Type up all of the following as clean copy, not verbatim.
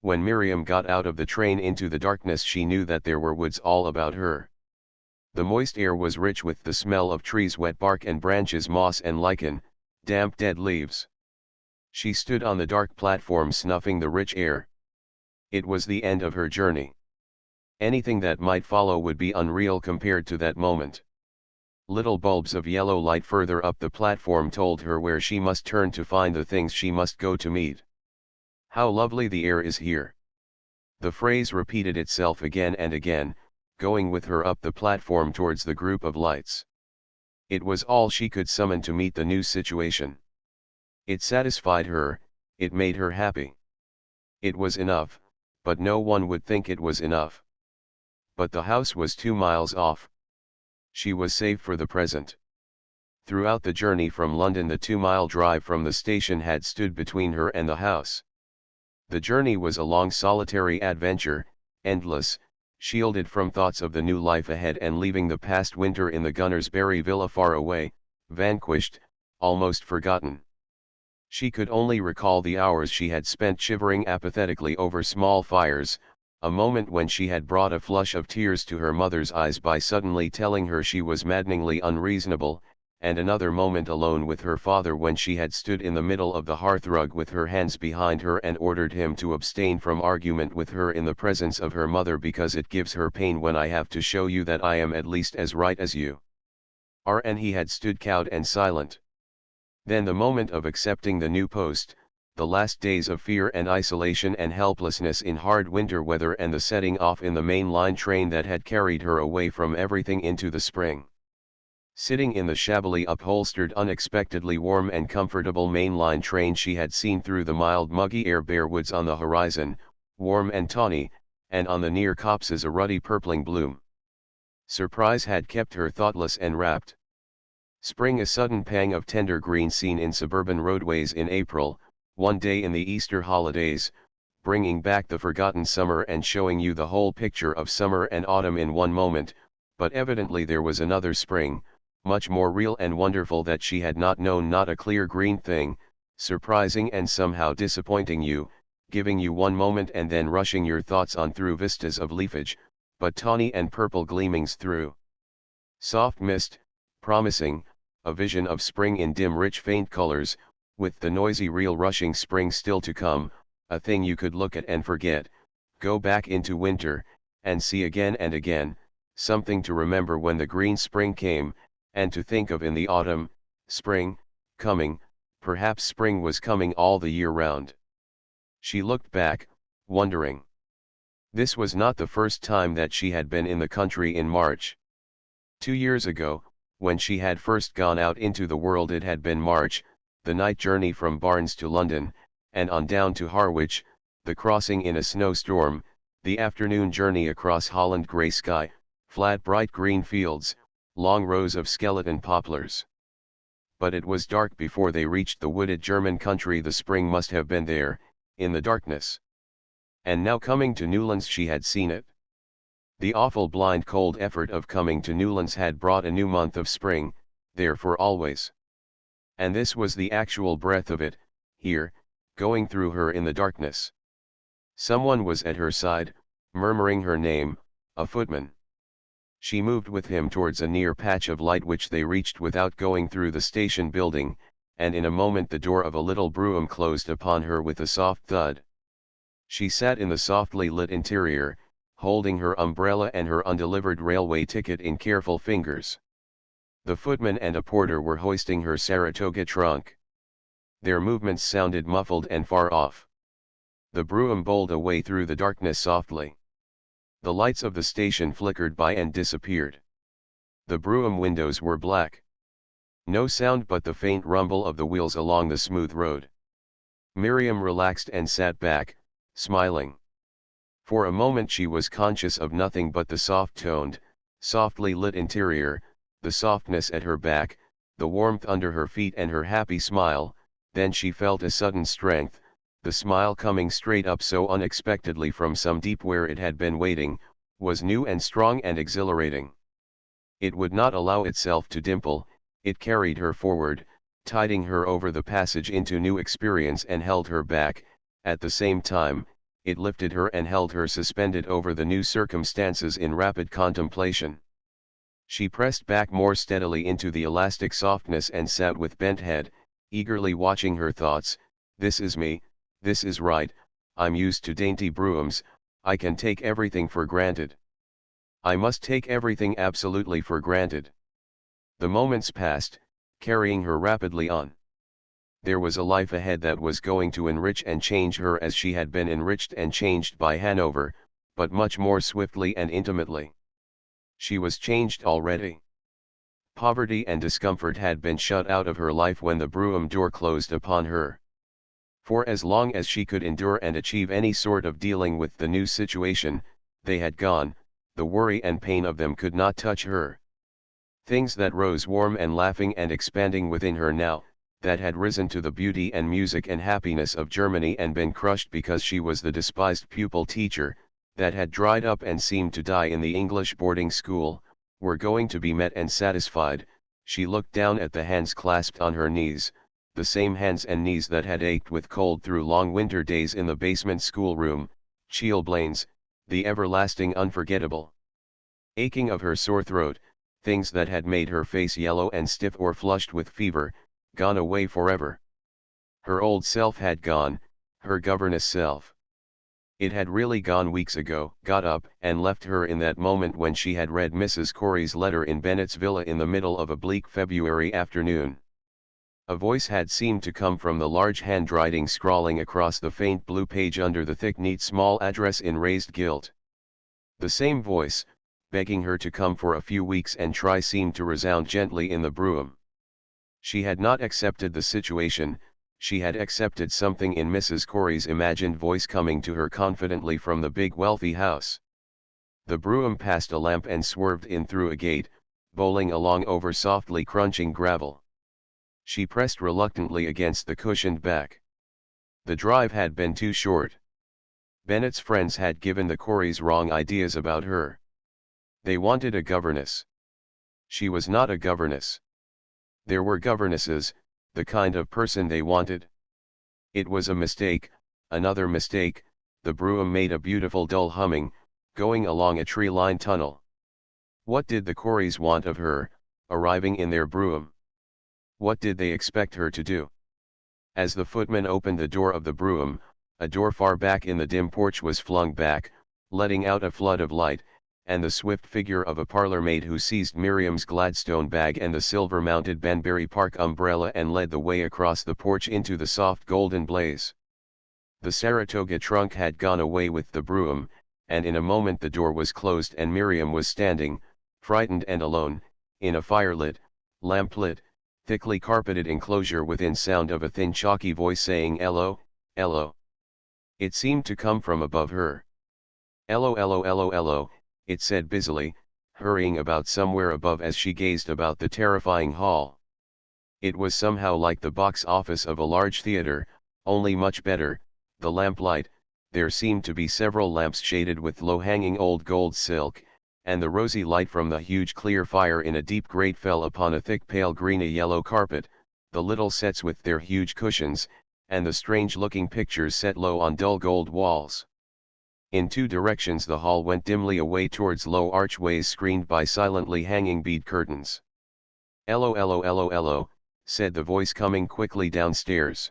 When Miriam got out of the train into the darkness, she knew that there were woods all about her. The moist air was rich with the smell of trees' wet bark and branches, moss and lichen, damp dead leaves. She stood on the dark platform snuffing the rich air. It was the end of her journey. Anything that might follow would be unreal compared to that moment. Little bulbs of yellow light further up the platform told her where she must turn to find the things she must go to meet. How lovely the air is here. The phrase repeated itself again and again, going with her up the platform towards the group of lights. It was all she could summon to meet the new situation. It satisfied her, it made her happy. It was enough, but no one would think it was enough. But the house was 2 miles off. She was safe for the present. Throughout the journey from London, the 2-mile drive from the station had stood between her and the house. The journey was a long solitary adventure, endless, shielded from thoughts of the new life ahead and leaving the past winter in the Gunnersbury villa far away, vanquished, almost forgotten. She could only recall the hours she had spent shivering apathetically over small fires, a moment when she had brought a flush of tears to her mother's eyes by suddenly telling her she was maddeningly unreasonable, and another moment alone with her father when she had stood in the middle of the hearthrug with her hands behind her and ordered him to abstain from argument with her in the presence of her mother because it gives her pain when I have to show you that I am at least as right as you are, and he had stood cowed and silent. Then the moment of accepting the new post, the last days of fear and isolation and helplessness in hard winter weather, and the setting off in the main line train that had carried her away from everything into the spring. Sitting in the shabbily upholstered, unexpectedly warm and comfortable main-line train, she had seen through the mild muggy air bare woods on the horizon, warm and tawny, and on the near copses a ruddy purpling bloom. Surprise had kept her thoughtless and rapt. Spring, a sudden pang of tender green seen in suburban roadways in April, one day in the Easter holidays, bringing back the forgotten summer and showing you the whole picture of summer and autumn in one moment, but evidently there was another spring, much more real and wonderful, that she had not known, not a clear green thing, surprising and somehow disappointing you, giving you one moment and then rushing your thoughts on through vistas of leafage, but tawny and purple gleamings through soft mist, promising, a vision of spring in dim rich faint colors, with the noisy real rushing spring still to come, a thing you could look at and forget, go back into winter, and see again and again, something to remember when the green spring came, and to think of in the autumn, spring, coming, perhaps spring was coming all the year round. She looked back, wondering. This was not the first time that she had been in the country in March. 2 years ago, when she had first gone out into the world, it had been March, the night journey from Barnes to London, and on down to Harwich, the crossing in a snowstorm, the afternoon journey across Holland, grey sky, flat bright green fields, long rows of skeleton poplars. But it was dark before they reached the wooded German country. The spring must have been there, in the darkness. And now coming to Newlands she had seen it. The awful blind cold effort of coming to Newlands had brought a new month of spring, there for always. And this was the actual breath of it, here, going through her in the darkness. Someone was at her side, murmuring her name, a footman. She moved with him towards a near patch of light which they reached without going through the station building, and in a moment the door of a little brougham closed upon her with a soft thud. She sat in the softly lit interior, holding her umbrella and her undelivered railway ticket in careful fingers. The footman and a porter were hoisting her Saratoga trunk. Their movements sounded muffled and far off. The brougham bowled away through the darkness softly. The lights of the station flickered by and disappeared. The brougham windows were black. No sound but the faint rumble of the wheels along the smooth road. Miriam relaxed and sat back, smiling. For a moment she was conscious of nothing but the soft-toned, softly lit interior, the softness at her back, the warmth under her feet and her happy smile. Then she felt a sudden strength, the smile coming straight up so unexpectedly from some deep where it had been waiting, was new and strong and exhilarating. It would not allow itself to dimple, it carried her forward, tiding her over the passage into new experience and held her back, at the same time, it lifted her and held her suspended over the new circumstances in rapid contemplation. She pressed back more steadily into the elastic softness and sat with bent head, eagerly watching her thoughts. This is me, this is right, I'm used to dainty broughams, I can take everything for granted. I must take everything absolutely for granted. The moments passed, carrying her rapidly on. There was a life ahead that was going to enrich and change her as she had been enriched and changed by Hanover, but much more swiftly and intimately. She was changed already. Poverty and discomfort had been shut out of her life when the brougham door closed upon her. For as long as she could endure and achieve any sort of dealing with the new situation, they had gone, the worry and pain of them could not touch her. Things that rose warm and laughing and expanding within her now, that had risen to the beauty and music and happiness of Germany and been crushed because she was the despised pupil teacher, that had dried up and seemed to die in the English boarding school, were going to be met and satisfied. She looked down at the hands clasped on her knees, the same hands and knees that had ached with cold through long winter days in the basement schoolroom, chilblains, the everlasting unforgettable aching of her sore throat, things that had made her face yellow and stiff or flushed with fever, gone away forever. Her old self had gone, her governess self. It had really gone weeks ago, got up and left her in that moment when she had read Mrs. Corey's letter in Bennett's villa in the middle of a bleak February afternoon. A voice had seemed to come from the large handwriting scrawling across the faint blue page under the thick neat small address in raised gilt. The same voice, begging her to come for a few weeks and try, seemed to resound gently in the brougham. She had not accepted the situation, she had accepted something in Mrs. Corey's imagined voice coming to her confidently from the big wealthy house. The brougham passed a lamp and swerved in through a gate, bowling along over softly crunching gravel. She pressed reluctantly against the cushioned back. The drive had been too short. Bennett's friends had given the Coreys wrong ideas about her. They wanted a governess. She was not a governess. There were governesses, the kind of person they wanted. It was a mistake, another mistake. The brougham made a beautiful dull humming, going along a tree-lined tunnel. What did the Coreys want of her, arriving in their brougham? What did they expect her to do? As the footman opened the door of the brougham, a door far back in the dim porch was flung back, letting out a flood of light, and the swift figure of a parlour-maid who seized Miriam's Gladstone bag and the silver-mounted Banbury Park umbrella and led the way across the porch into the soft golden blaze. The Saratoga trunk had gone away with the brougham, and in a moment the door was closed and Miriam was standing, frightened and alone, in a firelit, lamplit, thickly carpeted enclosure within sound of a thin chalky voice saying "Ello, Ello." It seemed to come from above her. "Ello, Ello, Ello, Ello," it said busily, hurrying about somewhere above as she gazed about the terrifying hall. It was somehow like the box office of a large theater, only much better. The lamplight, there seemed to be several lamps shaded with low-hanging old gold silk, and the rosy light from the huge clear fire in a deep grate fell upon a thick pale greeny-yellow carpet, the little sets with their huge cushions, and the strange-looking pictures set low on dull gold walls. In two directions the hall went dimly away towards low archways screened by silently hanging bead curtains. "Ello, Ello, Ello, Ello," said the voice coming quickly downstairs.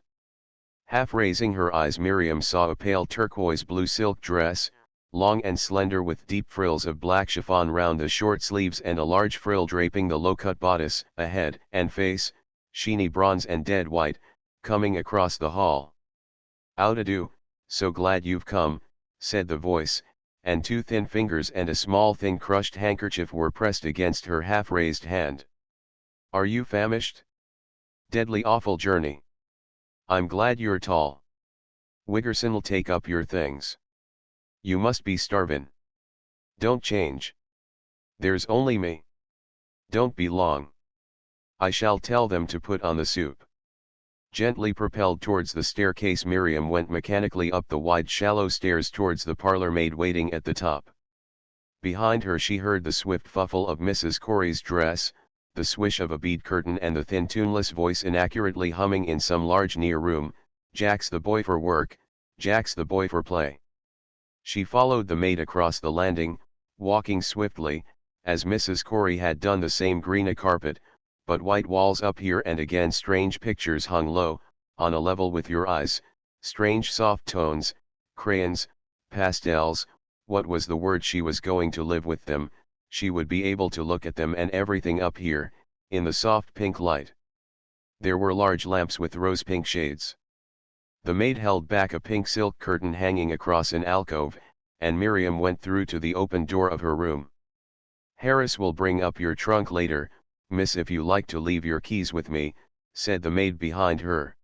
Half raising her eyes, Miriam saw a pale turquoise blue silk dress, long and slender with deep frills of black chiffon round the short sleeves and a large frill draping the low-cut bodice, a head and face, sheeny bronze and dead white, coming across the hall. "How-do, so glad you've come," said the voice, and two thin fingers and a small thin crushed handkerchief were pressed against her half-raised hand. "Are you famished? Deadly awful journey. I'm glad you're tall. Wiggerson'll take up your things. You must be starvin'. Don't change. There's only me. Don't be long. I shall tell them to put on the soup." Gently propelled towards the staircase, Miriam went mechanically up the wide shallow stairs towards the parlour-maid waiting at the top. Behind her she heard the swift fuffle of Mrs. Corey's dress, the swish of a bead curtain and the thin tuneless voice inaccurately humming in some large near room, "Jack's the boy for work, Jack's the boy for play." She followed the maid across the landing, walking swiftly, as Mrs. Corey had done, the same green carpet, but white walls up here, and again strange pictures hung low, on a level with your eyes, strange soft tones, crayons, pastels. What was the word? She was going to live with them, she would be able to look at them and everything up here, in the soft pink light. There were large lamps with rose-pink shades. The maid held back a pink silk curtain hanging across an alcove, and Miriam went through to the open door of her room. "Harris will bring up your trunk later, miss, if you like to leave your keys with me," said the maid behind her.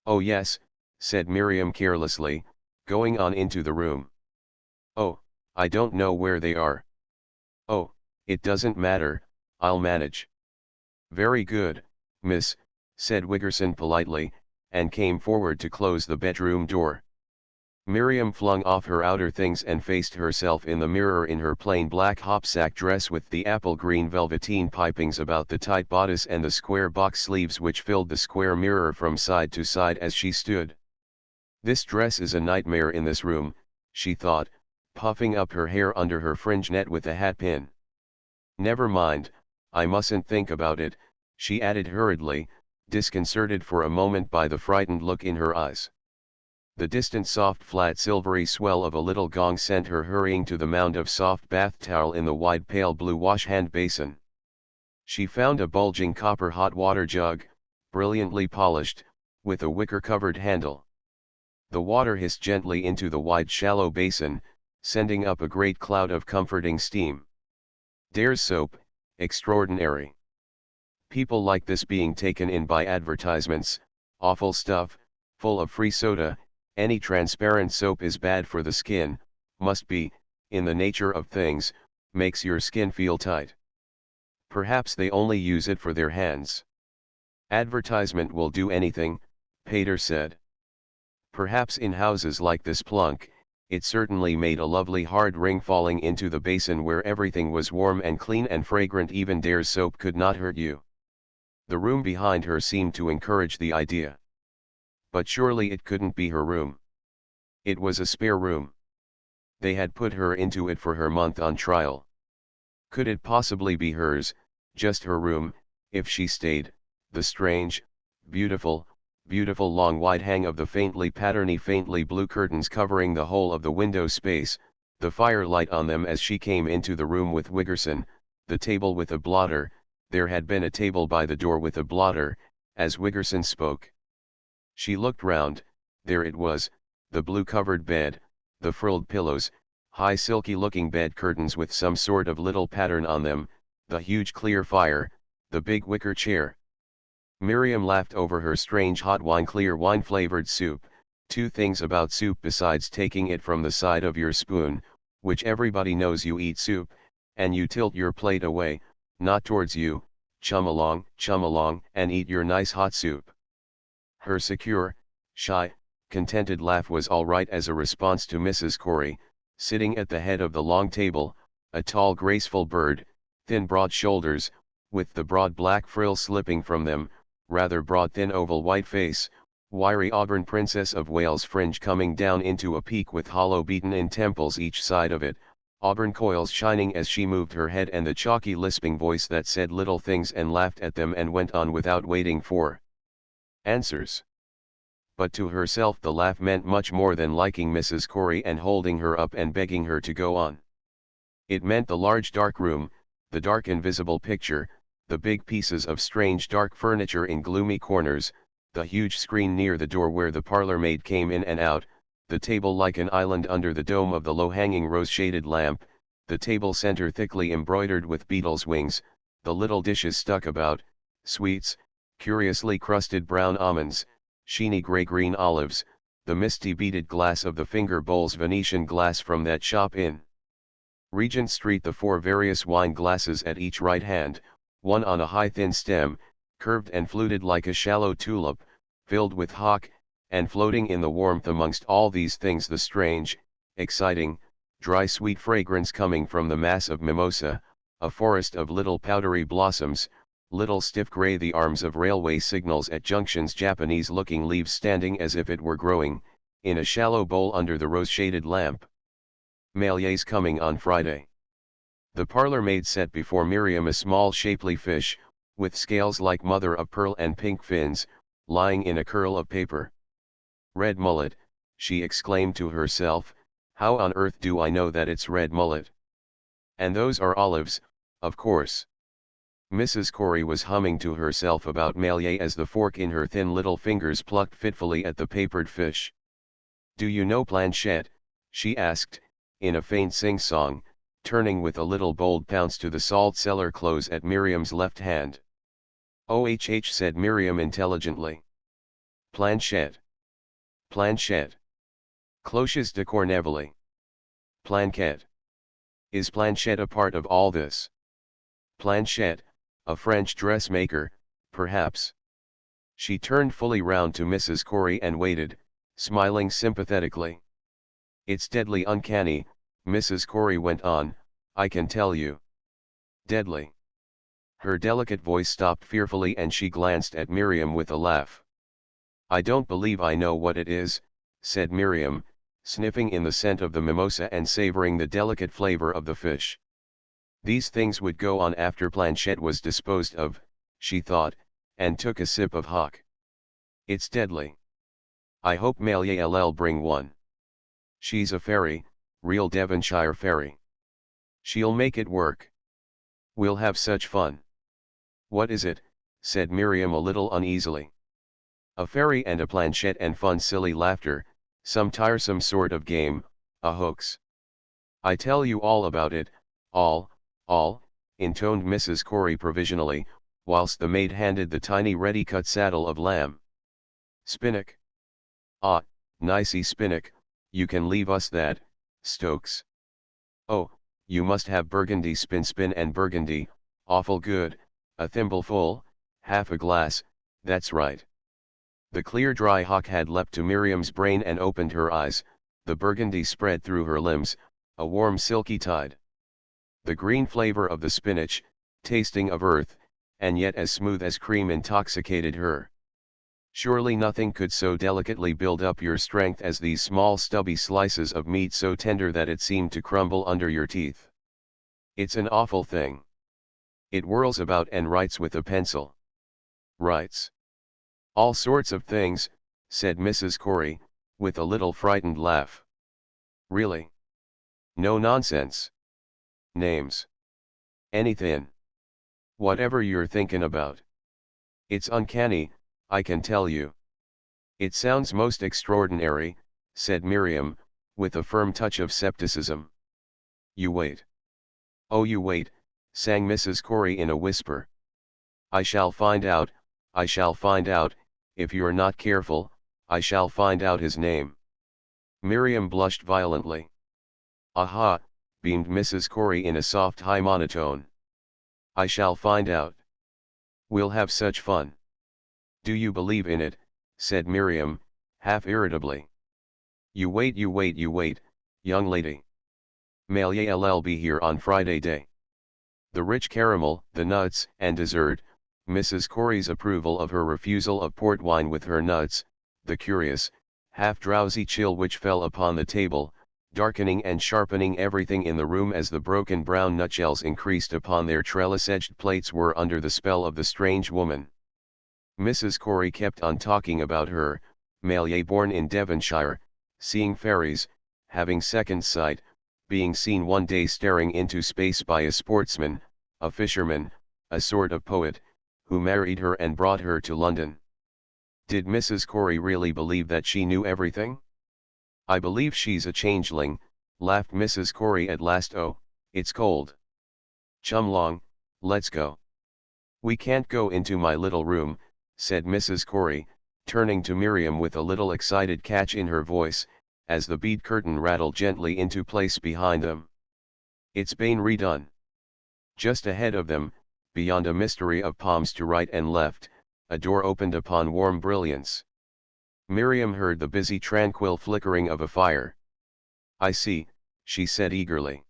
"Oh yes," said Miriam carelessly, going on into the room. "Oh, I don't know where they are." "Oh, it doesn't matter, I'll manage." "Very good, miss," said Wiggerson politely, and came forward to close the bedroom door. Miriam flung off her outer things and faced herself in the mirror in her plain black hopsack dress with the apple green velveteen pipings about the tight bodice and the square box sleeves which filled the square mirror from side to side as she stood. "This dress is a nightmare in this room," she thought, puffing up her hair under her fringe net with a hat pin. "Never mind, I mustn't think about it," she added hurriedly, disconcerted for a moment by the frightened look in her eyes. The distant soft flat silvery swell of a little gong sent her hurrying to the mound of soft bath towel in the wide pale blue wash-hand basin. She found a bulging copper hot water jug, brilliantly polished, with a wicker-covered handle. The water hissed gently into the wide shallow basin, sending up a great cloud of comforting steam. Dare's soap, extraordinary. People like this being taken in by advertisements, awful stuff, full of free soda. Any transparent soap is bad for the skin, must be, in the nature of things, makes your skin feel tight. Perhaps they only use it for their hands. Advertisement will do anything, Pater said. Perhaps in houses like this Plunk, it certainly made a lovely hard ring falling into the basin where everything was warm and clean and fragrant. Even Dare's soap could not hurt you. The room behind her seemed to encourage the idea. But surely it couldn't be her room. It was a spare room. They had put her into it for her month on trial. Could it possibly be hers, just her room, if she stayed? The strange, beautiful long wide hang of the faintly patterny faintly blue curtains covering the whole of the window space, the firelight on them as she came into the room with Wiggerson, the table with a blotter. There had been a table by the door with a blotter, as Wiggerson spoke. She looked round, there it was, the blue-covered bed, the frilled pillows, high silky-looking bed curtains with some sort of little pattern on them, the huge clear fire, the big wicker chair. Miriam laughed over her strange hot wine, clear wine-flavored soup. Two things about soup besides taking it from the side of your spoon, which everybody knows you eat soup, and you tilt your plate away, not towards you, chum along, and eat your nice hot soup. Her secure, shy, contented laugh was all right as a response to Mrs. Corey, sitting at the head of the long table, a tall graceful bird, thin broad shoulders, with the broad black frill slipping from them, rather broad thin oval white face, wiry auburn Princess of Wales fringe coming down into a peak with hollow beaten-in temples each side of it, auburn coils shining as she moved her head, and the chalky lisping voice that said little things and laughed at them and went on without waiting for answers. But to herself the laugh meant much more than liking Mrs. Corey and holding her up and begging her to go on. It meant the large dark room, the dark invisible picture, the big pieces of strange dark furniture in gloomy corners, the huge screen near the door where the parlor maid came in and out, the table like an island under the dome of the low-hanging rose-shaded lamp, the table center thickly embroidered with beetles' wings, the little dishes stuck about, sweets, curiously crusted brown almonds, sheeny grey-green olives, the misty beaded glass of the finger bowls Venetian glass from that shop in Regent Street, the four various wine glasses at each right hand, one on a high thin stem, curved and fluted like a shallow tulip, filled with hock, and floating in the warmth amongst all these things the strange, exciting, dry sweet fragrance coming from the mass of mimosa, a forest of little powdery blossoms, little stiff grey the arms of railway signals at junctions, Japanese-looking leaves standing as if it were growing, in a shallow bowl under the rose-shaded lamp. Maillet's coming on Friday. The parlor maid set before Miriam a small shapely fish, with scales like mother of pearl and pink fins, lying in a curl of paper. Red mullet, she exclaimed to herself, how on earth do I know that it's red mullet? And those are olives, of course. Mrs. Corey was humming to herself about Maillet as the fork in her thin little fingers plucked fitfully at the papered fish. Do you know Planchette? She asked, in a faint sing-song, turning with a little bold pounce to the salt cellar close at Miriam's left hand. "Oh," said Miriam intelligently. Planchette. Planchette. Cloches de Cornevally. Planquette. Is Planchette a part of all this? Planchette, a French dressmaker, perhaps. She turned fully round to Mrs. Corey and waited, smiling sympathetically. It's deadly uncanny, Mrs. Corey went on, I can tell you. Deadly. Her delicate voice stopped fearfully and she glanced at Miriam with a laugh. I don't believe I know what it is, said Miriam, sniffing in the scent of the mimosa and savoring the delicate flavor of the fish. These things would go on after Planchette was disposed of, she thought, and took a sip of hock. It's deadly. I hope Maillet'll bring one. She's a fairy, real Devonshire fairy. She'll make it work. We'll have such fun. What is it? Said Miriam a little uneasily. A fairy and a planchette and fun silly laughter, some tiresome sort of game, a hoax. I tell you all about it, all, intoned Mrs. Corey provisionally, whilst the maid handed the tiny ready-cut saddle of lamb. Spinach. Ah, nicey spinach, you can leave us that, Stokes. Oh, you must have burgundy spin and burgundy, awful good, a thimbleful, half a glass, that's right. The clear dry hock had leapt to Miriam's brain and opened her eyes, the burgundy spread through her limbs, a warm silky tide. The green flavor of the spinach, tasting of earth, and yet as smooth as cream intoxicated her. Surely nothing could so delicately build up your strength as these small stubby slices of meat so tender that it seemed to crumble under your teeth. It's an awful thing. It whirls about and writes with a pencil. Writes. All sorts of things, said Mrs. Corey, with a little frightened laugh. Really? No nonsense. Names. Anything. Whatever you're thinking about. It's uncanny, I can tell you. It sounds most extraordinary, said Miriam, with a firm touch of scepticism. You wait. Oh, you wait, sang Mrs. Corey in a whisper. I shall find out, if you're not careful, I shall find out his name. Miriam blushed violently. Aha, beamed Mrs. Corey in a soft high monotone. I shall find out. We'll have such fun. Do you believe in it? Said Miriam, half irritably. You wait, young lady. Maillet'll be here on Friday day. The rich caramel, the nuts, and dessert, Mrs. Corey's approval of her refusal of port wine with her nuts, the curious, half-drowsy chill which fell upon the table, darkening and sharpening everything in the room as the broken brown nutshells increased upon their trellis-edged plates were under the spell of the strange woman. Mrs. Corey kept on talking about her, Maillet born in Devonshire, seeing fairies, having second sight, being seen one day staring into space by a sportsman, a fisherman, a sort of poet, who married her and brought her to London. Did Mrs. Corey really believe that she knew everything? I believe she's a changeling, laughed Mrs. Corey at last. Oh, it's cold. Chum long, let's go. We can't go into my little room, said Mrs. Corey, turning to Miriam with a little excited catch in her voice, as the bead curtain rattled gently into place behind them. It's been redone. Just ahead of them, beyond a mystery of palms to right and left, a door opened upon warm brilliance. Miriam heard the busy tranquil flickering of a fire. I see, she said eagerly.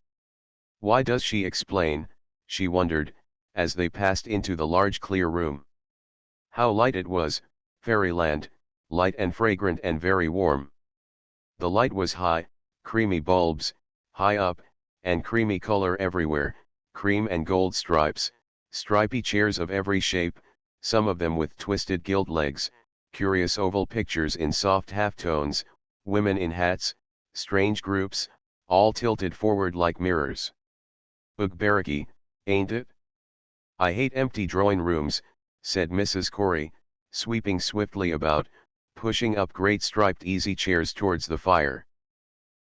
Why does she explain, she wondered, as they passed into the large clear room. How light it was, fairyland, light and fragrant and very warm. The light was high, creamy bulbs, high up, and creamy color everywhere, cream and gold stripes, stripy chairs of every shape, some of them with twisted gilt legs, curious oval pictures in soft halftones, women in hats, strange groups, all tilted forward like mirrors. Ugh, barracky, ain't it? I hate empty drawing rooms, said Mrs. Corey, sweeping swiftly about, pushing up great striped easy chairs towards the fire.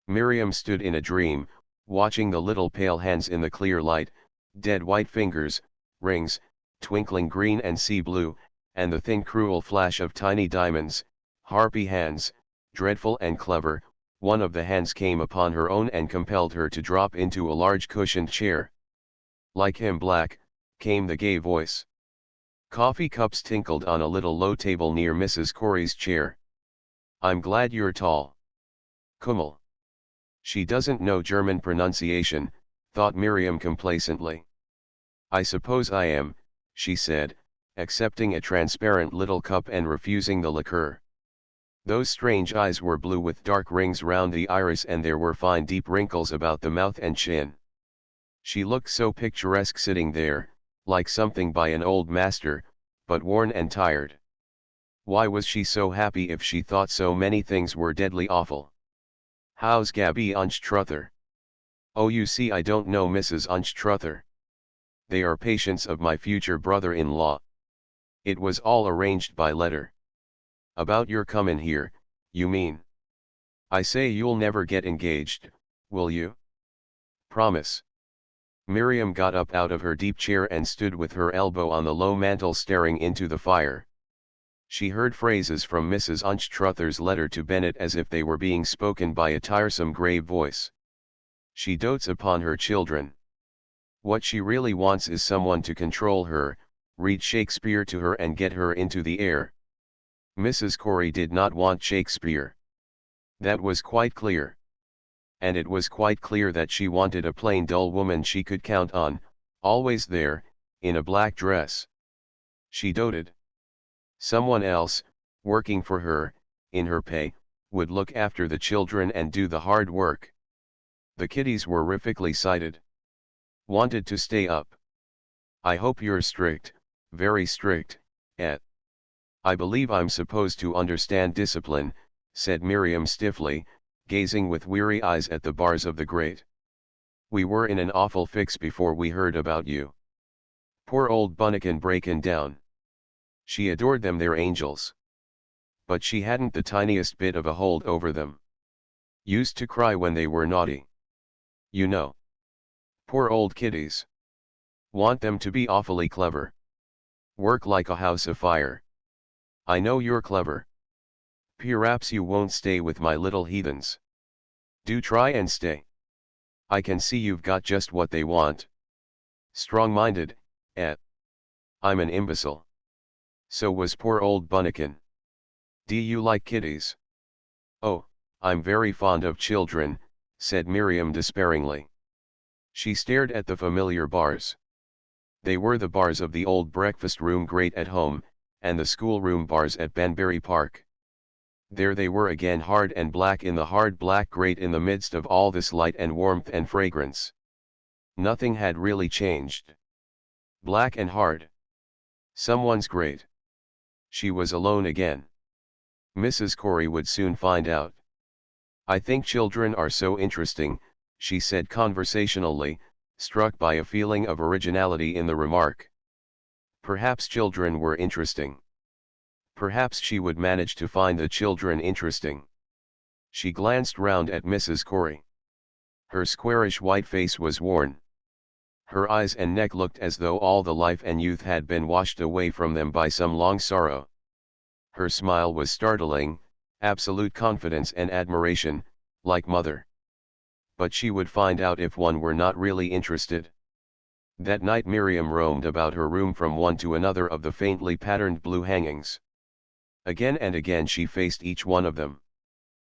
Miriam stood in a dream, watching the little pale hands in the clear light, dead white fingers, rings, twinkling green and sea blue, and the thin cruel flash of tiny diamonds, harpy hands, dreadful and clever. One of the hands came upon her own and compelled her to drop into a large cushioned chair. Like him black, came the gay voice. Coffee cups tinkled on a little low table near Mrs. Corey's chair. I'm glad you're tall. Kummel. She doesn't know German pronunciation, thought Miriam complacently. I suppose I am, she said, accepting a transparent little cup and refusing the liqueur. Those strange eyes were blue with dark rings round the iris and there were fine deep wrinkles about the mouth and chin. She looked so picturesque sitting there, like something by an old master, but worn and tired. Why was she so happy if she thought so many things were deadly awful? How's Gabby Unstruther? Oh, you see, I don't know Mrs. Unstruther. They are patients of my future brother-in-law. It was all arranged by letter. About your comin' here, you mean? I say you'll never get engaged, will you? Promise. Miriam got up out of her deep chair and stood with her elbow on the low mantel staring into the fire. She heard phrases from Mrs. Unstruther's letter to Bennett as if they were being spoken by a tiresome grave voice. She dotes upon her children. What she really wants is someone to control her, read Shakespeare to her and get her into the air. Mrs. Corey did not want Shakespeare. That was quite clear. And it was quite clear that she wanted a plain dull woman she could count on, always there, in a black dress. She doted. Someone else, working for her, in her pay, would look after the children and do the hard work. The kiddies were terrifically sighted. Wanted to stay up. I hope you're strict, very strict, Et. I believe I'm supposed to understand discipline, said Miriam stiffly, gazing with weary eyes at the bars of the grate. We were in an awful fix before we heard about you. Poor old Bunnikin breakin' down. She adored them, their angels. But she hadn't the tiniest bit of a hold over them. Used to cry when they were naughty. You know. Poor old kiddies. Want them to be awfully clever. Work like a house afire. I know you're clever. Perhaps you won't stay with my little heathens. Do try and stay. I can see you've got just what they want. Strong-minded, eh? I'm an imbecile. So was poor old Bunnikin. Do you like kiddies? Oh, I'm very fond of children, said Miriam despairingly. She stared at the familiar bars. They were the bars of the old breakfast room grate at home, and the schoolroom bars at Banbury Park. There they were again, hard and black in the hard black grate in the midst of all this light and warmth and fragrance. Nothing had really changed. Black and hard. Someone's grate. She was alone again. Mrs. Corey would soon find out. I think children are so interesting, she said conversationally, struck by a feeling of originality in the remark. Perhaps children were interesting. Perhaps she would manage to find the children interesting. She glanced round at Mrs. Corey. Her squarish white face was worn. Her eyes and neck looked as though all the life and youth had been washed away from them by some long sorrow. Her smile was startling, absolute confidence and admiration, like mother. But she would find out if one were not really interested. That night Miriam roamed about her room from one to another of the faintly patterned blue hangings. Again and again she faced each one of them.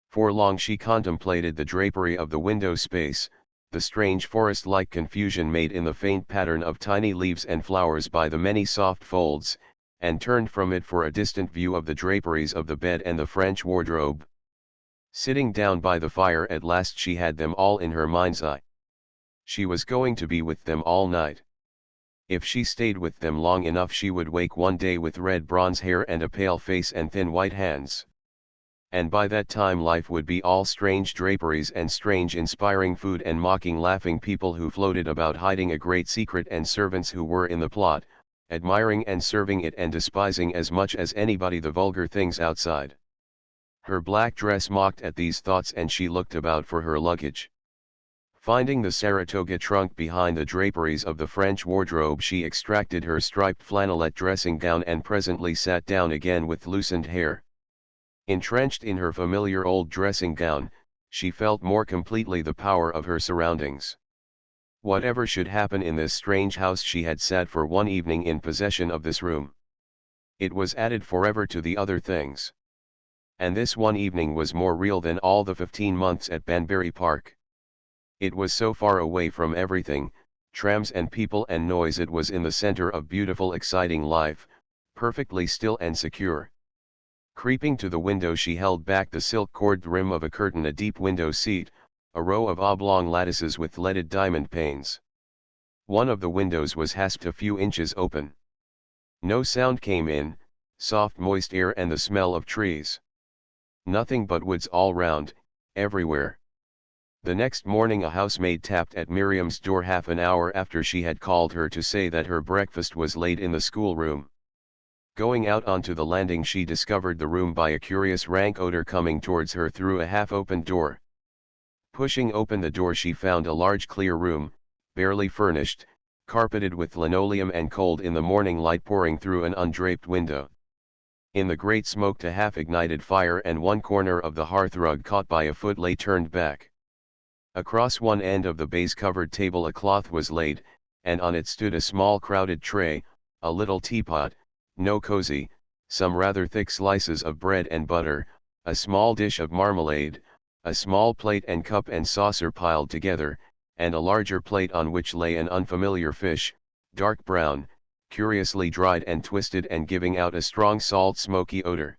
For long she contemplated the drapery of the window space, the strange forest-like confusion made in the faint pattern of tiny leaves and flowers by the many soft folds, and turned from it for a distant view of the draperies of the bed and the French wardrobe. Sitting down by the fire at last she had them all in her mind's eye. She was going to be with them all night. If she stayed with them long enough she would wake one day with red bronze hair and a pale face and thin white hands. And by that time life would be all strange draperies and strange inspiring food and mocking laughing people who floated about hiding a great secret and servants who were in the plot, admiring and serving it and despising as much as anybody the vulgar things outside. Her black dress mocked at these thoughts and she looked about for her luggage. Finding the Saratoga trunk behind the draperies of the French wardrobe she extracted her striped flannelette dressing gown and presently sat down again with loosened hair. Entrenched in her familiar old dressing gown, she felt more completely the power of her surroundings. Whatever should happen in this strange house she had sat for one evening in possession of this room. It was added forever to the other things. And this one evening was more real than all the 15 months at Banbury Park. It was so far away from everything, trams and people and noise. It was in the center of beautiful exciting life, perfectly still and secure. Creeping to the window she held back the silk cord rim of a curtain. A deep window seat, a row of oblong lattices with leaded diamond panes. One of the windows was hasped a few inches open. No sound came in, soft moist air and the smell of trees. Nothing but woods all round, everywhere. The next morning a housemaid tapped at Miriam's door half an hour after she had called her to say that her breakfast was laid in the schoolroom. Going out onto the landing she discovered the room by a curious rank odor coming towards her through a half-opened door. Pushing open the door she found a large clear room, barely furnished, carpeted with linoleum and cold in the morning light pouring through an undraped window. In the great smoked a half-ignited fire and one corner of the hearthrug caught by a foot lay turned back. Across one end of the baize-covered table a cloth was laid, and on it stood a small crowded tray, a little teapot, no cozy, some rather thick slices of bread and butter, a small dish of marmalade, a small plate and cup and saucer piled together, and a larger plate on which lay an unfamiliar fish, dark brown, curiously dried and twisted and giving out a strong salt-smoky odor.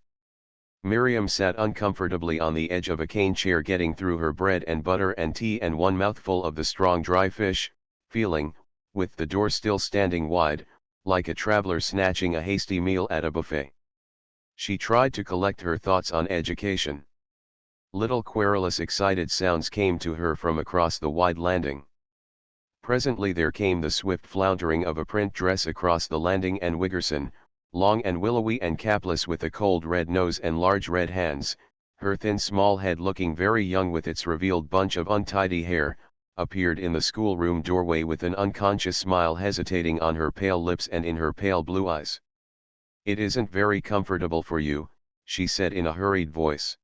Miriam sat uncomfortably on the edge of a cane chair getting through her bread and butter and tea and one mouthful of the strong dry fish, feeling, with the door still standing wide, like a traveler snatching a hasty meal at a buffet. She tried to collect her thoughts on education. Little querulous excited sounds came to her from across the wide landing. Presently there came the swift floundering of a print dress across the landing and Wiggerson, long and willowy and capless with a cold red nose and large red hands, her thin small head looking very young with its revealed bunch of untidy hair, appeared in the schoolroom doorway with an unconscious smile hesitating on her pale lips and in her pale blue eyes. "It isn't very comfortable for you," she said in a hurried voice.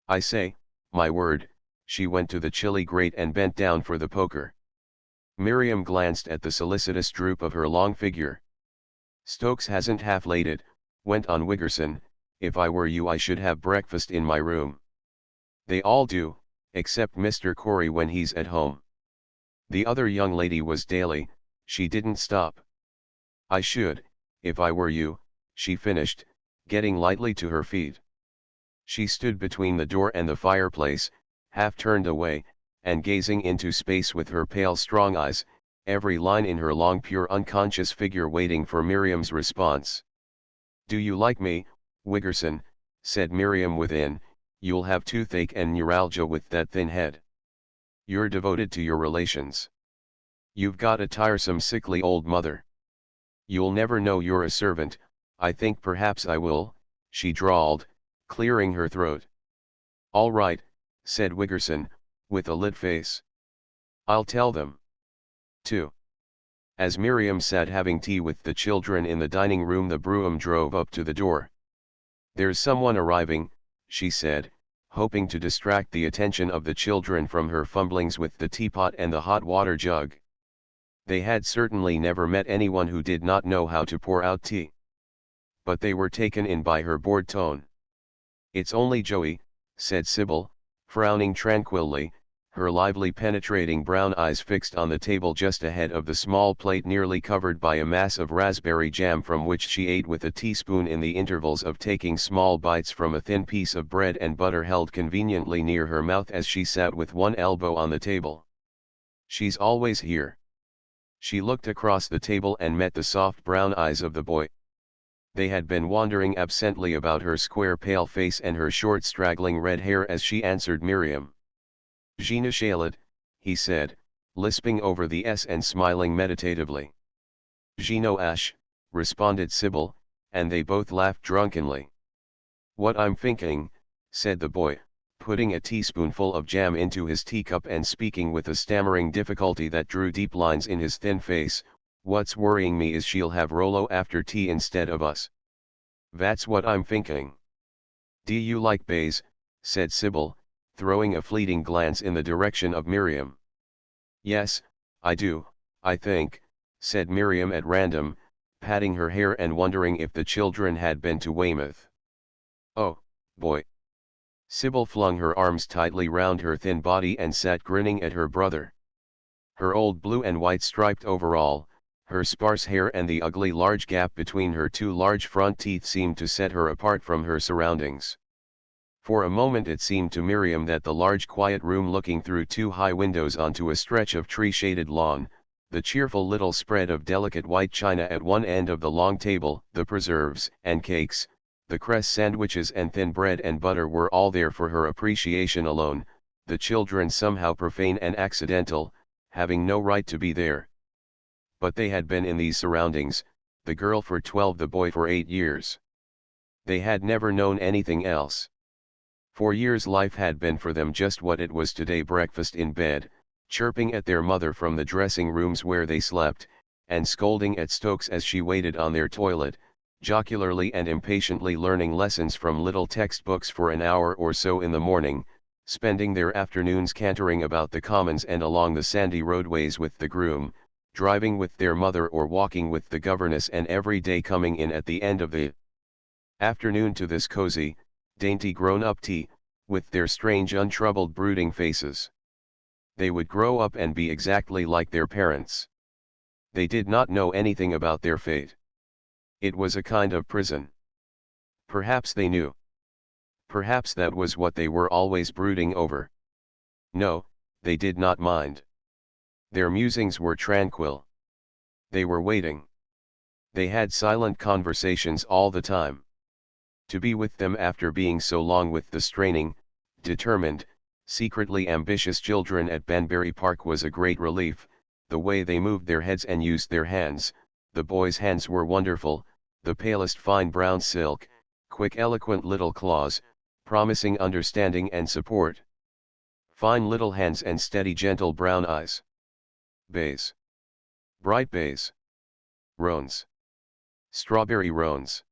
"I say, my word," she went to the chilly grate and bent down for the poker. Miriam glanced at the solicitous droop of her long figure. "Stokes hasn't half laid it," went on Wiggerson. "If I were you I should have breakfast in my room. They all do, except Mr. Corey when he's at home. The other young lady was Daly." She didn't stop. "I should, if I were you," she finished, getting lightly to her feet. She stood between the door and the fireplace, half turned away, and gazing into space with her pale strong eyes, every line in her long pure unconscious figure waiting for Miriam's response. "Do you like me, Wiggerson?" said Miriam within. "You'll have toothache and neuralgia with that thin head. You're devoted to your relations. You've got a tiresome sickly old mother. You'll never know you're a servant." "I think perhaps I will," she drawled, clearing her throat. "All right," said Wiggerson, with a lit face. "I'll tell them." 2. As Miriam sat having tea with the children in the dining room the brougham drove up to the door. "There's someone arriving," she said, hoping to distract the attention of the children from her fumblings with the teapot and the hot water jug. They had certainly never met anyone who did not know how to pour out tea. But they were taken in by her bored tone. "It's only Joey," said Sybil, frowning tranquilly, her lively penetrating brown eyes fixed on the table just ahead of the small plate nearly covered by a mass of raspberry jam from which she ate with a teaspoon in the intervals of taking small bites from a thin piece of bread and butter held conveniently near her mouth as she sat with one elbow on the table. "She's always here." She looked across the table and met the soft brown eyes of the boy. They had been wandering absently about her square pale face and her short straggling red hair as she answered Miriam. "Gina Shalit," he said, lisping over the S and smiling meditatively. "Gino Ash," responded Sybil, and they both laughed drunkenly. "What I'm thinking," said the boy, putting a teaspoonful of jam into his teacup and speaking with a stammering difficulty that drew deep lines in his thin face, "what's worrying me is she'll have Rollo after tea instead of us. That's what I'm thinking." "Do you like Bays?" said Sybil, throwing a fleeting glance in the direction of Miriam. "Yes, I do, I think," said Miriam at random, patting her hair and wondering if the children had been to Weymouth. "Oh, boy." Sybil flung her arms tightly round her thin body and sat grinning at her brother. Her old blue and white striped overall, her sparse hair and the ugly large gap between her two large front teeth seemed to set her apart from her surroundings. For a moment it seemed to Miriam that the large quiet room looking through two high windows onto a stretch of tree-shaded lawn, the cheerful little spread of delicate white china at one end of the long table, the preserves and cakes, the cress sandwiches and thin bread and butter were all there for her appreciation alone, the children somehow profane and accidental, having no right to be there. But they had been in these surroundings, the girl for 12, the boy for 8 years. They had never known anything else. For years life had been for them just what it was today: breakfast in bed, chirping at their mother from the dressing rooms where they slept, and scolding at Stokes as she waited on their toilet, jocularly and impatiently learning lessons from little textbooks for an hour or so in the morning, spending their afternoons cantering about the commons and along the sandy roadways with the groom, driving with their mother or walking with the governess, and every day coming in at the end of the afternoon to this cozy, dainty grown-up tea, with their strange untroubled brooding faces. They would grow up and be exactly like their parents. They did not know anything about their fate. It was a kind of prison. Perhaps they knew. Perhaps that was what they were always brooding over. No, they did not mind. Their musings were tranquil. They were waiting. They had silent conversations all the time. To be with them after being so long with the straining, determined, secretly ambitious children at Banbury Park was a great relief. The way they moved their heads and used their hands, the boys' hands were wonderful, the palest fine brown silk, quick eloquent little claws, promising understanding and support. Fine little hands and steady gentle brown eyes. Bays. Bright bays. Roans. Strawberry roans.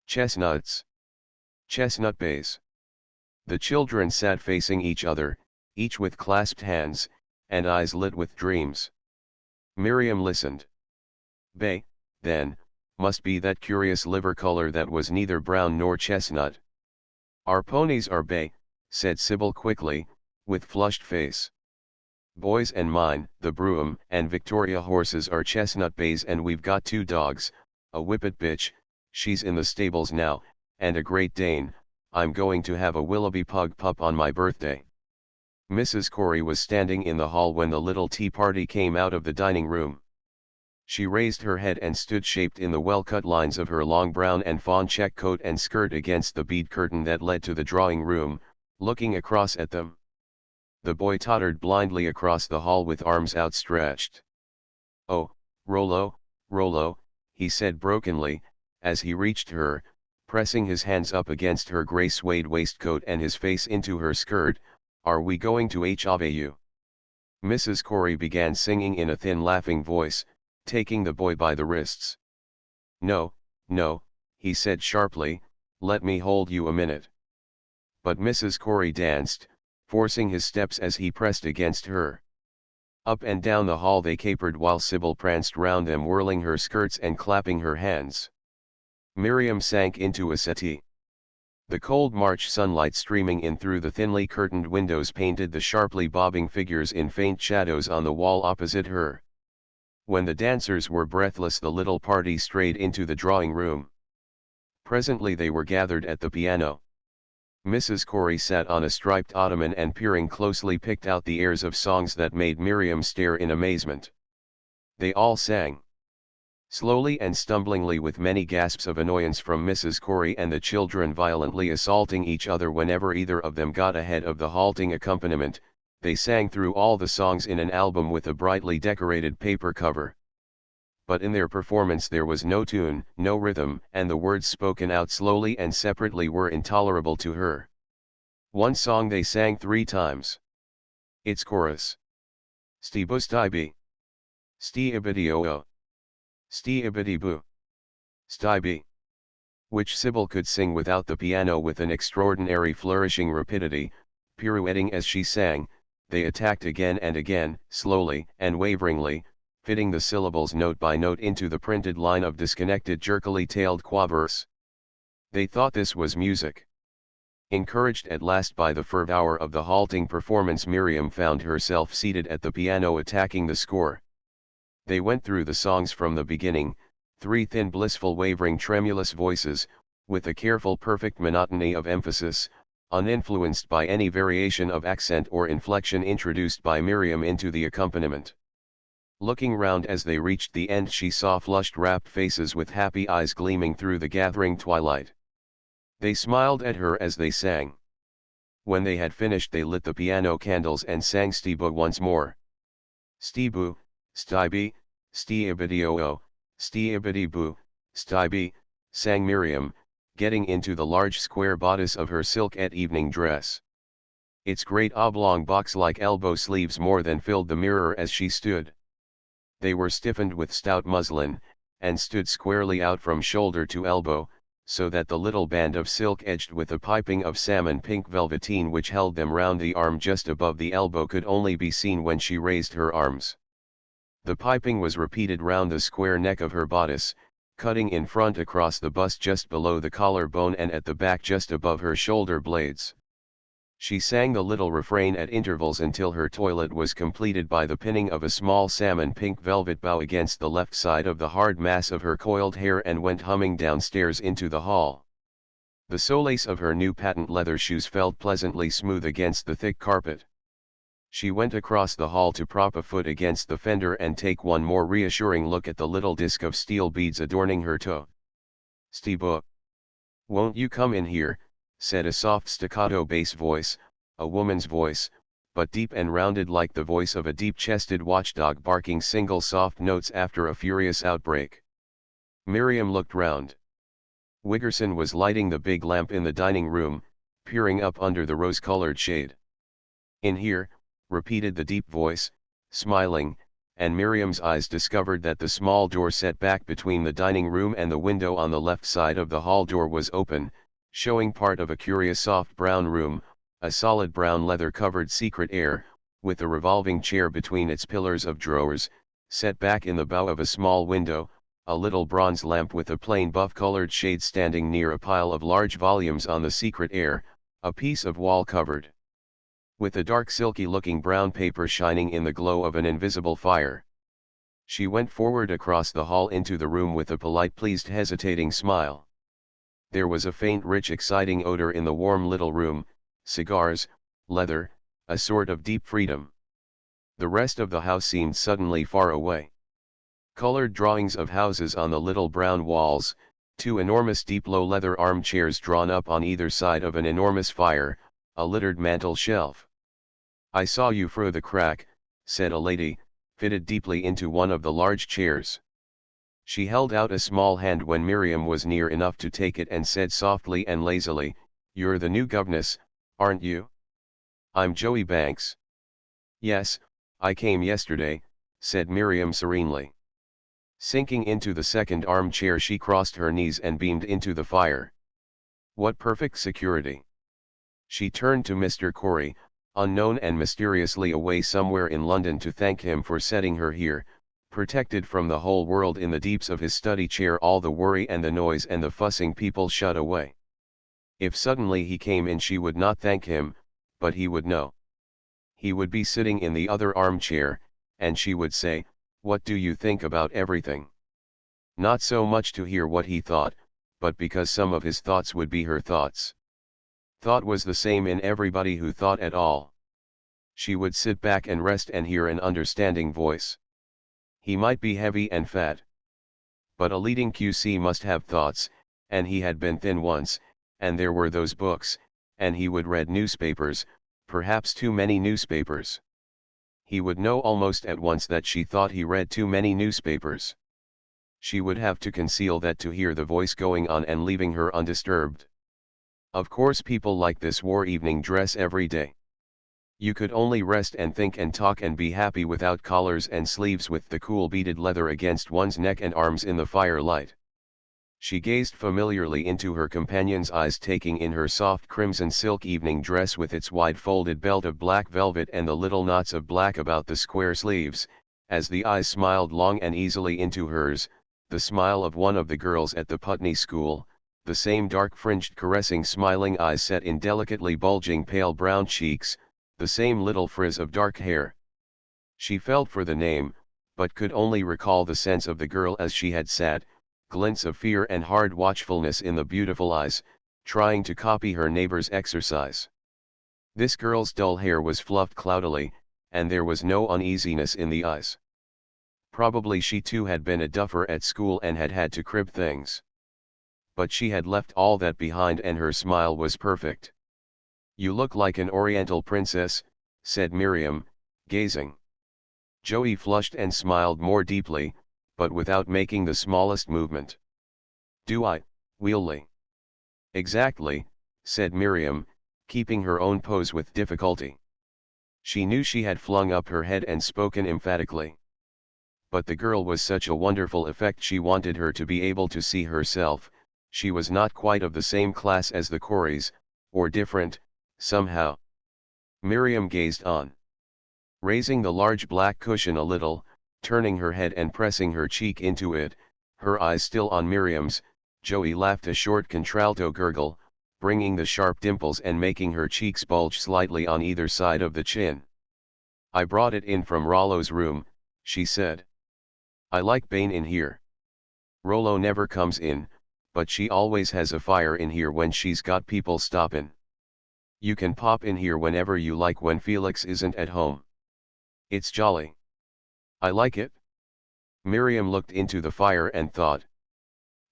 Chestnuts. Chestnut bays. The children sat facing each other, each with clasped hands, and eyes lit with dreams. Miriam listened. Bay, then, must be that curious liver color that was neither brown nor chestnut. "Our ponies are bay," said Sybil quickly, with flushed face. "Boys and mine, the Brougham and Victoria horses, are chestnut bays, and we've got 2 dogs, a whippet bitch, she's in the stables now, and a Great Dane. I'm going to have a Willoughby pug pup on my birthday." Mrs. Corey was standing in the hall when the little tea party came out of the dining room. She raised her head and stood shaped in the well-cut lines of her long brown and fawn check coat and skirt against the bead curtain that led to the drawing room, looking across at them. The boy tottered blindly across the hall with arms outstretched. "Oh, Rollo, Rollo," he said brokenly, as he reached her, pressing his hands up against her grey suede waistcoat and his face into her skirt, "are we going to have you?" Mrs. Corey began singing in a thin laughing voice, taking the boy by the wrists. "No, no," he said sharply, "let me hold you a minute." But Mrs. Corey danced, forcing his steps as he pressed against her. Up and down the hall they capered while Sybil pranced round them, whirling her skirts and clapping her hands. Miriam sank into a settee. The cold March sunlight streaming in through the thinly curtained windows painted the sharply bobbing figures in faint shadows on the wall opposite her. When the dancers were breathless, the little party strayed into the drawing room. Presently they were gathered at the piano. Mrs. Corey sat on a striped ottoman and peering closely picked out the airs of songs that made Miriam stare in amazement. They all sang. Slowly and stumblingly, with many gasps of annoyance from Mrs. Corey and the children violently assaulting each other whenever either of them got ahead of the halting accompaniment, they sang through all the songs in an album with a brightly decorated paper cover. But in their performance there was no tune, no rhythm, and the words spoken out slowly and separately were intolerable to her. One song they sang 3 times. Its chorus. Stibu stibi. Sti oo. Sti boo. Stibi. Which Sybil could sing without the piano with an extraordinary flourishing rapidity, pirouetting as she sang. They attacked again and again, slowly and waveringly, fitting the syllables note by note into the printed line of disconnected jerkily tailed qua-verse. They thought this was music. Encouraged at last by the fervour of the halting performance, Miriam found herself seated at the piano attacking the score. They went through the songs from the beginning, 3 thin blissful wavering tremulous voices, with a careful perfect monotony of emphasis, uninfluenced by any variation of accent or inflection introduced by Miriam into the accompaniment. Looking round as they reached the end, she saw flushed rapt faces with happy eyes gleaming through the gathering twilight. They smiled at her as they sang. When they had finished they lit the piano candles and sang Stibu once more. Stibu, stibi, stiibidi-oo, stiibidi-boo, stibi, sang Miriam, getting into the large square bodice of her silk-et evening dress. Its great oblong box-like elbow sleeves more than filled the mirror as she stood. They were stiffened with stout muslin, and stood squarely out from shoulder to elbow, so that the little band of silk edged with a piping of salmon pink velveteen which held them round the arm just above the elbow could only be seen when she raised her arms. The piping was repeated round the square neck of her bodice, cutting in front across the bust just below the collar bone and at the back just above her shoulder blades. She sang the little refrain at intervals until her toilet was completed by the pinning of a small salmon pink velvet bow against the left side of the hard mass of her coiled hair and went humming downstairs into the hall. The solace of her new patent leather shoes felt pleasantly smooth against the thick carpet. She went across the hall to prop a foot against the fender and take one more reassuring look at the little disc of steel beads adorning her toe. "Stibu, won't you come in here?" said a soft staccato bass voice, a woman's voice, but deep and rounded like the voice of a deep-chested watchdog barking single soft notes after a furious outbreak. Miriam looked round. Wiggerson was lighting the big lamp in the dining room, peering up under the rose-colored shade. "In here," repeated the deep voice, smiling, and Miriam's eyes discovered that the small door set back between the dining room and the window on the left side of the hall door was open, showing part of a curious soft brown room, a solid brown leather-covered secret air, with a revolving chair between its pillars of drawers, set back in the bow of a small window, a little bronze lamp with a plain buff-colored shade standing near a pile of large volumes on the secret air, a piece of wall covered with a dark silky-looking brown paper shining in the glow of an invisible fire. She went forward across the hall into the room with a polite, pleased, hesitating smile. There was a faint, rich, exciting odor in the warm little room, cigars, leather, a sort of deep freedom. The rest of the house seemed suddenly far away. Colored drawings of houses on the little brown walls, 2 enormous deep low leather armchairs drawn up on either side of an enormous fire, a littered mantel shelf. "I saw you through the crack," said a lady, fitted deeply into one of the large chairs. She held out a small hand when Miriam was near enough to take it and said softly and lazily, "You're the new governess, aren't you?" "I'm Joey Banks." "Yes, I came yesterday," said Miriam serenely. Sinking into the second armchair, she crossed her knees and beamed into the fire. "What perfect security." She turned to Mr. Corey, unknown and mysteriously away somewhere in London, to thank him for setting her here, protected from the whole world in the deeps of his study chair, all the worry and the noise and the fussing people shut away. If suddenly he came in, she would not thank him, but he would know. He would be sitting in the other armchair, and she would say, "What do you think about everything?" Not so much to hear what he thought, but because some of his thoughts would be her thoughts. Thought was the same in everybody who thought at all. She would sit back and rest and hear an understanding voice. He might be heavy and fat, but a leading QC must have thoughts, and he had been thin once, and there were those books, and he would read newspapers, perhaps too many newspapers. He would know almost at once that she thought he read too many newspapers. She would have to conceal that to hear the voice going on and leaving her undisturbed. Of course people like this wore evening dress every day. You could only rest and think and talk and be happy without collars and sleeves, with the cool beaded leather against one's neck and arms in the firelight. She gazed familiarly into her companion's eyes, taking in her soft crimson silk evening dress with its wide folded belt of black velvet and the little knots of black about the square sleeves, as the eyes smiled long and easily into hers, the smile of one of the girls at the Putney school, the same dark fringed caressing smiling eyes set in delicately bulging pale brown cheeks, the same little frizz of dark hair. She felt for the name, but could only recall the sense of the girl as she had sat, glints of fear and hard watchfulness in the beautiful eyes, trying to copy her neighbor's exercise. This girl's dull hair was fluffed cloudily, and there was no uneasiness in the eyes. Probably she too had been a duffer at school and had had to crib things. But she had left all that behind, and her smile was perfect. "You look like an Oriental princess," said Miriam, gazing. Joey flushed and smiled more deeply, but without making the smallest movement. "Do I, Wheatley?" "Exactly," said Miriam, keeping her own pose with difficulty. She knew she had flung up her head and spoken emphatically. But the girl was such a wonderful effect, she wanted her to be able to see herself. She was not quite of the same class as the Coreys, or different, somehow. Miriam gazed on. Raising the large black cushion a little, turning her head and pressing her cheek into it, her eyes still on Miriam's, Joey laughed a short contralto gurgle, bringing the sharp dimples and making her cheeks bulge slightly on either side of the chin. "I brought it in from Rollo's room," she said. "I like Bane in here. Rollo never comes in, but she always has a fire in here when she's got people stoppin'. You can pop in here whenever you like when Felix isn't at home. It's jolly. I like it." Miriam looked into the fire and thought.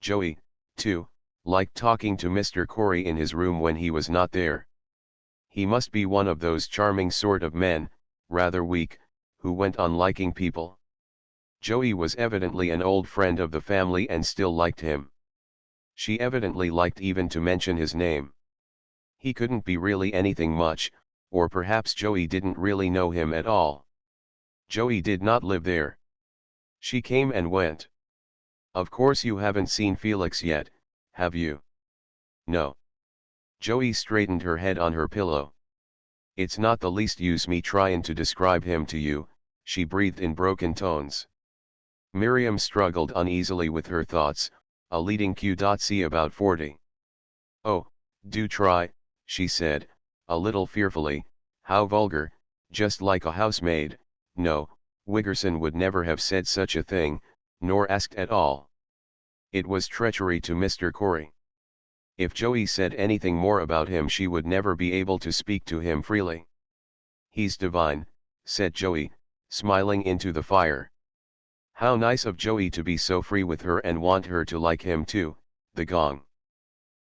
Joey, too, liked talking to Mr. Corey in his room when he was not there. He must be one of those charming sort of men, rather weak, who went on liking people. Joey was evidently an old friend of the family and still liked him. She evidently liked even to mention his name. He couldn't be really anything much, or perhaps Joey didn't really know him at all. Joey did not live there. She came and went. "Of course you haven't seen Felix yet, have you?" "No." Joey straightened her head on her pillow. "It's not the least use me tryin' to describe him to you," she breathed in broken tones. Miriam struggled uneasily with her thoughts, a leading Q.C. about 40. "Oh, do try," she said, a little fearfully. "How vulgar, just like a housemaid." No, Wiggerson would never have said such a thing, nor asked at all. It was treachery to Mr. Corey. If Joey said anything more about him, she would never be able to speak to him freely. "He's divine," said Joey, smiling into the fire. How nice of Joey to be so free with her and want her to like him too. The gong.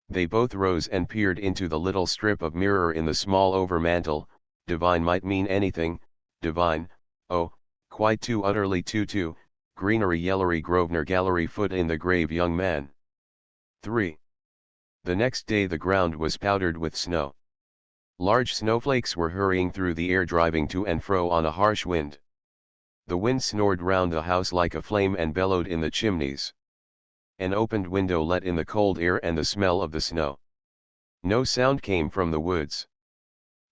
They both rose and peered into the little strip of mirror in the small overmantel. Divine might mean anything. Divine, oh, quite too utterly too, greenery yellery Grosvenor Gallery foot in the grave young man. 3. The next day the ground was powdered with snow. Large snowflakes were hurrying through the air, driving to and fro on a harsh wind. The wind snored round the house like a flame and bellowed in the chimneys. An opened window let in the cold air and the smell of the snow. No sound came from the woods.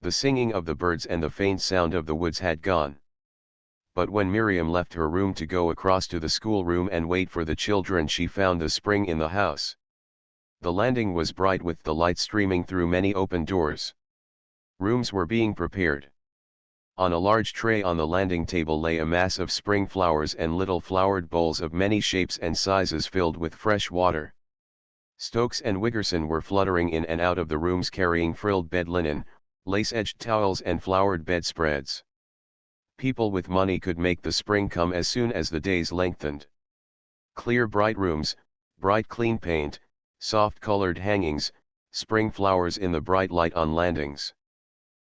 The singing of the birds and the faint sound of the woods had gone. But when Miriam left her room to go across to the schoolroom and wait for the children, she found the spring in the house. The landing was bright with the light streaming through many open doors. Rooms were being prepared. On a large tray on the landing table lay a mass of spring flowers and little flowered bowls of many shapes and sizes filled with fresh water. Stokes and Wiggerson were fluttering in and out of the rooms carrying frilled bed linen, lace-edged towels and flowered bedspreads. People with money could make the spring come as soon as the days lengthened. Clear bright rooms, bright clean paint, soft-colored hangings, spring flowers in the bright light on landings.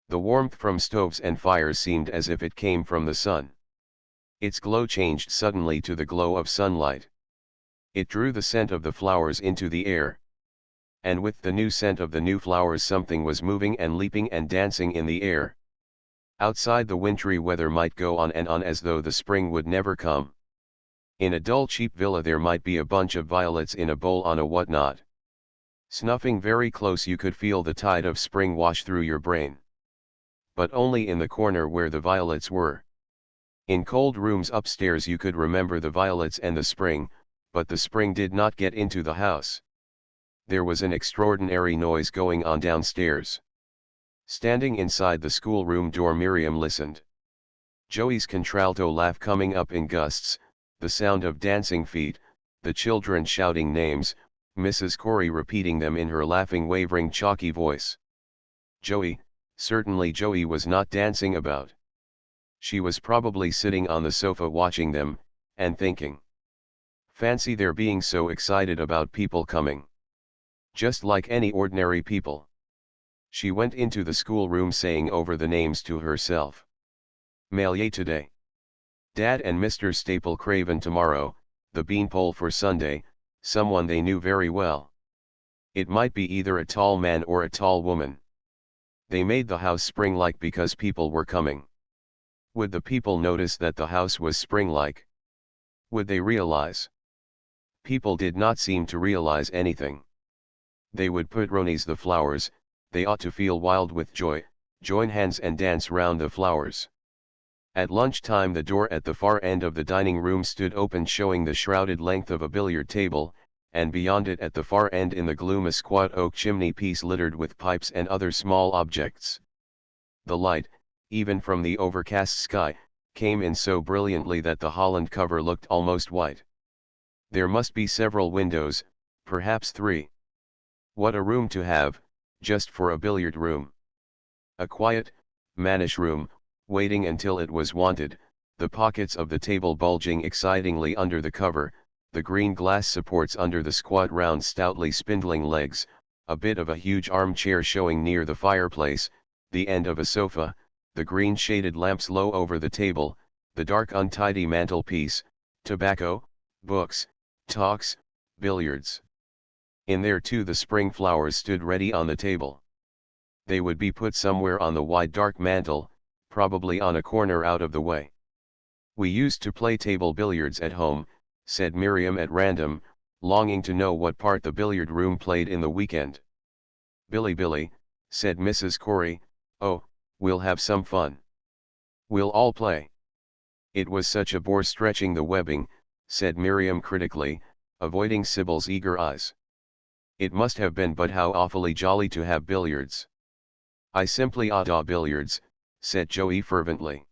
The warmth from stoves and fires seemed as if it came from the sun. Its glow changed suddenly to the glow of sunlight. It drew the scent of the flowers into the air. And with the new scent of the new flowers something was moving and leaping and dancing in the air. Outside the wintry weather might go on and on as though the spring would never come. In a dull cheap villa there might be a bunch of violets in a bowl on a whatnot. Snuffing very close you could feel the tide of spring wash through your brain. But only in the corner where the violets were. In cold rooms upstairs you could remember the violets and the spring, but the spring did not get into the house. There was an extraordinary noise going on downstairs. Standing inside the schoolroom door Miriam listened. Joey's contralto laugh coming up in gusts, the sound of dancing feet, the children shouting names, Mrs. Corey repeating them in her laughing wavering chalky voice. Joey, certainly Joey was not dancing about. She was probably sitting on the sofa watching them, and thinking. Fancy their being so excited about people coming. Just like any ordinary people. She went into the schoolroom saying over the names to herself. Maillet today. Dad and Mr. Staple Craven tomorrow, the beanpole for Sunday, someone they knew very well. It might be either a tall man or a tall woman. They made the house spring-like because people were coming. Would the people notice that the house was spring-like? Would they realize? People did not seem to realize anything. They would put Ronies the flowers, they ought to feel wild with joy, join hands and dance round the flowers. At lunchtime the door at the far end of the dining room stood open showing the shrouded length of a billiard table, and beyond it at the far end in the gloom a squat oak chimney piece littered with pipes and other small objects. The light, even from the overcast sky, came in so brilliantly that the holland cover looked almost white. There must be several windows, perhaps 3. What a room to have, just for a billiard room. A quiet, mannish room, waiting until it was wanted, the pockets of the table bulging excitingly under the cover, the green glass supports under the squat round stoutly spindling legs, a bit of a huge armchair showing near the fireplace, the end of a sofa, the green shaded lamps low over the table, the dark untidy mantelpiece, tobacco, books, talks, billiards. In there too the spring flowers stood ready on the table. They would be put somewhere on the wide dark mantel, probably on a corner out of the way. We used to play table billiards at home, said Miriam at random, longing to know what part the billiard room played in the weekend. Billy, said Mrs. Corey, oh, we'll have some fun. We'll all play. It was such a bore stretching the webbing, said Miriam critically, avoiding Sybil's eager eyes. It must have been, but how awfully jolly to have billiards. I simply adore billiards, said Joey fervently.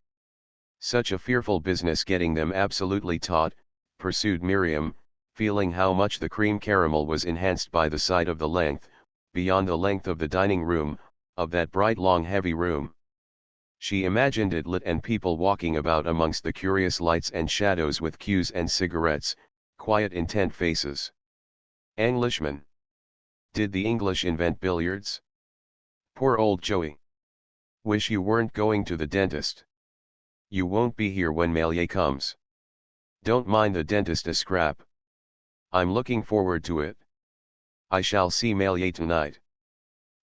Such a fearful business getting them absolutely taught, pursued Miriam, feeling how much the cream caramel was enhanced by the sight of the length, beyond the length of the dining room, of that bright long heavy room. She imagined it lit and people walking about amongst the curious lights and shadows with cues and cigarettes, quiet intent faces. Englishmen. Did the English invent billiards? Poor old Joey. Wish you weren't going to the dentist. You won't be here when Maillet comes. Don't mind the dentist a scrap. I'm looking forward to it. I shall see Maillet tonight.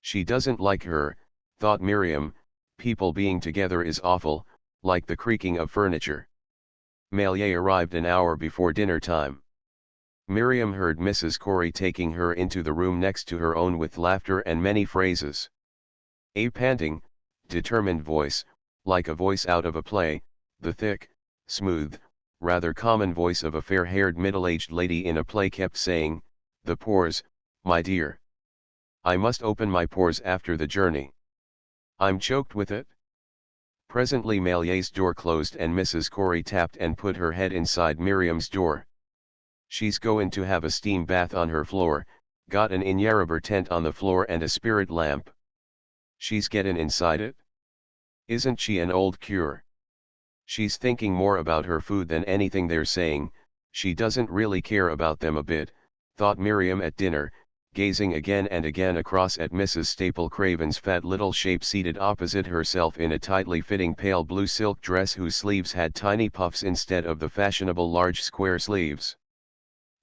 She doesn't like her, thought Miriam, people being together is awful, like the creaking of furniture. Maillet arrived an hour before dinner time. Miriam heard Mrs. Corey taking her into the room next to her own with laughter and many phrases. A panting, determined voice, like a voice out of a play, the thick, smooth, rather common voice of a fair-haired middle-aged lady in a play kept saying, the pores, my dear. I must open my pores after the journey. I'm choked with it. Presently Malier's door closed and Mrs. Corey tapped and put her head inside Miriam's door. She's goin' to have a steam bath on her floor, got an inyarabur tent on the floor and a spirit lamp. She's gettin' inside it? Isn't she an old cure? She's thinking more about her food than anything they're saying, she doesn't really care about them a bit, thought Miriam at dinner, gazing again and again across at Mrs. Staple Craven's fat little shape seated opposite herself in a tightly fitting pale blue silk dress whose sleeves had tiny puffs instead of the fashionable large square sleeves.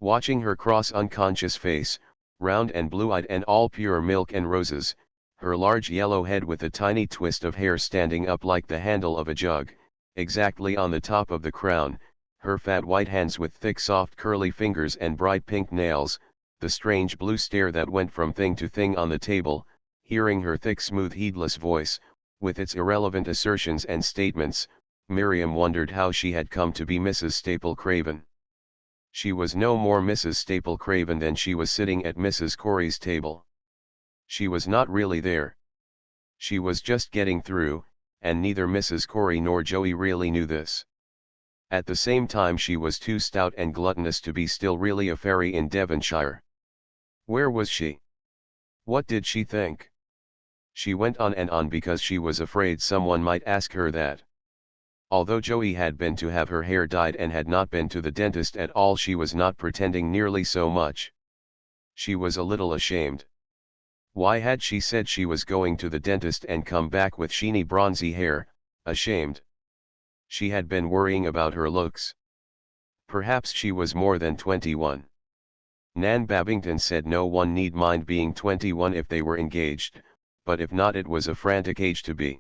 Watching her cross unconscious face, round and blue-eyed and all pure milk and roses, her large yellow head with a tiny twist of hair standing up like the handle of a jug, exactly on the top of the crown, her fat white hands with thick soft curly fingers and bright pink nails, the strange blue stare that went from thing to thing on the table, hearing her thick smooth heedless voice, with its irrelevant assertions and statements, Miriam wondered how she had come to be Mrs. Staple Craven. She was no more Mrs. Staple Craven than she was sitting at Mrs. Corey's table. She was not really there. She was just getting through, and neither Mrs. Corey nor Joey really knew this. At the same time she was too stout and gluttonous to be still really a fairy in Devonshire. Where was she? What did she think? She went on and on because she was afraid someone might ask her that. Although Joey had been to have her hair dyed and had not been to the dentist at all, she was not pretending nearly so much. She was a little ashamed. Why had she said she was going to the dentist and come back with sheeny bronzy hair, ashamed? She had been worrying about her looks. Perhaps she was more than 21. Nan Babington said no one need mind being 21 if they were engaged, but if not it was a frantic age to be.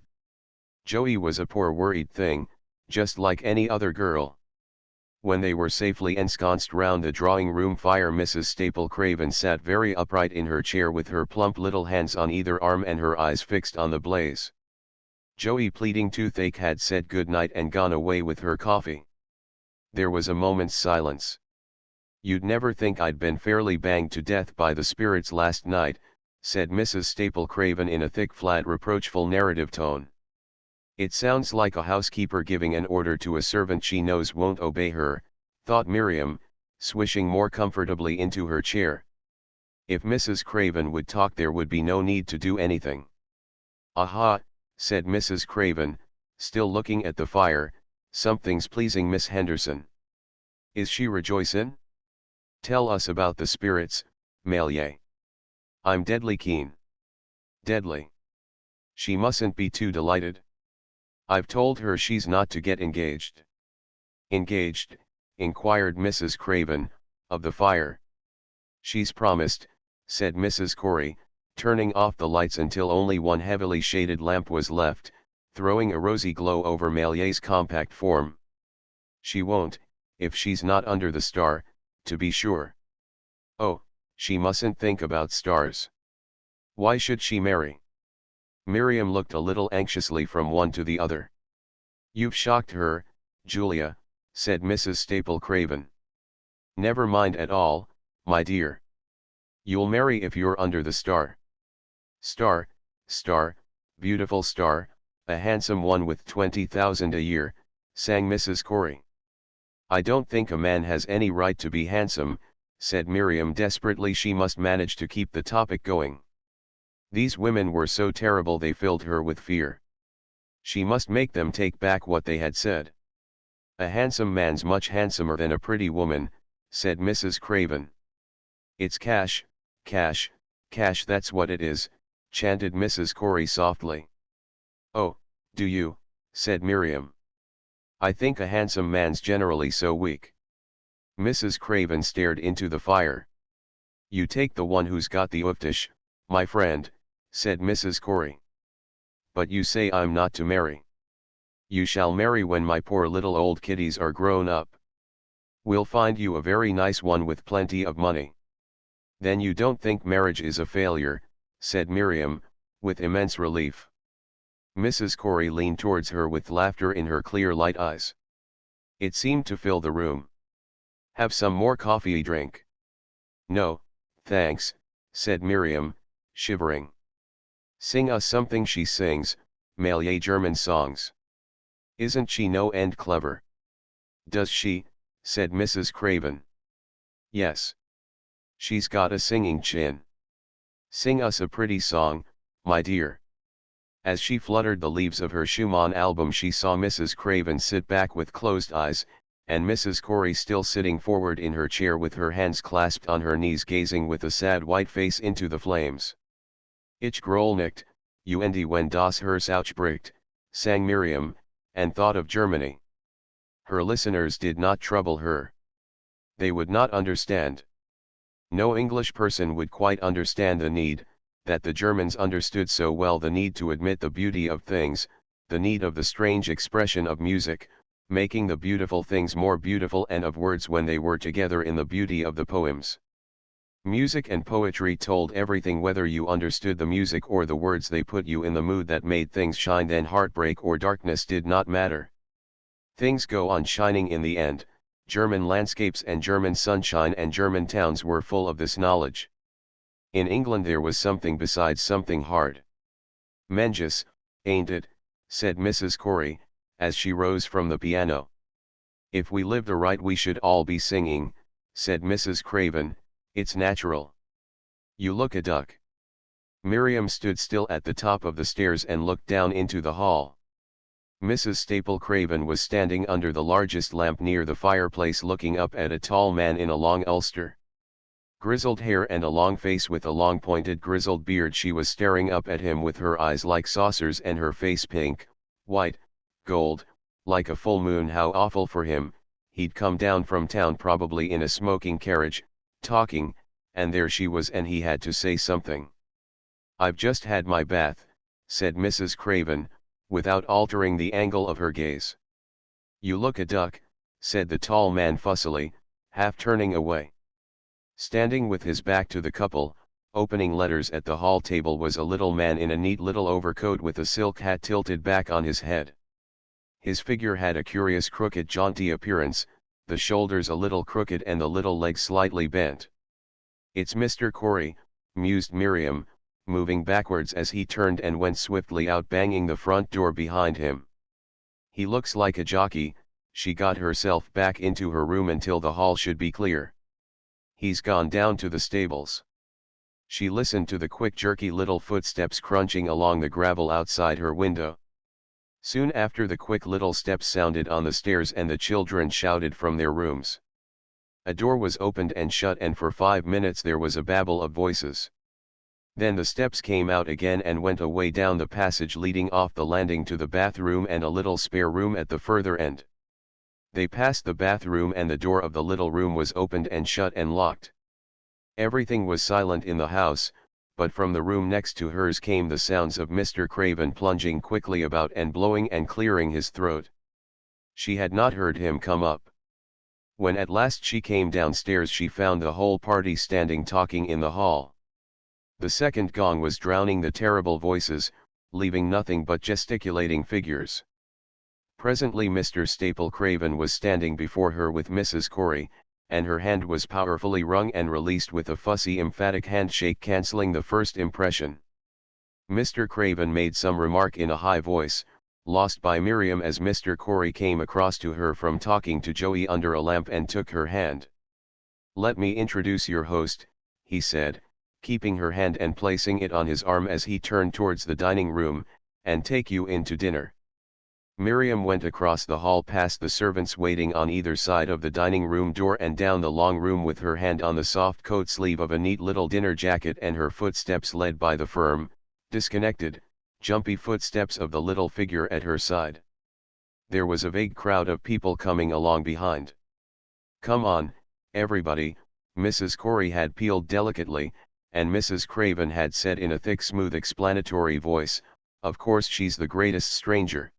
Joey was a poor worried thing, just like any other girl. When they were safely ensconced round the drawing-room fire, Mrs. Staple Craven sat very upright in her chair with her plump little hands on either arm and her eyes fixed on the blaze. Joey, pleading toothache, had said good night and gone away with her coffee. There was a moment's silence. "You'd never think I'd been fairly banged to death by the spirits last night," said Mrs. Staple Craven in a thick, flat, reproachful narrative tone. "It sounds like a housekeeper giving an order to a servant she knows won't obey her," thought Miriam, swishing more comfortably into her chair. If Mrs. Craven would talk there would be no need to do anything. "Aha," said Mrs. Craven, still looking at the fire, "something's pleasing Miss Henderson. Is she rejoicin'? Tell us about the spirits, Malier. I'm deadly keen." "Deadly. She mustn't be too delighted. I've told her she's not to get engaged." "Engaged?" inquired Mrs. Craven, of the fire. "She's promised," said Mrs. Corey, turning off the lights until only one heavily shaded lamp was left, throwing a rosy glow over Malier's compact form. "She won't, if she's not under the star, to be sure." "Oh, she mustn't think about stars. Why should she marry?" Miriam looked a little anxiously from one to the other. "You've shocked her, Julia," said Mrs. Staple Craven. "Never mind at all, my dear. You'll marry if you're under the star." "Star, star, beautiful star, a handsome one with 20,000 a year," sang Mrs. Corey. "I don't think a man has any right to be handsome," said Miriam desperately. She must manage to keep the topic going. These women were so terrible they filled her with fear. She must make them take back what they had said. "A handsome man's much handsomer than a pretty woman," said Mrs. Craven. "It's cash, cash, cash, that's what it is," chanted Mrs. Corey softly. "Oh, do you?" said Miriam. "I think a handsome man's generally so weak." Mrs. Craven stared into the fire. "You take the one who's got the ooftish, my friend," said Mrs. Corey. "But you say I'm not to marry." "You shall marry when my poor little old kiddies are grown up. We'll find you a very nice one with plenty of money." "Then you don't think marriage is a failure," said Miriam, with immense relief. Mrs. Corey leaned towards her with laughter in her clear light eyes. It seemed to fill the room. "Have some more coffee drink?" "No, thanks," said Miriam, shivering. Sing us something, she sings, Malay German songs. Isn't she no end clever? Does she? Said Mrs. Craven. Yes. She's got a singing chin. Sing us a pretty song, my dear. As she fluttered the leaves of her Schumann album, she saw Mrs. Craven sit back with closed eyes, and Mrs. Corey still sitting forward in her chair with her hands clasped on her knees, gazing with a sad white face into the flames. Ich groll nicht, und wenn das Herz aufbricht, sang Miriam, and thought of Germany. Her listeners did not trouble her. They would not understand. No English person would quite understand the need, that the Germans understood so well, the need to admit the beauty of things, the need of the strange expression of music, making the beautiful things more beautiful, and of words when they were together in the beauty of the poems. Music and poetry told everything, whether you understood the music or the words. They put you in the mood that made things shine, then heartbreak or darkness did not matter. Things go on shining in the end. German landscapes and German sunshine and German towns were full of this knowledge. In England there was something besides, something hard. Menjious, ain't it, said Mrs. Corey, as she rose from the piano. If we lived aright we should all be singing, said Mrs. Craven, it's natural. You look a duck. Miriam stood still at the top of the stairs and looked down into the hall. Mrs. Staple Craven was standing under the largest lamp near the fireplace, looking up at a tall man in a long ulster. Grizzled hair and a long face with a long pointed grizzled beard. She was staring up at him with her eyes like saucers and her face pink, white, gold, like a full moon. How awful for him, he'd come down from town probably in a smoking carriage, talking, and there she was and he had to say something. I've just had my bath, said Mrs. Craven, without altering the angle of her gaze. You look a duck, said the tall man fussily, half turning away. Standing with his back to the couple, opening letters at the hall table, was a little man in a neat little overcoat with a silk hat tilted back on his head. His figure had a curious crooked, jaunty appearance, the shoulders a little crooked and the little legs slightly bent. It's Mr. Corey, mused Miriam, moving backwards as he turned and went swiftly out, banging the front door behind him. He looks like a jockey. She got herself back into her room until the hall should be clear. He's gone down to the stables. She listened to the quick, jerky little footsteps crunching along the gravel outside her window. Soon after, the quick little steps sounded on the stairs and the children shouted from their rooms. A door was opened and shut, and for 5 minutes there was a babble of voices. Then the steps came out again and went away down the passage leading off the landing to the bathroom and a little spare room at the further end. They passed the bathroom and the door of the little room was opened and shut and locked. Everything was silent in the house, but from the room next to hers came the sounds of Mr. Craven plunging quickly about and blowing and clearing his throat. She had not heard him come up. When at last she came downstairs, she found the whole party standing talking in the hall. The second gong was drowning the terrible voices, leaving nothing but gesticulating figures. Presently Mr. Staple Craven was standing before her with Mrs. Corey, and her hand was powerfully wrung and released with a fussy, emphatic handshake, cancelling the first impression. Mr. Craven made some remark in a high voice, lost by Miriam as Mr. Corey came across to her from talking to Joey under a lamp and took her hand. "Let me introduce your host," he said, keeping her hand and placing it on his arm as he turned towards the dining room, "and take you in to dinner." Miriam went across the hall past the servants waiting on either side of the dining room door and down the long room with her hand on the soft coat sleeve of a neat little dinner jacket, and her footsteps led by the firm, disconnected, jumpy footsteps of the little figure at her side. There was a vague crowd of people coming along behind. "Come on, everybody," Mrs. Corey had pealed delicately, and Mrs. Craven had said in a thick, smooth, explanatory voice, "Of course she's the greatest stranger."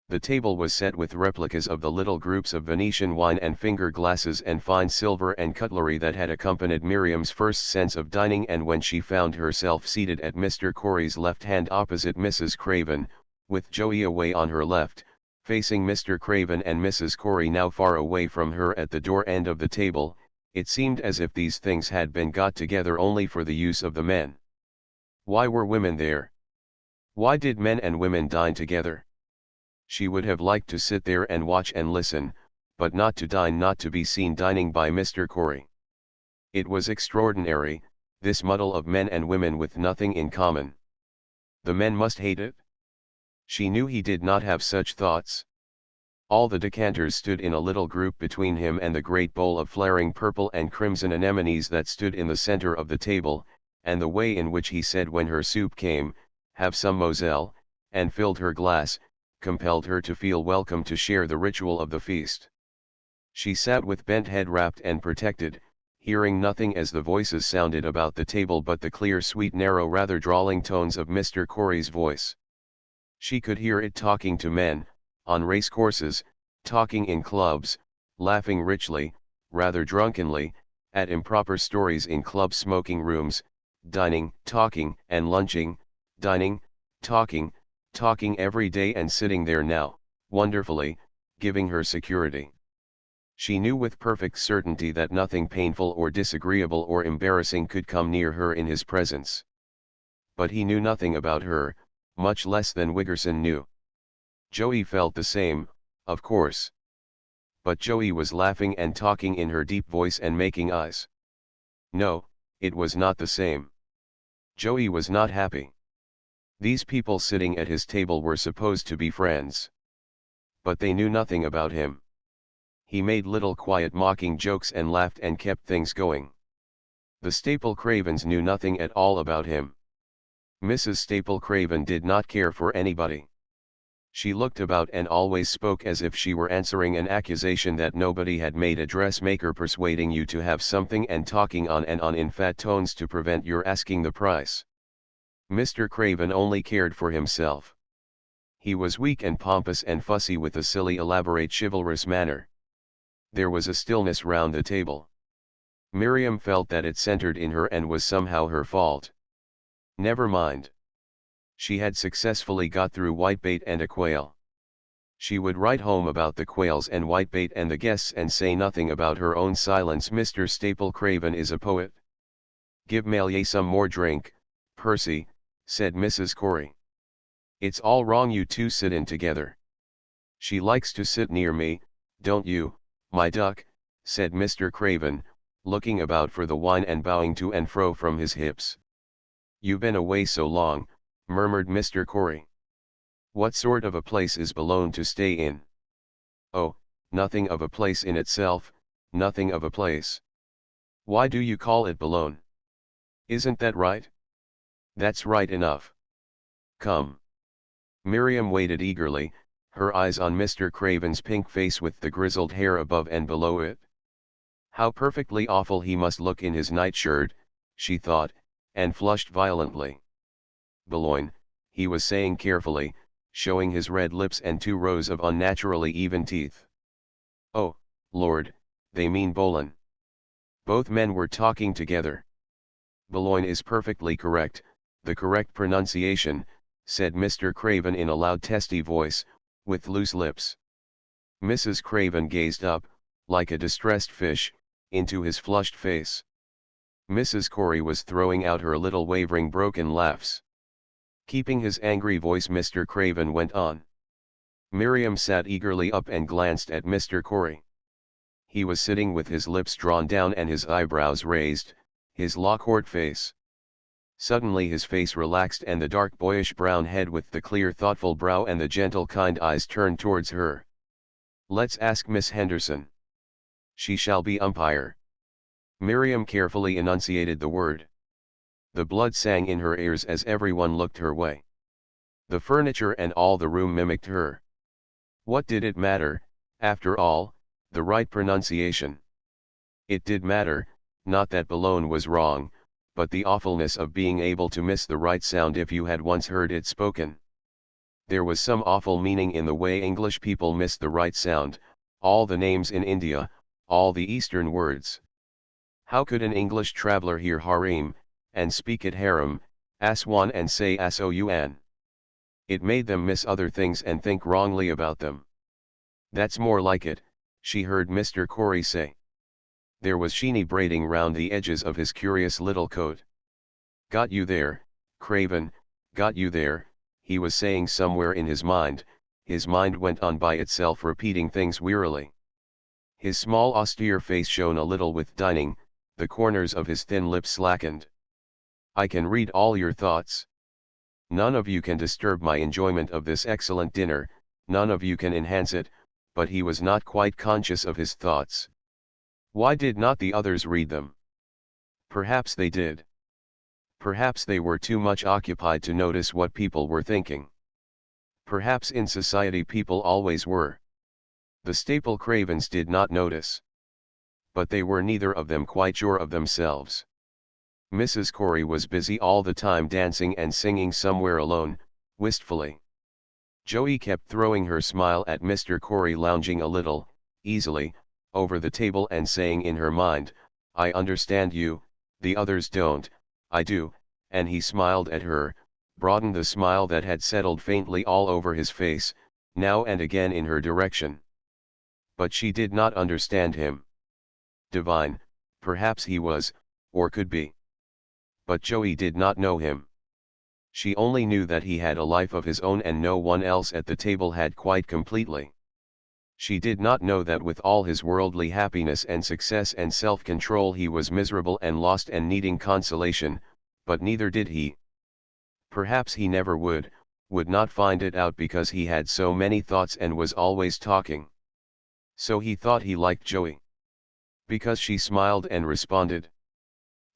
The table was set with replicas of the little groups of Venetian wine and finger glasses and fine silver and cutlery that had accompanied Miriam's first sense of dining, and when she found herself seated at Mr. Corey's left hand opposite Mrs. Craven, with Joey away on her left, facing Mr. Craven and Mrs. Corey now far away from her at the door end of the table, It seemed as if these things had been got together only for the use of the men. Why were women there? Why did men and women dine together? She would have liked to sit there and watch and listen, but not to dine, not to be seen dining by Mr. Corey. It was extraordinary, this muddle of men and women with nothing in common. The men must hate it. She knew he did not have such thoughts. All the decanters stood in a little group between him and the great bowl of flaring purple and crimson anemones that stood in the center of the table, and the way in which he said when her soup came, "Have some, Moselle," and filled her glass, compelled her to feel welcome to share the ritual of the feast. She sat with bent head wrapped and protected, hearing nothing as the voices sounded about the table but the clear, sweet, narrow, rather drawling tones of Mr. Corey's voice. She could hear it talking to men, on race courses, talking in clubs, laughing richly, rather drunkenly, at improper stories in club smoking rooms, dining, talking and lunching, dining, talking every day, and sitting there now, wonderfully, giving her security. She knew with perfect certainty that nothing painful or disagreeable or embarrassing could come near her in his presence. But he knew nothing about her, much less than Wiggerson knew. Joey felt the same, of course. But Joey was laughing and talking in her deep voice and making eyes. No, it was not the same. Joey was not happy. These people sitting at his table were supposed to be friends. But they knew nothing about him. He made little quiet mocking jokes and laughed and kept things going. The Staple Cravens knew nothing at all about him. Mrs. Staple Craven did not care for anybody. She looked about and always spoke as if she were answering an accusation that nobody had made, a dressmaker persuading you to have something and talking on and on in fat tones to prevent your asking the price. Mr. Craven only cared for himself. He was weak and pompous and fussy with a silly, elaborate, chivalrous manner. There was a stillness round the table. Miriam felt that it centered in her and was somehow her fault. Never mind. She had successfully got through whitebait and a quail. She would write home about the quails and whitebait and the guests and say nothing about her own silence. Mr. Staple Craven is a poet. Give Maillet some more drink, Percy, said Mrs. Corey. It's all wrong you two sit in together. She likes to sit near me, don't you, my duck, said Mr. Craven, looking about for the wine and bowing to and fro from his hips. You've been away so long, murmured Mr. Corey. What sort of a place is Boulogne to stay in? Oh, nothing of a place in itself, nothing of a place. Why do you call it Boulogne? Isn't that right? That's right enough. Come. Miriam waited eagerly, her eyes on Mr. Craven's pink face with the grizzled hair above and below it. How perfectly awful he must look in his nightshirt, she thought, and flushed violently. Boulogne, he was saying carefully, showing his red lips and 2 rows of unnaturally even teeth. Oh, Lord, they mean Boulogne. Both men were talking together. Boulogne is perfectly correct, the correct pronunciation, said Mr. Craven in a loud testy voice, with loose lips. Mrs. Craven gazed up, like a distressed fish, into his flushed face. Mrs. Corey was throwing out her little wavering broken laughs. Keeping his angry voice, Mr. Craven went on. Miriam sat eagerly up and glanced at Mr. Corey. He was sitting with his lips drawn down and his eyebrows raised, his lacquered face. Suddenly his face relaxed and the dark boyish brown head with the clear thoughtful brow and the gentle kind eyes turned towards her. Let's ask Miss Henderson. She shall be umpire. Miriam carefully enunciated the word. The blood sang in her ears as everyone looked her way. The furniture and all the room mimicked her. What did it matter, after all, the right pronunciation? It did matter, not that Boulogne was wrong, but the awfulness of being able to miss the right sound if you had once heard it spoken. There was some awful meaning in the way English people missed the right sound, all the names in India, all the Eastern words. How could an English traveller hear harem, and speak it harem, aswan and say asoun? It made them miss other things and think wrongly about them. That's more like it, she heard Mr. Corey say. There was sheeny braiding round the edges of his curious little coat. "Got you there, Craven, got you there," he was saying somewhere in his mind. His mind went on by itself repeating things wearily. His small austere face shone a little with dining, the corners of his thin lips slackened. "I can read all your thoughts. None of you can disturb my enjoyment of this excellent dinner, none of you can enhance it," but he was not quite conscious of his thoughts. Why did not the others read them? Perhaps they did. Perhaps they were too much occupied to notice what people were thinking. Perhaps in society people always were. The Staple Cravens did not notice. But they were neither of them quite sure of themselves. Mrs. Corey was busy all the time dancing and singing somewhere alone, wistfully. Joey kept throwing her smile at Mr. Corey lounging a little, easily, over the table and saying in her mind, "I understand you, the others don't, I do," and he smiled at her, broadened the smile that had settled faintly all over his face, now and again in her direction. But she did not understand him. Divine, perhaps he was, or could be. But Joey did not know him. She only knew that he had a life of his own and no one else at the table had quite completely. She did not know that with all his worldly happiness and success and self-control he was miserable and lost and needing consolation, but neither did he. Perhaps he never would not find it out because he had so many thoughts and was always talking. So he thought he liked Joey. Because she smiled and responded.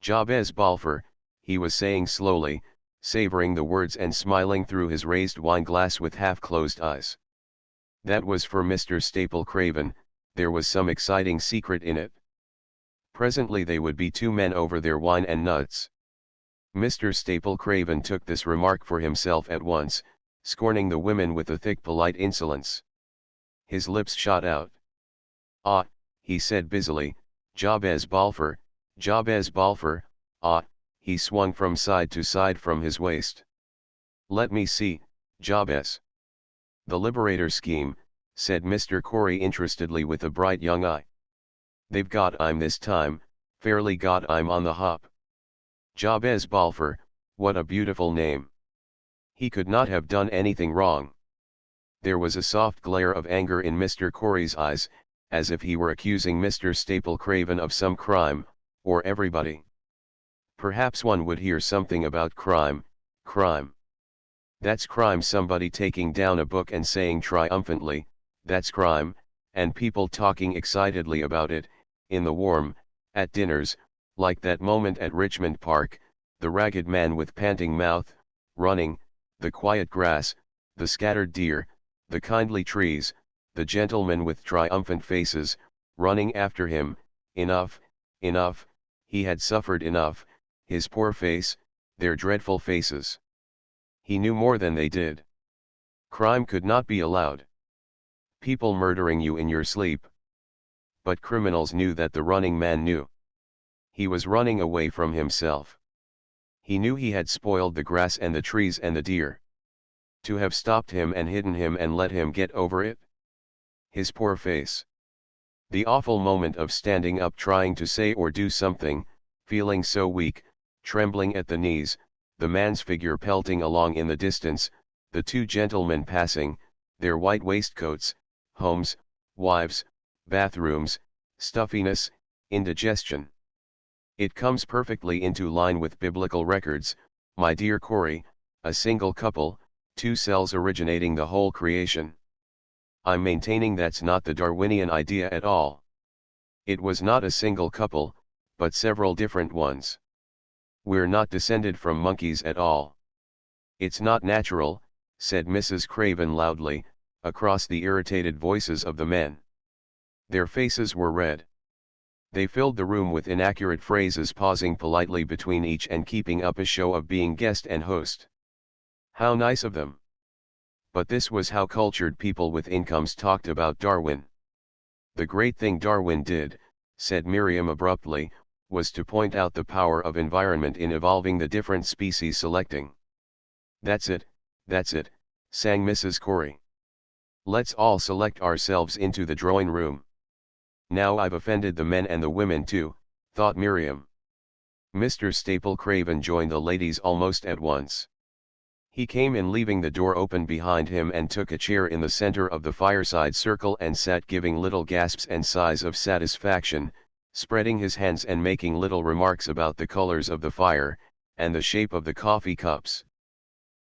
"Jabez Balfour," he was saying slowly, savoring the words and smiling through his raised wine glass with half-closed eyes. That was for Mr. Staple Craven, there was some exciting secret in it. Presently they would be two men over their wine and nuts. Mr. Staple Craven took this remark for himself at once, scorning the women with a thick polite insolence. His lips shot out. "Ah," he said busily, "Jabez Balfour, Jabez Balfour, ah," he swung from side to side from his waist. "Let me see, Jabez." "The Liberator scheme," said Mr. Corey interestedly with a bright young eye. "They've got him this time, fairly got him on the hop. Jabez Balfour, what a beautiful name. He could not have done anything wrong." There was a soft glare of anger in Mr. Corey's eyes, as if he were accusing Mr. Staple Craven of some crime, or everybody. Perhaps one would hear something about crime, crime. That's crime, somebody taking down a book and saying triumphantly, "That's crime," and people talking excitedly about it, in the warm, at dinners, like that moment at Richmond Park, the ragged man with panting mouth, running, the quiet grass, the scattered deer, the kindly trees, the gentlemen with triumphant faces, running after him. Enough, enough, he had suffered enough, his poor face, their dreadful faces. He knew more than they did. Crime could not be allowed. People murdering you in your sleep. But criminals knew that the running man knew. He was running away from himself. He knew he had spoiled the grass and the trees and the deer. To have stopped him and hidden him and let him get over it? His poor face. The awful moment of standing up trying to say or do something, feeling so weak, trembling at the knees, the man's figure pelting along in the distance, the two gentlemen passing, their white waistcoats, homes, wives, bathrooms, stuffiness, indigestion. It comes perfectly into line with biblical records, my dear Corey, a single couple, two cells originating the whole creation. I'm maintaining that's not the Darwinian idea at all. It was not a single couple, but several different ones. We're not descended from monkeys at all. It's not natural, said Mrs. Craven loudly, across the irritated voices of the men. Their faces were red. They filled the room with inaccurate phrases, pausing politely between each and keeping up a show of being guest and host. How nice of them. But this was how cultured people with incomes talked about Darwin. The great thing Darwin did, said Miriam abruptly, was to point out the power of environment in evolving the different species selecting. That's it, sang Mrs. Corey. Let's all select ourselves into the drawing room. Now I've offended the men and the women too, thought Miriam. Mr. Staple Craven joined the ladies almost at once. He came in leaving the door open behind him and took a chair in the center of the fireside circle and sat giving little gasps and sighs of satisfaction, spreading his hands and making little remarks about the colors of the fire, and the shape of the coffee cups.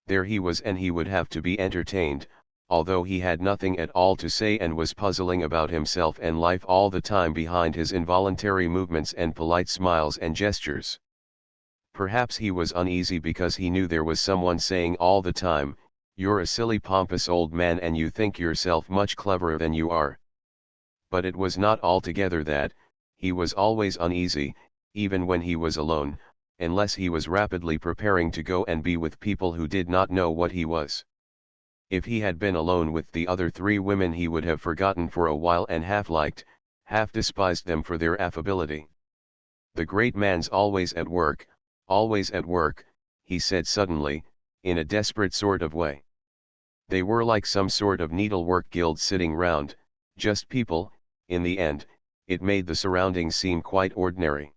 There he was, and he would have to be entertained, although he had nothing at all to say and was puzzling about himself and life all the time behind his involuntary movements and polite smiles and gestures. Perhaps he was uneasy because he knew there was someone saying all the time, "You're a silly pompous old man and you think yourself much cleverer than you are." But it was not altogether that. He was always uneasy, even when he was alone, unless he was rapidly preparing to go and be with people who did not know what he was. If he had been alone with the other three women he would have forgotten for a while and half liked, half despised them for their affability. "The great man's always at work, he said suddenly, in a desperate sort of way. They were like some sort of needlework guild sitting round, just people. In the end, it made the surroundings seem quite ordinary.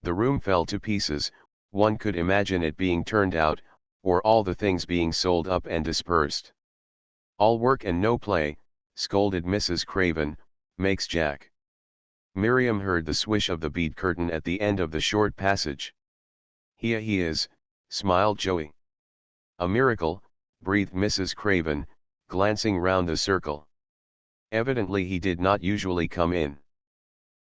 The room fell to pieces, one could imagine it being turned out, or all the things being sold up and dispersed. "All work and no play," scolded Mrs. Craven, "makes Jack." Miriam heard the swish of the bead curtain at the end of the short passage. "Here he is," smiled Joey. "A miracle," breathed Mrs. Craven, glancing round the circle. Evidently he did not usually come in.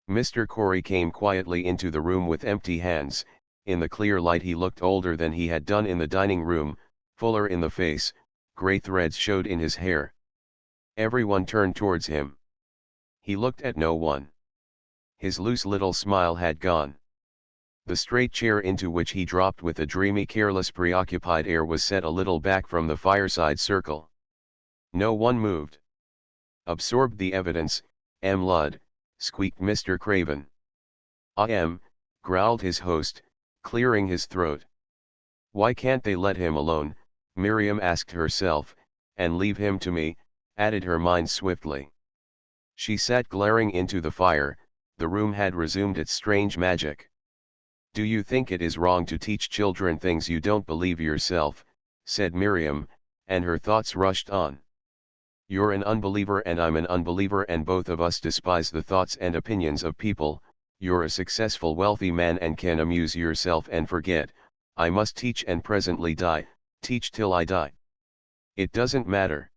Mr. Corey came quietly into the room with empty hands. In the clear light he looked older than he had done in the dining room, fuller in the face, grey threads showed in his hair. Everyone turned towards him. He looked at no one. His loose little smile had gone. The straight chair into which he dropped with a dreamy, careless, preoccupied air was set a little back from the fireside circle. No one moved. "Absorbed the evidence, M. Ludd," squeaked Mr. Craven. "I am," growled his host, clearing his throat. "Why can't they let him alone?" Miriam asked herself, "and leave him to me," added her mind swiftly. She sat glaring into the fire. The room had resumed its strange magic. "Do you think it is wrong to teach children things you don't believe yourself?" said Miriam, and her thoughts rushed on. "You're an unbeliever and I'm an unbeliever and both of us despise the thoughts and opinions of people. You're a successful wealthy man and can amuse yourself and forget. I must teach and presently die, teach till I die. It doesn't matter.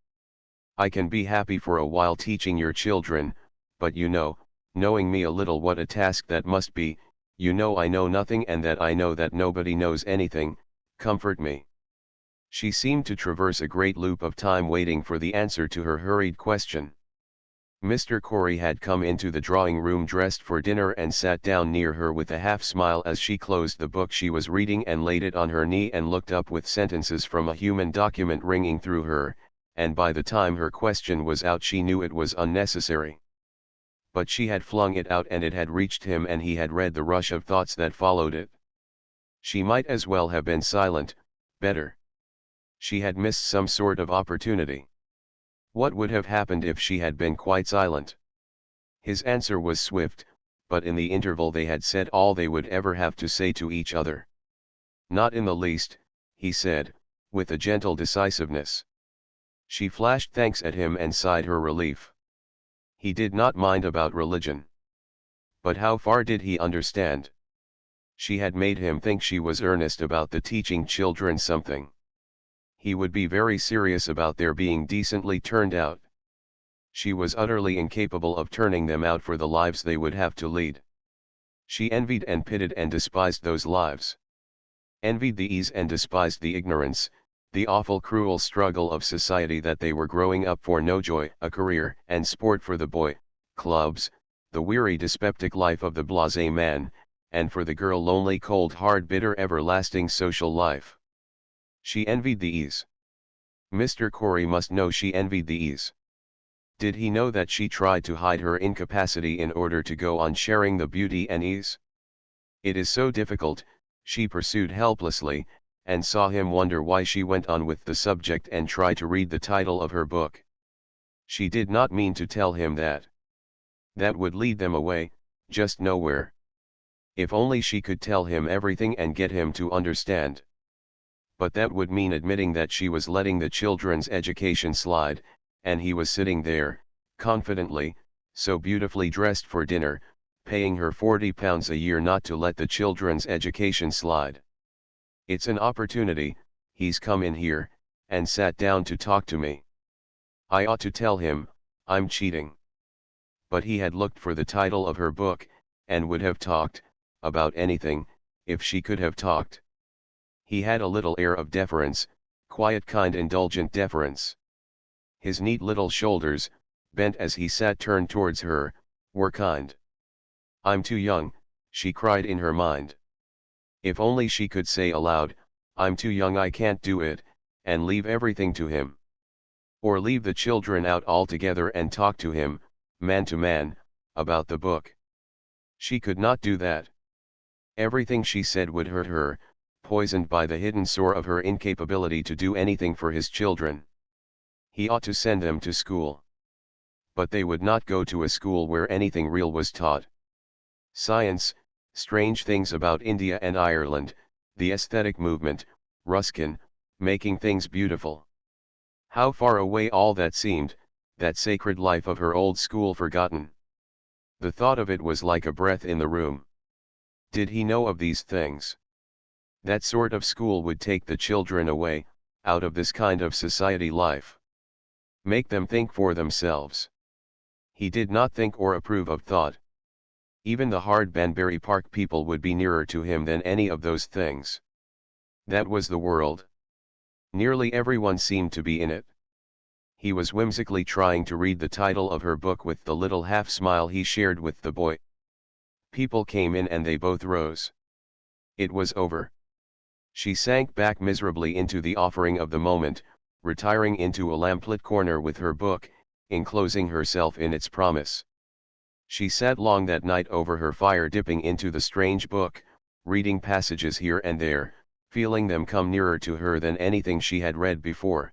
I can be happy for a while teaching your children, but you know, knowing me a little, what a task that must be. You know I know nothing and that I know that nobody knows anything. Comfort me." She seemed to traverse a great loop of time waiting for the answer to her hurried question. Mr. Corey had come into the drawing room dressed for dinner and sat down near her with a half smile as she closed the book she was reading and laid it on her knee and looked up with sentences from a human document ringing through her, and by the time her question was out she knew it was unnecessary. But she had flung it out and it had reached him and he had read the rush of thoughts that followed it. She might as well have been silent, better. She had missed some sort of opportunity. What would have happened if she had been quite silent? His answer was swift, but in the interval they had said all they would ever have to say to each other. "Not in the least," he said, with a gentle decisiveness. She flashed thanks at him and sighed her relief. He did not mind about religion. But how far did he understand? She had made him think she was earnest about the teaching children something. He would be very serious about their being decently turned out. She was utterly incapable of turning them out for the lives they would have to lead. She envied and pitied and despised those lives. Envied the ease and despised the ignorance, the awful cruel struggle of society that they were growing up for: no joy, a career and sport for the boy, clubs, the weary dyspeptic life of the blasé man, and for the girl lonely, cold, hard, bitter, everlasting social life. She envied the ease. Mr. Corey must know she envied the ease. Did he know that she tried to hide her incapacity in order to go on sharing the beauty and ease? "It is so difficult," she pursued helplessly, and saw him wonder why she went on with the subject and try to read the title of her book. She did not mean to tell him that. That would lead them away, just nowhere. If only she could tell him everything and get him to understand. But that would mean admitting that she was letting the children's education slide, and he was sitting there, confidently, so beautifully dressed for dinner, paying her £40 a year not to let the children's education slide. It's an opportunity, he's come in here, and sat down to talk to me. I ought to tell him, I'm cheating. But he had looked for the title of her book, and would have talked, about anything, if she could have talked. He had a little air of deference, quiet kind indulgent deference. His neat little shoulders, bent as he sat turned towards her, were kind. I'm too young, she cried in her mind. If only she could say aloud, I'm too young, I can't do it, and leave everything to him. Or leave the children out altogether and talk to him, man to man, about the book. She could not do that. Everything she said would hurt her, poisoned by the hidden sore of her incapability to do anything for his children. He ought to send them to school. But they would not go to a school where anything real was taught. Science, strange things about India and Ireland, the aesthetic movement, Ruskin, making things beautiful. How far away all that seemed, that sacred life of her old school forgotten. The thought of it was like a breath in the room. Did he know of these things? That sort of school would take the children away, out of this kind of society life. Make them think for themselves. He did not think or approve of thought. Even the hard Banbury Park people would be nearer to him than any of those things. That was the world. Nearly everyone seemed to be in it. He was whimsically trying to read the title of her book with the little half-smile he shared with the boy. People came in and they both rose. It was over. She sank back miserably into the offering of the moment, retiring into a lamplit corner with her book, enclosing herself in its promise. She sat long that night over her fire, dipping into the strange book, reading passages here and there, feeling them come nearer to her than anything she had read before.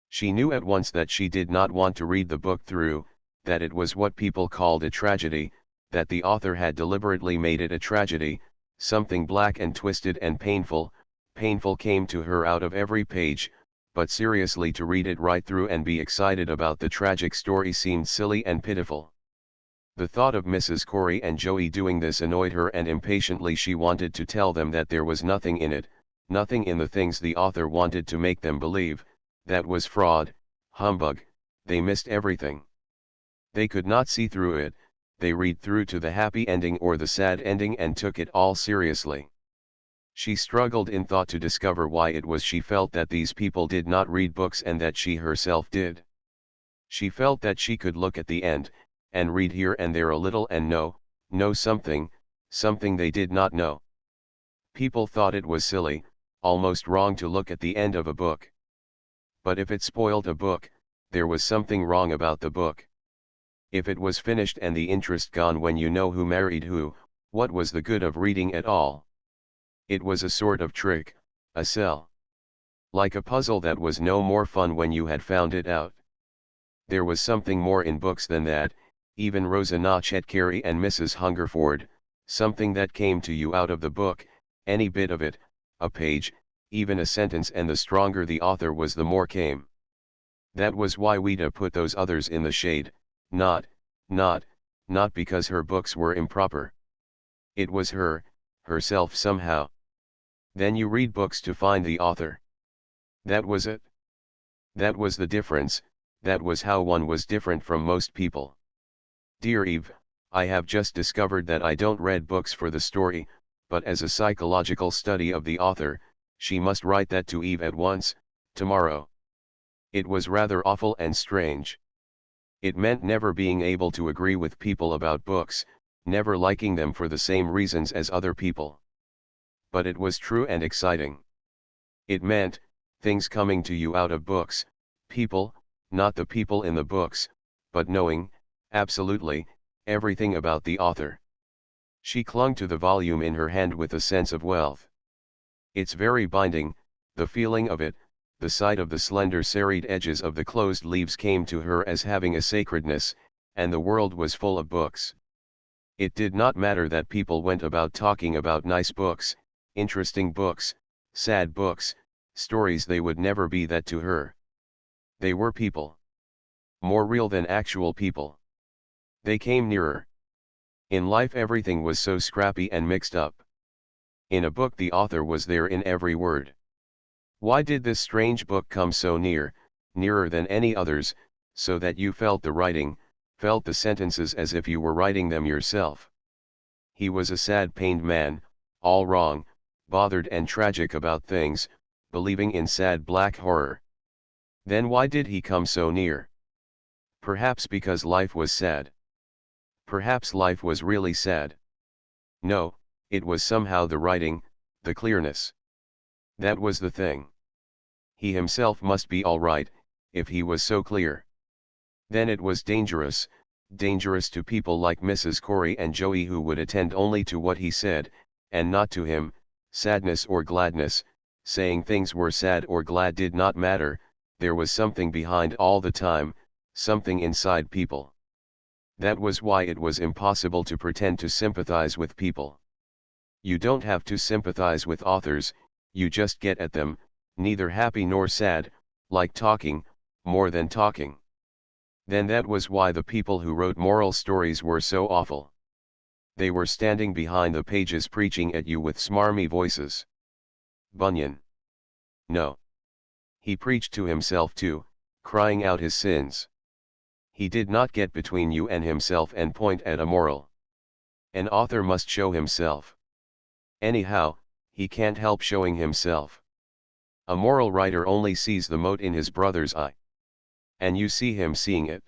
She knew at once that she did not want to read the book through, that it was what people called a tragedy, that the author had deliberately made it a tragedy, something black and twisted and painful came to her out of every page, but seriously to read it right through and be excited about the tragic story seemed silly and pitiful. The thought of Mrs. Corey and Joey doing this annoyed her, and impatiently she wanted to tell them that there was nothing in it, nothing in the things the author wanted to make them believe, that was fraud, humbug, they missed everything. They could not see through it, they read through to the happy ending or the sad ending and took it all seriously. She struggled in thought to discover why it was she felt that these people did not read books and that she herself did. She felt that she could look at the end, and read here and there a little and know something they did not know. People thought it was silly, almost wrong to look at the end of a book. But if it spoiled a book, there was something wrong about the book. If it was finished and the interest gone when you know who married who, what was the good of reading at all? It was a sort of trick, a sell. Like a puzzle that was no more fun when you had found it out. There was something more in books than that, even Rosa Nachet Carey and Mrs. Hungerford, something that came to you out of the book, any bit of it, a page, even a sentence, and the stronger the author was the more came. That was why Ouida put those others in the shade, not because her books were improper. It was herself somehow. Then you read books to find the author. That was it. That was the difference, that was how one was different from most people. Dear Eve, I have just discovered that I don't read books for the story, but as a psychological study of the author. She must write that to Eve at once, tomorrow. It was rather awful and strange. It meant never being able to agree with people about books, never liking them for the same reasons as other people. But it was true and exciting. It meant, things coming to you out of books, people, not the people in the books, but knowing, absolutely, everything about the author. She clung to the volume in her hand with a sense of wealth. It's very binding, the feeling of it, the sight of the slender serried edges of the closed leaves came to her as having a sacredness, and the world was full of books. It did not matter that people went about talking about nice books, interesting books, sad books, stories. They would never be that to her. They were people. More real than actual people. They came nearer. In life everything was so scrappy and mixed up. In a book the author was there in every word. Why did this strange book come so near, nearer than any others, so that you felt the writing, felt the sentences as if you were writing them yourself? He was a sad pained man, all wrong, bothered and tragic about things, believing in sad black horror. Then why did he come so near? Perhaps because life was sad. Perhaps life was really sad. No, it was somehow the writing, the clearness. That was the thing. He himself must be all right, if he was so clear. Then it was dangerous, dangerous to people like Mrs. Corey and Joey who would attend only to what he said, and not to him. Sadness or gladness, saying things were sad or glad did not matter, there was something behind all the time, something inside people. That was why it was impossible to pretend to sympathize with people. You don't have to sympathize with authors, you just get at them, neither happy nor sad, like talking, more than talking. Then that was why the people who wrote moral stories were so awful. They were standing behind the pages preaching at you with smarmy voices. Bunyan. No. He preached to himself too, crying out his sins. He did not get between you and himself and point at a moral. An author must show himself. Anyhow, he can't help showing himself. A moral writer only sees the mote in his brother's eye. And you see him seeing it.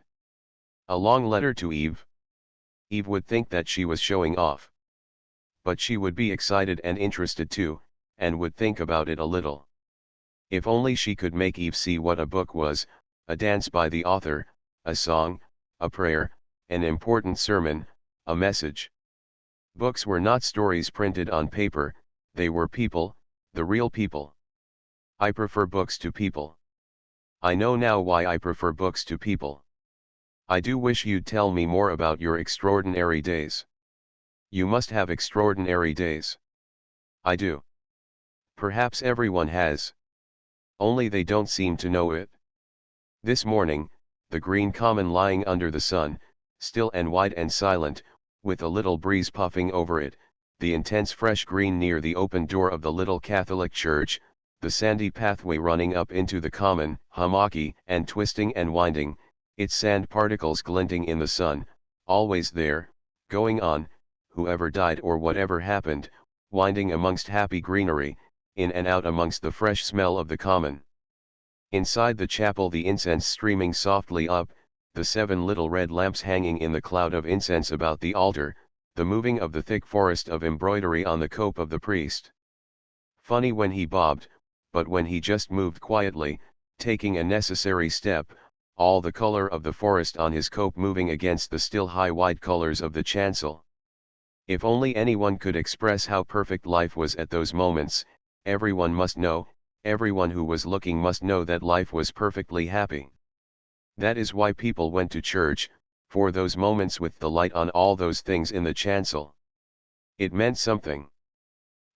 A long letter to Eve. Eve would think that she was showing off. But she would be excited and interested too, and would think about it a little. If only she could make Eve see what a book was, a dance by the author, a song, a prayer, an important sermon, a message. Books were not stories printed on paper, they were people, the real people. I prefer books to people. I know now why I prefer books to people. I do wish you'd tell me more about your extraordinary days. You must have extraordinary days. I do. Perhaps everyone has. Only they don't seem to know it. This morning, the green common lying under the sun, still and wide and silent, with a little breeze puffing over it, the intense fresh green near the open door of the little Catholic church, the sandy pathway running up into the common, hummocky and twisting and winding, its sand particles glinting in the sun, always there, going on, whoever died or whatever happened, winding amongst happy greenery, in and out amongst the fresh smell of the common. Inside the chapel the incense streaming softly up, the 7 little red lamps hanging in the cloud of incense about the altar, the moving of the thick forest of embroidery on the cope of the priest. Funny when he bobbed, but when he just moved quietly, taking a necessary step, all the color of the forest on his cope moving against the still high white colors of the chancel. If only anyone could express how perfect life was at those moments, everyone must know, everyone who was looking must know that life was perfectly happy. That is why people went to church, for those moments with the light on all those things in the chancel. It meant something.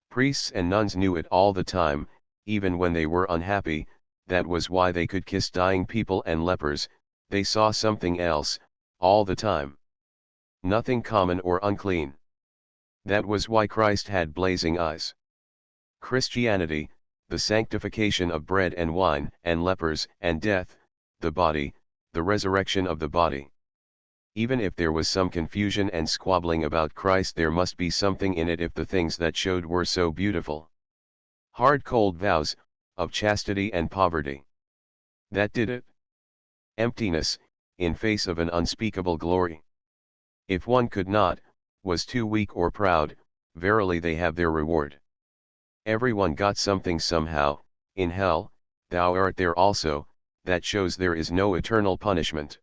Priests and nuns knew it all the time, even when they were unhappy. That was why they could kiss dying people and lepers. They saw something else, all the time. Nothing common or unclean. That was why Christ had blazing eyes. Christianity, the sanctification of bread and wine and lepers and death, the body, the resurrection of the body. Even if there was some confusion and squabbling about Christ, there must be something in it if the things that showed were so beautiful. Hard cold vows, of chastity and poverty. That did it. Emptiness, in face of an unspeakable glory. If one could not, was too weak or proud, verily they have their reward. Everyone got something somehow, in hell, thou art there also, that shows there is no eternal punishment.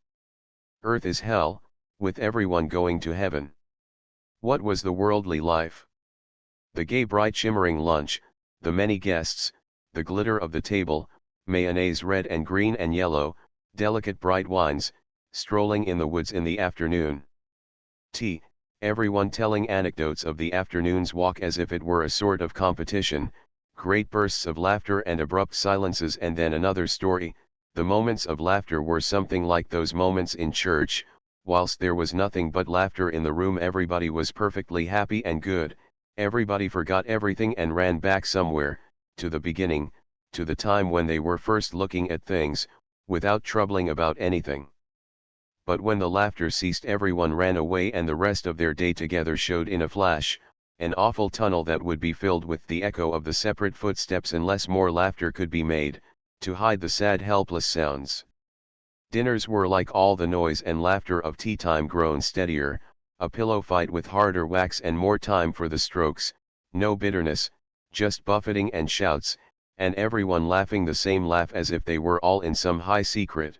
Earth is hell, with everyone going to heaven. What was the worldly life? The gay bright shimmering lunch, the many guests, the glitter of the table, mayonnaise red and green and yellow, delicate bright wines, strolling in the woods in the afternoon. T. Everyone telling anecdotes of the afternoon's walk as if it were a sort of competition, great bursts of laughter and abrupt silences and then another story. The moments of laughter were something like those moments in church, whilst there was nothing but laughter in the room. Everybody was perfectly happy and good, everybody forgot everything and ran back somewhere, to the beginning, to the time when they were first looking at things, without troubling about anything. But when the laughter ceased, everyone ran away, and the rest of their day together showed in a flash, an awful tunnel that would be filled with the echo of the separate footsteps unless more laughter could be made, to hide the sad helpless sounds. Dinners were like all the noise and laughter of tea time grown steadier, a pillow fight with harder wax and more time for the strokes, no bitterness, just buffeting and shouts, and everyone laughing the same laugh as if they were all in some high secret.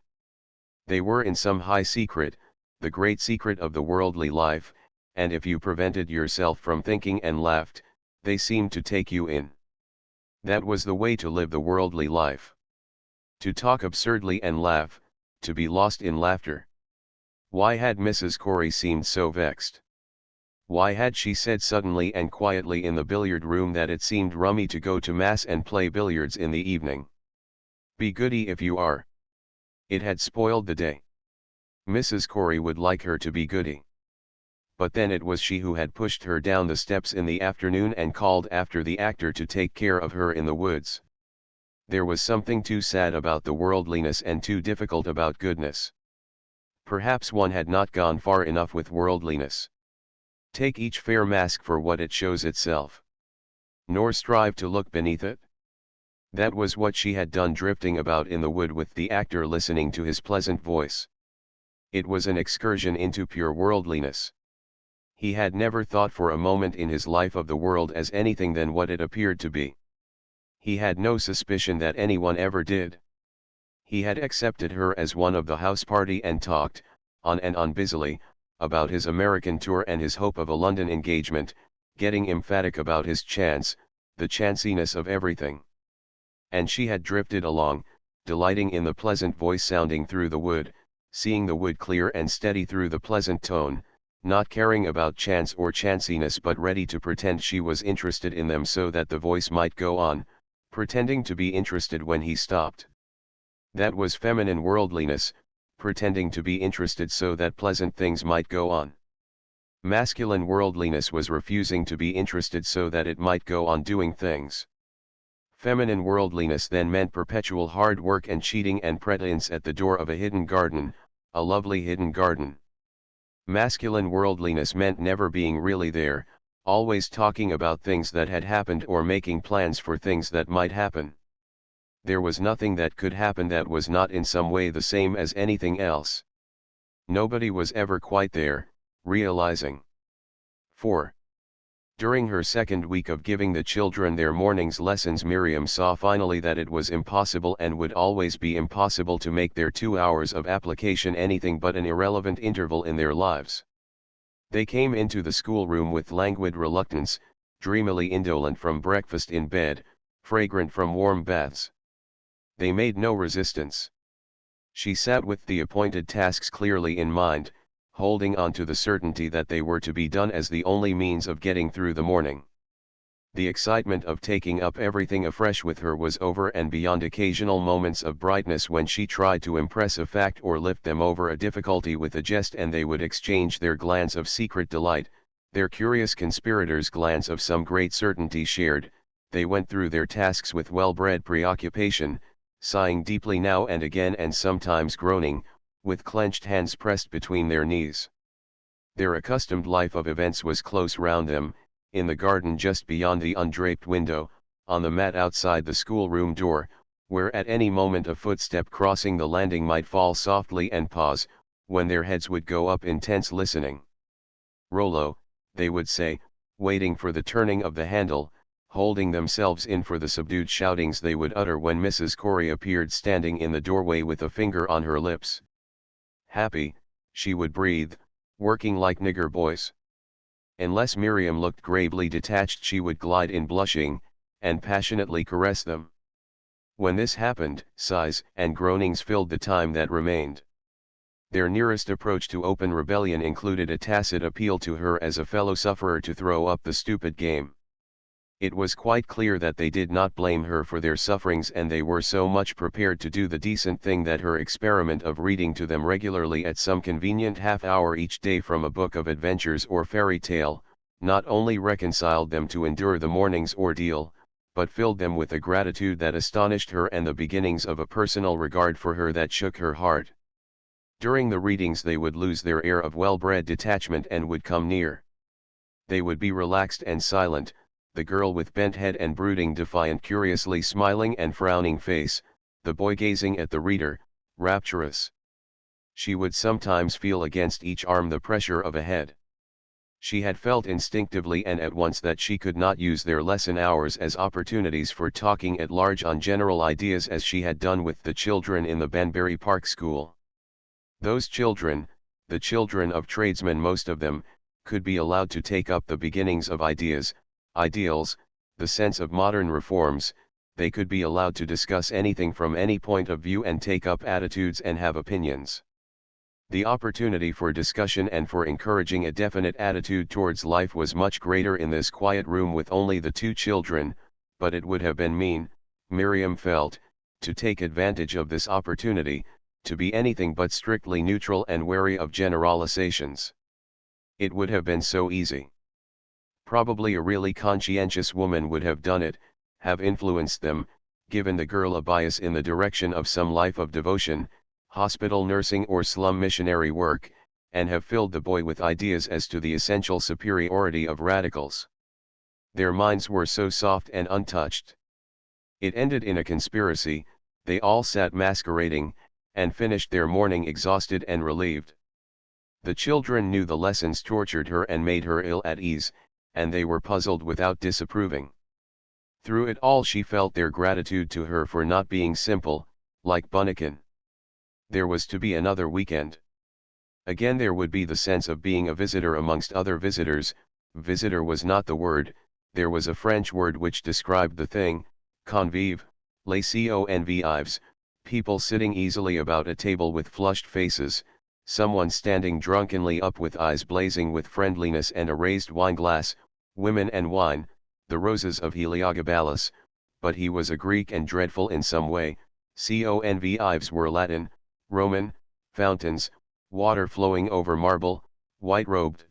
They were in some high secret, the great secret of the worldly life, and if you prevented yourself from thinking and laughed, they seemed to take you in. That was the way to live the worldly life. To talk absurdly and laugh, to be lost in laughter. Why had Mrs. Corey seemed so vexed? Why had she said suddenly and quietly in the billiard room that it seemed rummy to go to mass and play billiards in the evening? Be goody if you are. It had spoiled the day. Mrs. Corey would like her to be goody. But then it was she who had pushed her down the steps in the afternoon and called after the actor to take care of her in the woods. There was something too sad about the worldliness and too difficult about goodness. Perhaps one had not gone far enough with worldliness. Take each fair mask for what it shows itself. Nor strive to look beneath it. That was what she had done, drifting about in the wood with the actor listening to his pleasant voice. It was an excursion into pure worldliness. He had never thought for a moment in his life of the world as anything than what it appeared to be. He had no suspicion that anyone ever did. He had accepted her as one of the house party and talked, on and on busily, about his American tour and his hope of a London engagement, getting emphatic about his chance, the chanciness of everything. And she had drifted along, delighting in the pleasant voice sounding through the wood, seeing the wood clear and steady through the pleasant tone, not caring about chance or chanciness but ready to pretend she was interested in them so that the voice might go on, pretending to be interested when he stopped. That was feminine worldliness, pretending to be interested so that pleasant things might go on. Masculine worldliness was refusing to be interested so that it might go on doing things. Feminine worldliness then meant perpetual hard work and cheating and pretense at the door of a hidden garden, a lovely hidden garden. Masculine worldliness meant never being really there, always talking about things that had happened or making plans for things that might happen. There was nothing that could happen that was not in some way the same as anything else. Nobody was ever quite there, realizing. 4. During her second week of giving the children their morning's lessons, Miriam saw finally that it was impossible and would always be impossible to make their 2 hours of application anything but an irrelevant interval in their lives. They came into the schoolroom with languid reluctance, dreamily indolent from breakfast in bed, fragrant from warm baths. They made no resistance. She sat with the appointed tasks clearly in mind, holding on to the certainty that they were to be done as the only means of getting through the morning. The excitement of taking up everything afresh with her was over and beyond occasional moments of brightness when she tried to impress a fact or lift them over a difficulty with a jest and they would exchange their glance of secret delight, their curious conspirators' glance of some great certainty shared. They went through their tasks with well-bred preoccupation, sighing deeply now and again and sometimes groaning, with clenched hands pressed between their knees. Their accustomed life of events was close round them, in the garden just beyond the undraped window, on the mat outside the schoolroom door, where at any moment a footstep crossing the landing might fall softly and pause, when their heads would go up in tense listening. "Rollo," they would say, waiting for the turning of the handle, holding themselves in for the subdued shoutings they would utter when Mrs. Corey appeared standing in the doorway with a finger on her lips. "Happy," she would breathe, "working like nigger boys." Unless Miriam looked gravely detached she would glide in blushing, and passionately caress them. When this happened, sighs and groanings filled the time that remained. Their nearest approach to open rebellion included a tacit appeal to her as a fellow sufferer to throw up the stupid game. It was quite clear that they did not blame her for their sufferings, and they were so much prepared to do the decent thing that her experiment of reading to them regularly at some convenient half-hour each day from a book of adventures or fairy tale, not only reconciled them to endure the morning's ordeal, but filled them with a gratitude that astonished her and the beginnings of a personal regard for her that shook her heart. During the readings they would lose their air of well-bred detachment and would come near. They would be relaxed and silent, the girl with bent head and brooding defiant curiously smiling and frowning face, the boy gazing at the reader, rapturous. She would sometimes feel against each arm the pressure of a head. She had felt instinctively and at once that she could not use their lesson hours as opportunities for talking at large on general ideas as she had done with the children in the Banbury Park School. Those children, the children of tradesmen most of them, could be allowed to take up the beginnings of ideas, ideals, the sense of modern reforms. They could be allowed to discuss anything from any point of view and take up attitudes and have opinions. The opportunity for discussion and for encouraging a definite attitude towards life was much greater in this quiet room with only the two children, but it would have been mean, Miriam felt, to take advantage of this opportunity, to be anything but strictly neutral and wary of generalizations. It would have been so easy. Probably a really conscientious woman would have done it, have influenced them, given the girl a bias in the direction of some life of devotion, hospital nursing or slum missionary work, and have filled the boy with ideas as to the essential superiority of radicals. Their minds were so soft and untouched. It ended in a conspiracy. They all sat masquerading, and finished their morning exhausted and relieved. The children knew the lessons tortured her and made her ill at ease, and they were puzzled without disapproving. Through it all she felt their gratitude to her for not being simple, like Bunnikin. There was to be another weekend. Again there would be the sense of being a visitor amongst other visitors. Visitor was not the word, there was a French word which described the thing, convive, les convives, people sitting easily about a table with flushed faces, someone standing drunkenly up with eyes blazing with friendliness and a raised wine-glass, women and wine, the roses of Heliogabalus. But he was a Greek and dreadful in some way. Convives were Latin, Roman, fountains, water flowing over marble, white-robed,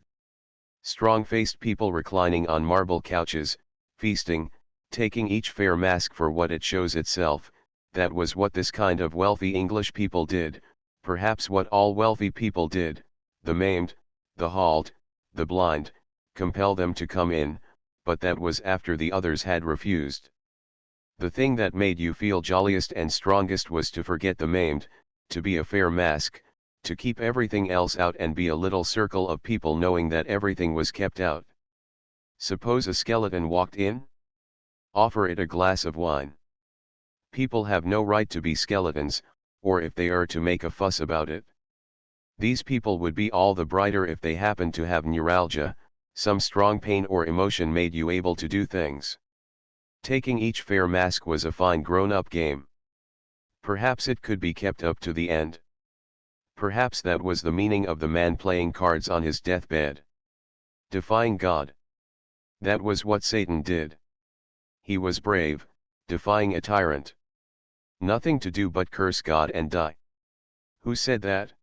strong-faced people reclining on marble couches, feasting, taking each fair mask for what it shows itself. That was what this kind of wealthy English people did, perhaps what all wealthy people did. The maimed, the halt, the blind, compel them to come in, but that was after the others had refused. The thing that made you feel jolliest and strongest was to forget the maimed, to be a fair mask, to keep everything else out and be a little circle of people knowing that everything was kept out. Suppose a skeleton walked in? Offer it a glass of wine. People have no right to be skeletons, or if they are to make a fuss about it. These people would be all the brighter if they happened to have neuralgia, some strong pain or emotion made you able to do things. Taking each fair mask was a fine grown-up game. Perhaps it could be kept up to the end. Perhaps that was the meaning of the man playing cards on his deathbed. Defying God. That was what Satan did. He was brave, defying a tyrant. Nothing to do but curse God and die. Who said that?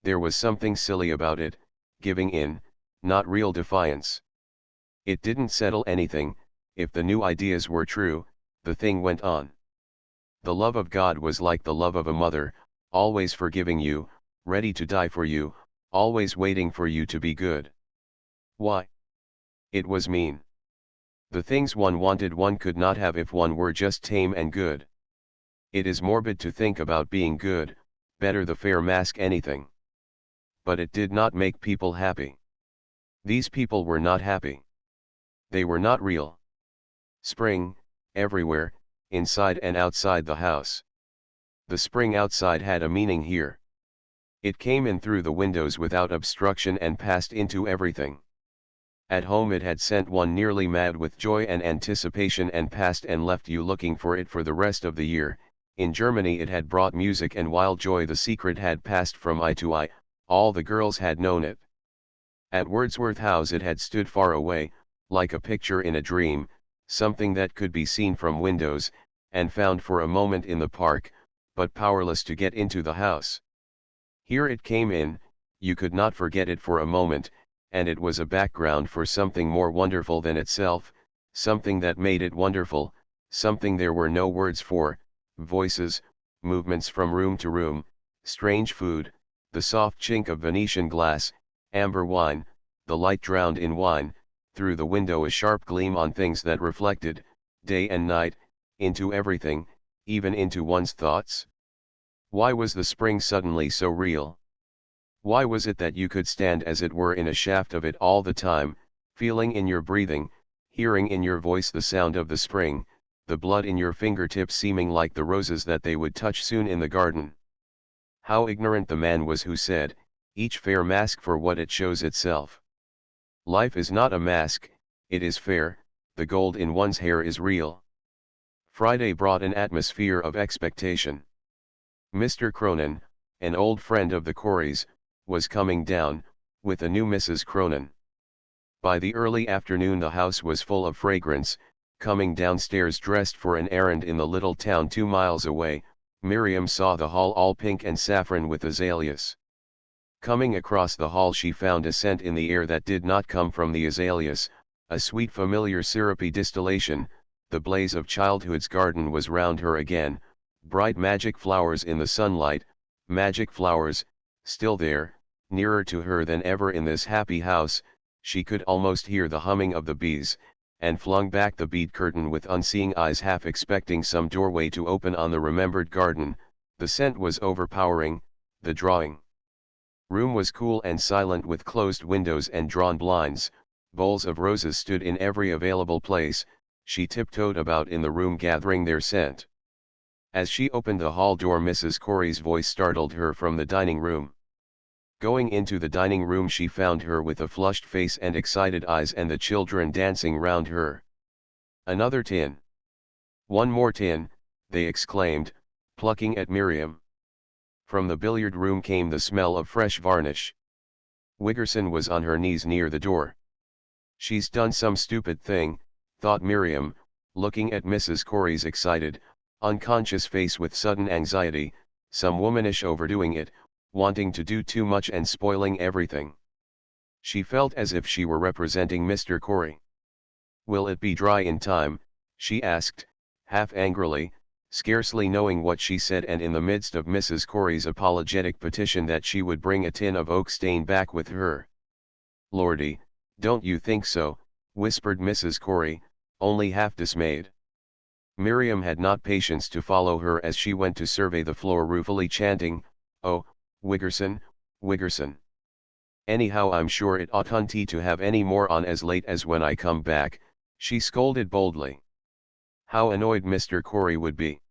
There was something silly about it, giving in, not real defiance. It didn't settle anything. If the new ideas were true, the thing went on. The love of God was like the love of a mother, always forgiving you, ready to die for you, always waiting for you to be good. Why? It was mean. The things one wanted one could not have if one were just tame and good. It is morbid to think about being good, better the fair mask anything. But it did not make people happy. These people were not happy. They were not real. Spring, everywhere, inside and outside the house. The spring outside had a meaning here. It came in through the windows without obstruction and passed into everything. At home it had sent one nearly mad with joy and anticipation and passed and left you looking for it for the rest of the year. In Germany it had brought music and wild joy. The secret had passed from eye to eye, all the girls had known it. At Wordsworth House it had stood far away, like a picture in a dream, something that could be seen from windows, and found for a moment in the park, but powerless to get into the house. Here it came in, you could not forget it for a moment, and it was a background for something more wonderful than itself, something that made it wonderful, something there were no words for, voices, movements from room to room, strange food, the soft chink of Venetian glass, amber wine, the light drowned in wine, through the window a sharp gleam on things that reflected, day and night, into everything, even into one's thoughts. Why was the spring suddenly so real? Why was it that you could stand as it were in a shaft of it all the time, feeling in your breathing, hearing in your voice the sound of the spring, the blood in your fingertips seeming like the roses that they would touch soon in the garden? How ignorant the man was who said, each fair mask for what it shows itself. Life is not a mask, it is fair, the gold in one's hair is real. Friday brought an atmosphere of expectation. Mr. Cronin, an old friend of the Coreys, was coming down, with a new Mrs. Cronin. By the early afternoon the house was full of fragrance. Coming downstairs dressed for an errand in the little town 2 miles away, Miriam saw the hall all pink and saffron with azaleas. Coming across the hall she found a scent in the air that did not come from the azaleas, a sweet familiar syrupy distillation. The blaze of childhood's garden was round her again, bright magic flowers in the sunlight, magic flowers, still there, nearer to her than ever in this happy house. She could almost hear the humming of the bees, and flung back the bead curtain with unseeing eyes, half expecting some doorway to open on the remembered garden. The scent was overpowering, the drawing room was cool and silent with closed windows and drawn blinds. Bowls of roses stood in every available place. She tiptoed about in the room gathering their scent. As she opened the hall door Mrs. Corey's voice startled her from the dining room. Going into the dining room she found her with a flushed face and excited eyes and the children dancing round her. Another tin. One more tin, they exclaimed, plucking at Miriam. From the billiard room came the smell of fresh varnish. Wiggerson was on her knees near the door. She's done some stupid thing, thought Miriam, looking at Mrs. Corey's excited, unconscious face with sudden anxiety, some womanish overdoing it, wanting to do too much and spoiling everything. She felt as if she were representing Mr. Corey. Will it be dry in time? She asked, half angrily, scarcely knowing what she said, and in the midst of Mrs. Corey's apologetic petition that she would bring a tin of oak stain back with her. Lordy, don't you think so, whispered Mrs. Corey, only half dismayed. Miriam had not patience to follow her as she went to survey the floor ruefully chanting, oh, Wiggerson, Wiggerson. Anyhow I'm sure it oughtn't to have any more on as late as when I come back, she scolded boldly. How annoyed Mr. Corey would be.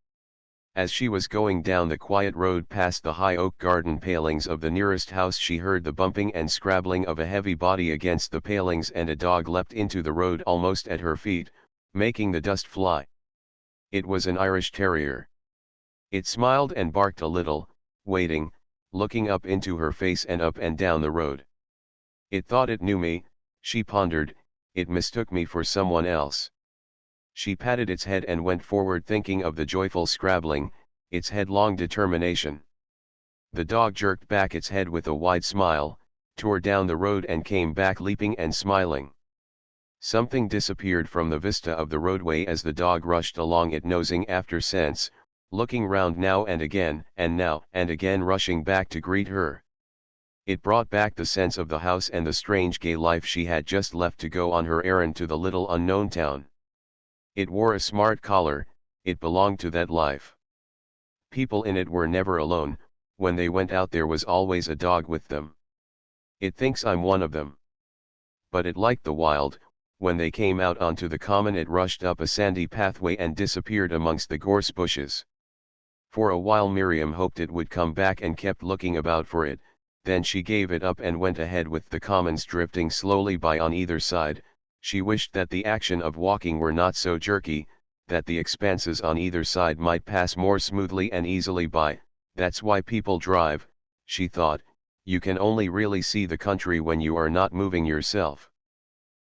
As she was going down the quiet road past the high oak garden palings of the nearest house she heard the bumping and scrabbling of a heavy body against the palings, and a dog leapt into the road almost at her feet, making the dust fly. It was an Irish terrier. It smiled and barked a little, waiting, looking up into her face and up and down the road. It thought it knew me, she pondered, it mistook me for someone else. She patted its head and went forward thinking of the joyful scrabbling, its headlong determination. The dog jerked back its head with a wide smile, tore down the road and came back leaping and smiling. Something disappeared from the vista of the roadway as the dog rushed along it, nosing after scents, looking round now and again rushing back to greet her. It brought back the sense of the house and the strange gay life she had just left to go on her errand to the little unknown town. It wore a smart collar, it belonged to that life. People in it were never alone, when they went out there was always a dog with them. It thinks I'm one of them. But it liked the wild. When they came out onto the common it rushed up a sandy pathway and disappeared amongst the gorse bushes. For a while Miriam hoped it would come back and kept looking about for it, then she gave it up and went ahead with the commons drifting slowly by on either side. She wished that the action of walking were not so jerky, that the expanses on either side might pass more smoothly and easily by. That's why people drive, she thought. You can only really see the country when you are not moving yourself.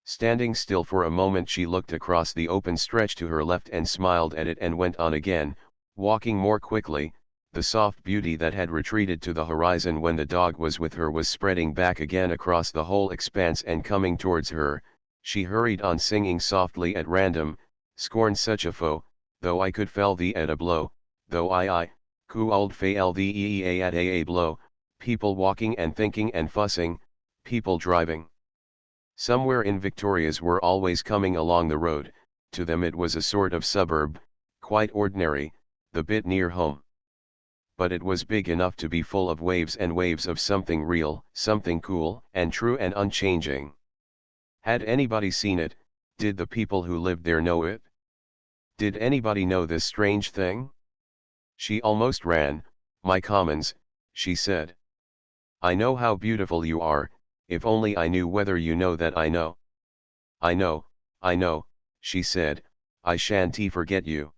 Standing still for a moment, she looked across the open stretch to her left and smiled at it and went on again, walking more quickly. The soft beauty that had retreated to the horizon when the dog was with her was spreading back again across the whole expanse and coming towards her. She hurried on, singing softly at random, "Scorn such a foe, though I could fell thee at a blow, though I could fail thee at a blow, people walking and thinking and fussing, people driving." Somewhere in Victoria's were always coming along the road. To them it was a sort of suburb, quite ordinary, the bit near home. But it was big enough to be full of waves and waves of something real, something cool and true and unchanging. Had anybody seen it? Did the people who lived there know it? Did anybody know this strange thing? She almost ran. "My commons," she said. "I know how beautiful you are, if only I knew whether you know that I know." I know, she said, "I shan't forget you.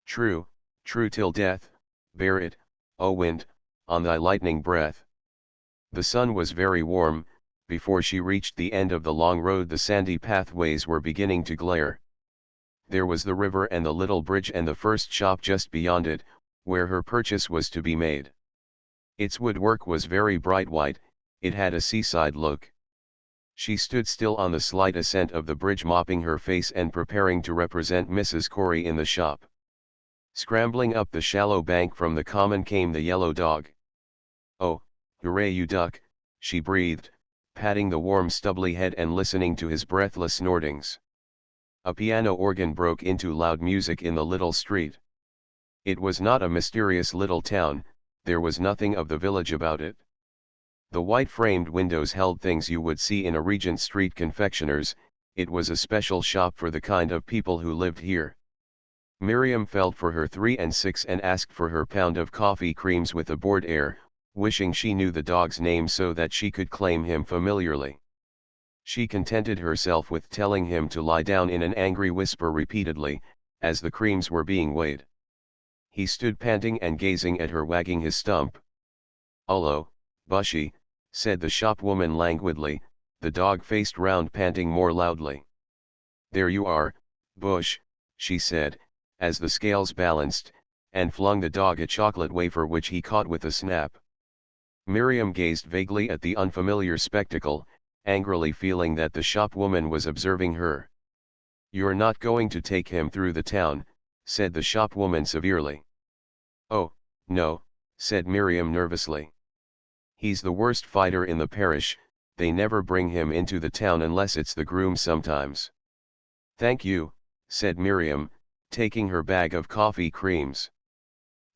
True, true till death, bear it, O wind, on thy lightning breath." The sun was very warm. Before she reached the end of the long road the sandy pathways were beginning to glare. There was the river and the little bridge and the first shop just beyond it, where her purchase was to be made. Its woodwork was very bright white, it had a seaside look. She stood still on the slight ascent of the bridge, mopping her face and preparing to represent Mrs. Corey in the shop. Scrambling up the shallow bank from the common came the yellow dog. "Oh, hooray, you duck," she breathed, patting the warm stubbly head and listening to his breathless snortings. A piano organ broke into loud music in the little street. It was not a mysterious little town, there was nothing of the village about it. The white-framed windows held things you would see in a Regent Street confectioner's. It was a special shop for the kind of people who lived here. Miriam felt for her 3 and 6 and asked for her pound of coffee creams with a bored air, wishing she knew the dog's name so that she could claim him familiarly. She contented herself with telling him to lie down in an angry whisper repeatedly, as the creams were being weighed. He stood panting and gazing at her, wagging his stump. "Ullo, Bushy," said the shopwoman languidly. The dog faced round, panting more loudly. "There you are, Bush," she said, as the scales balanced, and flung the dog a chocolate wafer which he caught with a snap. Miriam gazed vaguely at the unfamiliar spectacle, angrily feeling that the shopwoman was observing her. "You're not going to take him through the town," said the shopwoman severely. "Oh, no," said Miriam nervously. "He's the worst fighter in the parish, they never bring him into the town unless it's the groom sometimes." "Thank you," said Miriam, taking her bag of coffee creams.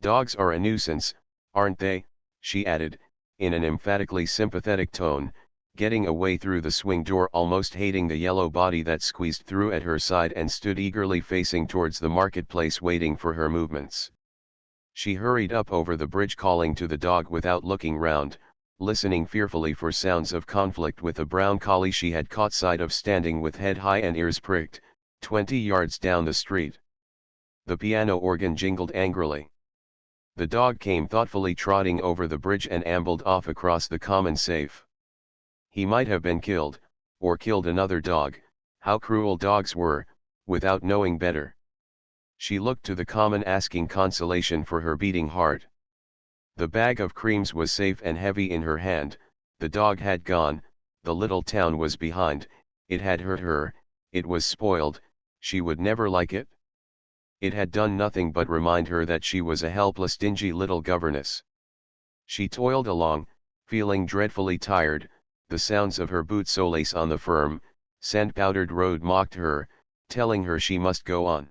"Dogs are a nuisance, aren't they?" she added, in an emphatically sympathetic tone, getting away through the swing door, almost hating the yellow body that squeezed through at her side and stood eagerly facing towards the marketplace, waiting for her movements. She hurried up over the bridge, calling to the dog without looking round, listening fearfully for sounds of conflict with a brown collie she had caught sight of standing with head high and ears pricked, 20 yards down the street. The piano organ jingled angrily. The dog came thoughtfully trotting over the bridge and ambled off across the common safe. He might have been killed, or killed another dog, how cruel dogs were, without knowing better. She looked to the common, asking consolation for her beating heart. The bag of creams was safe and heavy in her hand. The dog had gone, the little town was behind, it had hurt her, it was spoiled, she would never like it. It had done nothing but remind her that she was a helpless, dingy little governess. She toiled along, feeling dreadfully tired. The sounds of her boot soles on the firm, sand-powdered road mocked her, telling her she must go on.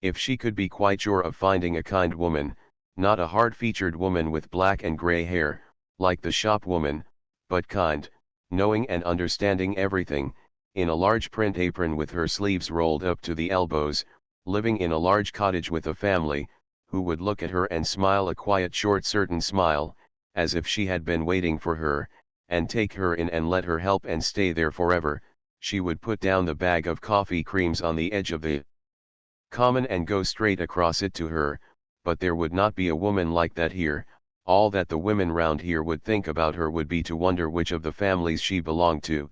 If she could be quite sure of finding a kind woman, not a hard-featured woman with black and grey hair, like the shopwoman, but kind, knowing and understanding everything, in a large print apron with her sleeves rolled up to the elbows, living in a large cottage with a family, who would look at her and smile a quiet, short, certain smile, as if she had been waiting for her, and take her in and let her help and stay there forever. She would put down the bag of coffee creams on the edge of the common and go straight across it to her, but there would not be a woman like that here. All that the women round here would think about her would be to wonder which of the families she belonged to.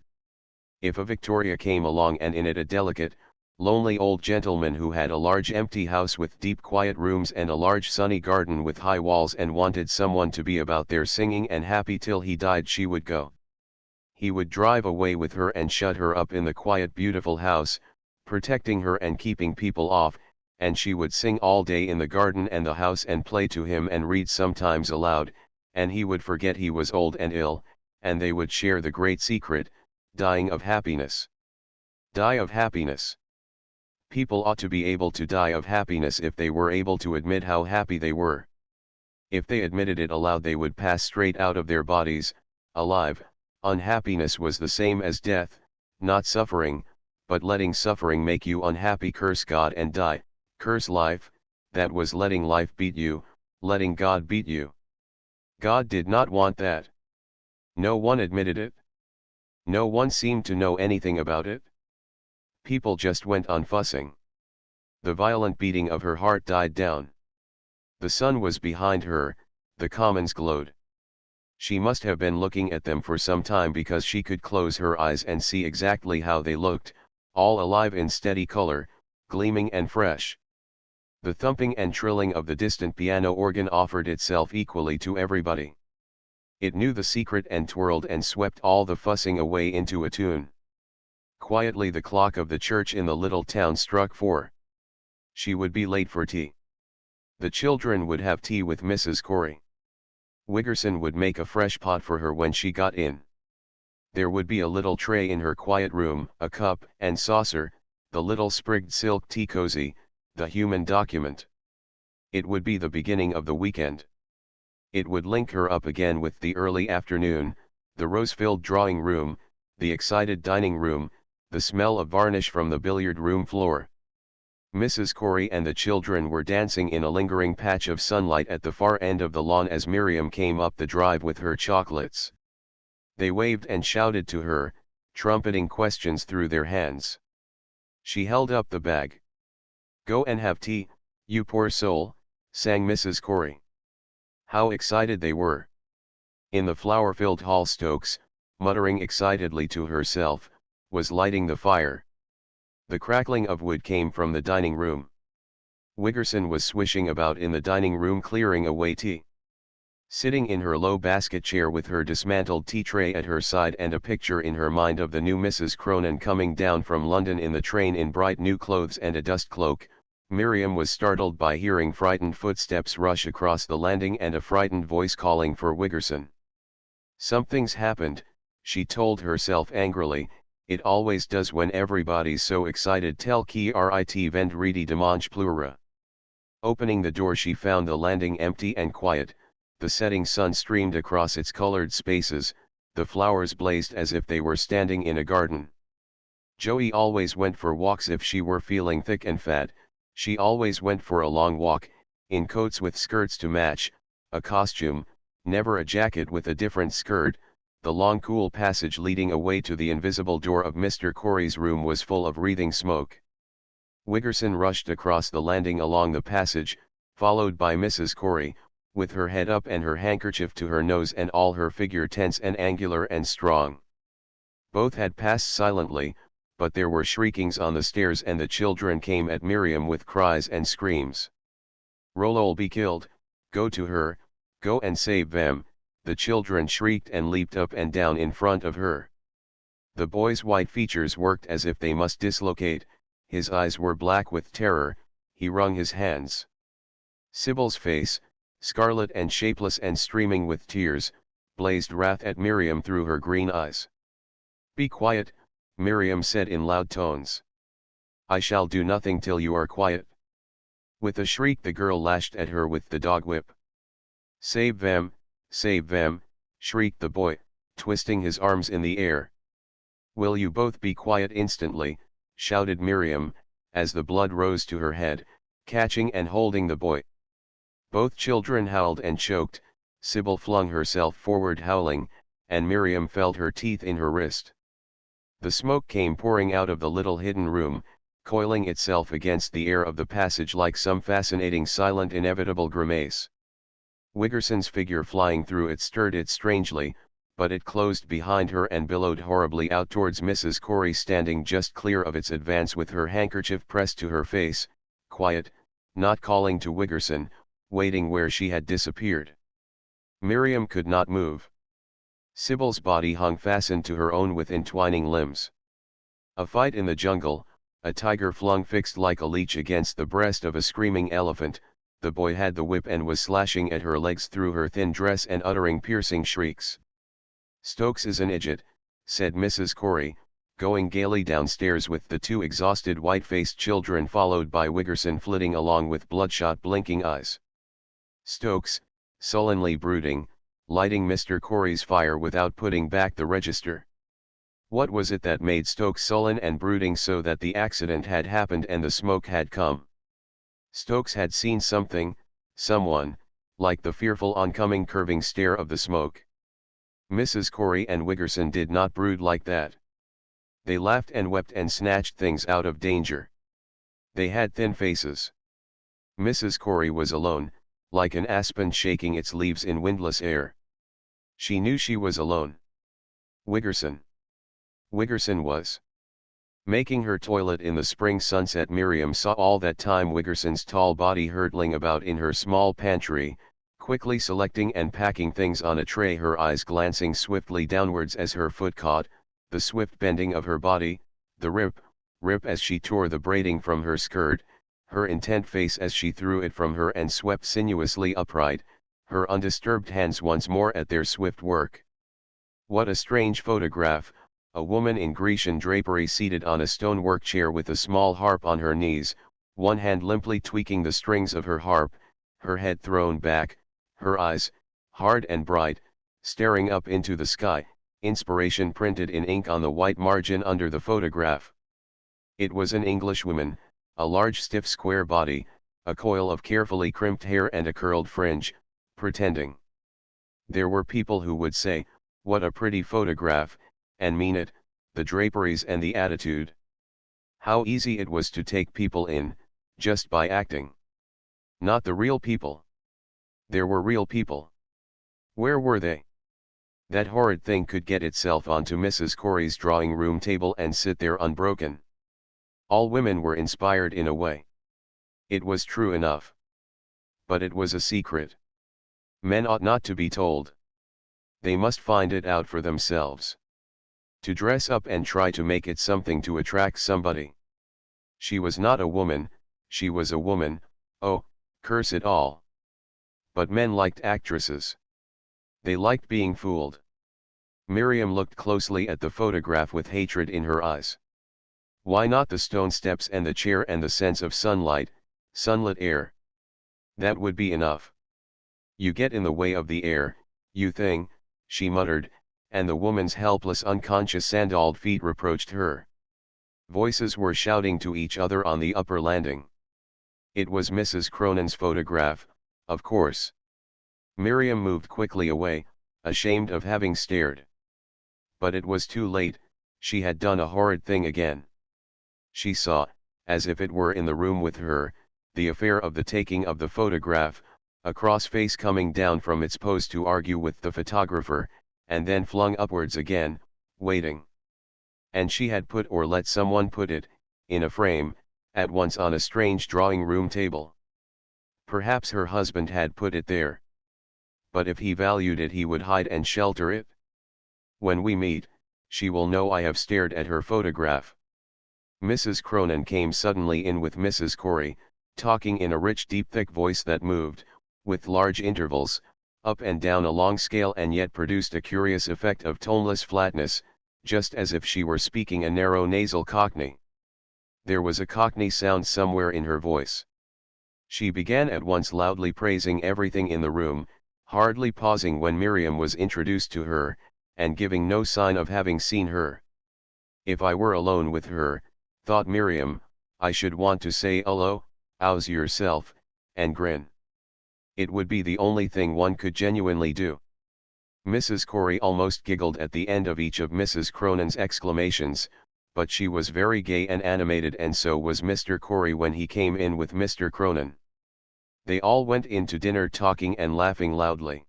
If a Victoria came along and in it a delicate, lonely old gentleman who had a large empty house with deep quiet rooms and a large sunny garden with high walls and wanted someone to be about there singing and happy till he died, she would go. He would drive away with her and shut her up in the quiet beautiful house, protecting her and keeping people off, and she would sing all day in the garden and the house and play to him and read sometimes aloud, and he would forget he was old and ill, and they would share the great secret, dying of happiness. Die of happiness. People ought to be able to die of happiness if they were able to admit how happy they were. If they admitted it aloud they would pass straight out of their bodies, alive. Unhappiness was the same as death, not suffering, but letting suffering make you unhappy. Curse God and die, curse life, that was letting life beat you, letting God beat you. God did not want that. No one admitted it. No one seemed to know anything about it. People just went on fussing. The violent beating of her heart died down. The sun was behind her, the commons glowed. She must have been looking at them for some time because she could close her eyes and see exactly how they looked, all alive in steady color, gleaming and fresh. The thumping and trilling of the distant piano organ offered itself equally to everybody. It knew the secret and twirled and swept all the fussing away into a tune. Quietly the clock of the church in the little town struck 4. She would be late for tea. The children would have tea with Mrs. Corey. Wiggerson would make a fresh pot for her when she got in. There would be a little tray in her quiet room, a cup and saucer, the little sprigged silk tea cozy, the human document. It would be the beginning of the weekend. It would link her up again with the early afternoon, the rose-filled drawing room, the excited dining room, the smell of varnish from the billiard room floor. Mrs. Corey and the children were dancing in a lingering patch of sunlight at the far end of the lawn as Miriam came up the drive with her chocolates. They waved and shouted to her, trumpeting questions through their hands. She held up the bag. "Go and have tea, you poor soul," sang Mrs. Corey. How excited they were. In the flower-filled hall Stokes, muttering excitedly to herself, was lighting the fire. The crackling of wood came from the dining room. Wiggerson was swishing about in the dining room clearing away tea. Sitting in her low basket chair with her dismantled tea tray at her side and a picture in her mind of the new Mrs. Cronin coming down from London in the train in bright new clothes and a dust cloak, Miriam was startled by hearing frightened footsteps rush across the landing and a frightened voice calling for Wiggerson. Something's happened, she told herself angrily. It always does when everybody's so excited. Tel qui rit vend ridi dimanche pleura. Opening the door she found the landing empty and quiet, the setting sun streamed across its colored spaces, the flowers blazed as if they were standing in a garden. Joey always went for walks if she were feeling thick and fat, she always went for a long walk, in coats with skirts to match, a costume, never a jacket with a different skirt. The long cool passage leading away to the invisible door of Mr. Corey's room was full of wreathing smoke. Wiggerson rushed across the landing along the passage, followed by Mrs. Corey, with her head up and her handkerchief to her nose and all her figure tense and angular and strong. Both had passed silently, but there were shriekings on the stairs and the children came at Miriam with cries and screams. "Roll'll be killed, go to her, go and save them," the children shrieked and leaped up and down in front of her. The boy's white features worked as if they must dislocate, his eyes were black with terror, he wrung his hands. Sybil's face, scarlet and shapeless and streaming with tears, blazed wrath at Miriam through her green eyes. "Be quiet," Miriam said in loud tones. "I shall do nothing till you are quiet." With a shriek the girl lashed at her with the dog whip. Save them," shrieked the boy, twisting his arms in the air. "Will you both be quiet instantly," shouted Miriam, as the blood rose to her head, catching and holding the boy. Both children howled and choked, Sybil flung herself forward howling, and Miriam felt her teeth in her wrist. The smoke came pouring out of the little hidden room, coiling itself against the air of the passage like some fascinating silent inevitable grimace. Wiggerson's figure flying through it stirred it strangely, but it closed behind her and billowed horribly out towards Mrs. Corey standing just clear of its advance with her handkerchief pressed to her face, quiet, not calling to Wiggerson, waiting where she had disappeared. Miriam could not move. Sybil's body hung fastened to her own with entwining limbs. A fight in the jungle, a tiger flung fixed like a leech against the breast of a screaming elephant, the boy had the whip and was slashing at her legs through her thin dress and uttering piercing shrieks. "Stokes is an idiot," said Mrs. Corey, going gaily downstairs with the two exhausted white-faced children followed by Wiggerson flitting along with bloodshot blinking eyes. Stokes, sullenly brooding, lighting Mr. Corey's fire without putting back the register. What was it that made Stokes sullen and brooding so that the accident had happened and the smoke had come? Stokes had seen something, someone, like the fearful oncoming curving stare of the smoke. Mrs. Corey and Wiggerson did not brood like that. They laughed and wept and snatched things out of danger. They had thin faces. Mrs. Corey was alone, like an aspen shaking its leaves in windless air. She knew she was alone. Wiggerson was making her toilet in the spring sunset. Miriam saw all that time Wiggerson's tall body hurtling about in her small pantry, quickly selecting and packing things on a tray, her eyes glancing swiftly downwards as her foot caught, the swift bending of her body, the rip as she tore the braiding from her skirt, her intent face as she threw it from her and swept sinuously upright, her undisturbed hands once more at their swift work. What a strange photograph, a woman in Grecian drapery seated on a stonework chair with a small harp on her knees, one hand limply tweaking the strings of her harp, her head thrown back, her eyes, hard and bright, staring up into the sky, inspiration printed in ink on the white margin under the photograph. It was an Englishwoman, a large stiff square body, a coil of carefully crimped hair and a curled fringe, pretending. There were people who would say, "What a pretty photograph," and mean it, the draperies and the attitude. How easy it was to take people in, just by acting. Not the real people. There were real people. Where were they? That horrid thing could get itself onto Mrs. Corey's drawing room table and sit there unbroken. All women were inspired in a way. It was true enough. But it was a secret. Men ought not to be told. They must find it out for themselves. To dress up and try to make it something to attract somebody. She was not a woman, she was a woman, oh, curse it all. But men liked actresses. They liked being fooled. Miriam looked closely at the photograph with hatred in her eyes. Why not the stone steps and the chair and the sense of sunlight, sunlit air? That would be enough. You get in the way of the air, you thing, she muttered, and the woman's helpless unconscious sandaled feet reproached her. Voices were shouting to each other on the upper landing. It was Mrs. Cronin's photograph, of course. Miriam moved quickly away, ashamed of having stared. But it was too late, she had done a horrid thing again. She saw, as if it were in the room with her, the affair of the taking of the photograph, a cross face coming down from its pose to argue with the photographer, and then flung upwards again, waiting. And she had put or let someone put it, in a frame, at once on a strange drawing room table. Perhaps her husband had put it there. But if he valued it he would hide and shelter it. When we meet, she will know I have stared at her photograph. Mrs. Cronin came suddenly in with Mrs. Corey, talking in a rich deep thick voice that moved, with large intervals, up and down a long scale and yet produced a curious effect of toneless flatness, just as if she were speaking a narrow nasal cockney. There was a cockney sound somewhere in her voice. She began at once loudly praising everything in the room, hardly pausing when Miriam was introduced to her, and giving no sign of having seen her. If I were alone with her, thought Miriam, I should want to say "'Ullo, 'ow's yourself," and grin. It would be the only thing one could genuinely do. Mrs. Corey almost giggled at the end of each of Mrs. Cronin's exclamations, but she was very gay and animated, and so was Mr. Corey when he came in with Mr. Cronin. They all went in to dinner talking and laughing loudly.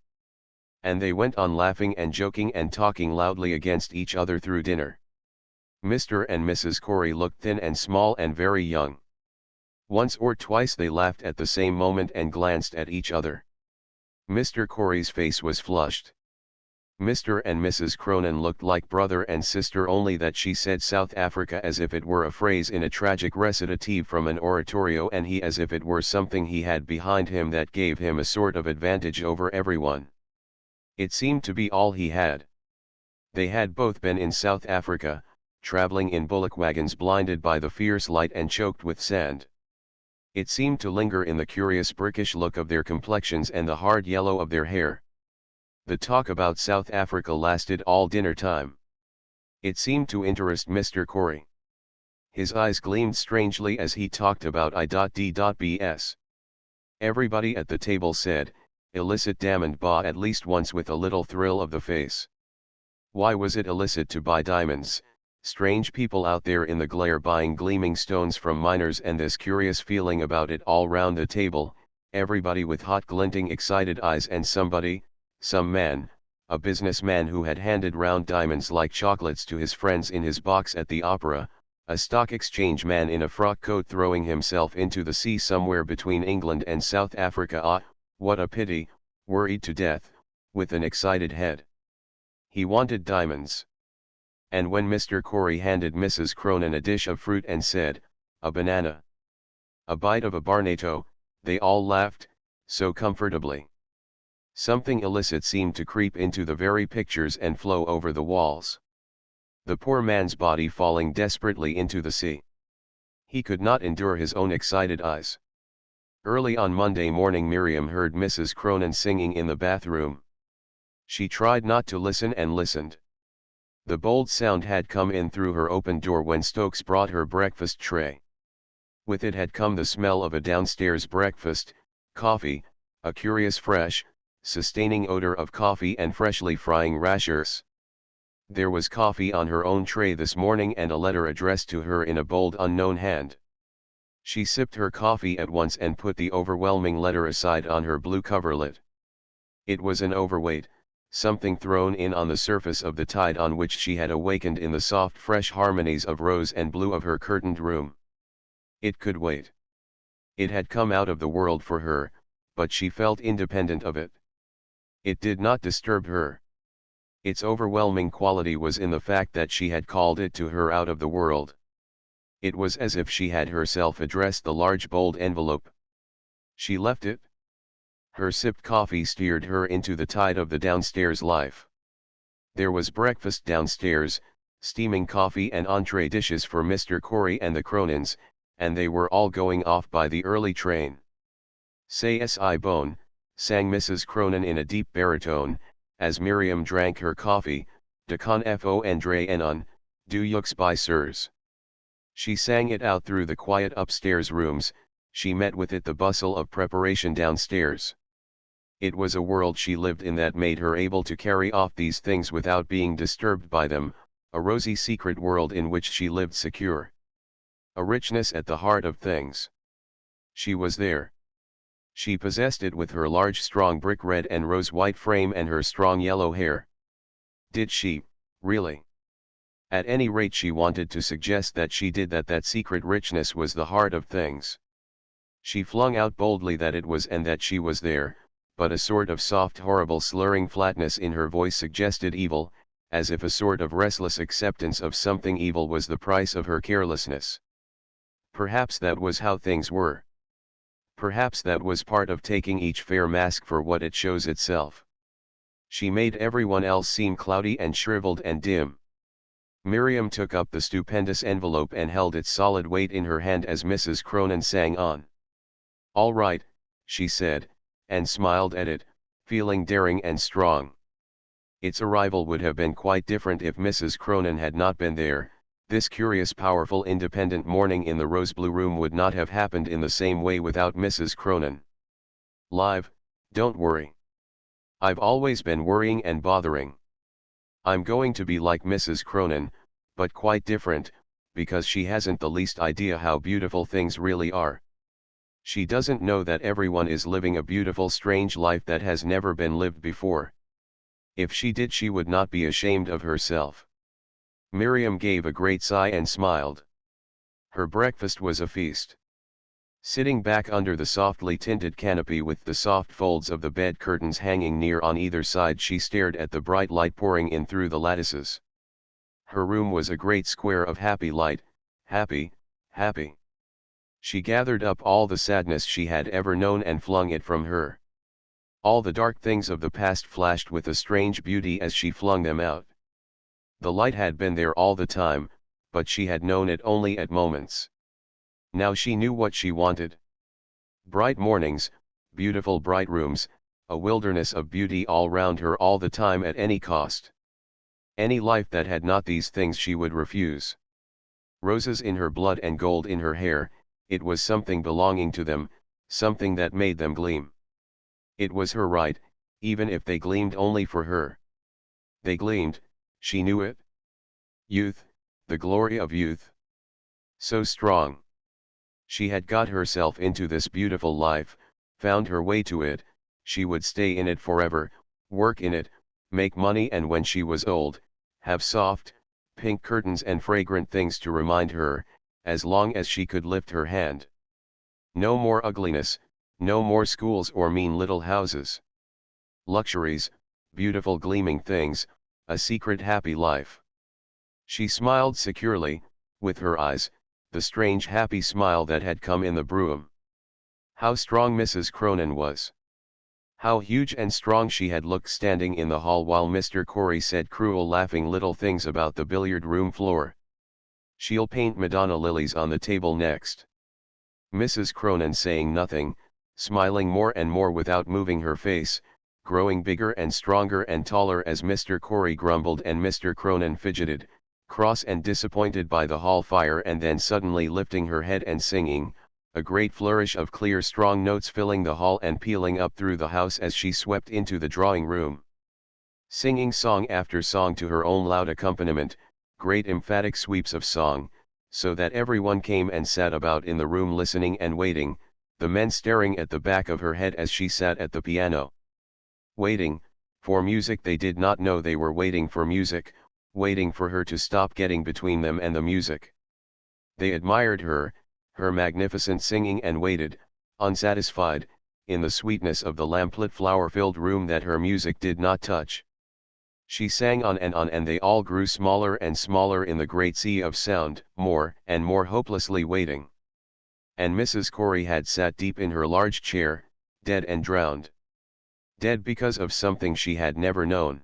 And they went on laughing and joking and talking loudly against each other through dinner. Mr. and Mrs. Corey looked thin and small and very young. Once or twice they laughed at the same moment and glanced at each other. Mr. Corey's face was flushed. Mr. and Mrs. Cronin looked like brother and sister, only that she said South Africa as if it were a phrase in a tragic recitative from an oratorio, and he as if it were something he had behind him that gave him a sort of advantage over everyone. It seemed to be all he had. They had both been in South Africa, traveling in bullock wagons blinded by the fierce light and choked with sand. It seemed to linger in the curious brickish look of their complexions and the hard yellow of their hair. The talk about South Africa lasted all dinner time. It seemed to interest Mr. Corey. His eyes gleamed strangely as he talked about I.D.B.S. Everybody at the table said, "Illicit diamond ba," at least once with a little thrill of the face. Why was it illicit to buy diamonds? Strange people out there in the glare buying gleaming stones from miners, and this curious feeling about it all round the table, everybody with hot glinting excited eyes, and somebody, some man, a businessman who had handed round diamonds like chocolates to his friends in his box at the opera, a stock exchange man in a frock coat throwing himself into the sea somewhere between England and South Africa. Ah, what a pity, worried to death, with an excited head. He wanted diamonds. And when Mr. Corey handed Mrs. Cronin a dish of fruit and said, "A banana, a bite of a barnato," they all laughed, so comfortably. Something illicit seemed to creep into the very pictures and flow over the walls. The poor man's body falling desperately into the sea. He could not endure his own excited eyes. Early on Monday morning Miriam heard Mrs. Cronin singing in the bathroom. She tried not to listen and listened. The bold sound had come in through her open door when Stokes brought her breakfast tray. With it had come the smell of a downstairs breakfast, coffee, a curious fresh, sustaining odor of coffee and freshly frying rashers. There was coffee on her own tray this morning and a letter addressed to her in a bold unknown hand. She sipped her coffee at once and put the overwhelming letter aside on her blue coverlet. It was an overweight, something thrown in on the surface of the tide on which she had awakened in the soft fresh harmonies of rose and blue of her curtained room. It could wait. It had come out of the world for her, but she felt independent of it. It did not disturb her. Its overwhelming quality was in the fact that she had called it to her out of the world. It was as if she had herself addressed the large bold envelope. She left it. Her sipped coffee steered her into the tide of the downstairs life. There was breakfast downstairs, steaming coffee and entree dishes for Mr. Corey and the Cronins, and they were all going off by the early train. "Say si bone," sang Mrs. Cronin in a deep baritone, as Miriam drank her coffee, "de con fo Andre enon, do yux by sirs." She sang it out through the quiet upstairs rooms. She met with it the bustle of preparation downstairs. It was a world she lived in that made her able to carry off these things without being disturbed by them, a rosy secret world in which she lived secure. A richness at the heart of things. She was there. She possessed it with her large strong brick red and rose white frame and her strong yellow hair. Did she, really? At any rate she wanted to suggest that she did, that secret richness was the heart of things. She flung out boldly that it was and that she was there, but a sort of soft horrible slurring flatness in her voice suggested evil, as if a sort of restless acceptance of something evil was the price of her carelessness. Perhaps that was how things were. Perhaps that was part of taking each fair mask for what it shows itself. She made everyone else seem cloudy and shriveled and dim. Miriam took up the stupendous envelope and held its solid weight in her hand as Mrs. Cronin sang on. "All right," she said, and smiled at it, feeling daring and strong. Its arrival would have been quite different if Mrs. Cronin had not been there. This curious, powerful, independent morning in the rose-blue room would not have happened in the same way without Mrs. Cronin. "Live, don't worry. I've always been worrying and bothering. I'm going to be like Mrs. Cronin, but quite different, because she hasn't the least idea how beautiful things really are. She doesn't know that everyone is living a beautiful strange life that has never been lived before. If she did, she would not be ashamed of herself. Miriam gave a great sigh and smiled. Her breakfast was a feast. Sitting back under the softly tinted canopy with the soft folds of the bed curtains hanging near on either side, she stared at the bright light pouring in through the lattices. Her room was a great square of happy light, happy, happy. She gathered up all the sadness she had ever known and flung it from her. All the dark things of the past flashed with a strange beauty as she flung them out. The light had been there all the time, but she had known it only at moments. Now she knew what she wanted. Bright mornings, beautiful bright rooms, a wilderness of beauty all round her all the time at any cost. Any life that had not these things she would refuse. Roses in her blood and gold in her hair, it was something belonging to them, something that made them gleam. It was her right, even if they gleamed only for her. They gleamed, she knew it. Youth, the glory of youth. So strong. She had got herself into this beautiful life, found her way to it, she would stay in it forever, work in it, make money, and when she was old, have soft, pink curtains and fragrant things to remind her, as long as she could lift her hand. No more ugliness, no more schools or mean little houses. Luxuries, beautiful gleaming things, a secret happy life. She smiled securely, with her eyes, the strange happy smile that had come in the brougham. How strong Mrs. Cronin was! How huge and strong she had looked standing in the hall while Mr. Corey said cruel laughing little things about the billiard room floor. She'll paint Madonna lilies on the table next. Mrs. Cronin saying nothing, smiling more and more without moving her face, growing bigger and stronger and taller as Mr. Corey grumbled and Mr. Cronin fidgeted, cross and disappointed by the hall fire, and then suddenly lifting her head and singing, a great flourish of clear strong notes filling the hall and pealing up through the house as she swept into the drawing room. Singing song after song to her own loud accompaniment, great emphatic sweeps of song, so that everyone came and sat about in the room listening and waiting, the men staring at the back of her head as she sat at the piano. Waiting, for music. They did not know they were waiting for music, waiting for her to stop getting between them and the music. They admired her, her magnificent singing, and waited, unsatisfied, in the sweetness of the lamplit flower-filled room that her music did not touch. She sang on, and they all grew smaller and smaller in the great sea of sound, more and more hopelessly waiting. And Mrs. Corey had sat deep in her large chair, dead and drowned. Dead because of something she had never known.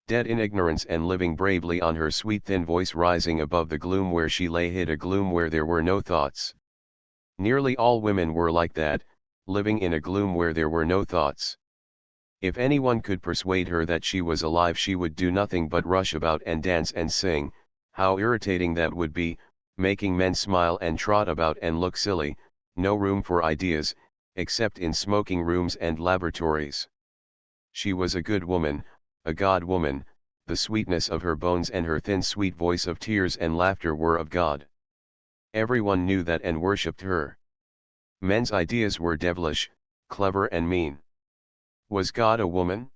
Dead in ignorance and living bravely on, her sweet thin voice rising above the gloom where she lay hid, a gloom where there were no thoughts. Nearly all women were like that, living in a gloom where there were no thoughts. If anyone could persuade her that she was alive, she would do nothing but rush about and dance and sing. How irritating that would be, making men smile and trot about and look silly, no room for ideas, except in smoking rooms and laboratories. She was a good woman, a God woman, the sweetness of her bones and her thin sweet voice of tears and laughter were of God. Everyone knew that and worshipped her. Men's ideas were devilish, clever and mean. Was God a woman?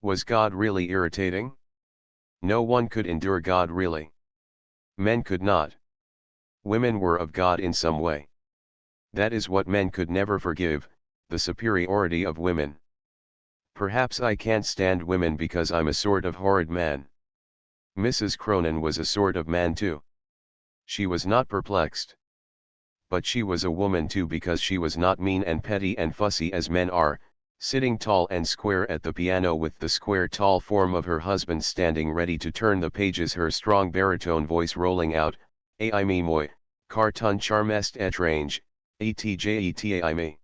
Was God really irritating? No one could endure God really. Men could not. Women were of God in some way. That is what men could never forgive, the superiority of women. Perhaps I can't stand women because I'm a sort of horrid man. Mrs. Cronin was a sort of man too. She was not perplexed. But she was a woman too, because she was not mean and petty and fussy as men are, sitting tall and square at the piano with the square tall form of her husband standing ready to turn the pages, her strong baritone voice rolling out, "Ai me moi, car ton charmest étrange, etjeta me."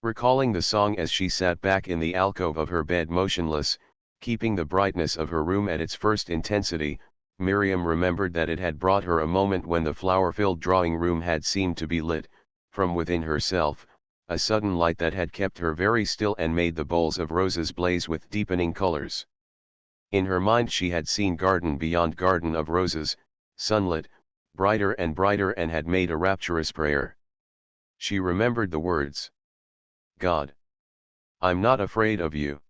Recalling the song as she sat back in the alcove of her bed motionless, keeping the brightness of her room at its first intensity, Miriam remembered that it had brought her a moment when the flower-filled drawing room had seemed to be lit, from within herself, a sudden light that had kept her very still and made the bowls of roses blaze with deepening colors. In her mind she had seen garden beyond garden of roses, sunlit, brighter and brighter, and had made a rapturous prayer. She remembered the words. God, I'm not afraid of you.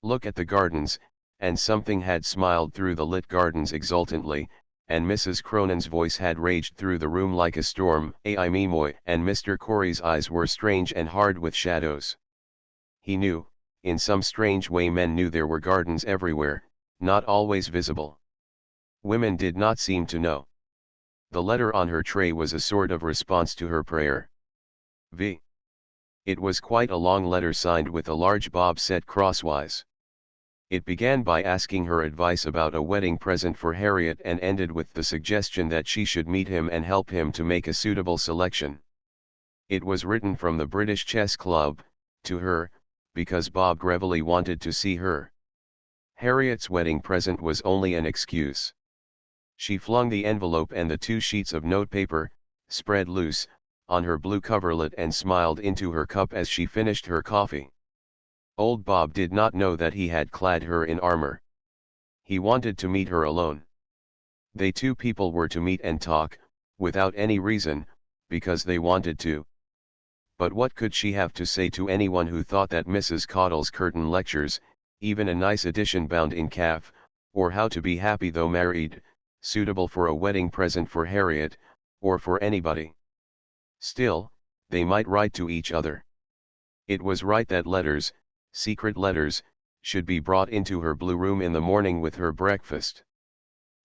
Look at the gardens, and something had smiled through the lit gardens exultantly, and Mrs. Cronin's voice had raged through the room like a storm, "Ai me moi," and Mr. Corey's eyes were strange and hard with shadows. He knew, in some strange way men knew there were gardens everywhere, not always visible. Women did not seem to know. The letter on her tray was a sort of response to her prayer. V. It was quite a long letter signed with a large bob set crosswise. It began by asking her advice about a wedding present for Harriet and ended with the suggestion that she should meet him and help him to make a suitable selection. It was written from the British Chess Club, to her, because Bob Grevelly wanted to see her. Harriet's wedding present was only an excuse. She flung the envelope and the 2 sheets of notepaper, spread loose, on her blue coverlet and smiled into her cup as she finished her coffee. Old Bob did not know that he had clad her in armor. He wanted to meet her alone. They 2 people were to meet and talk, without any reason, because they wanted to. But what could she have to say to anyone who thought that Mrs. Caudle's curtain lectures, even a nice edition bound in calf, or How to Be Happy Though Married, suitable for a wedding present for Harriet, or for anybody? Still, they might write to each other. It was right that letters, secret letters, should be brought into her blue room in the morning with her breakfast.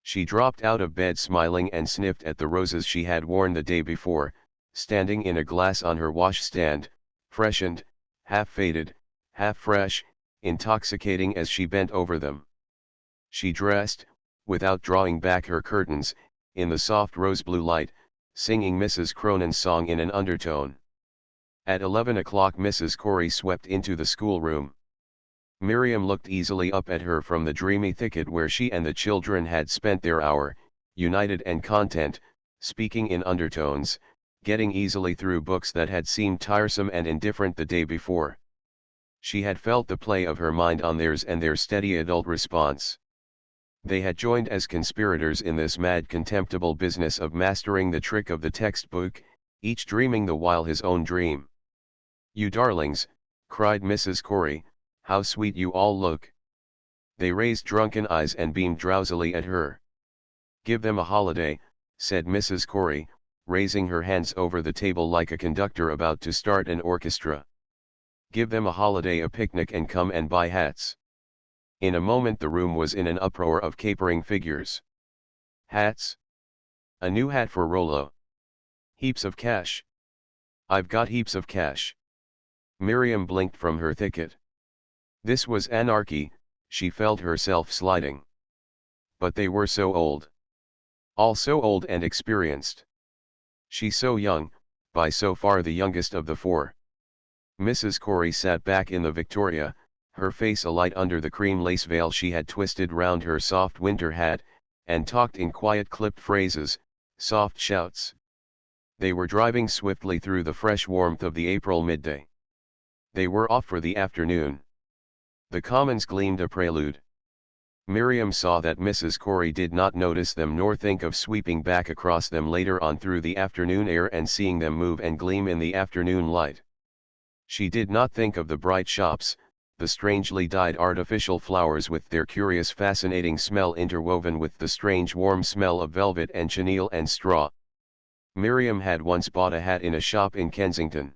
She dropped out of bed smiling and sniffed at the roses she had worn the day before, standing in a glass on her washstand, freshened, half faded, half fresh, intoxicating as she bent over them. She dressed, without drawing back her curtains, in the soft rose-blue light, singing Mrs. Cronin's song in an undertone. At 11 o'clock Mrs. Corey swept into the schoolroom. Miriam looked easily up at her from the dreamy thicket where she and the children had spent their hour, united and content, speaking in undertones, getting easily through books that had seemed tiresome and indifferent the day before. She had felt the play of her mind on theirs and their steady adult response. They had joined as conspirators in this mad contemptible business of mastering the trick of the textbook, each dreaming the while his own dream. "You darlings," cried Mrs. Corey, "how sweet you all look." They raised drunken eyes and beamed drowsily at her. "Give them a holiday," said Mrs. Corey, raising her hands over the table like a conductor about to start an orchestra. "Give them a holiday, a picnic, and come and buy hats." In a moment the room was in an uproar of capering figures. "Hats? A new hat for Rollo. Heaps of cash. I've got heaps of cash." Miriam blinked from her thicket. This was anarchy, she felt herself sliding. But they were so old. All so old and experienced. She so young, by so far the youngest of the 4. Mrs. Corey sat back in the Victoria, her face alight under the cream lace veil she had twisted round her soft winter hat, and talked in quiet clipped phrases, soft shouts. They were driving swiftly through the fresh warmth of the April midday. They were off for the afternoon. The commons gleamed a prelude. Miriam saw that Mrs. Corey did not notice them nor think of sweeping back across them later on through the afternoon air and seeing them move and gleam in the afternoon light. She did not think of the bright shops, the strangely dyed artificial flowers with their curious fascinating smell interwoven with the strange warm smell of velvet and chenille and straw. Miriam had once bought a hat in a shop in Kensington.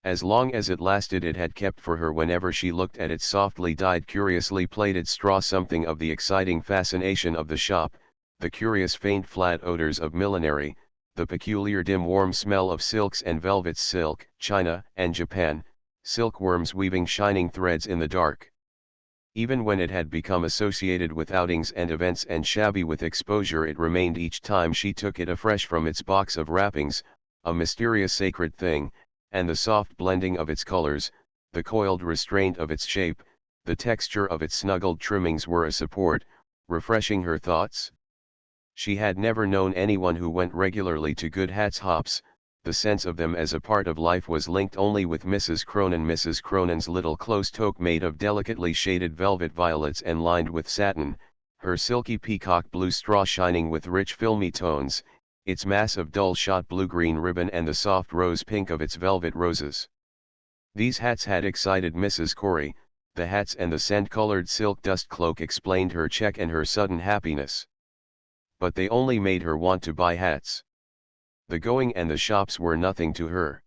As long as it lasted it had kept for her whenever she looked at its softly dyed curiously plaited straw something of the exciting fascination of the shop, the curious faint flat odors of millinery, the peculiar dim warm smell of silks and velvets, silk, China and Japan, silkworms weaving shining threads in the dark. Even when it had become associated with outings and events and shabby with exposure, it remained each time she took it afresh from its box of wrappings, a mysterious sacred thing, and the soft blending of its colors, the coiled restraint of its shape, the texture of its snuggled trimmings were a support, refreshing her thoughts. She had never known anyone who went regularly to Good Hats hops. The sense of them as a part of life was linked only with Mrs. Cronin. Mrs. Cronin's little close toque made of delicately shaded velvet violets and lined with satin, her silky peacock blue straw shining with rich filmy tones, its mass of dull shot blue-green ribbon and the soft rose pink of its velvet roses. These hats had excited Mrs. Corey. The hats and the sand-colored silk dust cloak explained her check and her sudden happiness. But they only made her want to buy hats. The going and the shops were nothing to her.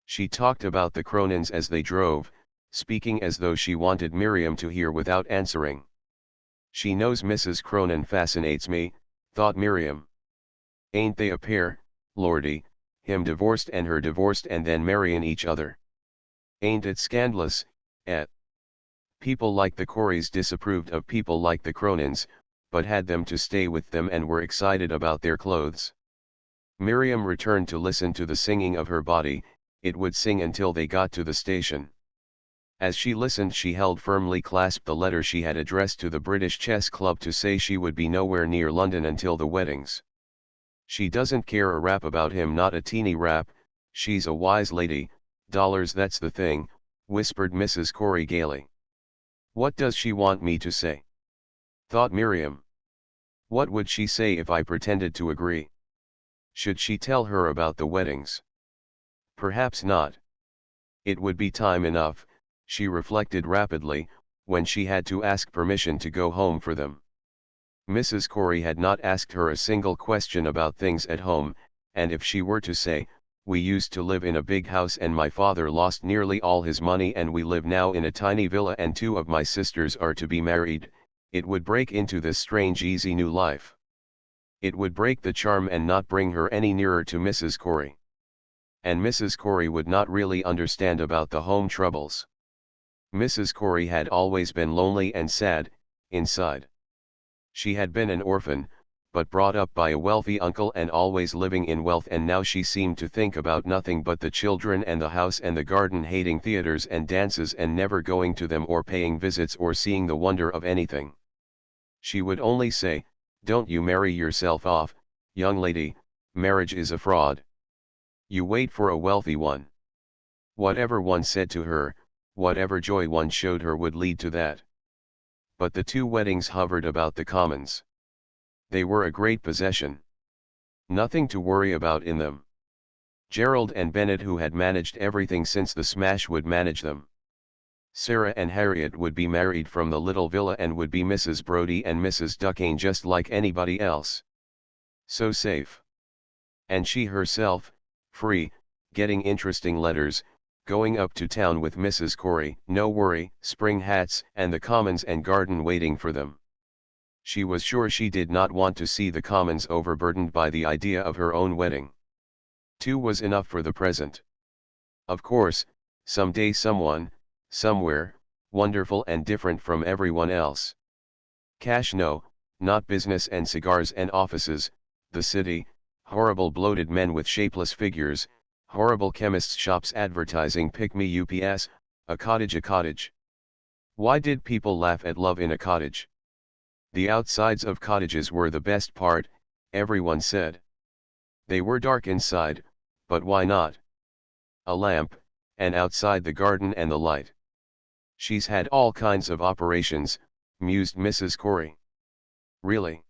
She talked about the Cronins as they drove, speaking as though she wanted Miriam to hear without answering. She knows Mrs. Cronin fascinates me, thought Miriam. Ain't they a pair, lordy, him divorced and her divorced and then marryin' each other. Ain't it scandalous, eh? People like the Coreys disapproved of people like the Cronins, but had them to stay with them and were excited about their clothes. Miriam returned to listen to the singing of her body. It would sing until they got to the station. As she listened, she held firmly clasped the letter she had addressed to the British Chess Club to say she would be nowhere near London until the weddings. She doesn't care a rap about him, not a teeny rap. She's a wise lady. Dollars, that's the thing, whispered Mrs. Corey gaily. What does she want me to say? Thought Miriam. What would she say if I pretended to agree? Should she tell her about the weddings? Perhaps not. It would be time enough, she reflected rapidly, when she had to ask permission to go home for them. Mrs. Corey had not asked her a single question about things at home, and if she were to say, "We used to live in a big house and my father lost nearly all his money and we live now in a tiny villa and two of my sisters are to be married," it would break into this strange easy new life. It would break the charm and not bring her any nearer to Mrs. Corey. And Mrs. Corey would not really understand about the home troubles. Mrs. Corey had always been lonely and sad, inside. She had been an orphan, but brought up by a wealthy uncle and always living in wealth, and now she seemed to think about nothing but the children and the house and the garden, hating theaters and dances and never going to them or paying visits or seeing the wonder of anything. She would only say, "Don't you marry yourself off, young lady, marriage is a fraud. You wait for a wealthy one." Whatever one said to her, whatever joy one showed her would lead to that. But the two weddings hovered about the commons. They were a great possession. Nothing to worry about in them. Gerald and Bennett, who had managed everything since the smash, would manage them. Sarah and Harriet would be married from the little villa and would be Mrs. Brodie and Mrs. Duquesne just like anybody else. So safe. And she herself, free, getting interesting letters, going up to town with Mrs. Corey, no worry, spring hats and the commons and garden waiting for them. She was sure she did not want to see the commons overburdened by the idea of her own wedding. Two was enough for the present. Of course, someday someone, somewhere, wonderful and different from everyone else. Cash, no, not business and cigars and offices, the city, horrible bloated men with shapeless figures, horrible chemists' shops advertising pick-me UPS, a cottage a cottage. Why did people laugh at love in a cottage? The outsides of cottages were the best part, everyone said. They were dark inside, but why not? A lamp, and outside the garden and the light. She's had all kinds of operations, mused Mrs. Corey. Really?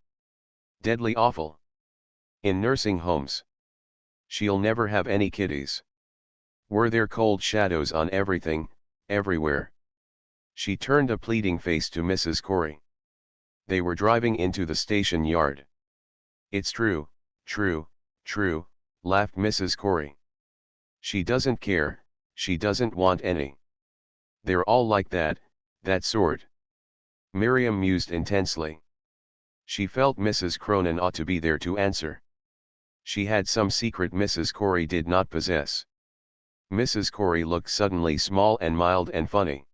Deadly awful. In nursing homes. She'll never have any kiddies. Were there cold shadows on everything, everywhere? She turned a pleading face to Mrs. Corey. They were driving into the station yard. It's true, true, true, laughed Mrs. Corey. She doesn't care, she doesn't want any. They're all like that, that sort. Miriam mused intensely. She felt Mrs. Cronin ought to be there to answer. She had some secret Mrs. Corey did not possess. Mrs. Corey looked suddenly small and mild and funny.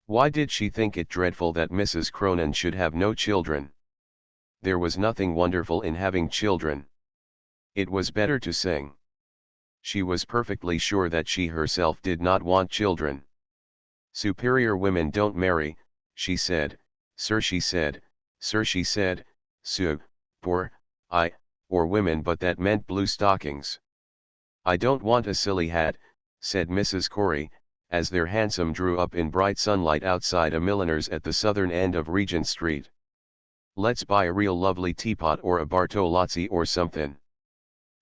Why did she think it dreadful that Mrs. Cronin should have no children? There was nothing wonderful in having children. It was better to sing. She was perfectly sure that she herself did not want children. Superior women don't marry, she said, sir she said, poor, or women, but that meant blue stockings. I don't want a silly hat, said Mrs. Corey, as their hansom drew up in bright sunlight outside a milliner's at the southern end of Regent Street. Let's buy a real lovely teapot or a Bartolozzi or something.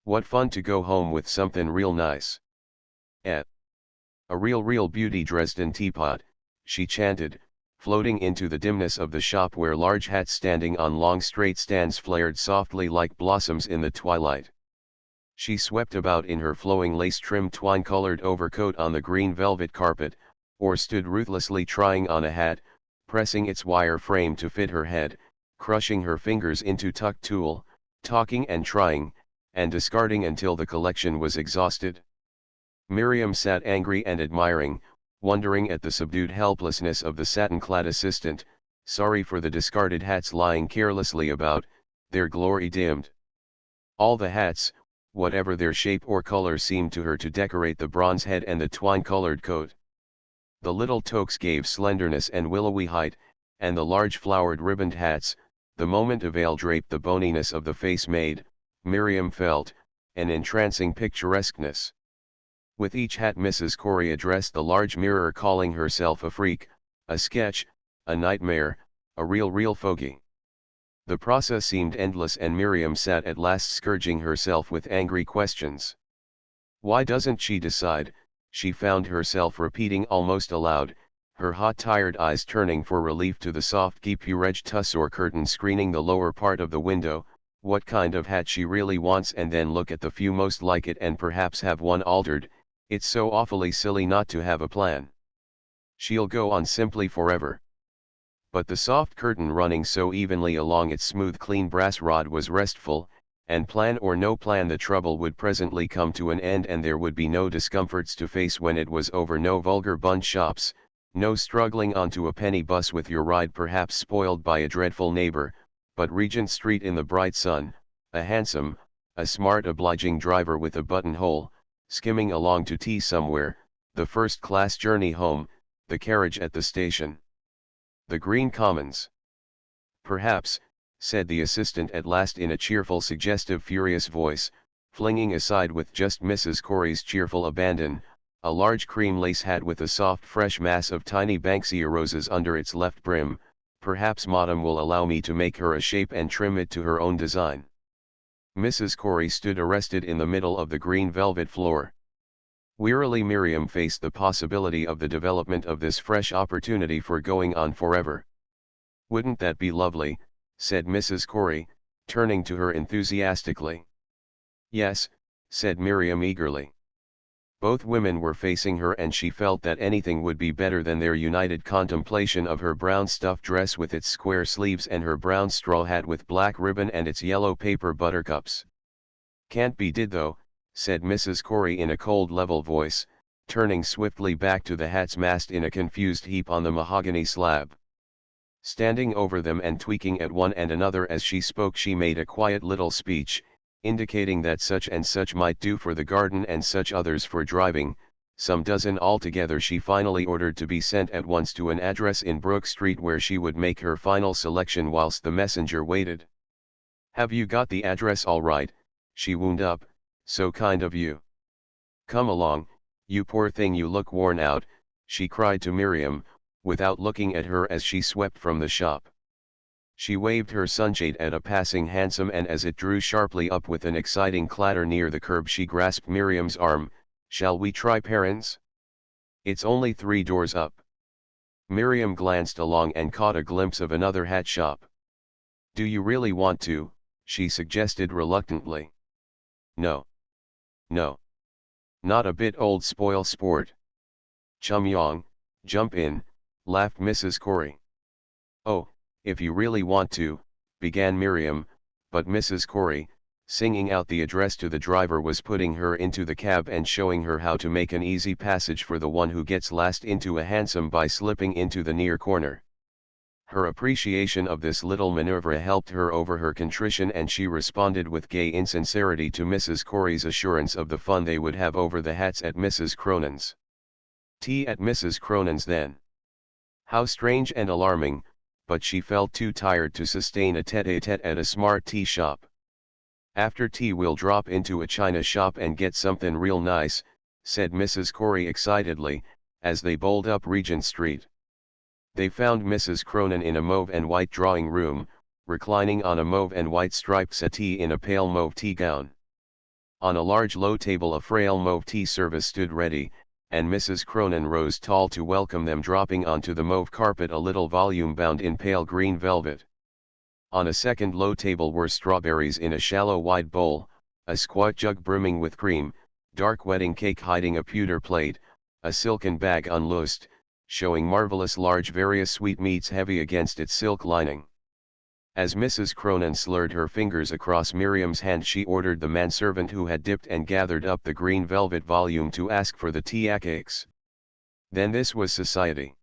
What fun to go home with something real nice. Eh. A real beauty Dresden teapot, she chanted, floating into the dimness of the shop where large hats standing on long straight stands flared softly like blossoms in the twilight. She swept about in her flowing lace-trimmed twine-colored overcoat on the green velvet carpet, or stood ruthlessly trying on a hat, pressing its wire frame to fit her head, crushing her fingers into tuck tulle, talking and trying, and discarding until the collection was exhausted. Miriam sat angry and admiring, wondering at the subdued helplessness of the satin-clad assistant, sorry for the discarded hats lying carelessly about, their glory dimmed. All the hats, whatever their shape or color, seemed to her to decorate the bronze head and the twine-colored coat. The little toques gave slenderness and willowy height, and the large flowered ribboned hats, the moment a veil draped the boniness of the face made, Miriam felt, an entrancing picturesqueness. With each hat Mrs. Corey addressed the large mirror, calling herself a freak, a sketch, a nightmare, a real fogey. The process seemed endless, and Miriam sat at last scourging herself with angry questions. Why doesn't she decide, she found herself repeating almost aloud, her hot tired eyes turning for relief to the soft guipure tussore curtain screening the lower part of the window, what kind of hat she really wants, and then look at the few most like it and perhaps have one altered. It's so awfully silly not to have a plan. She'll go on simply forever. But the soft curtain running so evenly along its smooth clean brass rod was restful, and plan or no plan the trouble would presently come to an end, and there would be no discomforts to face when it was over, no vulgar bun shops, no struggling onto a penny bus with your ride perhaps spoiled by a dreadful neighbor, but Regent Street in the bright sun, a handsome, a smart obliging driver with a buttonhole, skimming along to tea somewhere, the first-class journey home, the carriage at the station. The Green Commons. Perhaps, said the assistant at last in a cheerful, suggestive, furious voice, flinging aside with just Mrs. Corey's cheerful abandon, a large cream lace hat with a soft fresh mass of tiny Banksia roses under its left brim, perhaps Madame will allow me to make her a shape and trim it to her own design. Mrs. Corey stood arrested in the middle of the green velvet floor. Wearily Miriam faced the possibility of the development of this fresh opportunity for going on forever. Wouldn't that be lovely, said Mrs. Corey, turning to her enthusiastically. Yes, said Miriam eagerly. Both women were facing her, and she felt that anything would be better than their united contemplation of her brown stuff dress with its square sleeves and her brown straw hat with black ribbon and its yellow paper buttercups. Can't be did though, said Mrs. Corey in a cold level voice, turning swiftly back to the hats massed in a confused heap on the mahogany slab. Standing over them and tweaking at one and another as she spoke, she made a quiet little speech, indicating that such and such might do for the garden and such others for driving, some dozen altogether she finally ordered to be sent at once to an address in Brook Street where she would make her final selection whilst the messenger waited. Have you got the address all right? She wound up. So kind of you. Come along, you poor thing, you look worn out, she cried to Miriam, without looking at her as she swept from the shop. She waved her sunshade at a passing hansom, and as it drew sharply up with an exciting clatter near the curb she grasped Miriam's arm. Shall we try Perrins? It's only 3 doors up. Miriam glanced along and caught a glimpse of another hat shop. Do you really want to? She suggested reluctantly. No. No. Not a bit, old spoil sport. Chum Yong, jump in, laughed Mrs. Corey. Oh, if you really want to, began Miriam, but Mrs. Corey, singing out the address to the driver, was putting her into the cab and showing her how to make an easy passage for the one who gets last into a hansom by slipping into the near corner. Her appreciation of this little maneuver helped her over her contrition, and she responded with gay insincerity to Mrs. Corey's assurance of the fun they would have over the hats at Mrs. Cronin's. Tea at Mrs. Cronin's then. How strange and alarming, but she felt too tired to sustain a tete-a-tete at a smart tea shop. After tea we'll drop into a china shop and get something real nice, said Mrs. Corey excitedly, as they bowled up Regent Street. They found Mrs. Cronin in a mauve and white drawing room, reclining on a mauve and white striped settee in a pale mauve tea gown. On a large low table a frail mauve tea service stood ready, and Mrs. Cronin rose tall to welcome them, dropping onto the mauve carpet a little volume bound in pale green velvet. On a second low table were strawberries in a shallow wide bowl, a squat jug brimming with cream, dark wedding cake hiding a pewter plate, a silken bag unloosed, showing marvelous large various sweetmeats heavy against its silk lining. As Mrs. Cronin slurred her fingers across Miriam's hand, she ordered the manservant who had dipped and gathered up the green velvet volume to ask for the tea cakes. Then this was society.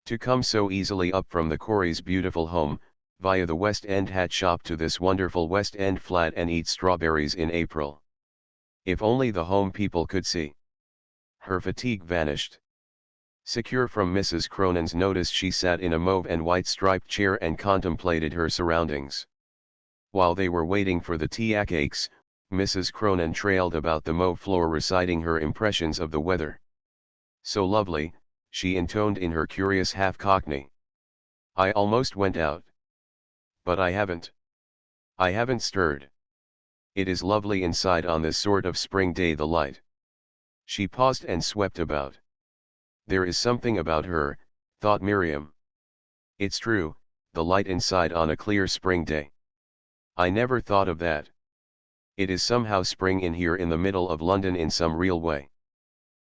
To come so easily up from the Coreys' beautiful home, via the West End hat shop to this wonderful West End flat and eat strawberries in April. If only the home people could see. Her fatigue vanished. Secure from Mrs. Cronin's notice, she sat in a mauve and white striped chair and contemplated her surroundings. While they were waiting for the tea cakes, Mrs. Cronin trailed about the mauve floor reciting her impressions of the weather. "So lovely," she intoned in her curious half-cockney. "I almost went out. But I haven't. I haven't stirred. It is lovely inside on this sort of spring day, the light." She paused and swept about. There is something about her, thought Miriam. It's true, the light inside on a clear spring day. I never thought of that. It is somehow spring in here in the middle of London in some real way.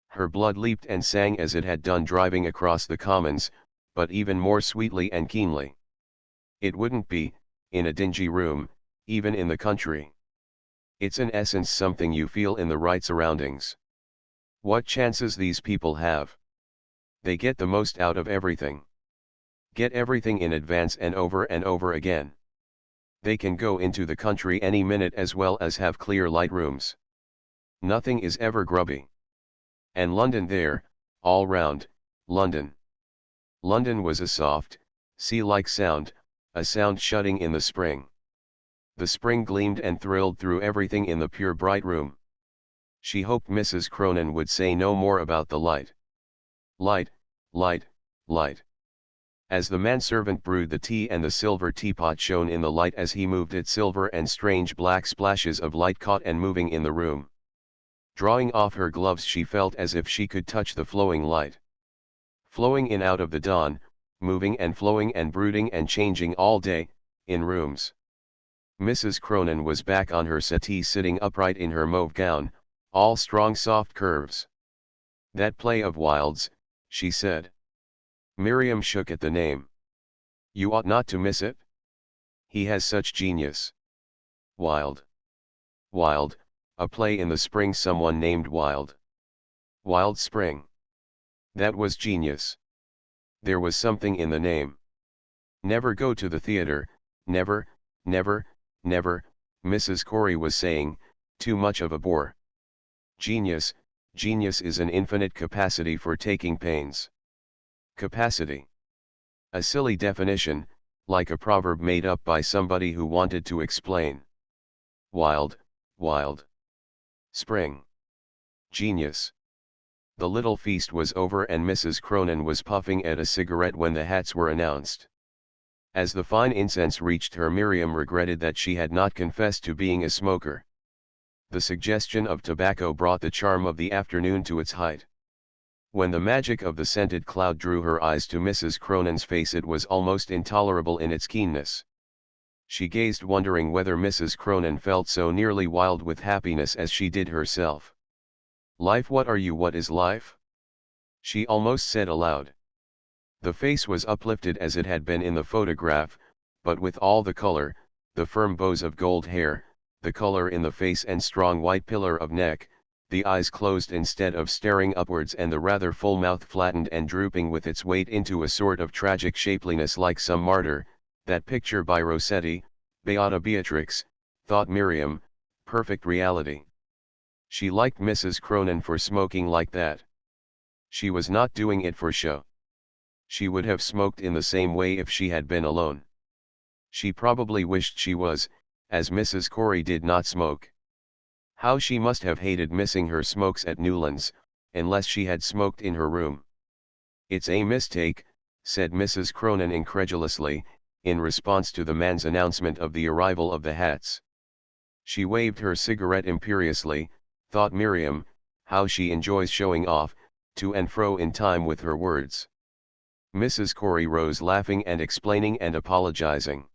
Her blood leaped and sang as it had done driving across the commons, but even more sweetly and keenly. It wouldn't be, in a dingy room, even in the country. It's in essence something you feel in the right surroundings. What chances these people have! They get the most out of everything. Get everything in advance and over again. They can go into the country any minute as well as have clear light rooms. Nothing is ever grubby. And London there, all round, London. London was a soft, sea-like sound, a sound shutting in the spring. The spring gleamed and thrilled through everything in the pure bright room. She hoped Mrs. Cronin would say no more about the light. Light, light, light. As the manservant brewed the tea and the silver teapot shone in the light as he moved it, silver and strange black splashes of light caught and moving in the room. Drawing off her gloves, she felt as if she could touch the flowing light. Flowing in out of the dawn, moving and flowing and brooding and changing all day, in rooms. Mrs. Cronin was back on her settee, sitting upright in her mauve gown, all strong soft curves. "That play of Wilde's," she said. Miriam shook at the name. "You ought not to miss it. He has such genius." Wilde. Wilde, a play in the spring, someone named Wilde. Wild Spring. That was genius. There was something in the name. "Never go to the theater, never, never, never," Mrs. Corey was saying, "too much of a bore. Genius, genius is an infinite capacity for taking pains." Capacity. A silly definition, like a proverb made up by somebody who wanted to explain. Wild, wild. Spring. Genius. The little feast was over and Mrs. Cronin was puffing at a cigarette when the hats were announced. As the fine incense reached her, Miriam regretted that she had not confessed to being a smoker. The suggestion of tobacco brought the charm of the afternoon to its height. When the magic of the scented cloud drew her eyes to Mrs. Cronin's face, it was almost intolerable in its keenness. She gazed, wondering whether Mrs. Cronin felt so nearly wild with happiness as she did herself. "Life, what are you? What is life?" she almost said aloud. The face was uplifted as it had been in the photograph, but with all the color, the firm bows of gold hair, the color in the face and strong white pillar of neck, the eyes closed instead of staring upwards, and the rather full mouth flattened and drooping with its weight into a sort of tragic shapeliness like some martyr. That picture by Rossetti, Beata Beatrix, thought Miriam, perfect reality. She liked Mrs. Cronin for smoking like that. She was not doing it for show. She would have smoked in the same way if she had been alone. She probably wished she was, as Mrs. Corey did not smoke. How she must have hated missing her smokes at Newlands, unless she had smoked in her room. "It's a mistake," said Mrs. Cronin incredulously, in response to the man's announcement of the arrival of the hats. She waved her cigarette imperiously, thought Miriam, how she enjoys showing off, to and fro in time with her words. Mrs. Corey rose laughing and explaining and apologizing.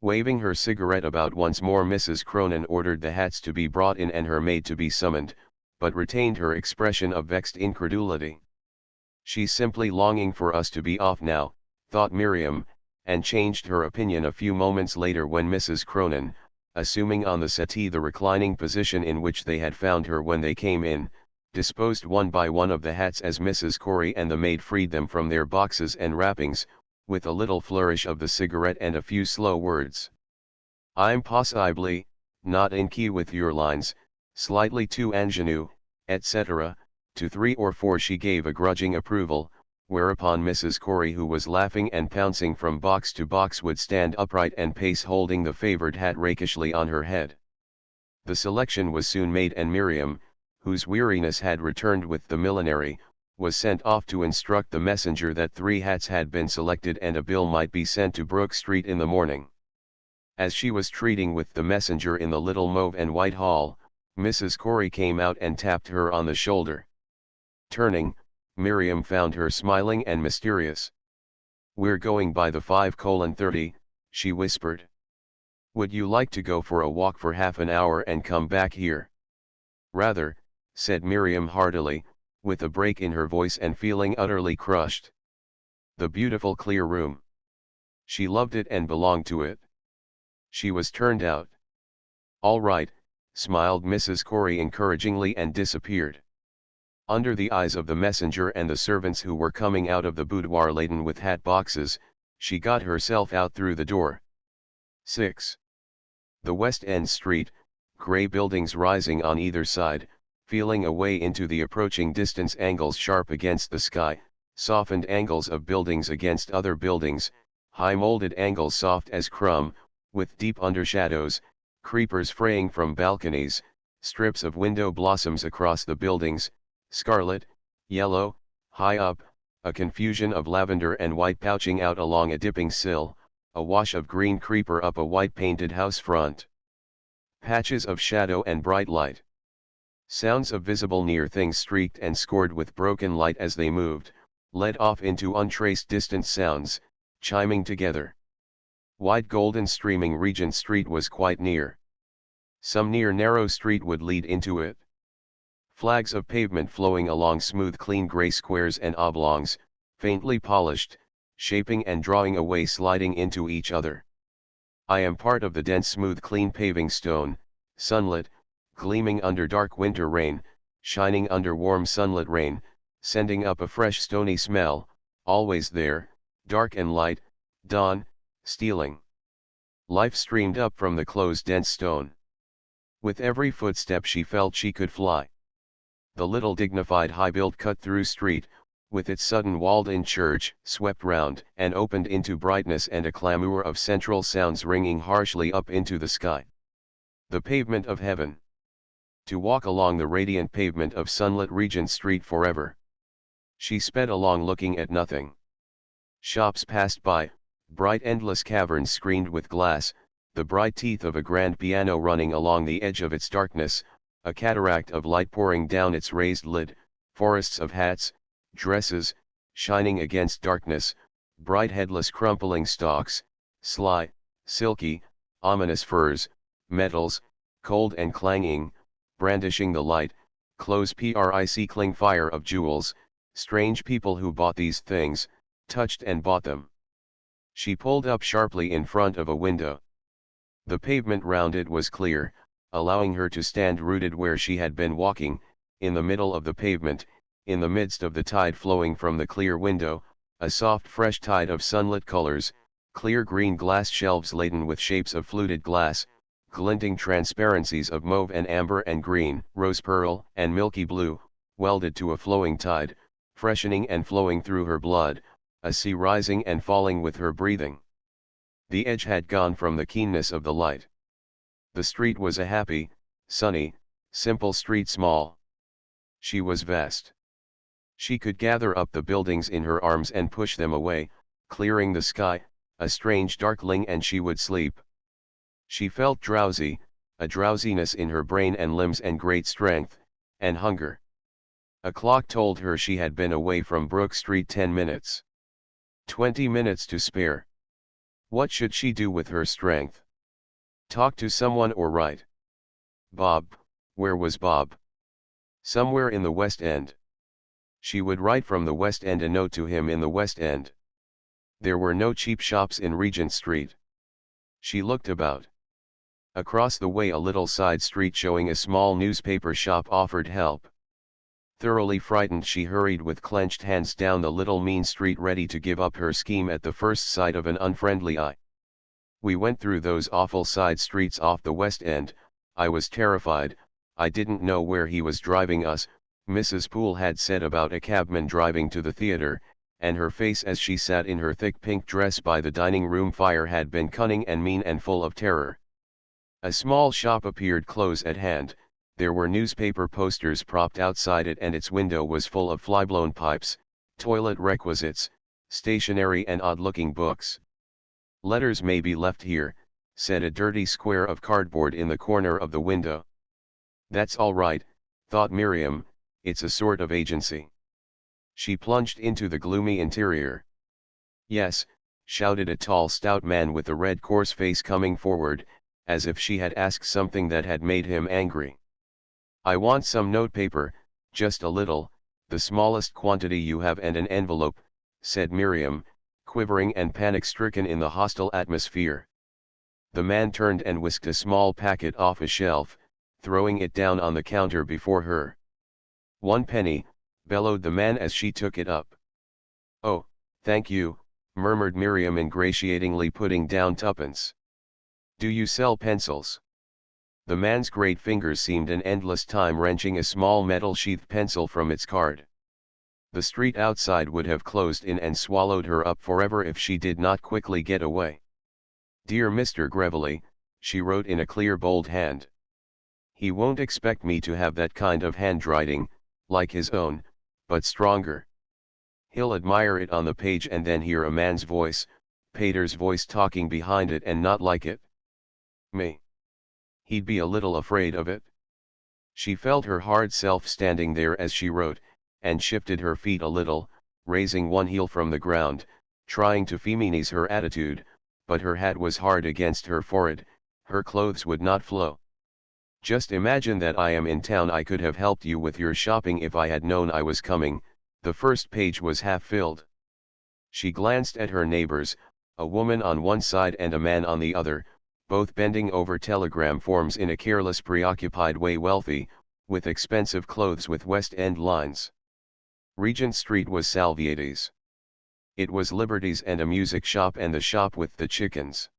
Waving her cigarette about once more, Mrs. Cronin ordered the hats to be brought in and her maid to be summoned, but retained her expression of vexed incredulity. She's simply longing for us to be off now, thought Miriam, and changed her opinion a few moments later when Mrs. Cronin, assuming on the settee the reclining position in which they had found her when they came in, disposed one by one of the hats as Mrs. Corey and the maid freed them from their boxes and wrappings, with a little flourish of the cigarette and a few slow words. I'm possibly not in key with your lines, slightly too ingenue, etc., to 3 or 4 she gave a grudging approval, whereupon Mrs. Corey, who was laughing and pouncing from box to box, would stand upright and pace holding the favored hat rakishly on her head. The selection was soon made and Miriam, whose weariness had returned with the millinery, was sent off to instruct the messenger that 3 hats had been selected and a bill might be sent to Brook Street in the morning. As she was treating with the messenger in the little mauve and white hall, Mrs. Corey came out and tapped her on the shoulder. Turning, Miriam found her smiling and mysterious. We're going by the 5:30, she whispered. Would you like to go for a walk for half an hour and come back here? Rather, said Miriam heartily, with a break in her voice and feeling utterly crushed. The beautiful clear room. She loved it and belonged to it. She was turned out. All right, smiled Mrs. Corey encouragingly and disappeared. Under the eyes of the messenger and the servants who were coming out of the boudoir laden with hat boxes, she got herself out through the door. 6. The West End Street, grey buildings rising on either side, feeling a way into the approaching distance, angles sharp against the sky, softened angles of buildings against other buildings, high molded angles soft as crumb, with deep undershadows, creepers fraying from balconies, strips of window blossoms across the buildings, scarlet, yellow, high up, a confusion of lavender and white pouching out along a dipping sill, a wash of green creeper up a white painted house front. Patches of shadow and bright light. Sounds of visible near things streaked and scored with broken light as they moved, led off into untraced distant sounds, chiming together. Wide golden streaming Regent Street was quite near. Some near narrow street would lead into it. Flags of pavement flowing along smooth clean grey squares and oblongs, faintly polished, shaping and drawing away sliding into each other. I am part of the dense smooth clean paving stone, sunlit, gleaming under dark winter rain, shining under warm sunlit rain, sending up a fresh stony smell, always there, dark and light, dawn, stealing. Life streamed up from the closed dense stone. With every footstep she felt she could fly. The little dignified high-built cut-through street, with its sudden walled-in church, swept round and opened into brightness and a clamour of central sounds ringing harshly up into the sky. The pavement of heaven. To walk along the radiant pavement of sunlit Regent Street forever. She sped along looking at nothing. Shops passed by, bright endless caverns screened with glass, the bright teeth of a grand piano running along the edge of its darkness, a cataract of light pouring down its raised lid, forests of hats, dresses, shining against darkness, bright headless crumpling stalks, sly, silky, ominous furs, metals, cold and clanging, brandishing the light, close prickling fire of jewels, strange people who bought these things, touched and bought them. She pulled up sharply in front of a window. The pavement round it was clear, allowing her to stand rooted where she had been walking, in the middle of the pavement, in the midst of the tide flowing from the clear window, a soft fresh tide of sunlit colors, clear green glass shelves laden with shapes of fluted glass, glinting transparencies of mauve and amber and green, rose pearl and milky blue, welded to a flowing tide, freshening and flowing through her blood, a sea rising and falling with her breathing. The edge had gone from the keenness of the light. The street was a happy, sunny, simple street, small. She was vast. She could gather up the buildings in her arms and push them away, clearing the sky, a strange darkling, and she would sleep. She felt drowsy, a drowsiness in her brain and limbs and great strength, and hunger. A clock told her she had been away from Brook Street 10 minutes. 20 minutes to spare. What should she do with her strength? Talk to someone or write? Bob, where was Bob? Somewhere in the West End. She would write from the West End a note to him in the West End. There were no cheap shops in Regent Street. She looked about. Across the way a little side street showing a small newspaper shop offered help. Thoroughly frightened she hurried with clenched hands down the little mean street ready to give up her scheme at the first sight of an unfriendly eye. We went through those awful side streets off the West End. I was terrified, I didn't know where he was driving us, Mrs. Poole had said about a cabman driving to the theatre, and her face as she sat in her thick pink dress by the dining room fire had been cunning and mean and full of terror. A small shop appeared close at hand. There were newspaper posters propped outside it and its window was full of flyblown pipes, toilet requisites, stationery and odd-looking books. Letters may be left here, said a dirty square of cardboard in the corner of the window. That's all right, thought Miriam, it's a sort of agency. She plunged into the gloomy interior. Yes, shouted a tall stout man with a red coarse face coming forward, as if she had asked something that had made him angry. I want some notepaper, just a little, the smallest quantity you have and an envelope, said Miriam, quivering and panic-stricken in the hostile atmosphere. The man turned and whisked a small packet off a shelf, throwing it down on the counter before her. 1 penny, bellowed the man as she took it up. Oh, thank you, murmured Miriam ingratiatingly putting down 2d. Do you sell pencils? The man's great fingers seemed an endless time wrenching a small metal-sheathed pencil from its card. The street outside would have closed in and swallowed her up forever if she did not quickly get away. Dear Mr. Greveley, she wrote in a clear bold hand. He won't expect me to have that kind of handwriting, like his own, but stronger. He'll admire it on the page and then hear a man's voice, Pater's voice talking behind it and not like it. Me. He'd be a little afraid of it. She felt her hard self standing there as she wrote, and shifted her feet a little, raising one heel from the ground, trying to feminize her attitude, but her hat was hard against her forehead, her clothes would not flow. Just imagine that I am in town. I could have helped you with your shopping if I had known I was coming. The first page was half filled. She glanced at her neighbors, a woman on one side and a man on the other, both bending over telegram forms in a careless preoccupied way, wealthy, with expensive clothes with West End lines. Regent Street was Salviati's. It was Liberty's and a music shop and the shop with the chickens.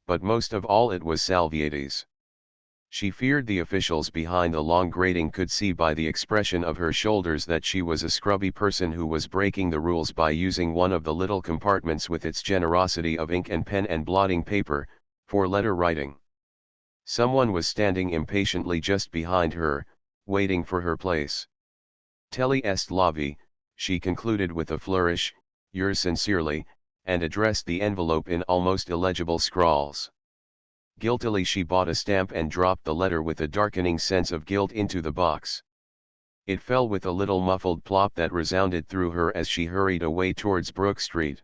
But most of all it was Salviati's. She feared the officials behind the long grating could see by the expression of her shoulders that she was a scrubby person who was breaking the rules by using one of the little compartments with its generosity of ink and pen and blotting paper, for letter writing. Someone was standing impatiently just behind her, waiting for her place. Telly est lavi, she concluded with a flourish, yours sincerely, and addressed the envelope in almost illegible scrawls. Guiltily she bought a stamp and dropped the letter with a darkening sense of guilt into the box. It fell with a little muffled plop that resounded through her as she hurried away towards Brook Street.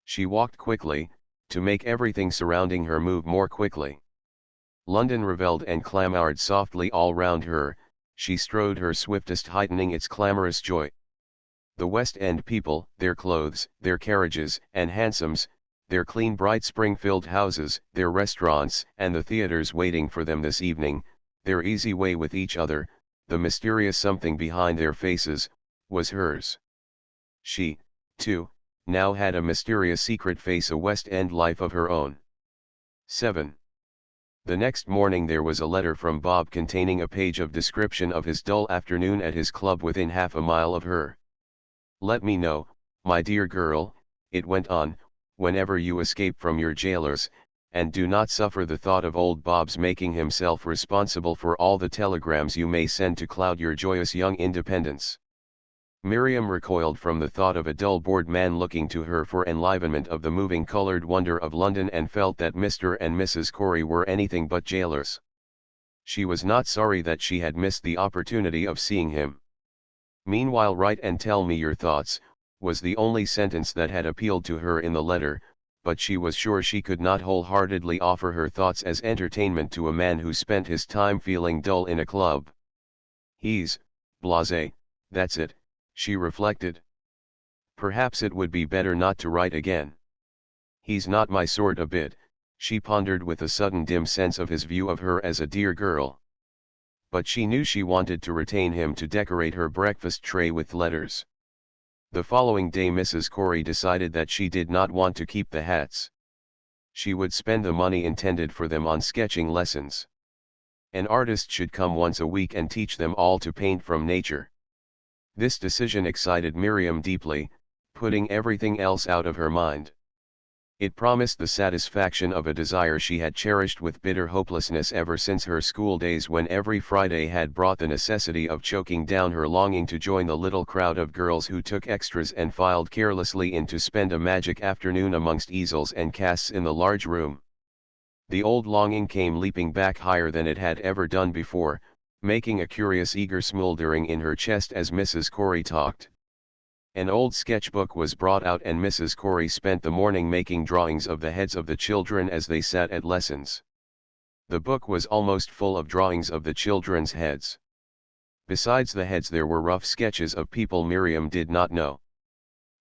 She walked quickly, to make everything surrounding her move more quickly. London revelled and clamoured softly all round her, she strode her swiftest heightening its clamorous joy. The West End people, their clothes, their carriages and hansoms, their clean bright spring-filled houses, their restaurants and the theatres waiting for them this evening, their easy way with each other, the mysterious something behind their faces, was hers. She, too, now had a mysterious secret face, a West End life of her own. 7. The next morning there was a letter from Bob containing a page of description of his dull afternoon at his club within half a mile of her. Let me know, my dear girl, it went on, whenever you escape from your jailers, and do not suffer the thought of old Bob's making himself responsible for all the telegrams you may send to cloud your joyous young independence. Miriam recoiled from the thought of a dull bored man looking to her for enlivenment of the moving colored wonder of London and felt that Mr. and Mrs. Corey were anything but jailers. She was not sorry that she had missed the opportunity of seeing him. Meanwhile, write and tell me your thoughts, was the only sentence that had appealed to her in the letter, but she was sure she could not wholeheartedly offer her thoughts as entertainment to a man who spent his time feeling dull in a club. He's blasé, that's it, she reflected. Perhaps it would be better not to write again. He's not my sort of bit, she pondered with a sudden dim sense of his view of her as a dear girl. But she knew she wanted to retain him to decorate her breakfast tray with letters. The following day Mrs. Corey decided that she did not want to keep the hats. She would spend the money intended for them on sketching lessons. An artist should come once a week and teach them all to paint from nature. This decision excited Miriam deeply, putting everything else out of her mind. It promised the satisfaction of a desire she had cherished with bitter hopelessness ever since her school days, when every Friday had brought the necessity of choking down her longing to join the little crowd of girls who took extras and filed carelessly in to spend a magic afternoon amongst easels and casts in the large room. The old longing came leaping back higher than it had ever done before, making a curious eager smoldering in her chest as Mrs. Corey talked. An old sketchbook was brought out and Mrs. Corey spent the morning making drawings of the heads of the children as they sat at lessons. The book was almost full of drawings of the children's heads. Besides the heads there were rough sketches of people Miriam did not know.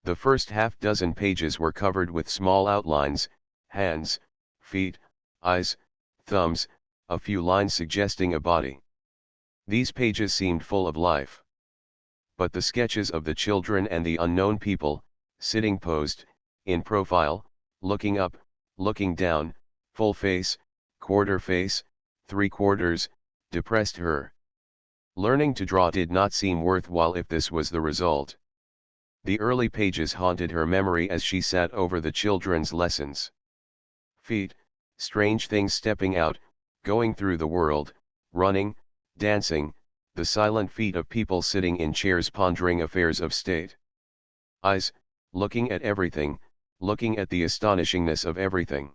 The first half-dozen pages were covered with small outlines, hands, feet, eyes, thumbs, a few lines suggesting a body. These pages seemed full of life. But the sketches of the children and the unknown people, sitting posed, in profile, looking up, looking down, full face, quarter face, three-quarters, depressed her. Learning to draw did not seem worthwhile if this was the result. The early pages haunted her memory as she sat over the children's lessons. Feet, strange things stepping out, going through the world, running, dancing, the silent feet of people sitting in chairs pondering affairs of state. Eyes, looking at everything, looking at the astonishingness of everything.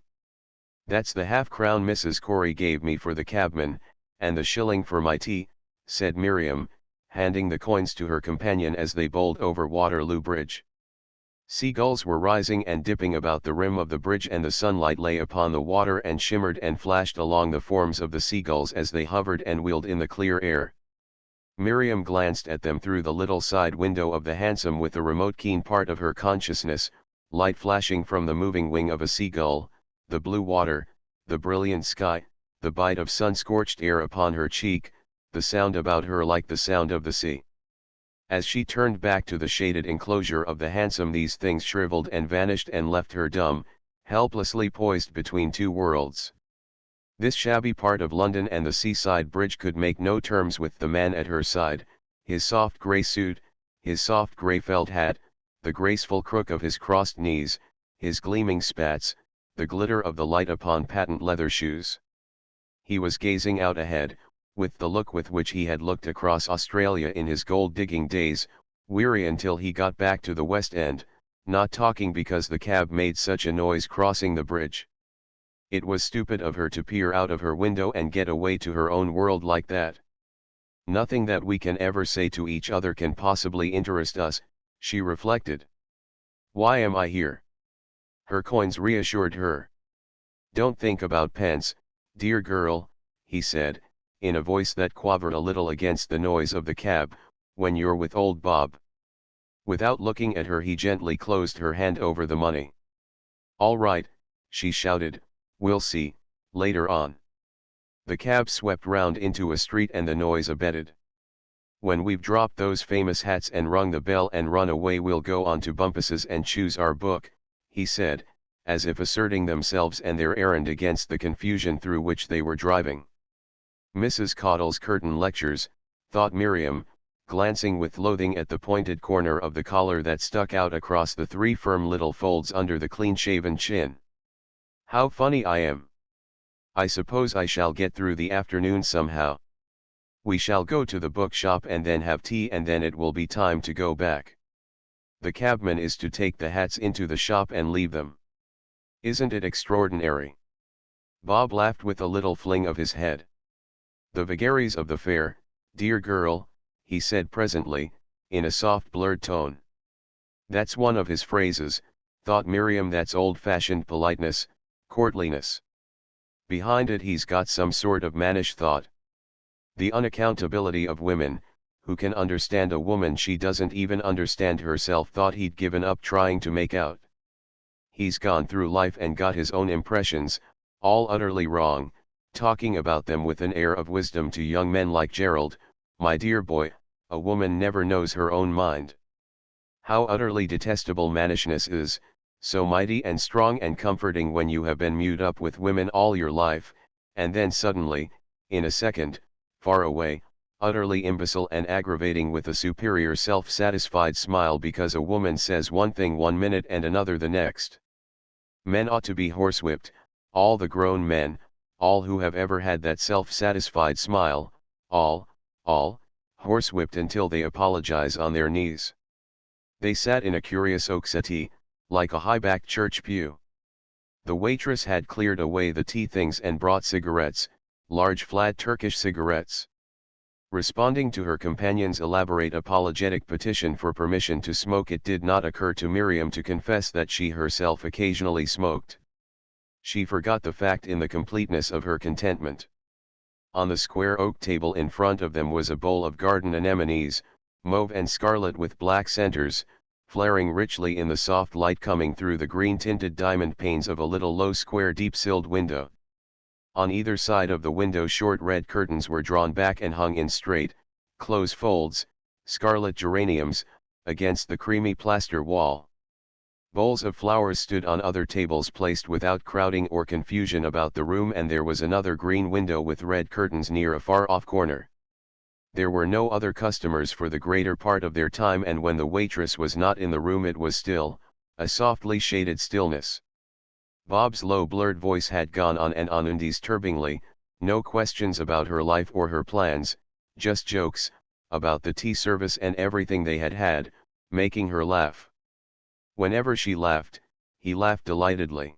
That's the half-crown Mrs. Corey gave me for the cabman, and the shilling for my tea, said Miriam, handing the coins to her companion as they bowled over Waterloo Bridge. Seagulls were rising and dipping about the rim of the bridge, and the sunlight lay upon the water and shimmered and flashed along the forms of the seagulls as they hovered and wheeled in the clear air. Miriam glanced at them through the little side window of the hansom with the remote keen part of her consciousness, light flashing from the moving wing of a seagull, the blue water, the brilliant sky, the bite of sun-scorched air upon her cheek, the sound about her like the sound of the sea. As she turned back to the shaded enclosure of the hansom, these things shriveled and vanished and left her dumb, helplessly poised between two worlds. This shabby part of London and the seaside bridge could make no terms with the man at her side, his soft grey suit, his soft grey felt hat, the graceful crook of his crossed knees, his gleaming spats, the glitter of the light upon patent leather shoes. He was gazing out ahead, with the look with which he had looked across Australia in his gold-digging days, weary until he got back to the West End, not talking because the cab made such a noise crossing the bridge. It was stupid of her to peer out of her window and get away to her own world like that. Nothing that we can ever say to each other can possibly interest us, she reflected. Why am I here? Her coins reassured her. Don't think about pence, dear girl, he said, in a voice that quavered a little against the noise of the cab, when you're with old Bob. Without looking at her, he gently closed her hand over the money. All right, she shouted. We'll see, later on. The cab swept round into a street and the noise abated. When we've dropped those famous hats and rung the bell and run away, we'll go on to Bumpus's and choose our book, he said, as if asserting themselves and their errand against the confusion through which they were driving. Mrs. Caudle's curtain lectures, thought Miriam, glancing with loathing at the pointed corner of the collar that stuck out across the three firm little folds under the clean-shaven chin. How funny I am. I suppose I shall get through the afternoon somehow. We shall go to the bookshop and then have tea, and then it will be time to go back. The cabman is to take the hats into the shop and leave them. Isn't it extraordinary? Bob laughed with a little fling of his head. The vagaries of the fair, dear girl, he said presently, in a soft blurred tone. That's one of his phrases, thought Miriam. That's old-fashioned politeness, courtliness. Behind it he's got some sort of mannish thought. The unaccountability of women, who can understand a woman she doesn't even understand herself. Thought he'd given up trying to make out. He's gone through life and got his own impressions, all utterly wrong, talking about them with an air of wisdom to young men like Gerald. My dear boy, a woman never knows her own mind. How utterly detestable mannishness is, so mighty and strong and comforting when you have been mewed up with women all your life, and then suddenly, in a second, far away, utterly imbecile and aggravating with a superior self-satisfied smile because a woman says one thing one minute and another the next. Men ought to be horsewhipped, all the grown men, all who have ever had that self-satisfied smile, all, horsewhipped until they apologize on their knees. They sat in a curious oak settee, like a high-backed church pew. The waitress had cleared away the tea things and brought cigarettes, large flat Turkish cigarettes. Responding to her companion's elaborate apologetic petition for permission to smoke, it did not occur to Miriam to confess that she herself occasionally smoked. She forgot the fact in the completeness of her contentment. On the square oak table in front of them was a bowl of garden anemones, mauve and scarlet with black centers, flaring richly in the soft light coming through the green-tinted diamond panes of a little low square deep-silled window. On either side of the window short red curtains were drawn back and hung in straight, close folds, scarlet geraniums, against the creamy plaster wall. Bowls of flowers stood on other tables placed without crowding or confusion about the room, and there was another green window with red curtains near a far-off corner. There were no other customers for the greater part of their time, and when the waitress was not in the room it was still, a softly shaded stillness. Bob's low blurred voice had gone on and on undisturbingly, no questions about her life or her plans, just jokes, about the tea service and everything they had had, making her laugh. Whenever she laughed, he laughed delightedly.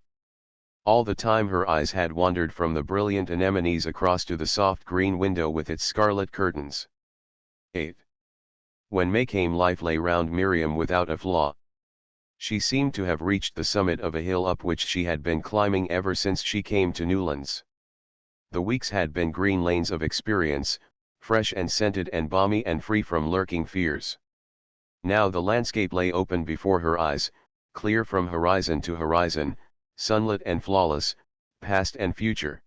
All the time her eyes had wandered from the brilliant anemones across to the soft green window with its scarlet curtains. 8. When May came, life lay round Miriam without a flaw. She seemed to have reached the summit of a hill up which she had been climbing ever since she came to Newlands. The weeks had been green lanes of experience, fresh and scented and balmy and free from lurking fears. Now the landscape lay open before her eyes, clear from horizon to horizon, sunlit and flawless, past and future.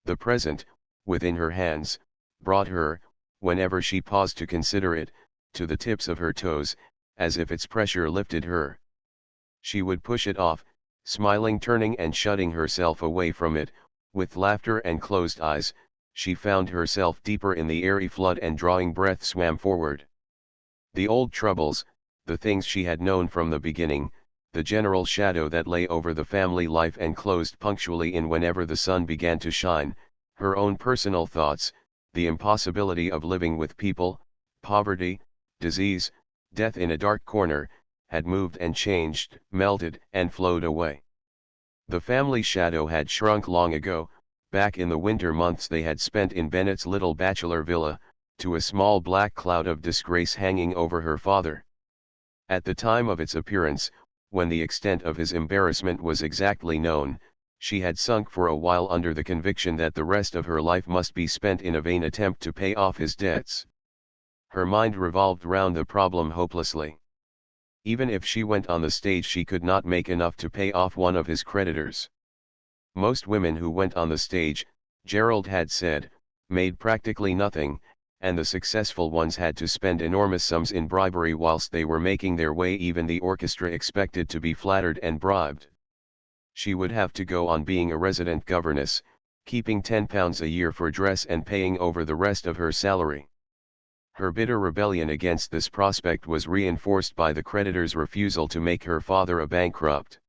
The present, within her hands, brought her, whenever she paused to consider it, to the tips of her toes, as if its pressure lifted her. She would push it off, smiling, turning and shutting herself away from it. With laughter and closed eyes, she found herself deeper in the airy flood, and drawing breath swam forward. The old troubles, the things she had known from the beginning, the general shadow that lay over the family life and closed punctually in whenever the sun began to shine, her own personal thoughts, the impossibility of living with people, poverty, disease, death in a dark corner, had moved and changed, melted and flowed away. The family shadow had shrunk long ago, back in the winter months they had spent in Bennett's little bachelor villa, to a small black cloud of disgrace hanging over her father. At the time of its appearance, when the extent of his embarrassment was exactly known, she had sunk for a while under the conviction that the rest of her life must be spent in a vain attempt to pay off his debts. Her mind revolved round the problem hopelessly. Even if she went on the stage she could not make enough to pay off one of his creditors. Most women who went on the stage, Gerald had said, made practically nothing, and the successful ones had to spend enormous sums in bribery whilst they were making their way. Even the orchestra expected to be flattered and bribed. She would have to go on being a resident governess, keeping £10 a year for dress and paying over the rest of her salary. Her bitter rebellion against this prospect was reinforced by the creditor's refusal to make her father a bankrupt.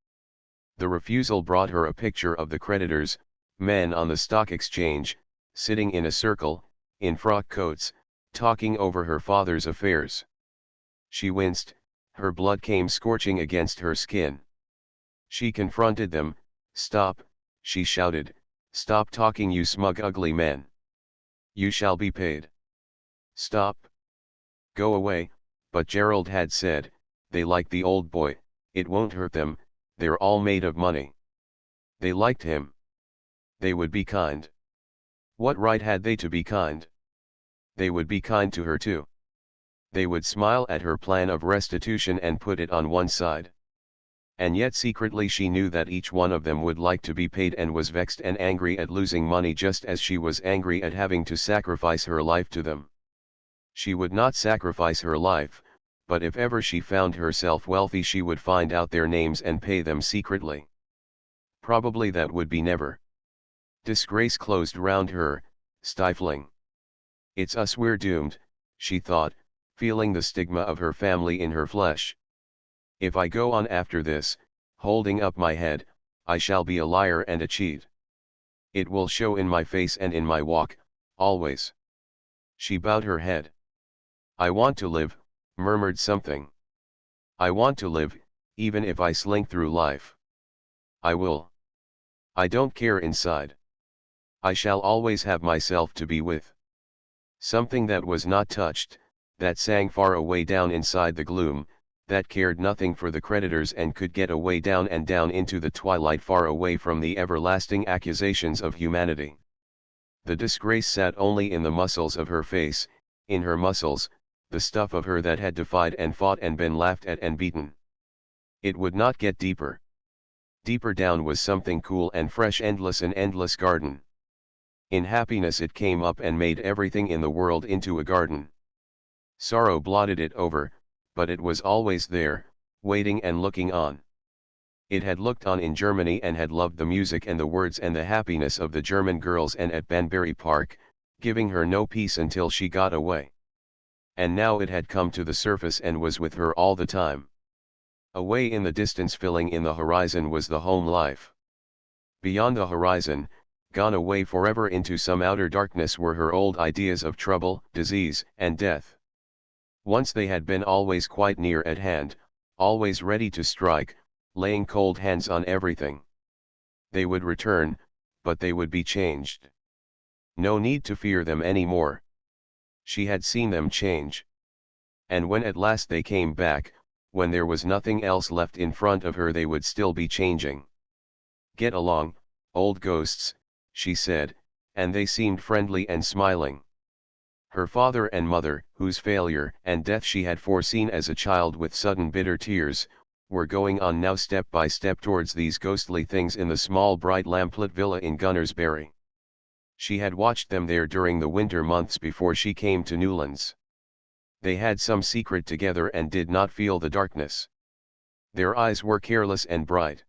The refusal brought her a picture of the creditors, men on the stock exchange, sitting in a circle, in frock coats, talking over her father's affairs. She winced, her blood came scorching against her skin. She confronted them. "Stop," she shouted, "stop talking, you smug ugly men. You shall be paid. Stop. Go away, but Gerald had said, they like the old boy, it won't hurt them, they're all made of money. They liked him. They would be kind. What right had they to be kind? They would be kind to her too. They would smile at her plan of restitution and put it on one side. And yet secretly she knew that each one of them would like to be paid and was vexed and angry at losing money just as she was angry at having to sacrifice her life to them. She would not sacrifice her life, but if ever she found herself wealthy she would find out their names and pay them secretly. Probably that would be never. Disgrace closed round her, stifling. It's us, we're doomed, she thought, feeling the stigma of her family in her flesh. If I go on after this, holding up my head, I shall be a liar and a cheat. It will show in my face and in my walk, always. She bowed her head. I want to live, murmured something. I want to live, even if I slink through life. I will. I don't care inside. I shall always have myself to be with. Something that was not touched, that sang far away down inside the gloom, that cared nothing for the creditors and could get away down and down into the twilight far away from the everlasting accusations of humanity. The disgrace sat only in the muscles of her face, in her muscles, the stuff of her that had defied and fought and been laughed at and beaten. It would not get deeper. Deeper down was something cool and fresh, endless, an endless garden. In happiness it came up and made everything in the world into a garden. Sorrow blotted it over, but it was always there, waiting and looking on. It had looked on in Germany and had loved the music and the words and the happiness of the German girls and at Banbury Park, giving her no peace until she got away. And now it had come to the surface and was with her all the time. Away in the distance, filling in the horizon, was the home life. Beyond the horizon, gone away forever into some outer darkness, were her old ideas of trouble, disease, and death. Once they had been always quite near at hand, always ready to strike, laying cold hands on everything. They would return, but they would be changed. No need to fear them any more. She had seen them change. And when at last they came back, when there was nothing else left in front of her, they would still be changing. Get along, old ghosts, she said, and they seemed friendly and smiling. Her father and mother, whose failure and death she had foreseen as a child with sudden bitter tears, were going on now step by step towards these ghostly things in the small bright lamplit villa in Gunnersbury. She had watched them there during the winter months before she came to Newlands. They had some secret together and did not feel the darkness. Their eyes were careless and bright.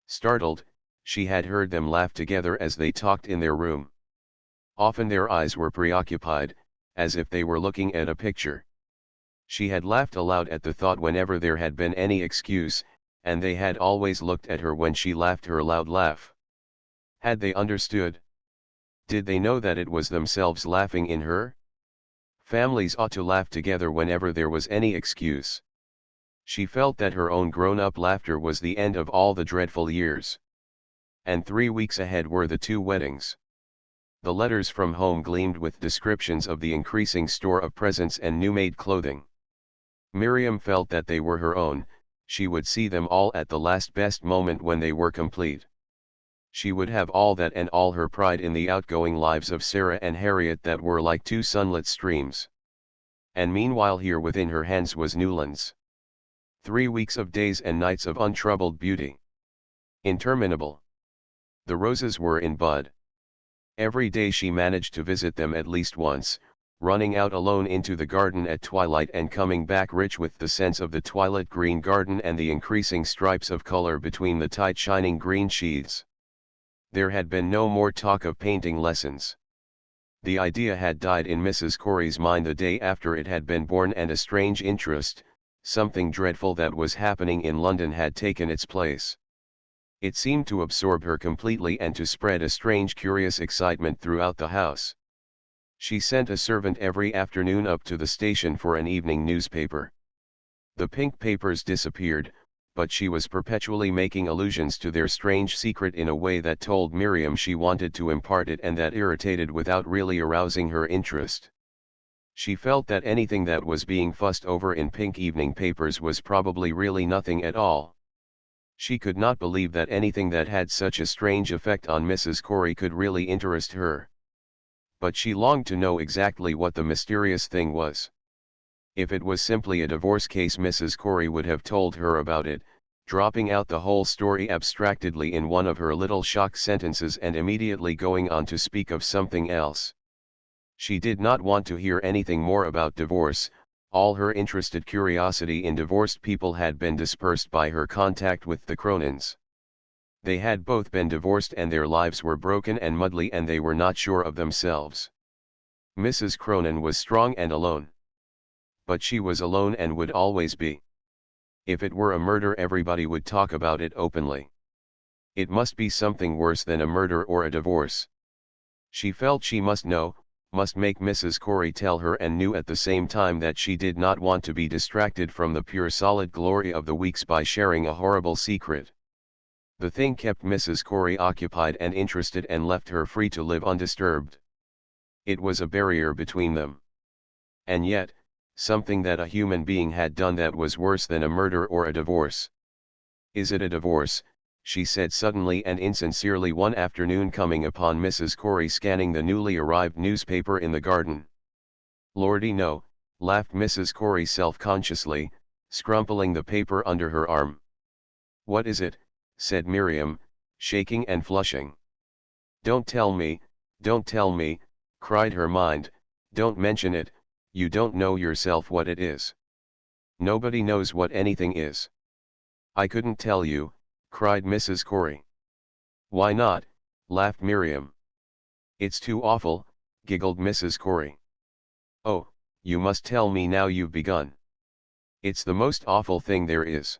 Startled, she had heard them laugh together as they talked in their room. Often their eyes were preoccupied, as if they were looking at a picture. She had laughed aloud at the thought whenever there had been any excuse, and they had always looked at her when she laughed her loud laugh. Had they understood? Did they know that it was themselves laughing in her? Families ought to laugh together whenever there was any excuse. She felt that her own grown-up laughter was the end of all the dreadful years. And 3 weeks ahead were the 2 weddings. The letters from home gleamed with descriptions of the increasing store of presents and new-made clothing. Miriam felt that they were her own. She would see them all at the last best moment when they were complete. She would have all that and all her pride in the outgoing lives of Sarah and Harriet that were like 2 sunlit streams. And meanwhile here within her hands was Newlands. 3 weeks of days and nights of untroubled beauty. Interminable. The roses were in bud. Every day she managed to visit them at least once, running out alone into the garden at twilight and coming back rich with the sense of the twilit green garden and the increasing stripes of color between the tight shining green sheaths. There had been no more talk of painting lessons. The idea had died in Mrs. Corey's mind the day after it had been born, and a strange interest, something dreadful that was happening in London, had taken its place. It seemed to absorb her completely and to spread a strange curious excitement throughout the house. She sent a servant every afternoon up to the station for an evening newspaper. The pink papers disappeared, but she was perpetually making allusions to their strange secret in a way that told Miriam she wanted to impart it and that irritated without really arousing her interest. She felt that anything that was being fussed over in pink evening papers was probably really nothing at all. She could not believe that anything that had such a strange effect on Mrs. Corey could really interest her. But she longed to know exactly what the mysterious thing was. If it was simply a divorce case, Mrs. Corey would have told her about it, dropping out the whole story abstractedly in one of her little shock sentences and immediately going on to speak of something else. She did not want to hear anything more about divorce. All her interested curiosity in divorced people had been dispersed by her contact with the Cronins. They had both been divorced and their lives were broken and muddly and they were not sure of themselves. Mrs. Cronin was strong and alone. But she was alone and would always be. If it were a murder, everybody would talk about it openly. It must be something worse than a murder or a divorce. She felt she must know, must make Mrs. Corey tell her, and knew at the same time that she did not want to be distracted from the pure solid glory of the weeks by sharing a horrible secret. The thing kept Mrs. Corey occupied and interested and left her free to live undisturbed. It was a barrier between them. And yet, something that a human being had done that was worse than a murder or a divorce. "Is it a divorce?" she said suddenly and insincerely one afternoon, coming upon Mrs. Corey scanning the newly arrived newspaper in the garden. "Lordy, no," laughed Mrs. Corey self-consciously, scrumpling the paper under her arm. "What is it?" said Miriam, shaking and flushing. Don't tell me," cried her mind, "don't mention it, you don't know yourself what it is." "Nobody knows what anything is." "I couldn't tell you," cried Mrs. Corey. "Why not?" laughed Miriam. "It's too awful," giggled Mrs. Corey. "Oh, you must tell me now you've begun." "It's the most awful thing there is."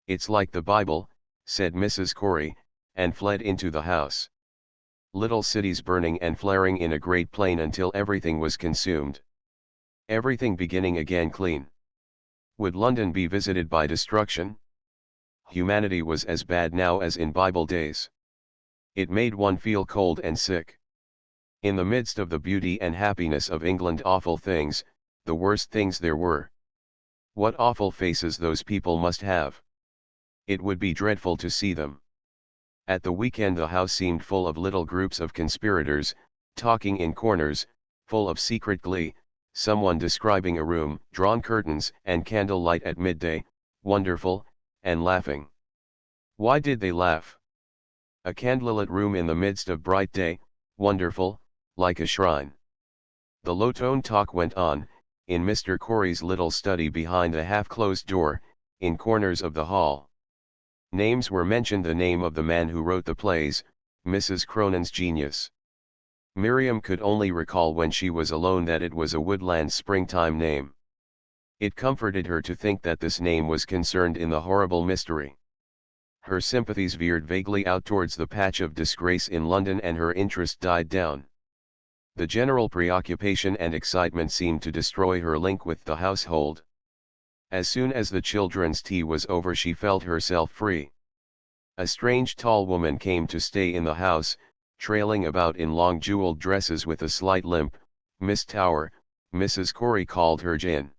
"It's like the Bible," said Mrs. Corey, and fled into the house. Little cities burning and flaring in a great plain until everything was consumed. Everything beginning again clean. Would London be visited by destruction? Humanity was as bad now as in Bible days. It made one feel cold and sick. In the midst of the beauty and happiness of England, awful things, the worst things there were. What awful faces those people must have. It would be dreadful to see them. At the weekend the house seemed full of little groups of conspirators, talking in corners, full of secret glee, someone describing a room, drawn curtains and candlelight at midday, wonderful, and laughing. Why did they laugh? A candlelit room in the midst of bright day, wonderful, like a shrine. The low-toned talk went on, in Mr. Corey's little study behind a half-closed door, in corners of the hall. Names were mentioned, the name of the man who wrote the plays, Mrs. Cronin's genius. Miriam could only recall when she was alone that it was a woodland springtime name. It comforted her to think that this name was concerned in the horrible mystery. Her sympathies veered vaguely out towards the patch of disgrace in London and her interest died down. The general preoccupation and excitement seemed to destroy her link with the household. As soon as the children's tea was over she felt herself free. A strange tall woman came to stay in the house, trailing about in long jeweled dresses with a slight limp. Miss Tower, Mrs. Corey called her Jane.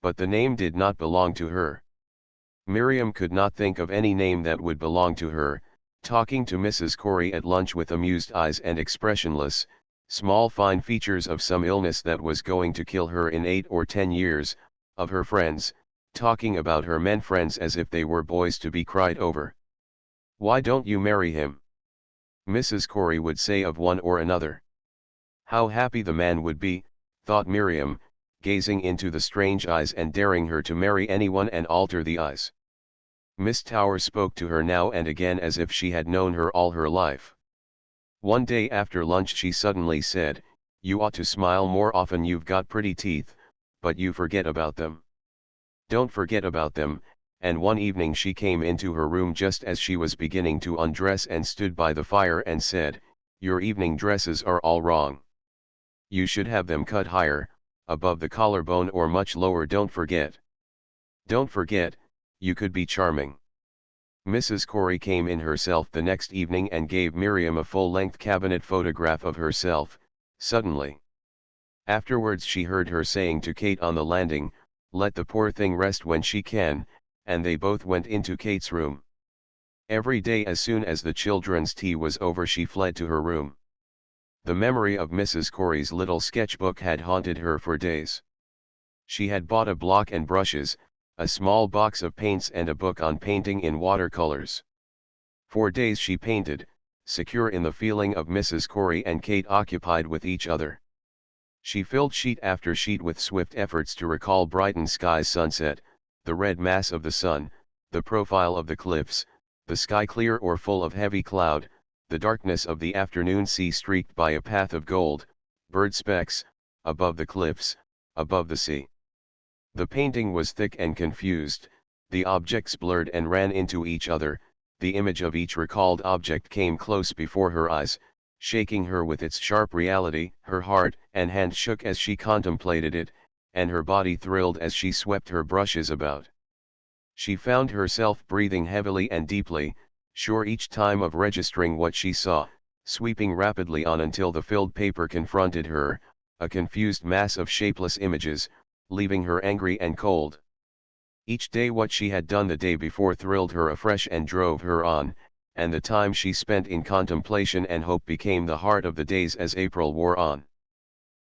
But the name did not belong to her. Miriam could not think of any name that would belong to her, talking to Mrs. Corey at lunch with amused eyes and expressionless, small fine features of some illness that was going to kill her in 8 or 10 years, of her friends, talking about her men friends as if they were boys to be cried over. "Why don't you marry him?" Mrs. Corey would say of one or another. How happy the man would be, thought Miriam, gazing into the strange eyes and daring her to marry anyone and alter the eyes. Miss Tower spoke to her now and again as if she had known her all her life. One day after lunch she suddenly said, "You ought to smile more often, you've got pretty teeth, but you forget about them." "Don't forget about them," and one evening she came into her room just as she was beginning to undress and stood by the fire and said, "Your evening dresses are all wrong. You should have them cut higher, above the collarbone or much lower. Don't forget." "Don't forget," You could be charming. Mrs. Corey came in herself the next evening and gave Miriam a full-length cabinet photograph of herself, suddenly. Afterwards she heard her saying to Kate on the landing, "Let the poor thing rest when she can," and they both went into Kate's room. Every day as soon as the children's tea was over she fled to her room. The memory of Mrs. Corey's little sketchbook had haunted her for days. She had bought a block and brushes, a small box of paints and a book on painting in watercolors. For days she painted, secure in the feeling of Mrs. Corey and Kate occupied with each other. She filled sheet after sheet with swift efforts to recall Brighton sky's sunset, the red mass of the sun, the profile of the cliffs, the sky clear or full of heavy cloud, the darkness of the afternoon sea streaked by a path of gold, bird specks, above the cliffs, above the sea. The painting was thick and confused, the objects blurred and ran into each other, the image of each recalled object came close before her eyes, shaking her with its sharp reality. Her heart and hand shook as she contemplated it, and her body thrilled as she swept her brushes about. She found herself breathing heavily and deeply, sure each time of registering what she saw, sweeping rapidly on until the filled paper confronted her, a confused mass of shapeless images, leaving her angry and cold. Each day what she had done the day before thrilled her afresh and drove her on, and the time she spent in contemplation and hope became the heart of the days as April wore on.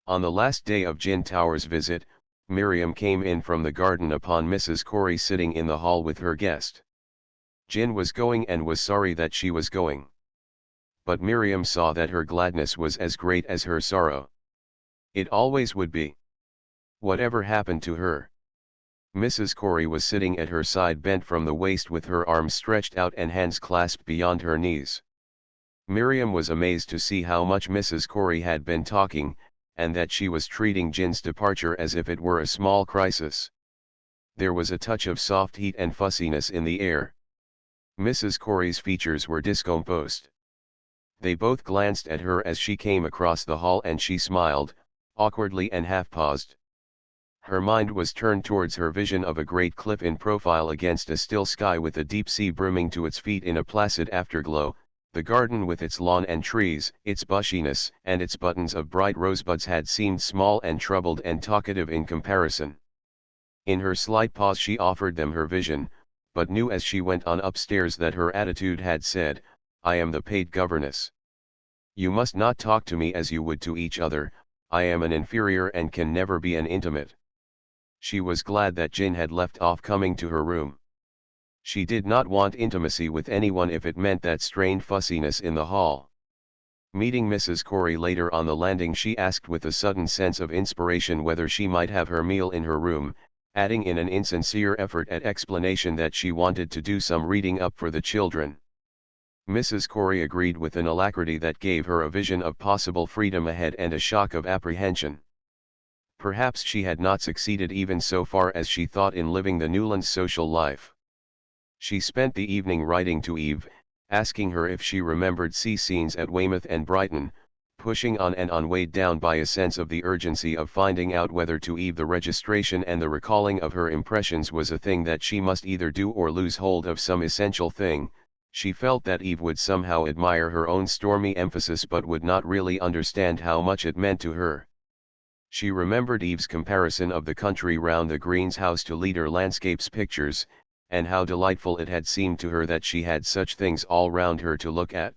On the last day of Jin Tower's visit, Miriam came in from the garden upon Mrs. Corey sitting in the hall with her guest. Jin was going and was sorry that she was going. But Miriam saw that her gladness was as great as her sorrow. It always would be. Whatever happened to her? Mrs. Corey was sitting at her side bent from the waist with her arms stretched out and hands clasped beyond her knees. Miriam was amazed to see how much Mrs. Corey had been talking, and that she was treating Jin's departure as if it were a small crisis. There was a touch of soft heat and fussiness in the air. Mrs. Corey's features were discomposed. They both glanced at her as she came across the hall and she smiled, awkwardly and half-paused. Her mind was turned towards her vision of a great cliff in profile against a still sky with a deep sea brimming to its feet in a placid afterglow, the garden with its lawn and trees, its bushiness and its buttons of bright rosebuds had seemed small and troubled and talkative in comparison. In her slight pause she offered them her vision, but knew as she went on upstairs that her attitude had said, "I am the paid governess. You must not talk to me as you would to each other, I am an inferior and can never be an intimate." She was glad that Jin had left off coming to her room. She did not want intimacy with anyone if it meant that strained fussiness in the hall. Meeting Mrs. Corey later on the landing she asked with a sudden sense of inspiration whether she might have her meal in her room, adding in an insincere effort at explanation that she wanted to do some reading up for the children. Mrs. Corey agreed with an alacrity that gave her a vision of possible freedom ahead and a shock of apprehension. Perhaps she had not succeeded even so far as she thought in living the Newlands social life. She spent the evening writing to Eve, asking her if she remembered sea scenes at Weymouth and Brighton, pushing on and on weighed down by a sense of the urgency of finding out whether to Eve the registration and the recalling of her impressions was a thing that she must either do or lose hold of some essential thing. She felt that Eve would somehow admire her own stormy emphasis but would not really understand how much it meant to her. She remembered Eve's comparison of the country round the Greens house to Leader landscapes pictures, and how delightful it had seemed to her that she had such things all round her to look at.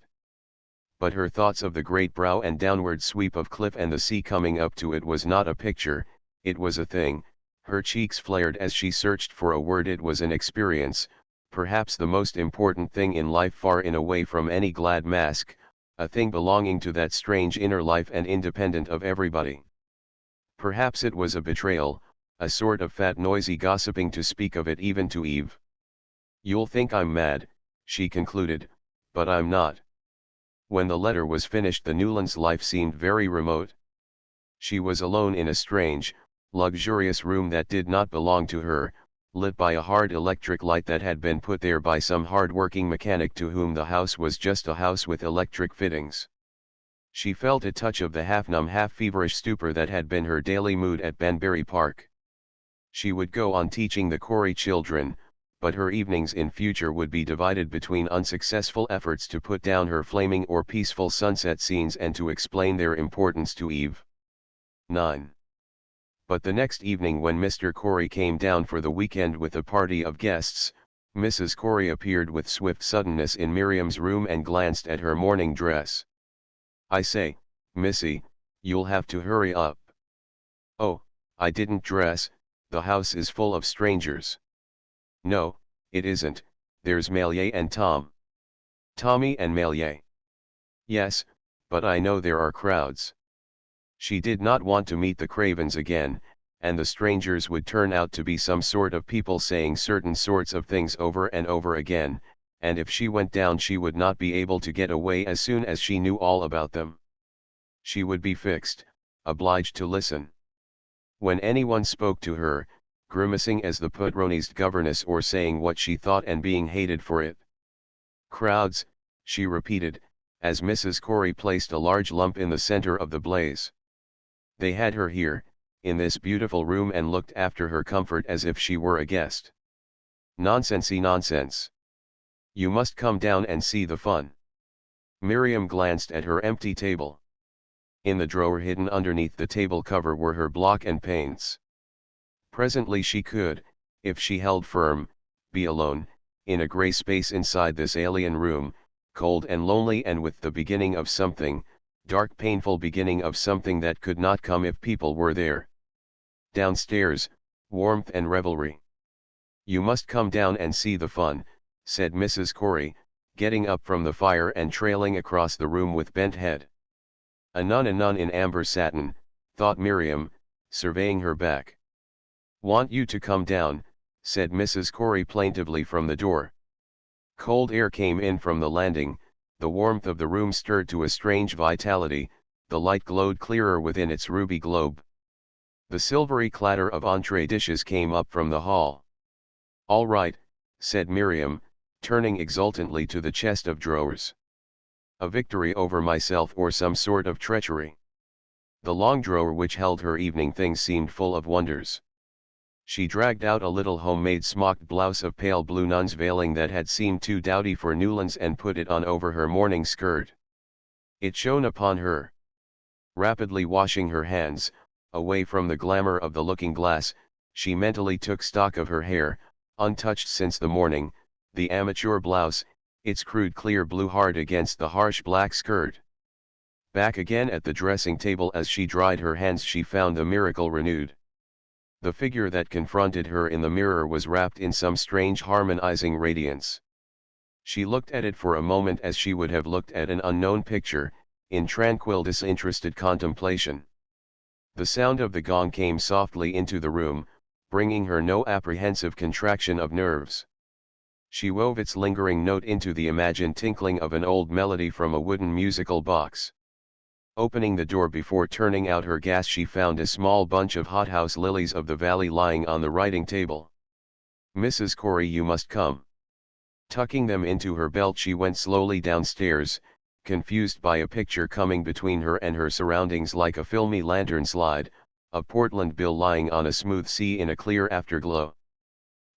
But her thoughts of the great brow and downward sweep of cliff and the sea coming up to it was not a picture, it was a thing. Her cheeks flared as she searched for a word. It was an experience, perhaps the most important thing in life far and away from any glad mask, a thing belonging to that strange inner life and independent of everybody. Perhaps it was a betrayal, a sort of fat noisy gossiping to speak of it even to Eve. "You'll think I'm mad," she concluded, "but I'm not." When the letter was finished the Newlands life seemed very remote. She was alone in a strange, luxurious room that did not belong to her, lit by a hard electric light that had been put there by some hard-working mechanic to whom the house was just a house with electric fittings. She felt a touch of the half-numb half-feverish stupor that had been her daily mood at Banbury Park. She would go on teaching the Corey children, but her evenings in future would be divided between unsuccessful efforts to put down her flaming or peaceful sunset scenes and to explain their importance to Eve. 9. But the next evening when Mr. Corey came down for the weekend with a party of guests, Mrs. Corey appeared with swift suddenness in Miriam's room and glanced at her morning dress. "I say, Missy, you'll have to hurry up." "Oh, I didn't dress, the house is full of strangers." "No, it isn't, there's Maillet and Tom." "Tommy and Maillet." "Yes, but I know there are crowds." She did not want to meet the Cravens again, and the strangers would turn out to be some sort of people saying certain sorts of things over and over again, and if she went down she would not be able to get away as soon as she knew all about them. She would be fixed, obliged to listen. When anyone spoke to her, grimacing as the Pudroni's governess or saying what she thought and being hated for it. "Crowds," she repeated, as Mrs. Corey placed a large lump in the center of the blaze. "They had her here, in this beautiful room, and looked after her comfort as if she were a guest. Nonsensey nonsense. You must come down and see the fun." Miriam glanced at her empty table. In the drawer hidden underneath the table cover were her block and paints. Presently she could, if she held firm, be alone, in a grey space inside this alien room, cold and lonely and with the beginning of something, dark painful beginning of something that could not come if people were there. Downstairs, warmth and revelry. "You must come down and see the fun," said Mrs. Corey, getting up from the fire and trailing across the room with bent head. A nun in amber satin, thought Miriam, surveying her back. "Want you to come down," said Mrs. Corey plaintively from the door. Cold air came in from the landing, the warmth of the room stirred to a strange vitality, the light glowed clearer within its ruby globe. The silvery clatter of entree dishes came up from the hall. "All right," said Miriam, turning exultantly to the chest of drawers. "A victory over myself or some sort of treachery." The long drawer which held her evening things seemed full of wonders. She dragged out a little homemade smocked blouse of pale blue nun's veiling that had seemed too dowdy for Newlands and put it on over her morning skirt. It shone upon her. Rapidly washing her hands, away from the glamour of the looking-glass, she mentally took stock of her hair, untouched since the morning, the amateur blouse, its crude clear blue hard against the harsh black skirt. Back again at the dressing table as she dried her hands she found the miracle renewed. The figure that confronted her in the mirror was wrapped in some strange harmonizing radiance. She looked at it for a moment as she would have looked at an unknown picture, in tranquil disinterested contemplation. The sound of the gong came softly into the room, bringing her no apprehensive contraction of nerves. She wove its lingering note into the imagined tinkling of an old melody from a wooden musical box. Opening the door before turning out her gas she found a small bunch of hothouse lilies of the valley lying on the writing table. "Mrs. Corey, you must come." Tucking them into her belt she went slowly downstairs, confused by a picture coming between her and her surroundings like a filmy lantern slide, a Portland bill lying on a smooth sea in a clear afterglow.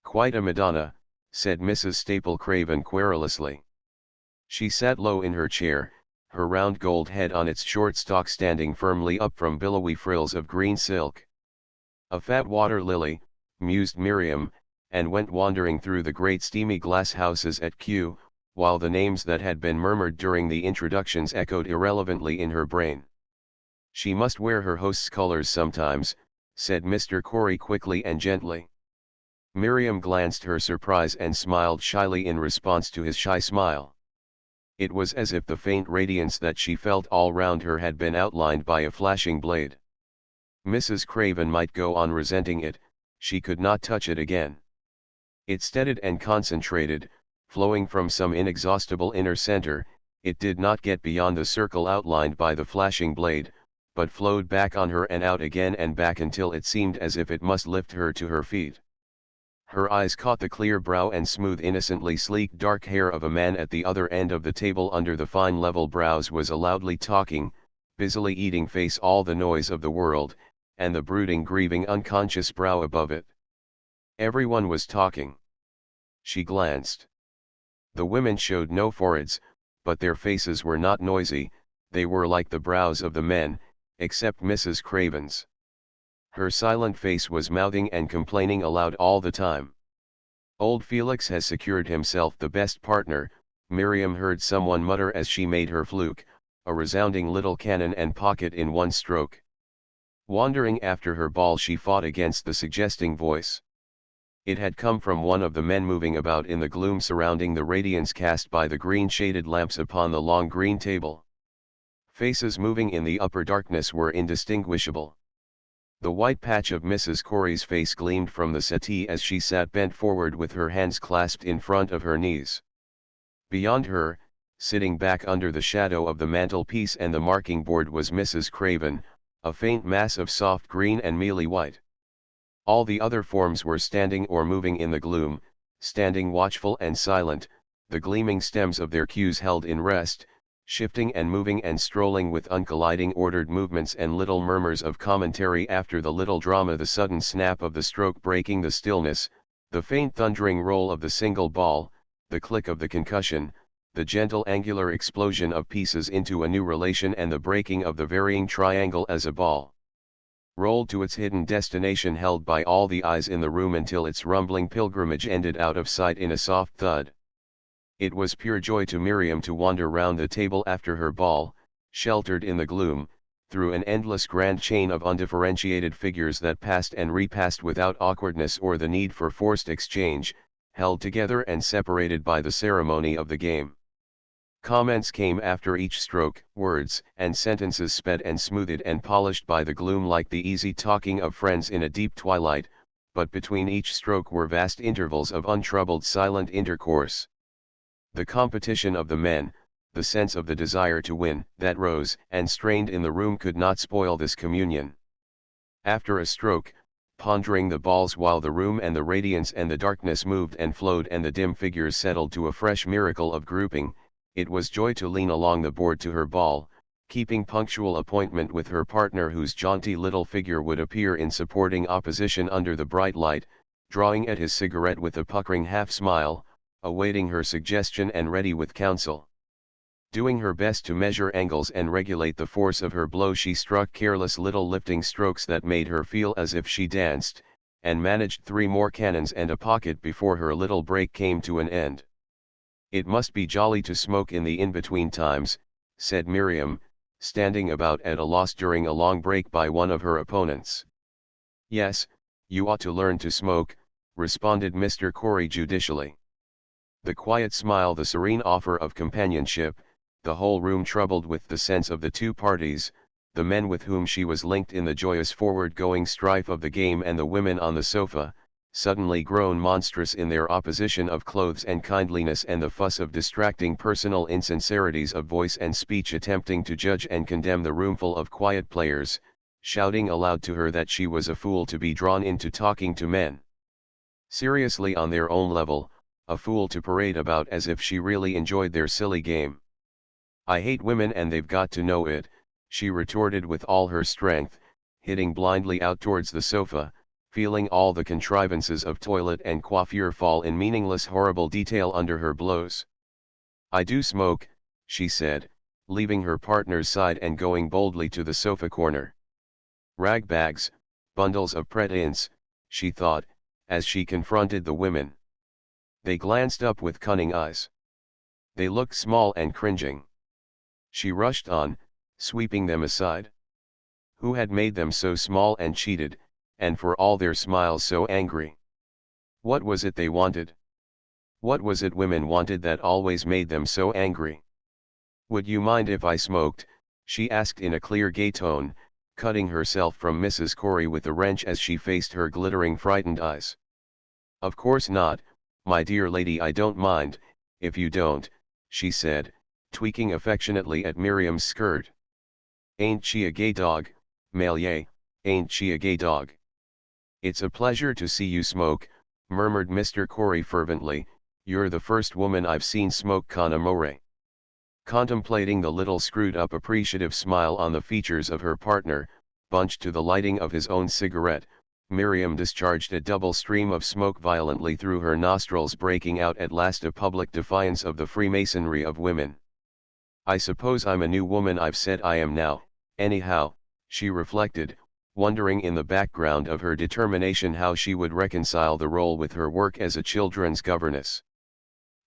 "Quite a Madonna," said Mrs. Staple Craven querulously. She sat low in her chair, her round gold head on its short stalk standing firmly up from billowy frills of green silk. "A fat water lily," mused Miriam, and went wandering through the great steamy glass houses at Kew, while the names that had been murmured during the introductions echoed irrelevantly in her brain. "She must wear her host's colors sometimes," said Mr. Corey quickly and gently. Miriam glanced her surprise and smiled shyly in response to his shy smile. It was as if the faint radiance that she felt all round her had been outlined by a flashing blade. Mrs. Craven might go on resenting it, she could not touch it again. It steadied and concentrated, flowing from some inexhaustible inner center, it did not get beyond the circle outlined by the flashing blade, but flowed back on her and out again and back until it seemed as if it must lift her to her feet. Her eyes caught the clear brow and smooth innocently sleek dark hair of a man at the other end of the table. Under the fine level brows was a loudly talking, busily eating face, all the noise of the world, and the brooding grieving unconscious brow above it. Everyone was talking. She glanced. The women showed no foreheads, but their faces were not noisy, they were like the brows of the men, except Mrs. Craven's. Her silent face was mouthing and complaining aloud all the time. Old Felix has secured himself the best partner, Miriam heard someone mutter as she made her fluke, a resounding little cannon and pocket in one stroke. Wandering after her ball, she fought against the suggesting voice. It had come from one of the men moving about in the gloom surrounding the radiance cast by the green-shaded lamps upon the long green table. Faces moving in the upper darkness were indistinguishable. The white patch of Mrs. Corey's face gleamed from the settee as she sat bent forward with her hands clasped in front of her knees. Beyond her, sitting back under the shadow of the mantelpiece and the marking board, was Mrs. Craven, a faint mass of soft green and mealy white. All the other forms were standing or moving in the gloom, standing watchful and silent, the gleaming stems of their cues held in rest, shifting and moving and strolling with uncolliding ordered movements and little murmurs of commentary after the little drama, the sudden snap of the stroke breaking the stillness, the faint thundering roll of the single ball, the click of the concussion, the gentle angular explosion of pieces into a new relation, and the breaking of the varying triangle as a ball rolled to its hidden destination, held by all the eyes in the room until its rumbling pilgrimage ended out of sight in a soft thud. It was pure joy to Miriam to wander round the table after her ball, sheltered in the gloom, through an endless grand chain of undifferentiated figures that passed and repassed without awkwardness or the need for forced exchange, held together and separated by the ceremony of the game. Comments came after each stroke, words and sentences sped and smoothed and polished by the gloom like the easy talking of friends in a deep twilight, but between each stroke were vast intervals of untroubled silent intercourse. The competition of the men, the sense of the desire to win, that rose and strained in the room could not spoil this communion. After a stroke, pondering the balls while the room and the radiance and the darkness moved and flowed and the dim figures settled to a fresh miracle of grouping, it was joy to lean along the board to her ball, keeping punctual appointment with her partner, whose jaunty little figure would appear in supporting opposition under the bright light, drawing at his cigarette with a puckering half-smile, awaiting her suggestion and ready with counsel. Doing her best to measure angles and regulate the force of her blow, she struck careless little lifting strokes that made her feel as if she danced, and managed 3 more cannons and a pocket before her little break came to an end. "It must be jolly to smoke in the in-between times," said Miriam, standing about at a loss during a long break by one of her opponents. "Yes, you ought to learn to smoke," responded Mr. Corey judicially. The quiet smile, the serene offer of companionship, the whole room troubled with the sense of the two parties, the men with whom she was linked in the joyous forward-going strife of the game and the women on the sofa, suddenly grown monstrous in their opposition of clothes and kindliness and the fuss of distracting personal insincerities of voice and speech, attempting to judge and condemn the roomful of quiet players, shouting aloud to her that she was a fool to be drawn into talking to men seriously on their own level, a fool to parade about as if she really enjoyed their silly game. "I hate women and they've got to know it," she retorted with all her strength, hitting blindly out towards the sofa, feeling all the contrivances of toilet and coiffure fall in meaningless horrible detail under her blows. "I do smoke," she said, leaving her partner's side and going boldly to the sofa corner. "Rag bags, bundles of pret-ins," she thought, as she confronted the women. They glanced up with cunning eyes. They looked small and cringing. She rushed on, sweeping them aside. Who had made them so small and cheated, and for all their smiles so angry? What was it they wanted? What was it women wanted that always made them so angry? "Would you mind if I smoked?" she asked in a clear gay tone, cutting herself from Mrs. Corey with a wrench as she faced her glittering frightened eyes. "Of course not, my dear lady, I don't mind, if you don't," she said, tweaking affectionately at Miriam's skirt. "Ain't she a gay dog, Malie, ain't she a gay dog?" "It's a pleasure to see you smoke," murmured Mr. Corey fervently, "you're the first woman I've seen smoke con amore." Contemplating the little screwed-up appreciative smile on the features of her partner, bunched to the lighting of his own cigarette, Miriam discharged a double stream of smoke violently through her nostrils, breaking out at last a public defiance of the Freemasonry of women. I suppose I'm a new woman, I've said I am now, anyhow, she reflected, wondering in the background of her determination how she would reconcile the role with her work as a children's governess.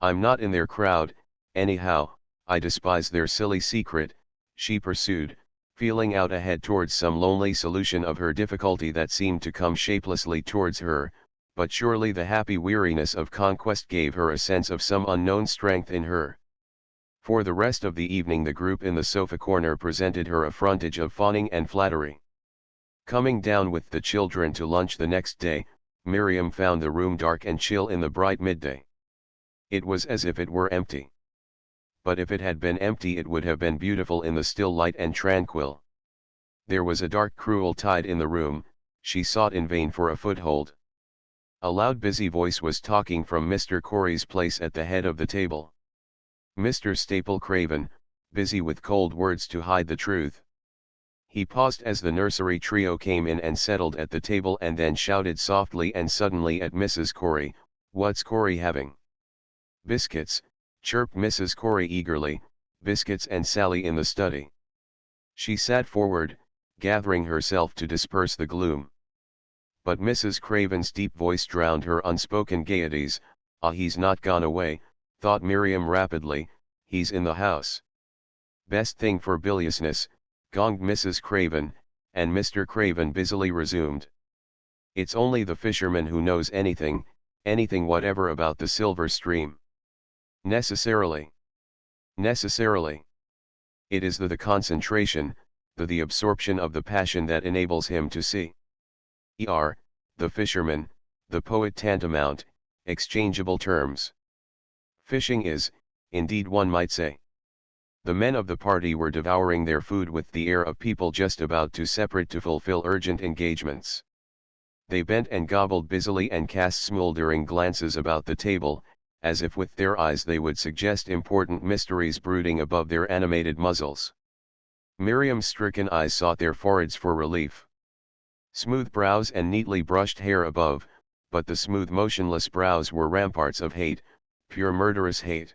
I'm not in their crowd, anyhow, I despise their silly secret, she pursued, feeling out ahead towards some lonely solution of her difficulty that seemed to come shapelessly towards her, but surely the happy weariness of conquest gave her a sense of some unknown strength in her. For the rest of the evening the group in the sofa corner presented her a frontage of fawning and flattery. Coming down with the children to lunch the next day, Miriam found the room dark and chill in the bright midday. It was as if it were empty. But if it had been empty it would have been beautiful in the still light and tranquil. There was a dark cruel tide in the room, she sought in vain for a foothold. A loud busy voice was talking from Mr. Corey's place at the head of the table. Mr. Staple Craven, busy with cold words to hide the truth. He paused as the nursery trio came in and settled at the table, and then shouted softly and suddenly at Mrs. Corey, "What's Corey having?" "Biscuits," chirped Mrs. Corey eagerly, "biscuits and Sally in the study." She sat forward, gathering herself to disperse the gloom. But Mrs. Craven's deep voice drowned her unspoken gaieties. "Ah, he's not gone away," thought Miriam rapidly, "he's in the house." "Best thing for biliousness," gonged Mrs. Craven, and Mr. Craven busily resumed. "It's only the fisherman who knows anything, anything whatever about the silver stream." "Necessarily. Necessarily. It is the concentration, the absorption of the passion that enables him to see. The fisherman, the poet tantamount, exchangeable terms. Fishing is, indeed one might say." The men of the party were devouring their food with the air of people just about to separate to fulfill urgent engagements. They bent and gobbled busily and cast smoldering glances about the table, as if with their eyes they would suggest important mysteries brooding above their animated muzzles. Miriam's stricken eyes sought their foreheads for relief. Smooth brows and neatly brushed hair above, but the smooth motionless brows were ramparts of hate, pure murderous hate.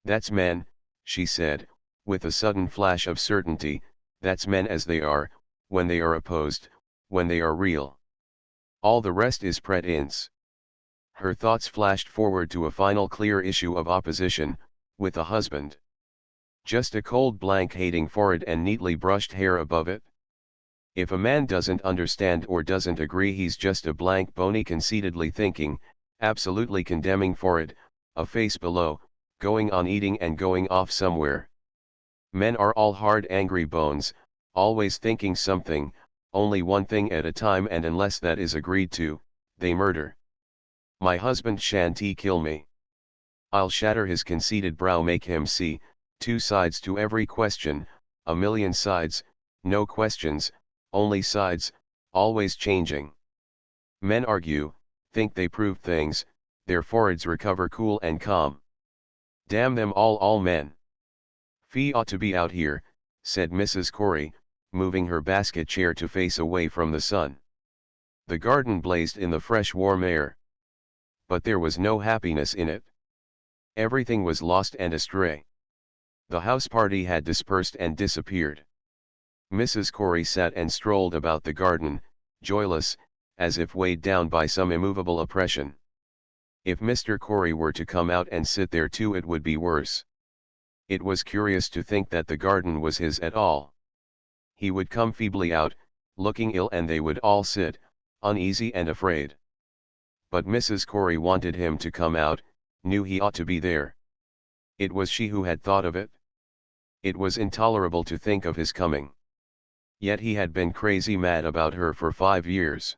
"That's men," she said, with a sudden flash of certainty, "that's men as they are, when they are opposed, when they are real. All the rest is prétense." Her thoughts flashed forward to a final clear issue of opposition, with a husband. Just a cold blank hating forehead and neatly brushed hair above it. If a man doesn't understand or doesn't agree, he's just a blank bony conceitedly thinking, absolutely condemning forehead, a face below, going on eating and going off somewhere. Men are all hard angry bones, always thinking something, only one thing at a time, and unless that is agreed to, they murder. My husband shan't kill me. I'll shatter his conceited brow, make him see, 2 sides to every question, a million sides, no questions, only sides, always changing. Men argue, think they prove things, their foreheads recover cool and calm. Damn them all men. Fee ought to be out here," said Mrs. Corey, moving her basket chair to face away from the sun. The garden blazed in the fresh warm air. But there was no happiness in it. Everything was lost and astray. The house party had dispersed and disappeared. Mrs. Corey sat and strolled about the garden, joyless, as if weighed down by some immovable oppression. If Mr. Corey were to come out and sit there too, it would be worse. It was curious to think that the garden was his at all. He would come feebly out, looking ill, and they would all sit, uneasy and afraid. But Mrs. Corey wanted him to come out, knew he ought to be there. It was she who had thought of it. It was intolerable to think of his coming. Yet he had been crazy mad about her for 5 years.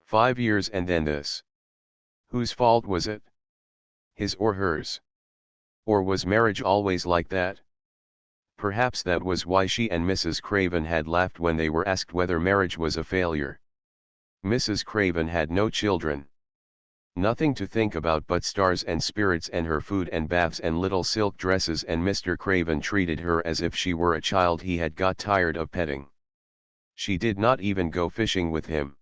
5 years, and then this. Whose fault was it? His or hers? Or was marriage always like that? Perhaps that was why she and Mrs. Craven had laughed when they were asked whether marriage was a failure. Mrs. Craven had no children. Nothing to think about but stars and spirits and her food and baths and little silk dresses, and Mr. Craven treated her as if she were a child he had got tired of petting. She did not even go fishing with him.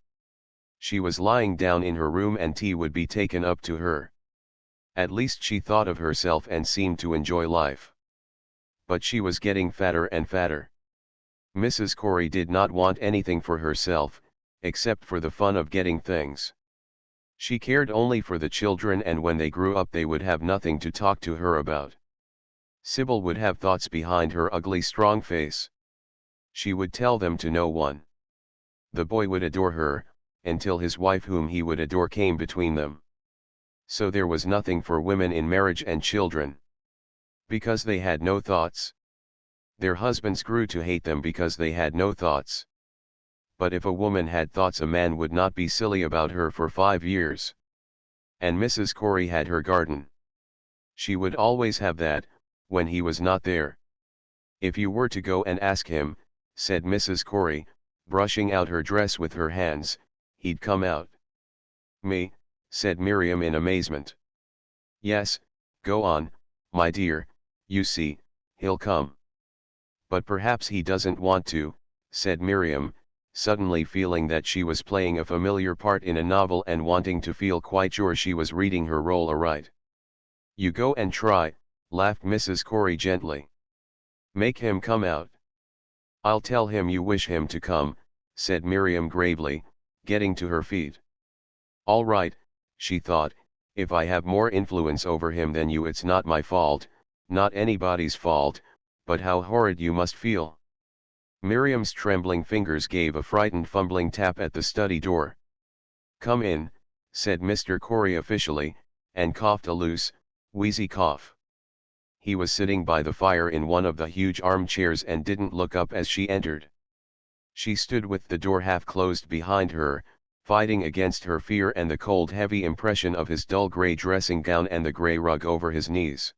She was lying down in her room and tea would be taken up to her. At least she thought of herself and seemed to enjoy life. But she was getting fatter and fatter. Mrs. Corey did not want anything for herself, except for the fun of getting things. She cared only for the children, and when they grew up they would have nothing to talk to her about. Sybil would have thoughts behind her ugly strong face. She would tell them to no one. The boy would adore her, until his wife whom he would adore came between them. So there was nothing for women in marriage and children. Because they had no thoughts. Their husbands grew to hate them because they had no thoughts. But if a woman had thoughts, a man would not be silly about her for 5 years. And Mrs. Corey had her garden. She would always have that, when he was not there. If you were to go and ask him, said Mrs. Corey, brushing out her dress with her hands, he'd come out. Me, said Miriam in amazement. Yes, go on, my dear, you see, he'll come. But perhaps he doesn't want to, said Miriam, suddenly feeling that she was playing a familiar part in a novel and wanting to feel quite sure she was reading her role aright. You go and try, laughed Mrs. Corey gently. Make him come out. I'll tell him you wish him to come, said Miriam gravely, getting to her feet. All right, she thought, if I have more influence over him than you, it's not my fault, not anybody's fault, but how horrid you must feel. Miriam's trembling fingers gave a frightened fumbling tap at the study door. Come in, said Mr. Corey officially, and coughed a loose, wheezy cough. He was sitting by the fire in one of the huge armchairs and didn't look up as she entered. She stood with the door half closed behind her, fighting against her fear and the cold heavy impression of his dull grey dressing gown and the grey rug over his knees.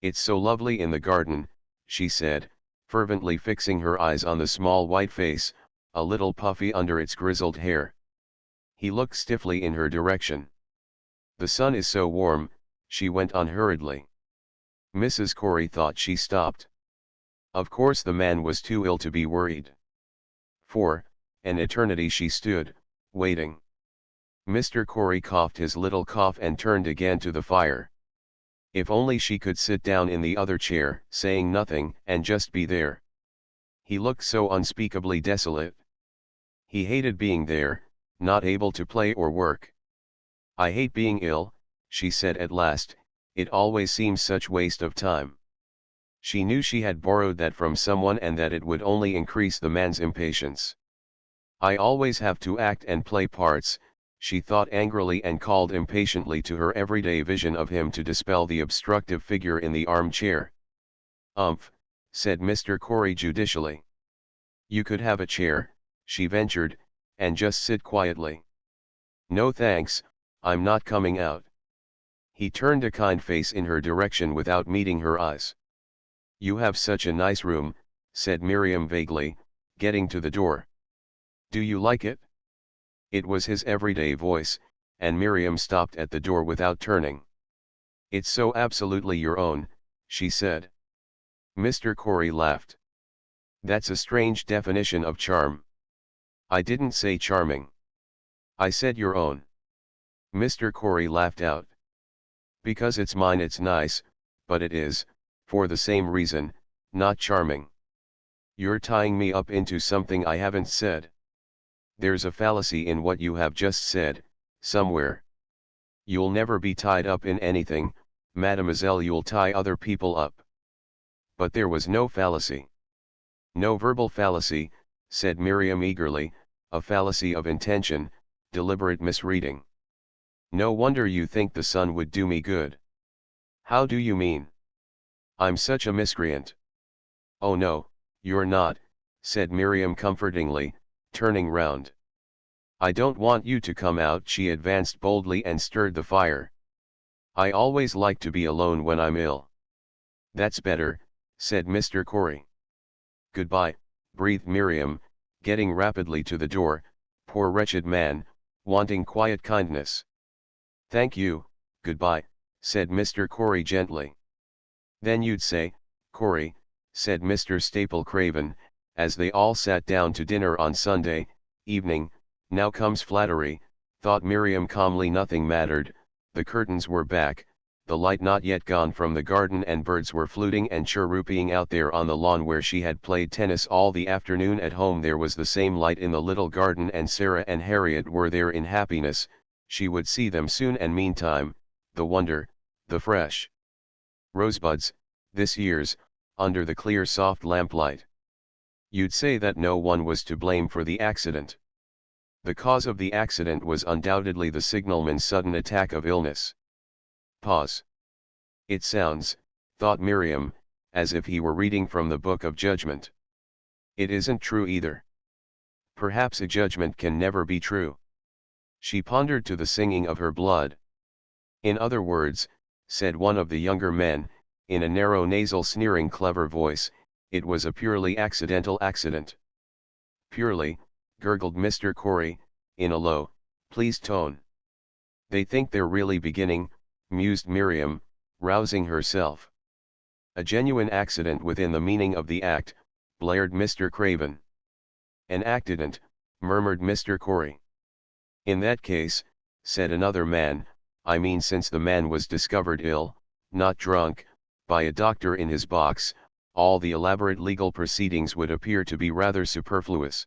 It's so lovely in the garden, she said, fervently fixing her eyes on the small white face, a little puffy under its grizzled hair. He looked stiffly in her direction. The sun is so warm, she went on hurriedly. Mrs. Corey thought she stopped. Of course the man was too ill to be worried. For an eternity she stood, waiting. Mr. Corey coughed his little cough and turned again to the fire. If only she could sit down in the other chair, saying nothing, and just be there. He looked so unspeakably desolate. He hated being there, not able to play or work. I hate being ill, she said at last, it always seems such waste of time. She knew she had borrowed that from someone and that it would only increase the man's impatience. I always have to act and play parts, she thought angrily and called impatiently to her everyday vision of him to dispel the obstructive figure in the armchair. Said Mr. Corey judicially. You could have a chair, she ventured, and just sit quietly. No thanks, I'm not coming out. He turned a kind face in her direction without meeting her eyes. You have such a nice room, said Miriam vaguely, getting to the door. Do you like it? It was his everyday voice, and Miriam stopped at the door without turning. It's so absolutely your own, she said. Mr. Corey laughed. That's a strange definition of charm. I didn't say charming. I said your own. Mr. Corey laughed out. Because it's mine it's nice, but it is, for the same reason, not charming. You're tying me up into something I haven't said. There's a fallacy in what you have just said, somewhere. You'll never be tied up in anything, mademoiselle, you'll tie other people up. But there was no fallacy. No verbal fallacy, said Miriam eagerly, a fallacy of intention, deliberate misreading. No wonder you think the sun would do me good. How do you mean? I'm such a miscreant. Oh no, you're not, said Miriam comfortingly, turning round. I don't want you to come out, she advanced boldly and stirred the fire. I always like to be alone when I'm ill. That's better, said Mr. Corey. Goodbye, breathed Miriam, getting rapidly to the door, poor wretched man, wanting quiet kindness. Thank you, goodbye, said Mr. Corey gently. Then you'd say, Corey, said Mr. Staple Craven, as they all sat down to dinner on Sunday evening, Now comes flattery, thought Miriam calmly. Nothing mattered, the curtains were back, the light not yet gone from the garden, and birds were fluting and chirruping out there on the lawn where she had played tennis all the afternoon. At home there was the same light in the little garden, and Sarah and Harriet were there in happiness. She would see them soon, and meantime, the wonder, the fresh rosebuds, this year's, under the clear soft lamplight. You'd say that no one was to blame for the accident. The cause of the accident was undoubtedly the signalman's sudden attack of illness. Pause. It sounds, thought Miriam, as if he were reading from the Book of Judgment. It isn't true either. Perhaps a judgment can never be true. She pondered to the singing of her blood. In other words, said one of the younger men, in a narrow nasal sneering clever voice, it was a purely accidental accident. Purely, gurgled Mr. Corey, in a low, pleased tone. They think they're really beginning, mused Miriam, rousing herself. A genuine accident within the meaning of the act, blared Mr. Craven. An accident, murmured Mr. Corey. In that case, said another man, I mean since the man was discovered ill, not drunk, by a doctor in his box, all the elaborate legal proceedings would appear to be rather superfluous.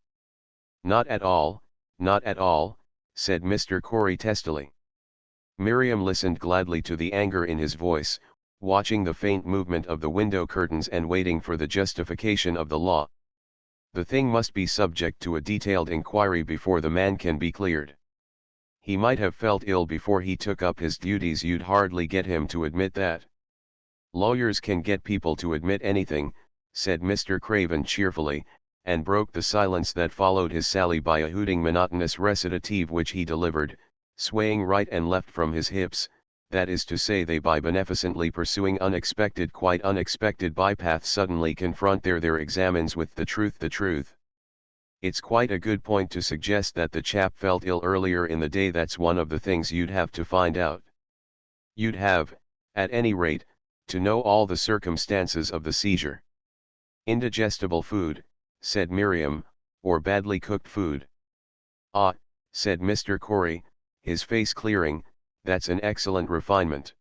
Not at all, said Mr. Corey testily. Miriam listened gladly to the anger in his voice, watching the faint movement of the window curtains and waiting for the justification of the law. The thing must be subject to a detailed inquiry before the man can be cleared. He might have felt ill before he took up his duties. You'd hardly get him to admit that. Lawyers can get people to admit anything, said Mr. Craven cheerfully, and broke the silence that followed his sally by a hooting monotonous recitative which he delivered, swaying right and left from his hips, that is to say they by beneficently pursuing unexpected, quite unexpected bypaths suddenly confront their examines with the truth. It's quite a good point to suggest that the chap felt ill earlier in the day. That's one of the things you'd have to find out. You'd have, at any rate, to know all the circumstances of the seizure. Indigestible food, said Miriam, or badly cooked food. Ah, said Mr. Corey, his face clearing, that's an excellent refinement.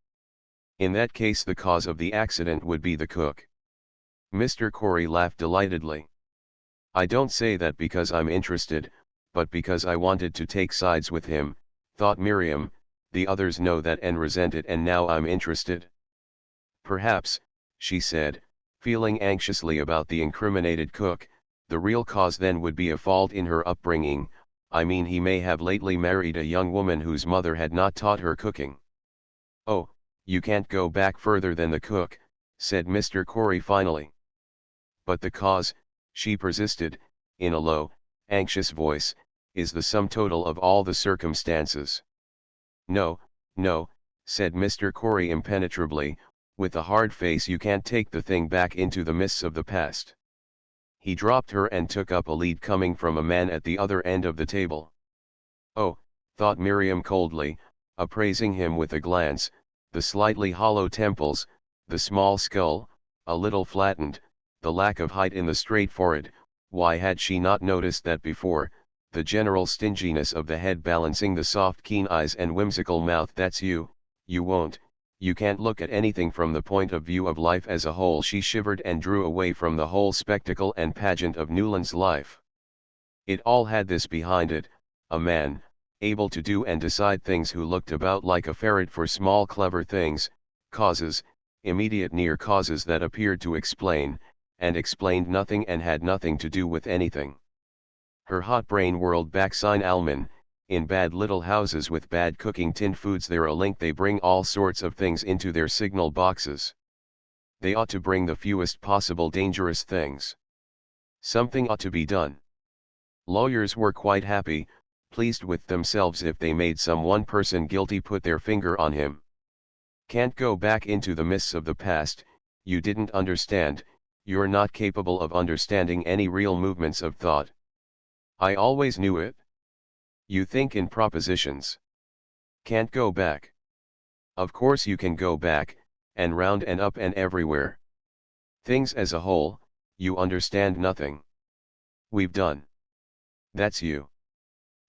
In that case the cause of the accident would be the cook. Mr. Corey laughed delightedly. I don't say that because I'm interested, but because I wanted to take sides with him, thought Miriam. The others know that and resent it, and now I'm interested. Perhaps, she said, feeling anxiously about the incriminated cook, the real cause then would be a fault in her upbringing. I mean, he may have lately married a young woman whose mother had not taught her cooking. Oh, you can't go back further than the cook, said Mr. Corey finally. But the cause, she persisted, in a low, anxious voice, is the sum total of all the circumstances. No, said Mr. Corey impenetrably, with a hard face, you can't take the thing back into the mists of the past. He dropped her and took up a lead coming from a man at the other end of the table. Oh, thought Miriam coldly, appraising him with a glance, the slightly hollow temples, the small skull, a little flattened, the lack of height in the straight forehead. Why had she not noticed that before? The general stinginess of the head balancing the soft keen eyes and whimsical mouth. That's you can't look at anything from the point of view of life as a whole. She shivered and drew away from the whole spectacle and pageant of Newland's life. It all had this behind it, a man, able to do and decide things, who looked about like a ferret for small clever things, causes, immediate near causes that appeared to explain, and explained nothing and had nothing to do with anything. Her hot brain whirled back. Sine Alman, in bad little houses with bad cooking tin foods they're a link. They bring all sorts of things into their signal boxes. They ought to bring the fewest possible dangerous things. Something ought to be done. Lawyers were quite happy, pleased with themselves if they made some one person guilty put their finger on him. Can't go back into the mists of the past. You didn't understand, you're not capable of understanding any real movements of thought. I always knew it. You think in propositions. Can't go back. Of course you can go back, and round and up and everywhere. Things as a whole, you understand nothing. We've done. That's you.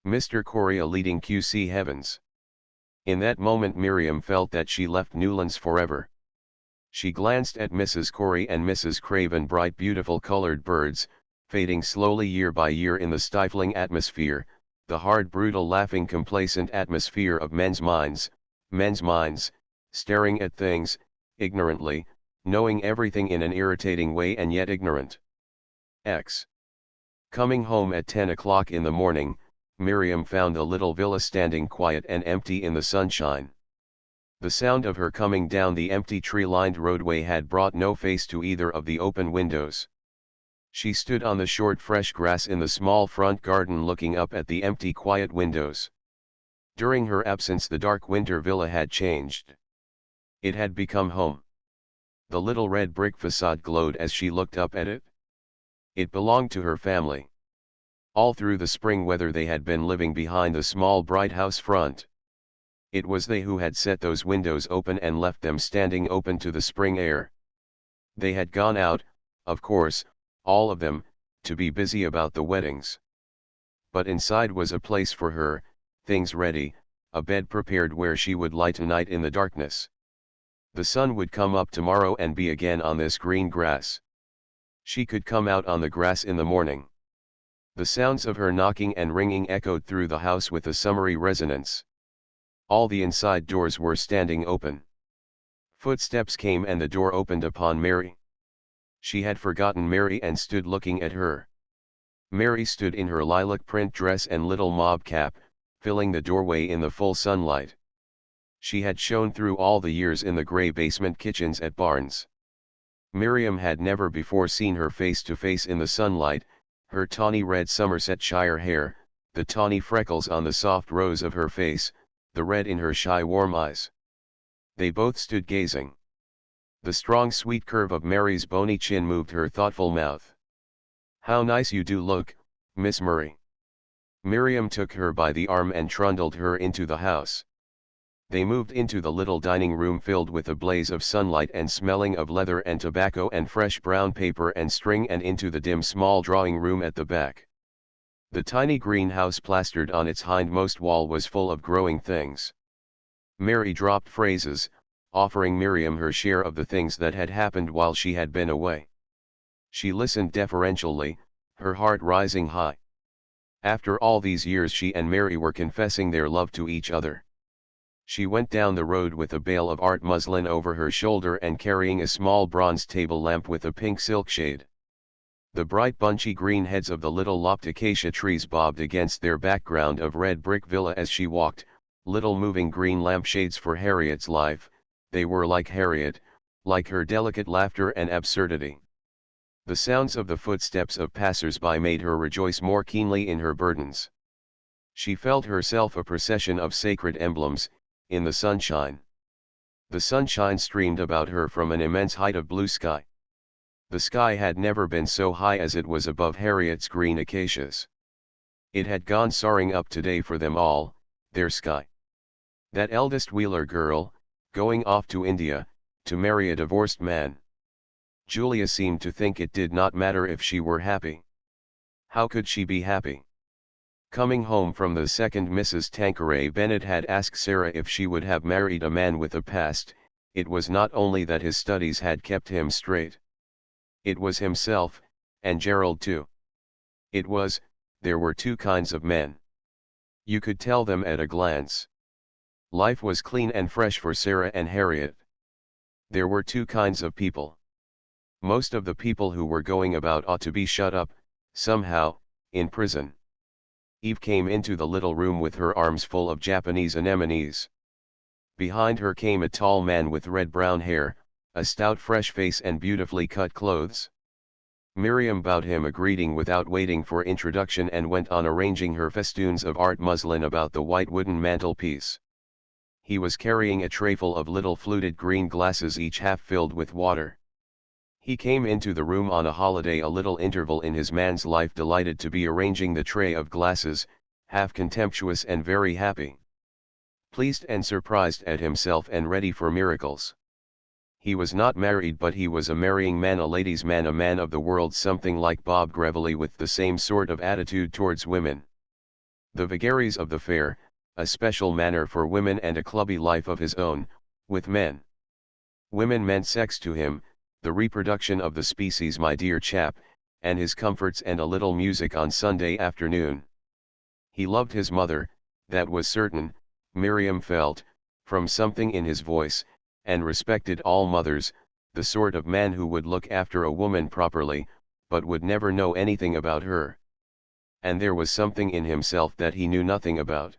Mr. Corey a leading QC heavens. In that moment Miriam felt that she left Newlands forever. She glanced at Mrs. Corey and Mrs. Craven, bright beautiful colored birds, fading slowly year by year in the stifling atmosphere, the hard brutal laughing complacent atmosphere of men's minds, staring at things, ignorantly, knowing everything in an irritating way and yet ignorant. Coming home at 10 o'clock in the morning, Miriam found the little villa standing quiet and empty in the sunshine. The sound of her coming down the empty tree-lined roadway had brought no face to either of the open windows. She stood on the short fresh grass in the small front garden looking up at the empty quiet windows. During her absence the dark winter villa had changed. It had become home. The little red brick facade glowed as she looked up at it. It belonged to her family. All through the spring weather they had been living behind the small bright house front. It was they who had set those windows open and left them standing open to the spring air. They had gone out, of course, all of them, to be busy about the weddings. But inside was a place for her, things ready, a bed prepared where she would lie tonight in the darkness. The sun would come up tomorrow and be again on this green grass. She could come out on the grass in the morning. The sounds of her knocking and ringing echoed through the house with a summery resonance. All the inside doors were standing open. Footsteps came and the door opened upon Mary. She had forgotten Mary and stood looking at her. Mary stood in her lilac print dress and little mob cap, filling the doorway in the full sunlight. She had shone through all the years in the gray basement kitchens at Barnes. Miriam had never before seen her face to face in the sunlight, her tawny red Somersetshire hair, the tawny freckles on the soft rose of her face, the red in her shy warm eyes. They both stood gazing. The strong sweet curve of Mary's bony chin moved her thoughtful mouth. "How nice you do look, Miss Murray." Miriam took her by the arm and trundled her into the house. They moved into the little dining room filled with a blaze of sunlight and smelling of leather and tobacco and fresh brown paper and string, and into the dim small drawing room at the back. The tiny greenhouse plastered on its hindmost wall was full of growing things. Mary dropped phrases, offering Miriam her share of the things that had happened while she had been away. She listened deferentially, her heart rising high. After all these years she and Mary were confessing their love to each other. She went down the road with a bale of art muslin over her shoulder and carrying a small bronze table lamp with a pink silk shade. The bright bunchy green heads of the little lopped acacia trees bobbed against their background of red brick villa as she walked, little moving green lampshades for Harriet's life. They were like Harriet, like her delicate laughter and absurdity. The sounds of the footsteps of passers-by made her rejoice more keenly in her burdens. She felt herself a procession of sacred emblems, in the sunshine. The sunshine streamed about her from an immense height of blue sky. The sky had never been so high as it was above Harriet's green acacias. It had gone soaring up today for them all, their sky. That eldest Wheeler girl, going off to India, to marry a divorced man. Julia seemed to think it did not matter if she were happy. How could she be happy? Coming home from the second, Mrs. Tanqueray Bennett had asked Sarah if she would have married a man with a past. It was not only that his studies had kept him straight. It was himself, and Gerald too. It was, there were two kinds of men. You could tell them at a glance. Life was clean and fresh for Sarah and Harriet. There were two kinds of people. Most of the people who were going about ought to be shut up, somehow, in prison. Eve came into the little room with her arms full of Japanese anemones. Behind her came a tall man with red-brown hair, a stout fresh face and beautifully cut clothes. Miriam bowed him a greeting without waiting for introduction and went on arranging her festoons of art muslin about the white wooden mantelpiece. He was carrying a trayful of little fluted green glasses, each half filled with water. He came into the room on a holiday, a little interval in his man's life, delighted to be arranging the tray of glasses, half contemptuous and very happy. Pleased and surprised at himself and ready for miracles. He was not married, but he was a marrying man, a ladies' man, a man of the world, something like Bob Greveley, with the same sort of attitude towards women. The vagaries of the fair, a special manner for women and a clubby life of his own, with men. Women meant sex to him, the reproduction of the species, my dear chap, and his comforts and a little music on Sunday afternoon. He loved his mother, that was certain, Miriam felt, from something in his voice, and respected all mothers, the sort of man who would look after a woman properly, but would never know anything about her. And there was something in himself that he knew nothing about.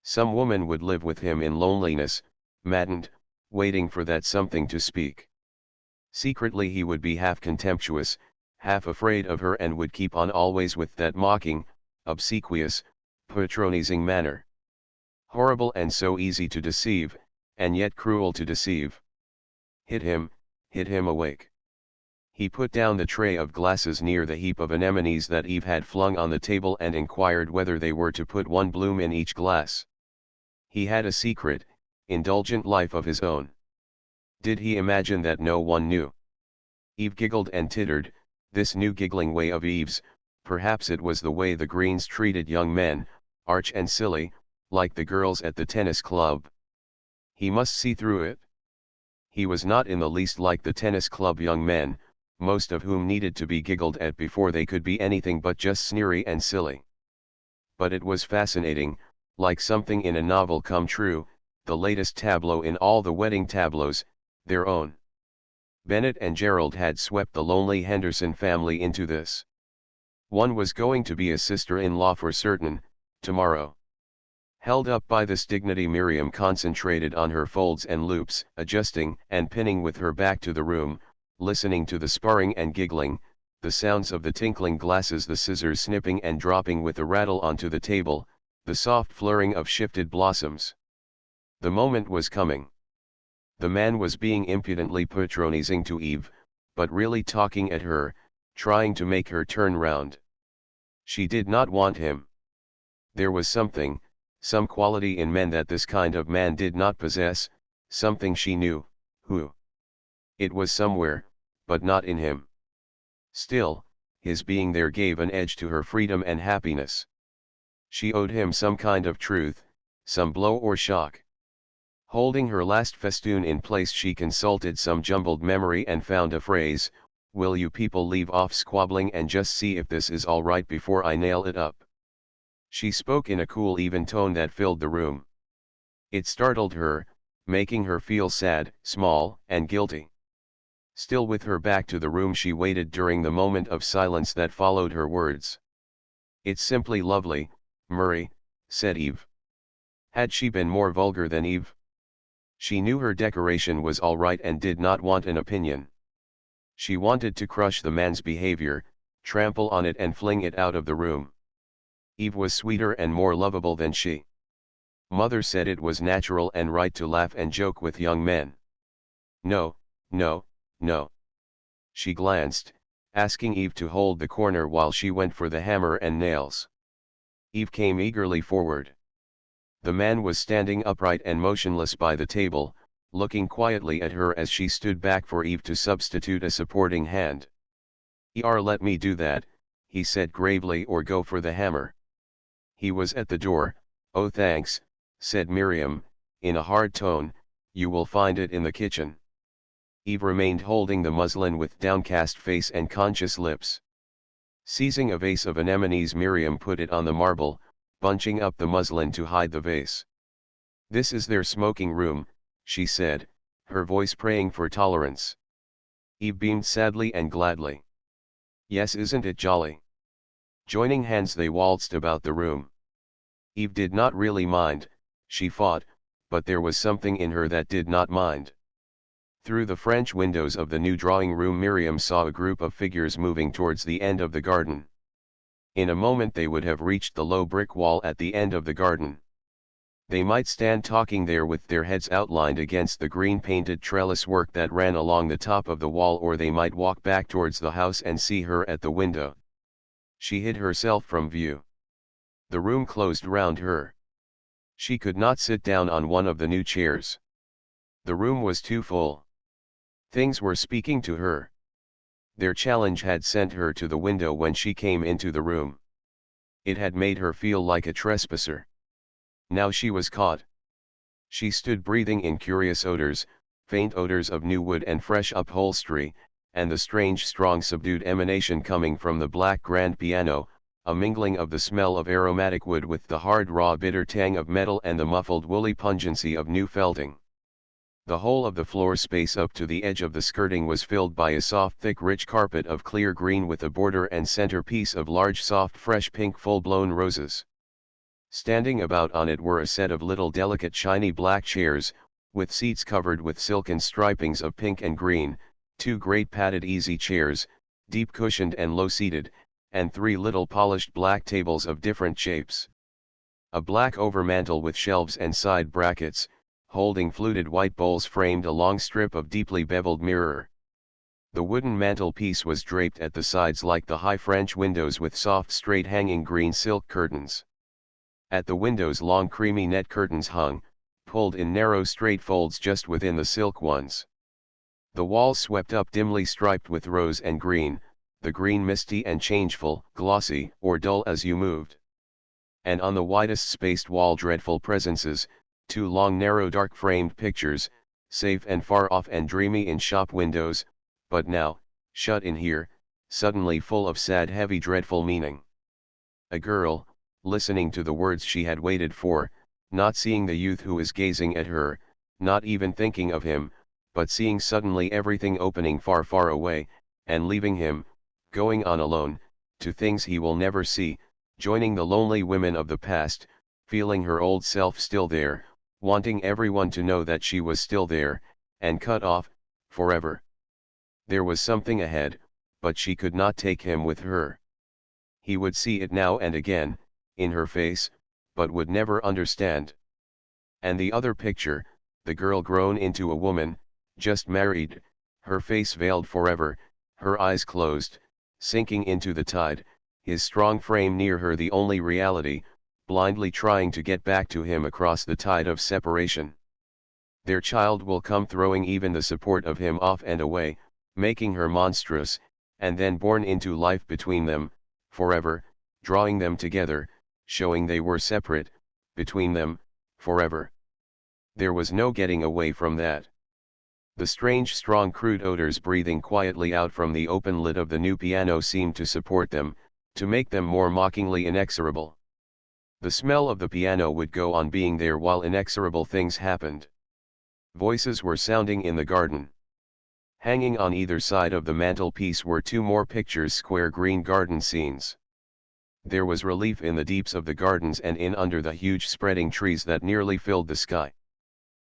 Some woman would live with him in loneliness, maddened, waiting for that something to speak. Secretly he would be half contemptuous, half afraid of her, and would keep on always with that mocking, obsequious, patronizing manner. Horrible and so easy to deceive, and yet cruel to deceive. Hit him awake. He put down the tray of glasses near the heap of anemones that Eve had flung on the table and inquired whether they were to put one bloom in each glass. He had a secret, indulgent life of his own. Did he imagine that no one knew? Eve giggled and tittered, this new giggling way of Eve's, perhaps it was the way the Greens treated young men, arch and silly, like the girls at the tennis club. He must see through it. He was not in the least like the tennis club young men, most of whom needed to be giggled at before they could be anything but just sneery and silly. But it was fascinating, like something in a novel come true, the latest tableau in all the wedding tableaus, their own. Bennett and Gerald had swept the lonely Henderson family into this. One was going to be a sister-in-law for certain, tomorrow. Held up by this dignity, Miriam concentrated on her folds and loops, adjusting and pinning with her back to the room, listening to the sparring and giggling, the sounds of the tinkling glasses, the scissors snipping and dropping with a rattle onto the table, the soft flurrying of shifted blossoms. The moment was coming. The man was being impudently patronizing to Eve, but really talking at her, trying to make her turn round. She did not want him. There was something, some quality in men that this kind of man did not possess, something she knew, who. It was somewhere, but not in him. Still, his being there gave an edge to her freedom and happiness. She owed him some kind of truth, some blow or shock. Holding her last festoon in place, she consulted some jumbled memory and found a phrase, "Will you people leave off squabbling and just see if this is all right before I nail it up?" She spoke in a cool, even tone that filled the room. It startled her, making her feel sad, small, and guilty. Still with her back to the room, she waited during the moment of silence that followed her words. "It's simply lovely, Murray," said Eve. Had she been more vulgar than Eve? She knew her decoration was all right and did not want an opinion. She wanted to crush the man's behavior, trample on it and fling it out of the room. Eve was sweeter and more lovable than she. Mother said it was natural and right to laugh and joke with young men. No, no, no. She glanced, asking Eve to hold the corner while she went for the hammer and nails. Eve came eagerly forward. The man was standing upright and motionless by the table, looking quietly at her as she stood back for Eve to substitute a supporting hand. Let me do that," he said gravely, "or go for the hammer." He was at the door. "Oh thanks," said Miriam, in a hard tone, "you will find it in the kitchen." Eve remained holding the muslin with downcast face and conscious lips. Seizing a vase of anemones, Miriam put it on the marble, bunching up the muslin to hide the vase. "This is their smoking room," she said, her voice praying for tolerance. Eve beamed sadly and gladly. "Yes, isn't it jolly?" Joining hands they waltzed about the room. Eve did not really mind, she fought, but there was something in her that did not mind. Through the French windows of the new drawing room Miriam saw a group of figures moving towards the end of the garden. In a moment they would have reached the low brick wall at the end of the garden. They might stand talking there with their heads outlined against the green painted trellis work that ran along the top of the wall, or they might walk back towards the house and see her at the window. She hid herself from view. The room closed round her. She could not sit down on one of the new chairs. The room was too full. Things were speaking to her. Their challenge had sent her to the window when she came into the room. It had made her feel like a trespasser. Now she was caught. She stood breathing in curious odors, faint odors of new wood and fresh upholstery, and the strange strong subdued emanation coming from the black grand piano, a mingling of the smell of aromatic wood with the hard raw bitter tang of metal and the muffled woolly pungency of new felting. The whole of the floor space up to the edge of the skirting was filled by a soft thick rich carpet of clear green with a border and centerpiece of large soft fresh pink full-blown roses. Standing about on it were a set of little delicate shiny black chairs, with seats covered with silken stripings of pink and green, two great padded easy chairs, deep cushioned and low-seated, and three little polished black tables of different shapes. A black overmantel with shelves and side brackets, holding fluted white bowls framed a long strip of deeply beveled mirror. The wooden mantelpiece was draped at the sides like the high French windows with soft straight hanging green silk curtains. At the windows long creamy net curtains hung, pulled in narrow straight folds just within the silk ones. The walls swept up dimly striped with rose and green, the green misty and changeful, glossy or dull as you moved. And on the widest spaced wall dreadful presences, two long narrow dark framed pictures, safe and far off and dreamy in shop windows, but now, shut in here, suddenly full of sad heavy dreadful meaning. A girl, listening to the words she had waited for, not seeing the youth who is gazing at her, not even thinking of him, but seeing suddenly everything opening far far away, and leaving him, going on alone, to things he will never see, joining the lonely women of the past, feeling her old self still there, wanting everyone to know that she was still there, and cut off, forever. There was something ahead, but she could not take him with her. He would see it now and again, in her face, but would never understand. And the other picture, the girl grown into a woman, just married, her face veiled forever, her eyes closed, sinking into the tide, his strong frame near her the only reality, blindly trying to get back to him across the tide of separation. Their child will come throwing even the support of him off and away, making her monstrous, and then born into life between them, forever, drawing them together, showing they were separate, between them, forever. There was no getting away from that. The strange strong crude odors breathing quietly out from the open lid of the new piano seemed to support them, to make them more mockingly inexorable. The smell of the piano would go on being there while inexorable things happened. Voices were sounding in the garden. Hanging on either side of the mantelpiece were two more pictures, square green garden scenes. There was relief in the deeps of the gardens and in under the huge spreading trees that nearly filled the sky.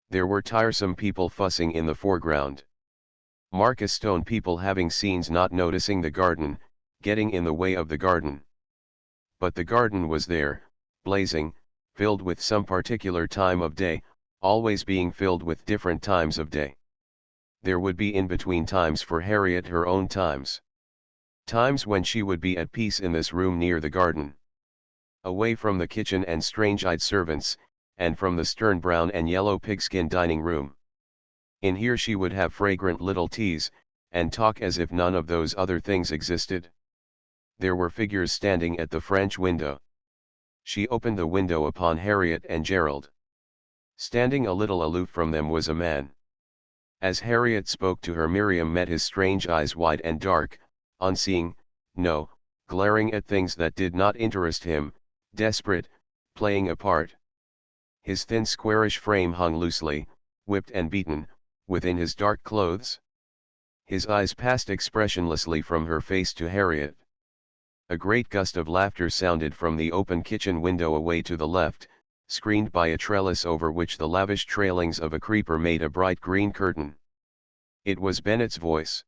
There were tiresome people fussing in the foreground. Marcus Stone people having scenes not noticing the garden, getting in the way of the garden. But the garden was there, blazing, filled with some particular time of day, always being filled with different times of day. There would be in-between times for Harriet, her own times. Times when she would be at peace in this room near the garden. Away from the kitchen and strange-eyed servants, and from the stern brown and yellow pigskin dining room. In here she would have fragrant little teas, and talk as if none of those other things existed. There were figures standing at the French window. She opened the window upon Harriet and Gerald. Standing a little aloof from them was a man. As Harriet spoke to her, Miriam met his strange eyes, wide and dark, unseeing, no, glaring at things that did not interest him, desperate, playing a part. His thin squarish frame hung loosely, whipped and beaten, within his dark clothes. His eyes passed expressionlessly from her face to Harriet. A great gust of laughter sounded from the open kitchen window away to the left, screened by a trellis over which the lavish trailings of a creeper made a bright green curtain. It was Bennett's voice.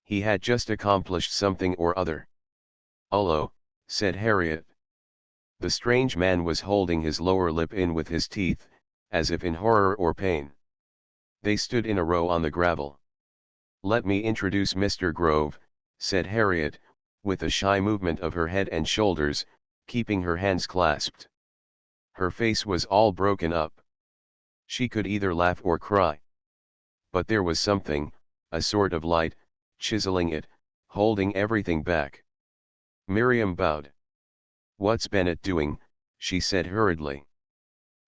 He had just accomplished something or other. "Hullo," said Harriet. The strange man was holding his lower lip in with his teeth, as if in horror or pain. They stood in a row on the gravel. "Let me introduce Mr. Grove," said Harriet, with a shy movement of her head and shoulders, keeping her hands clasped. Her face was all broken up. She could either laugh or cry. But there was something, a sort of light, chiseling it, holding everything back. Miriam bowed. "What's Bennett doing?" she said hurriedly.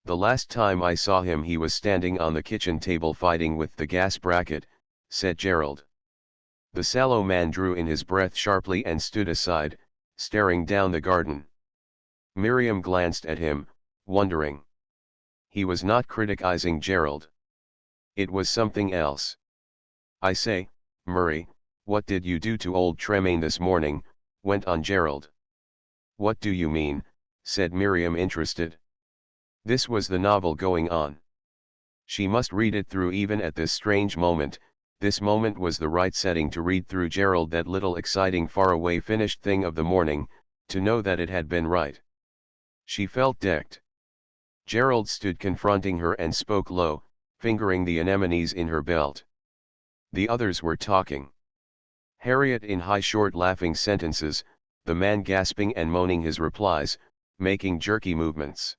"The last time I saw him he was standing on the kitchen table fighting with the gas bracket," said Gerald. The sallow man drew in his breath sharply and stood aside, staring down the garden. Miriam glanced at him, wondering. He was not criticizing Gerald. It was something else. "I say, Murray, what did you do to old Tremaine this morning?" went on Gerald. "What do you mean?" said Miriam, interested. This was the novel going on. She must read it through even at this strange moment. This moment was the right setting to read through Gerald that little exciting faraway finished thing of the morning, to know that it had been right. She felt decked. Gerald stood confronting her and spoke low, fingering the anemones in her belt. The others were talking. Harriet in high short laughing sentences, the man gasping and moaning his replies, making jerky movements.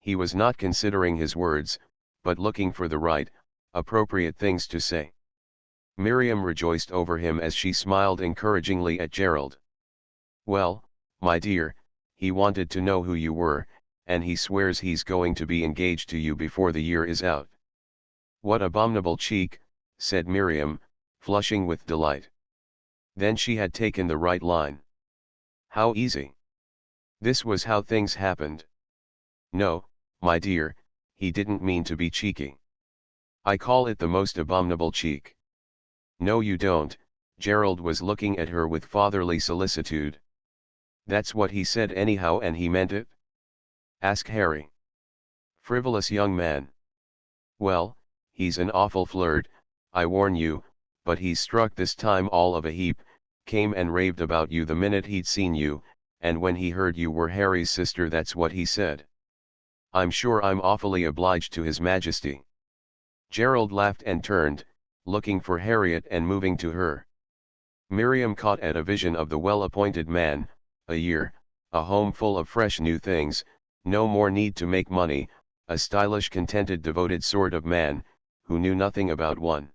He was not considering his words, but looking for the right, appropriate things to say. Miriam rejoiced over him as she smiled encouragingly at Gerald. "Well, my dear, he wanted to know who you were, and he swears he's going to be engaged to you before the year is out." "What abominable cheek," said Miriam, flushing with delight. Then she had taken the right line. How easy. This was how things happened. "No, my dear, he didn't mean to be cheeky. I call it the most abominable cheek." "No you don't," Gerald was looking at her with fatherly solicitude. "That's what he said anyhow, and he meant it? Ask Harry." "Frivolous young man. Well, he's an awful flirt, I warn you, but he's struck this time all of a heap, came and raved about you the minute he'd seen you, and when he heard you were Harry's sister that's what he said. I'm sure I'm awfully obliged to His Majesty." Gerald laughed and turned, looking for Harriet and moving to her. Miriam caught at a vision of the well-appointed man, a year, a home full of fresh new things, no more need to make money, a stylish contented devoted sort of man, who knew nothing about one.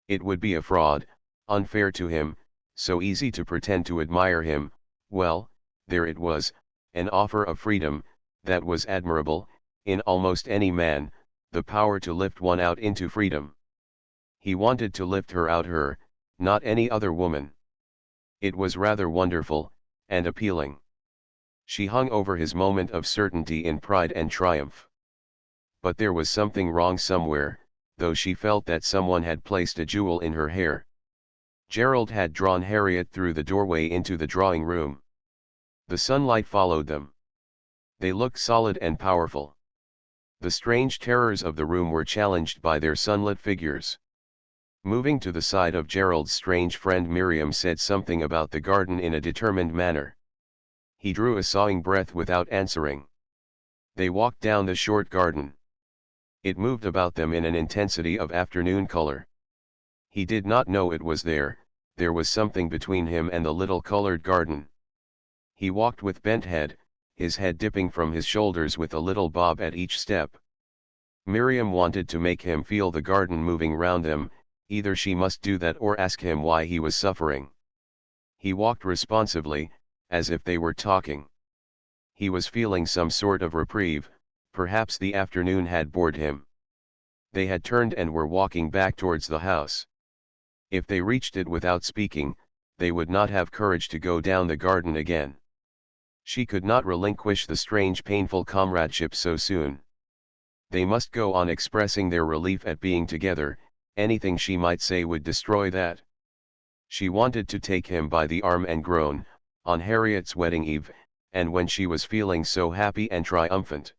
It would be a fraud, unfair to him, so easy to pretend to admire him. Well, there it was, an offer of freedom, that was admirable, in almost any man, the power to lift one out into freedom. He wanted to lift her out, her, not any other woman. It was rather wonderful, and appealing. She hung over his moment of certainty in pride and triumph. But there was something wrong somewhere, though she felt that someone had placed a jewel in her hair. Gerald had drawn Harriet through the doorway into the drawing room. The sunlight followed them. They looked solid and powerful. The strange terrors of the room were challenged by their sunlit figures. Moving to the side of Gerald's strange friend, Miriam said something about the garden in a determined manner. He drew a sighing breath without answering. They walked down the short garden. It moved about them in an intensity of afternoon color. He did not know it was there was something between him and the little colored garden. He walked with bent head, his head dipping from his shoulders with a little bob at each step. Miriam wanted to make him feel the garden moving round them, either she must do that or ask him why he was suffering. He walked responsively, as if they were talking. He was feeling some sort of reprieve, perhaps the afternoon had bored him. They had turned and were walking back towards the house. If they reached it without speaking, they would not have courage to go down the garden again. She could not relinquish the strange painful comradeship so soon. They must go on expressing their relief at being together, anything she might say would destroy that. She wanted to take him by the arm and groan, on Harriet's wedding eve, and when she was feeling so happy and triumphant.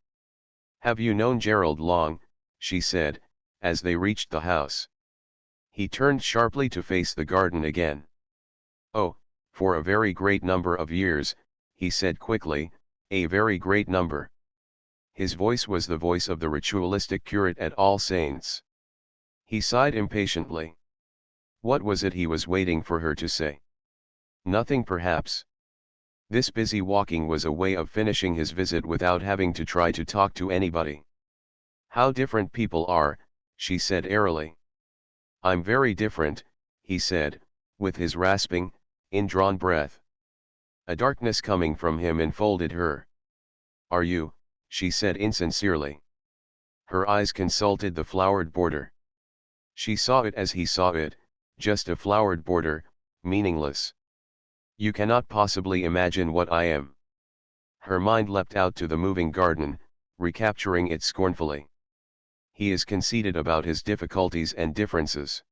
"Have you known Gerald long?" she said, as they reached the house. He turned sharply to face the garden again. "Oh, for a very great number of years," he said quickly, "a very great number." His voice was the voice of the ritualistic curate at All Saints. He sighed impatiently. What was it he was waiting for her to say? Nothing perhaps. This busy walking was a way of finishing his visit without having to try to talk to anybody. "How different people are," she said airily. "I'm very different," he said, with his rasping, indrawn breath. A darkness coming from him enfolded her. "Are you?" she said insincerely. Her eyes consulted the flowered border. She saw it as he saw it, just a flowered border, meaningless. "You cannot possibly imagine what I am." Her mind leapt out to the moving garden, recapturing it scornfully. "He is conceited about his difficulties and differences.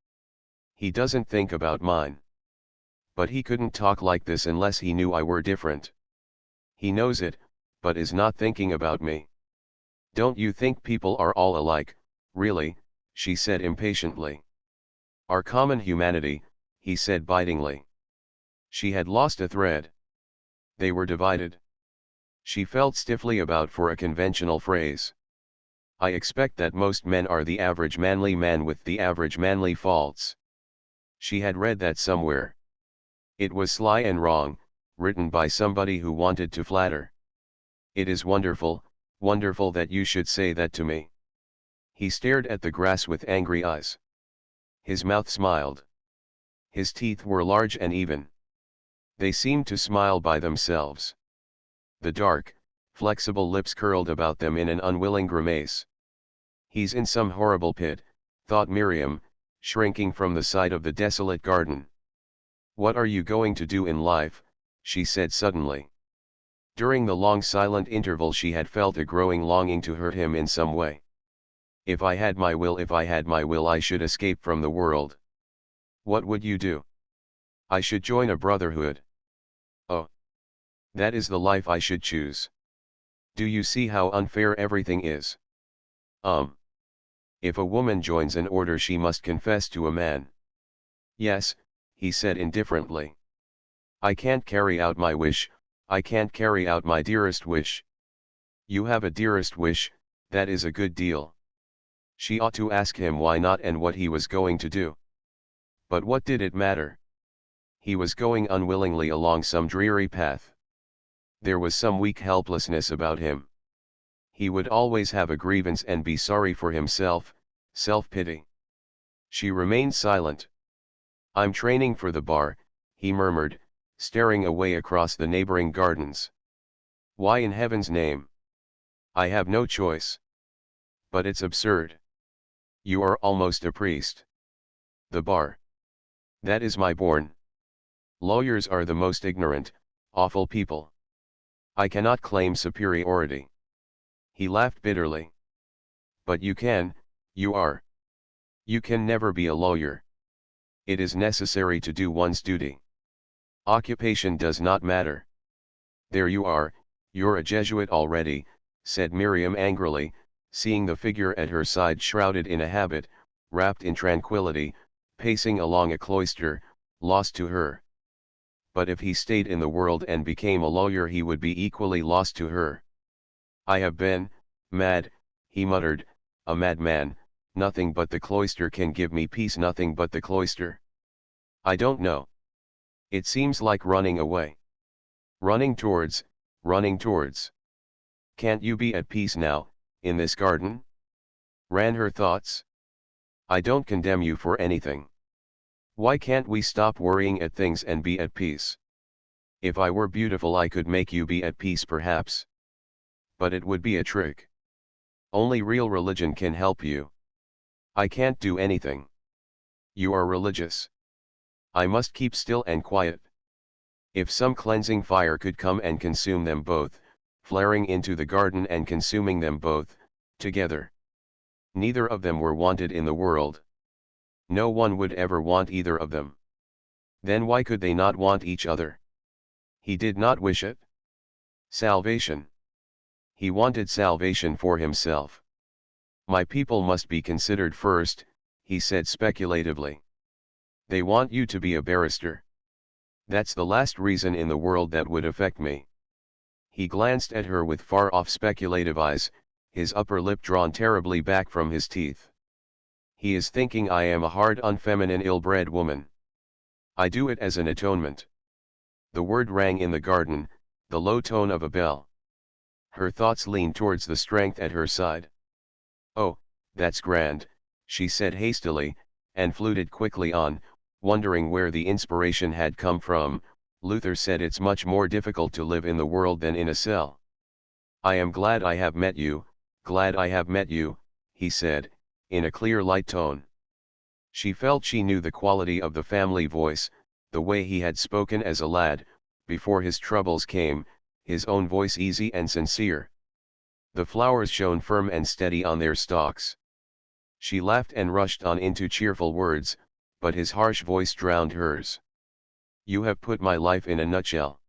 He doesn't think about mine. But he couldn't talk like this unless he knew I were different. He knows it, but is not thinking about me." "Don't you think people are all alike, really?" she said impatiently. "Our common humanity," he said bitingly. She had lost a thread. They were divided. She felt stiffly about for a conventional phrase. "I expect that most men are the average manly man with the average manly faults." She had read that somewhere. It was sly and wrong, written by somebody who wanted to flatter. "It is wonderful, wonderful that you should say that to me." He stared at the grass with angry eyes. His mouth smiled. His teeth were large and even. They seemed to smile by themselves. The dark, flexible lips curled about them in an unwilling grimace. "He's in some horrible pit," thought Miriam, shrinking from the sight of the desolate garden. "What are you going to do in life?" she said suddenly. During the long silent interval she had felt a growing longing to hurt him in some way. If I had my will, I should escape from the world." "What would you do?" "I should join a brotherhood." "Oh. That is the life I should choose. Do you see how unfair everything is?" If a woman joins an order she must confess to a man." "Yes," he said indifferently. "I can't carry out my wish, I can't carry out my dearest wish." "You have a dearest wish, that is a good deal." She ought to ask him why not and what he was going to do. But what did it matter? He was going unwillingly along some dreary path. There was some weak helplessness about him. He would always have a grievance and be sorry for himself, self-pity. She remained silent. "I'm training for the bar," he murmured, staring away across the neighboring gardens. "Why in heaven's name?" "I have no choice." "But it's absurd. You are almost a priest." "The bar. That is my born. Lawyers are the most ignorant, awful people. I cannot claim superiority." He laughed bitterly. "But you can, you are. You can never be a lawyer. It is necessary to do one's duty. Occupation does not matter." "There you are, you're a Jesuit already," said Miriam angrily, seeing the figure at her side shrouded in a habit, wrapped in tranquility, pacing along a cloister, lost to her. But if he stayed in the world and became a lawyer he would be equally lost to her. "I have been mad," he muttered, "a madman. Nothing but the cloister can give me peace, nothing but the cloister. I don't know. It seems like running away. Running towards. Can't you be at peace now, in this garden?" ran her thoughts. "I don't condemn you for anything. Why can't we stop worrying at things and be at peace? If I were beautiful I could make you be at peace perhaps. But it would be a trick. Only real religion can help you. I can't do anything. You are religious. I must keep still and quiet. If some cleansing fire could come and consume them both, flaring into the garden and consuming them both, together. Neither of them were wanted in the world. No one would ever want either of them. Then why could they not want each other? He did not wish it. Salvation. He wanted salvation for himself. "My people must be considered first," he said speculatively. "They want you to be a barrister. That's the last reason in the world that would affect me." He glanced at her with far-off speculative eyes, his upper lip drawn terribly back from his teeth. "He is thinking I am a hard, unfeminine, ill-bred woman. I do it as an atonement." The word rang in the garden, the low tone of a bell. Her thoughts leaned towards the strength at her side. "Oh, that's grand," she said hastily, and fluted quickly on, wondering where the inspiration had come from, Luther said it's much more difficult to live in the world than in a cell. I am glad I have met you, glad I have met you, he said, in a clear light tone. She felt she knew the quality of the family voice, the way he had spoken as a lad, before his troubles came, his own voice easy and sincere. The flowers shone firm and steady on their stalks. She laughed and rushed on into cheerful words, but his harsh voice drowned hers. You have put my life in a nutshell.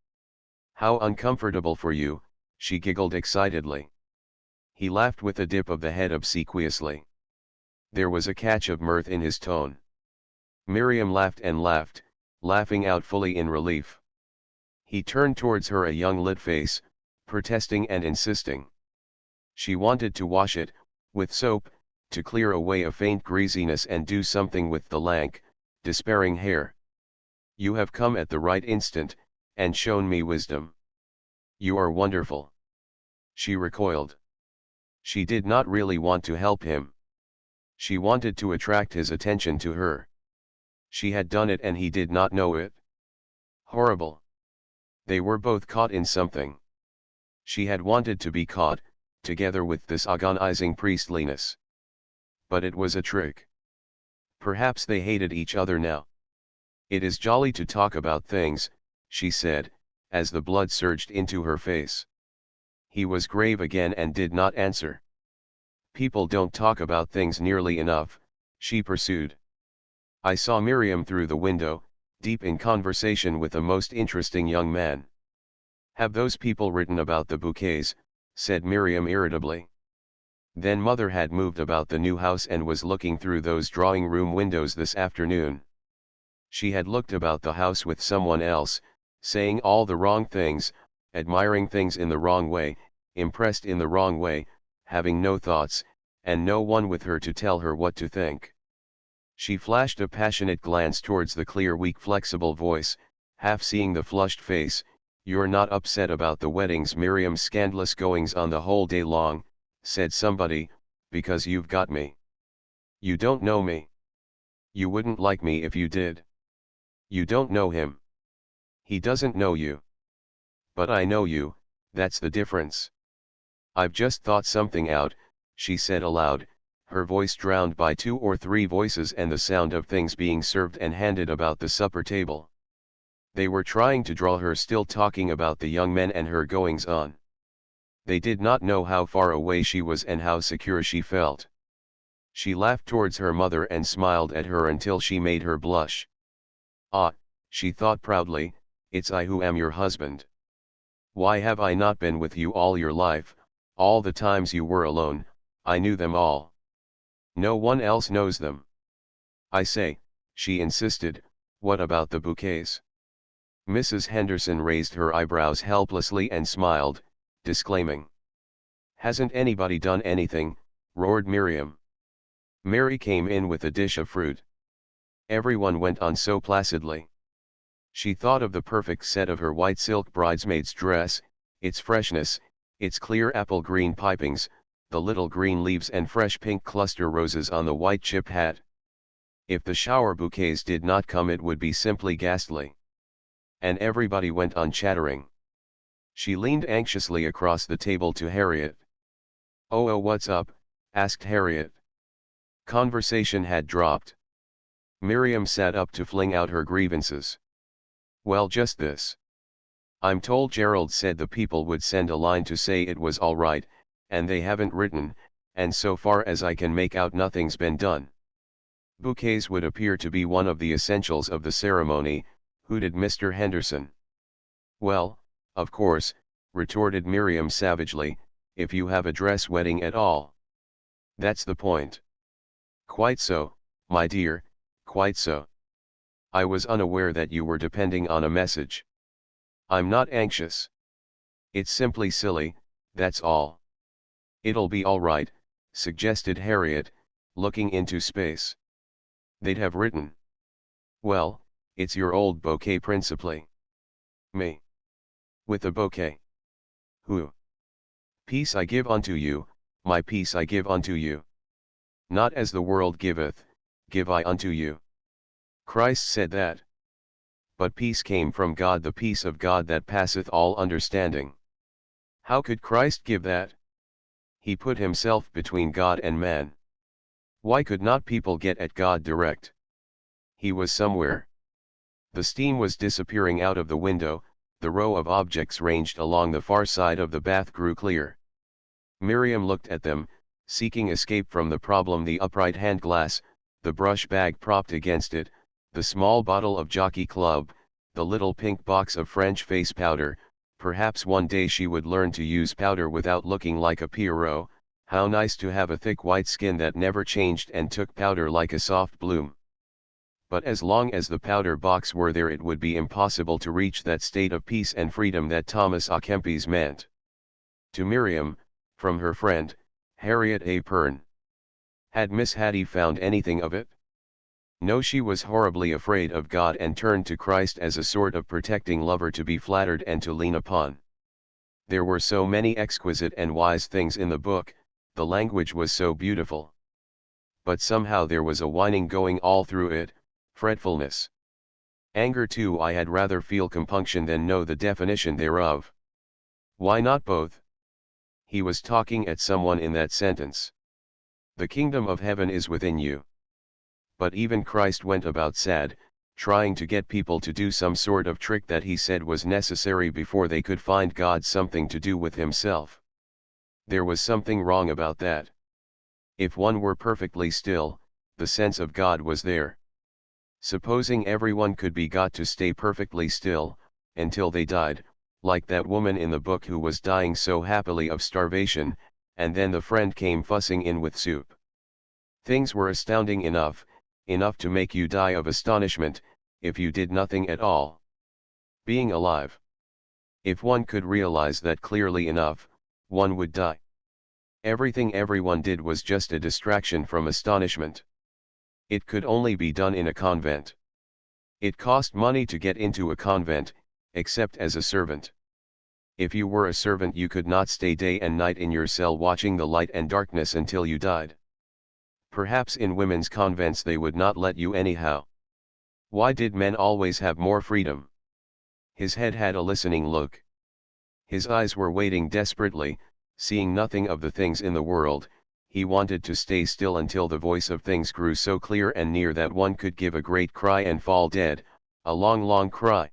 How uncomfortable for you, she giggled excitedly. He laughed with a dip of the head obsequiously. There was a catch of mirth in his tone. Miriam laughed and laughed, laughing out fully in relief. He turned towards her a young lit face, protesting and insisting. She wanted to wash it, with soap, to clear away a faint greasiness and do something with the lank, despairing hair. You have come at the right instant, and shown me wisdom. You are wonderful. She recoiled. She did not really want to help him. She wanted to attract his attention to her. She had done it and he did not know it. Horrible. They were both caught in something. She had wanted to be caught, together with this agonizing priestliness. But it was a trick. Perhaps they hated each other now. It is jolly to talk about things, she said, as the blood surged into her face. He was grave again and did not answer. People don't talk about things nearly enough, she pursued. I saw Miriam through the window, deep in conversation with a most interesting young man. Have those people written about the bouquets? Said Miriam irritably. Then mother had moved about the new house and was looking through those drawing room windows this afternoon. She had looked about the house with someone else, saying all the wrong things, admiring things in the wrong way, impressed in the wrong way, having no thoughts, and no one with her to tell her what to think. She flashed a passionate glance towards the clear weak flexible voice, half seeing the flushed face. You're not upset about the weddings, Miriam's scandalous goings on the whole day long, said somebody, because you've got me. You don't know me. You wouldn't like me if you did. You don't know him. He doesn't know you. But I know you, that's the difference. I've just thought something out, she said aloud, her voice drowned by 2 or 3 voices and the sound of things being served and handed about the supper table. They were trying to draw her, still talking about the young men and her goings on. They did not know how far away she was and how secure she felt. She laughed towards her mother and smiled at her until she made her blush. Ah, she thought proudly, it's I who am your husband. Why have I not been with you all your life? All the times you were alone, I knew them all. No one else knows them. I say, she insisted, what about the bouquets? Mrs. Henderson raised her eyebrows helplessly and smiled, disclaiming. Hasn't anybody done anything? Roared Miriam. Mary came in with a dish of fruit. Everyone went on so placidly. She thought of the perfect set of her white silk bridesmaid's dress, its freshness, its clear apple green pipings, the little green leaves and fresh pink cluster roses on the white chip hat. If the shower bouquets did not come, it would be simply ghastly. And everybody went on chattering. She leaned anxiously across the table to Harriet. Oh, what's up? Asked Harriet. Conversation had dropped. Miriam sat up to fling out her grievances. Well, just this. I'm told Gerald said the people would send a line to say it was all right, and they haven't written, and so far as I can make out nothing's been done. Bouquets would appear to be one of the essentials of the ceremony, hooted Mr. Henderson. Well, of course, retorted Miriam savagely, if you have a dress wedding at all. That's the point. Quite so, my dear, quite so. I was unaware that you were depending on a message. I'm not anxious. It's simply silly, that's all. It'll be all right, suggested Harriet, looking into space. They'd have written. Well, it's your old bouquet principally. Me. With a bouquet. Who? Peace I give unto you, my peace I give unto you. Not as the world giveth, give I unto you. Christ said that. but peace came from God, the peace of God that passeth all understanding. How could Christ give that? He put himself between God and man. Why could not people get at God direct? He was somewhere. The steam was disappearing out of the window, the row of objects ranged along the far side of the bath grew clear. Miriam looked at them, seeking escape from the problem: the upright hand glass, the brush bag propped against it, the small bottle of Jockey Club, the little pink box of French face powder. Perhaps one day she would learn to use powder without looking like a Pierrot. How nice to have a thick white skin that never changed and took powder like a soft bloom. But as long as the powder box were there, it would be impossible to reach that state of peace and freedom that Thomas à Kempis meant. To Miriam, from her friend, Harriet A. Pern. Had Miss Hattie found anything of it? No, she was horribly afraid of God and turned to Christ as a sort of protecting lover to be flattered and to lean upon. There were so many exquisite and wise things in the book, the language was so beautiful. But somehow there was a whining going all through it, fretfulness. Anger too. I had rather feel compunction than know the definition thereof. Why not both? He was talking at someone in that sentence. The kingdom of heaven is within you. But even Christ went about sad, trying to get people to do some sort of trick that he said was necessary before they could find God something to do with himself. There was something wrong about that. If one were perfectly still, the sense of God was there. Supposing everyone could be got to stay perfectly still, until they died, like that woman in the book who was dying so happily of starvation, and then the friend came fussing in with soup. Things were astounding enough to make you die of astonishment, if you did nothing at all. Being alive. If one could realize that clearly enough, one would die. Everything everyone did was just a distraction from astonishment. It could only be done in a convent. It cost money to get into a convent, except as a servant. If you were a servant, you could not stay day and night in your cell watching the light and darkness until you died. Perhaps in women's convents they would not let you anyhow. Why did men always have more freedom? His head had a listening look. His eyes were waiting desperately, seeing nothing of the things in the world. He wanted to stay still until the voice of things grew so clear and near that one could give a great cry and fall dead, a long, long cry.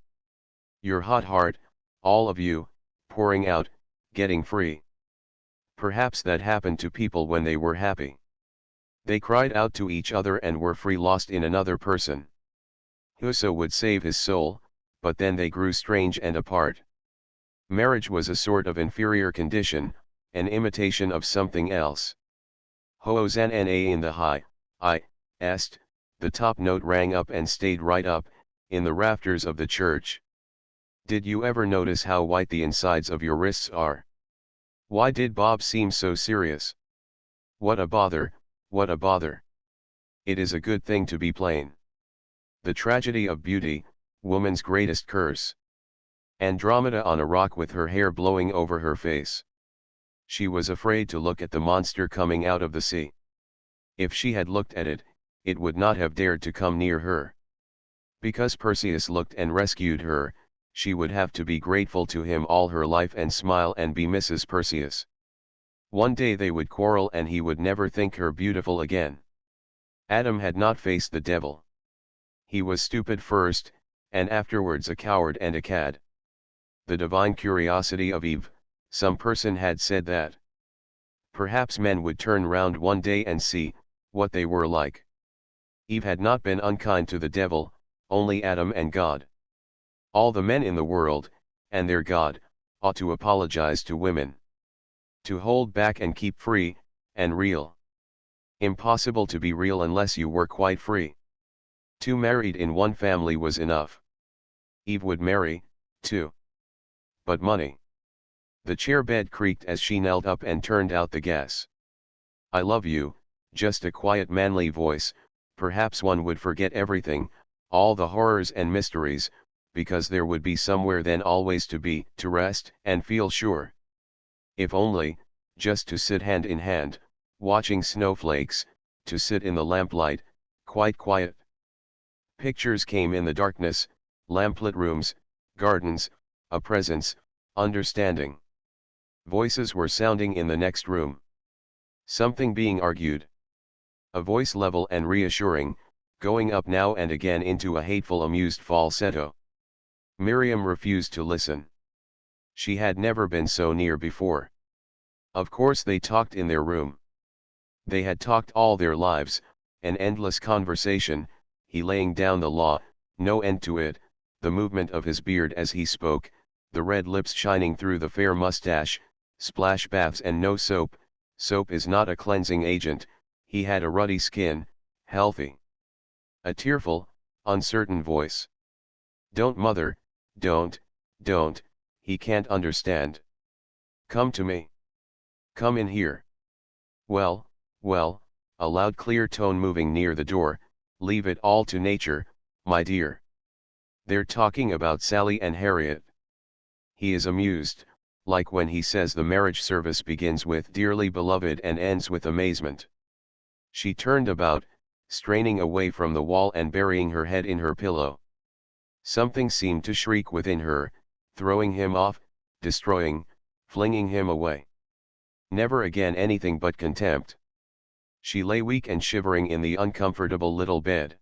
Your hot heart, all of you, pouring out, getting free. Perhaps that happened to people when they were happy. They cried out to each other and were free, lost in another person. Whoso would save his soul, but then they grew strange and apart. Marriage was a sort of inferior condition, an imitation of something else. Hosanna in the high, est, the top note rang up and stayed right up, in the rafters of the church. Did you ever notice how white the insides of your wrists are? Why did Bob seem so serious? What a bother, what a bother. It is a good thing to be plain. The tragedy of beauty, woman's greatest curse. Andromeda on a rock with her hair blowing over her face. She was afraid to look at the monster coming out of the sea. If she had looked at it, it would not have dared to come near her. Because Perseus looked and rescued her, she would have to be grateful to him all her life and smile and be Mrs. Perseus. One day they would quarrel and he would never think her beautiful again. Adam had not faced the devil. He was stupid first, and afterwards a coward and a cad. The divine curiosity of Eve, some person had said that. Perhaps men would turn round one day and see what they were like. Eve had not been unkind to the devil, only Adam and God. All the men in the world, and their God, ought to apologize to women. To hold back and keep free, and real. Impossible to be real unless you were quite free. Two married in one family was enough. Eve would marry, too. But money. The chair bed creaked as she knelt up and turned out the gas. I love you, just a quiet manly voice. Perhaps one would forget everything, all the horrors and mysteries, because there would be somewhere then always to be, to rest and feel sure. If only, just to sit hand in hand, watching snowflakes, to sit in the lamplight, quite quiet. Pictures came in the darkness, lamplit rooms, gardens, a presence, understanding. Voices were sounding in the next room. Something being argued. A voice level and reassuring, going up now and again into a hateful amused falsetto. Miriam refused to listen. She had never been so near before. Of course they talked in their room. They had talked all their lives, an endless conversation, he laying down the law, no end to it, the movement of his beard as he spoke, the red lips shining through the fair mustache, splash baths and no soap. Soap is not a cleansing agent, he had a ruddy skin, healthy. A tearful, uncertain voice. Don't mother, don't, he can't understand. Come to me. Come in here. Well, a loud clear tone moving near the door, leave it all to nature, my dear. They're talking about Sally and Harriet. He is amused, like when he says the marriage service begins with dearly beloved and ends with amazement. She turned about, straining away from the wall and burying her head in her pillow. Something seemed to shriek within her, throwing him off, destroying, flinging him away. Never again anything but contempt. She lay weak and shivering in the uncomfortable little bed.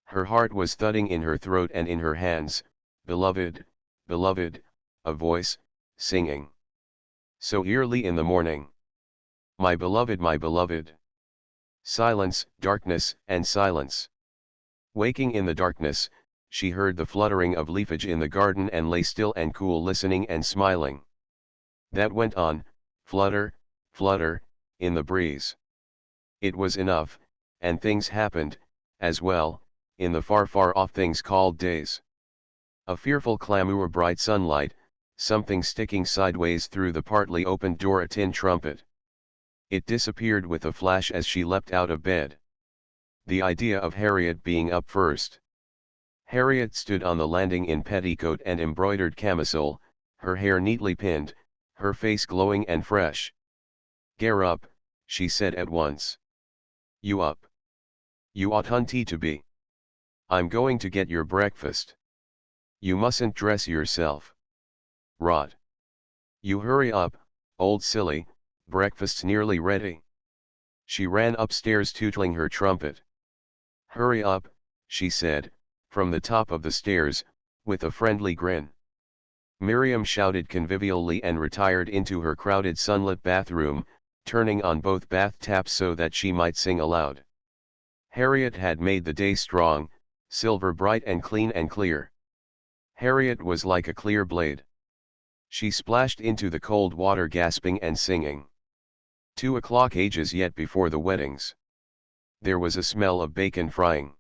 Her heart was thudding in her throat and in her hands, beloved, beloved, a voice, singing. So early in the morning. My beloved, my beloved. Silence, darkness, and silence. Waking in the darkness, she heard the fluttering of leafage in the garden and lay still and cool listening and smiling. That went on, flutter, flutter, in the breeze. It was enough, and things happened, as well, in the far off things called days. A fearful clamour, bright sunlight, something sticking sideways through the partly opened door, a tin trumpet. It disappeared with a flash as she leapt out of bed. The idea of Harriet being up first. Harriet stood on the landing in petticoat and embroidered camisole, her hair neatly pinned, her face glowing and fresh. "Get up," she said at once. "You up? You ought hunty to be. I'm going to get your breakfast. You mustn't dress yourself. Rot. You hurry up, old silly, breakfast's nearly ready." She ran upstairs tootling her trumpet. "Hurry up," she said, from the top of the stairs, with a friendly grin. Miriam shouted convivially and retired into her crowded sunlit bathroom, turning on both bath taps so that she might sing aloud. Harriet had made the day strong, silver bright and clean and clear. Harriet was like a clear blade. She splashed into the cold water gasping and singing. 2 o'clock, ages yet before the weddings. There was a smell of bacon frying.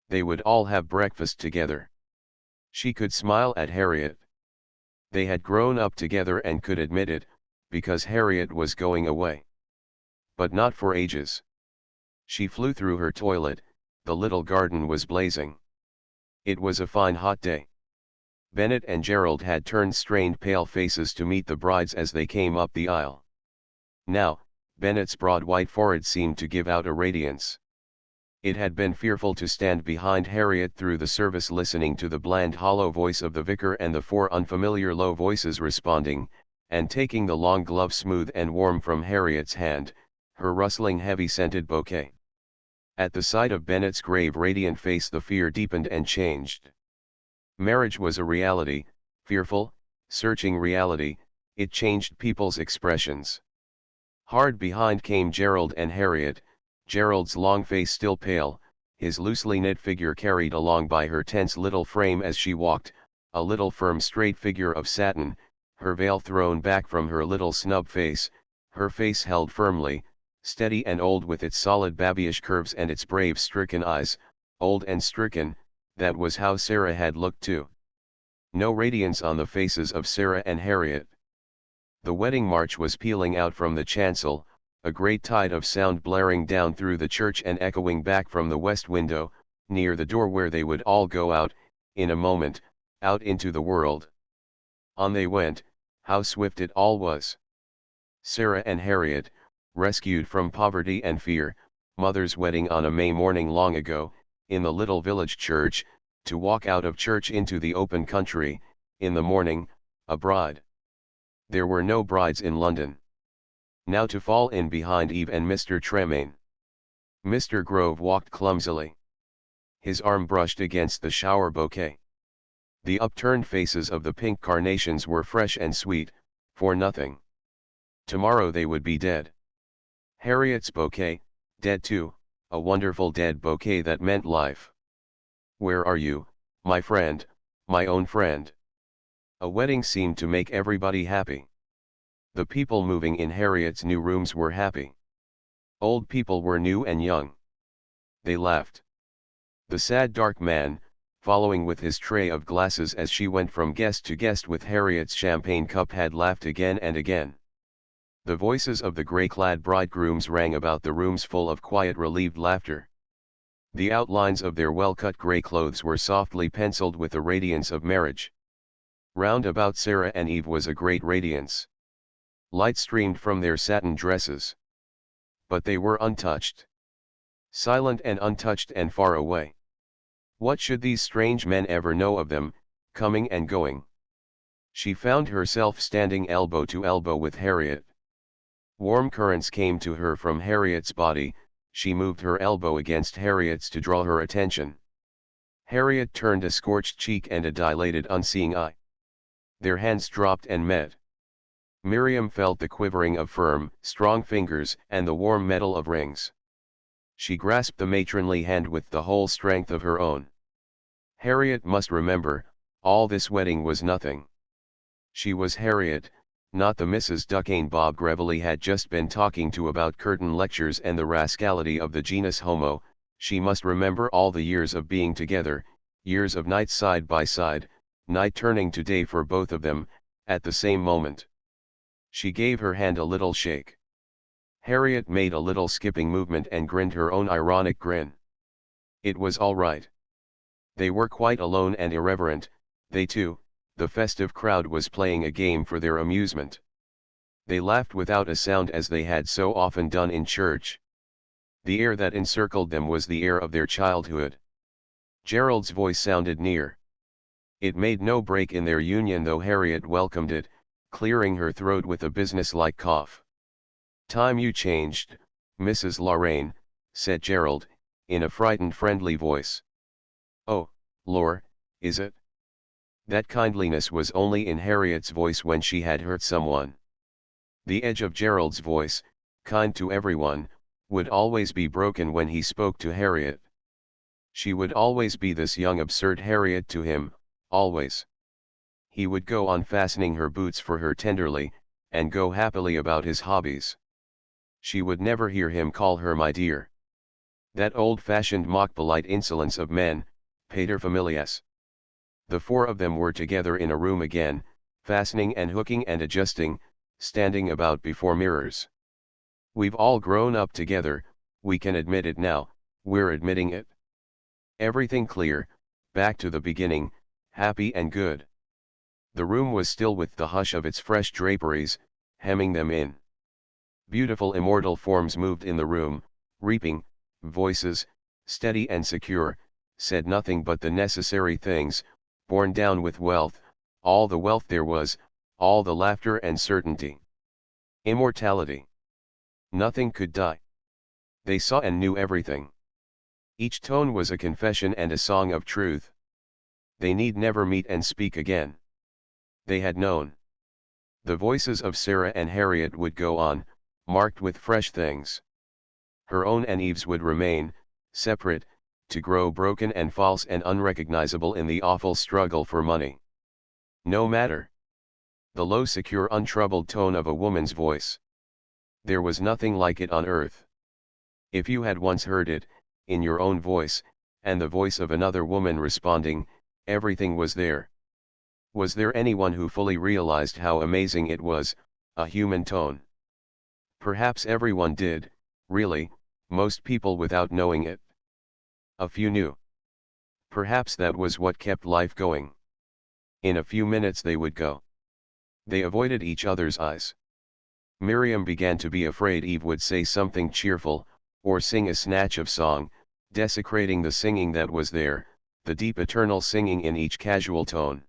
They would all have breakfast together. She could smile at Harriet. They had grown up together and could admit it, because Harriet was going away. But not for ages. She flew through her toilet, the little garden was blazing. It was a fine hot day. Bennett and Gerald had turned strained pale faces to meet the brides as they came up the aisle. Now, Bennett's broad white forehead seemed to give out a radiance. It had been fearful to stand behind Harriet through the service listening to the bland hollow voice of the vicar and the 4 unfamiliar low voices responding, and taking the long glove smooth and warm from Harriet's hand, her rustling heavy-scented bouquet. At the sight of Bennett's grave radiant face the fear deepened and changed. Marriage was a reality, fearful, searching reality, it changed people's expressions. Hard behind came Gerald and Harriet, Gerald's long face still pale, his loosely knit figure carried along by her tense little frame as she walked, a little firm straight figure of satin, her veil thrown back from her little snub face, her face held firmly, steady and old with its solid babyish curves and its brave stricken eyes, old and stricken, that was how Sarah had looked too. No radiance on the faces of Sarah and Harriet. The wedding march was pealing out from the chancel, a great tide of sound blaring down through the church and echoing back from the west window, near the door where they would all go out, in a moment, out into the world. On they went, how swift it all was. Sarah and Harriet, rescued from poverty and fear, mother's wedding on a May morning long ago, in the little village church, To walk out of church into the open country, in the morning, a bride. There were no brides in London. Now to fall in behind Eve and Mr. Tremaine. Mr. Grove walked clumsily. His arm brushed against the shower bouquet. The upturned faces of the pink carnations were fresh and sweet, for nothing. Tomorrow they would be dead. Harriet's bouquet, dead too, a wonderful dead bouquet that meant life. Where are you, my friend, my own friend? A wedding seemed to make everybody happy. The people moving in Harriet's new rooms were happy. Old people were new and young. They laughed. The sad dark man, following with his tray of glasses as she went from guest to guest with Harriet's champagne cup, had laughed again and again. The voices of the grey-clad bridegrooms rang about the rooms full of quiet relieved laughter. The outlines of their well-cut grey clothes were softly penciled with the radiance of marriage. Round about Sarah and Eve was a great radiance. Light streamed from their satin dresses. But they were untouched. Silent and untouched and far away. What should these strange men ever know of them, coming and going? She found herself standing elbow to elbow with Harriet. Warm currents came to her from Harriet's body. She moved her elbow against Harriet's to draw her attention. Harriet turned a scorched cheek and a dilated unseeing eye. Their hands dropped and met. Miriam felt the quivering of firm, strong fingers and the warm metal of rings. She grasped the matronly hand with the whole strength of her own. Harriet must remember, all this wedding was nothing. She was Harriet, not the Mrs. Duquesne Bob Greveley had just been talking to about curtain lectures and the rascality of the genus homo. She must remember all the years of being together, years of nights side by side, night turning to day for both of them, at the same moment. She gave her hand a little shake. Harriet made a little skipping movement and grinned her own ironic grin. It was all right. They were quite alone and irreverent, they two. The festive crowd was playing a game for their amusement. They laughed without a sound as they had so often done in church. The air that encircled them was the air of their childhood. Gerald's voice sounded near. It made no break in their union, though Harriet welcomed it, clearing her throat with a businesslike cough. "Time you changed, Mrs. Lorraine," said Gerald, in a frightened friendly voice. "Oh, Lor, is it?" That kindliness was only in Harriet's voice when she had hurt someone. The edge of Gerald's voice, kind to everyone, would always be broken when he spoke to Harriet. She would always be this young absurd Harriet to him, always. He would go on fastening her boots for her tenderly, and go happily about his hobbies. She would never hear him call her my dear. That old-fashioned mock-polite insolence of men, paterfamilias. The four of them were together in a room again, fastening and hooking and adjusting, standing about before mirrors. "We've all grown up together, we can admit it now, we're admitting it. Everything clear, back to the beginning, happy and good." The room was still with the hush of its fresh draperies, hemming them in. Beautiful immortal forms moved in the room, reaping, voices, steady and secure, said nothing but the necessary things, borne down with wealth, all the wealth there was, all the laughter and certainty. Immortality. Nothing could die. They saw and knew everything. Each tone was a confession and a song of truth. They need never meet and speak again. They had known. The voices of Sarah and Harriet would go on, marked with fresh things. Her own and Eve's would remain, separate, to grow broken and false and unrecognizable in the awful struggle for money. No matter. The low, secure, untroubled tone of a woman's voice. There was nothing like it on earth. If you had once heard it, in your own voice, and the voice of another woman responding, everything was there. Was there anyone who fully realized how amazing it was, a human tone? Perhaps everyone did, really, most people without knowing it. A few knew. Perhaps that was what kept life going. In a few minutes they would go. They avoided each other's eyes. Miriam began to be afraid Eve would say something cheerful, or sing a snatch of song, desecrating the singing that was there, the deep eternal singing in each casual tone.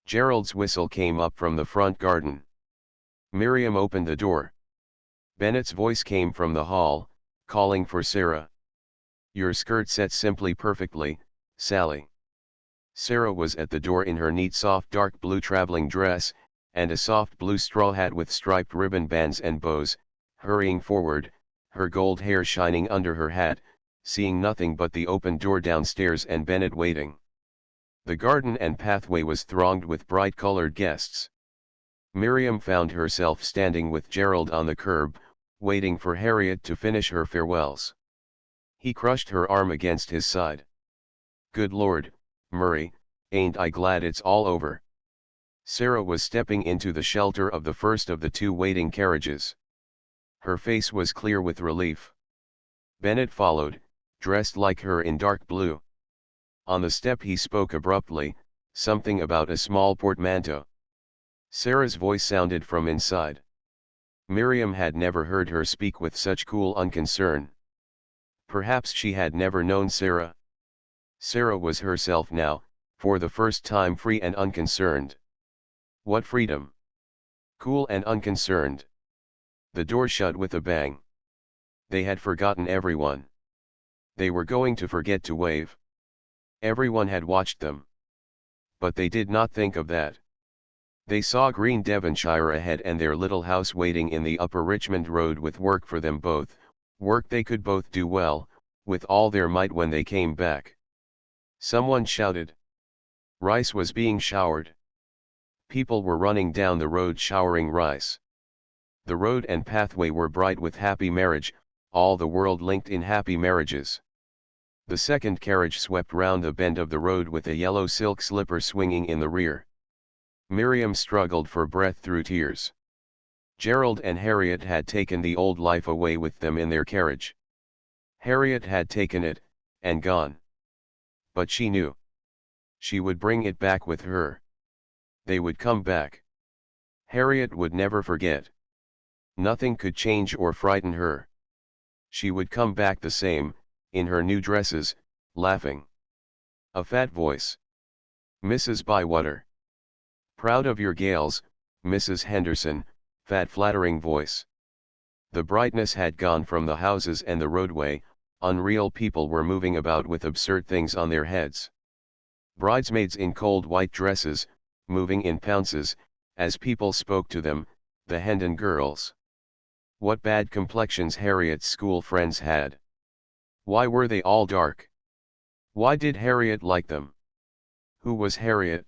Gerald's whistle came up from the front garden. Miriam opened the door. Bennett's voice came from the hall, calling for Sarah. "Your skirt sets simply perfectly, Sally." Sarah was at the door in her neat soft dark blue traveling dress, and a soft blue straw hat with striped ribbon bands and bows, hurrying forward, her gold hair shining under her hat, seeing nothing but the open door downstairs and Bennett waiting. The garden and pathway was thronged with bright-colored guests. Miriam found herself standing with Gerald on the curb, waiting for Harriet to finish her farewells. He crushed her arm against his side. "Good Lord, Murray, ain't I glad it's all over." Sarah was stepping into the shelter of the first of the two waiting carriages. Her face was clear with relief. Bennett followed, dressed like her in dark blue. On the step he spoke abruptly, something about a small portmanteau. Sarah's voice sounded from inside. Miriam had never heard her speak with such cool unconcern. Perhaps she had never known Sarah. Sarah was herself now, for the first time free and unconcerned. What freedom! Cool and unconcerned. The door shut with a bang. They had forgotten everyone. They were going to forget to wave. Everyone had watched them. But they did not think of that. They saw green Devonshire ahead and their little house waiting in the upper Richmond Road with work for them both, work they could both do well, with all their might when they came back. Someone shouted. Rice was being showered. People were running down the road showering rice. The road and pathway were bright with happy marriage, all the world linked in happy marriages. The second carriage swept round the bend of the road with a yellow silk slipper swinging in the rear. Miriam struggled for breath through tears. Gerald and Harriet had taken the old life away with them in their carriage. Harriet had taken it, and gone. But she knew. She would bring it back with her. They would come back. Harriet would never forget. Nothing could change or frighten her. She would come back the same, in her new dresses, laughing. A fat voice. Mrs. Bywater. Proud of your gals, Mrs. Henderson, fat flattering voice. The brightness had gone from the houses and the roadway, unreal people were moving about with absurd things on their heads. Bridesmaids in cold white dresses, moving in pounces, as people spoke to them, the Hendon girls. What bad complexions Harriet's school friends had. Why were they all dark? Why did Harriet like them? Who was Harriet?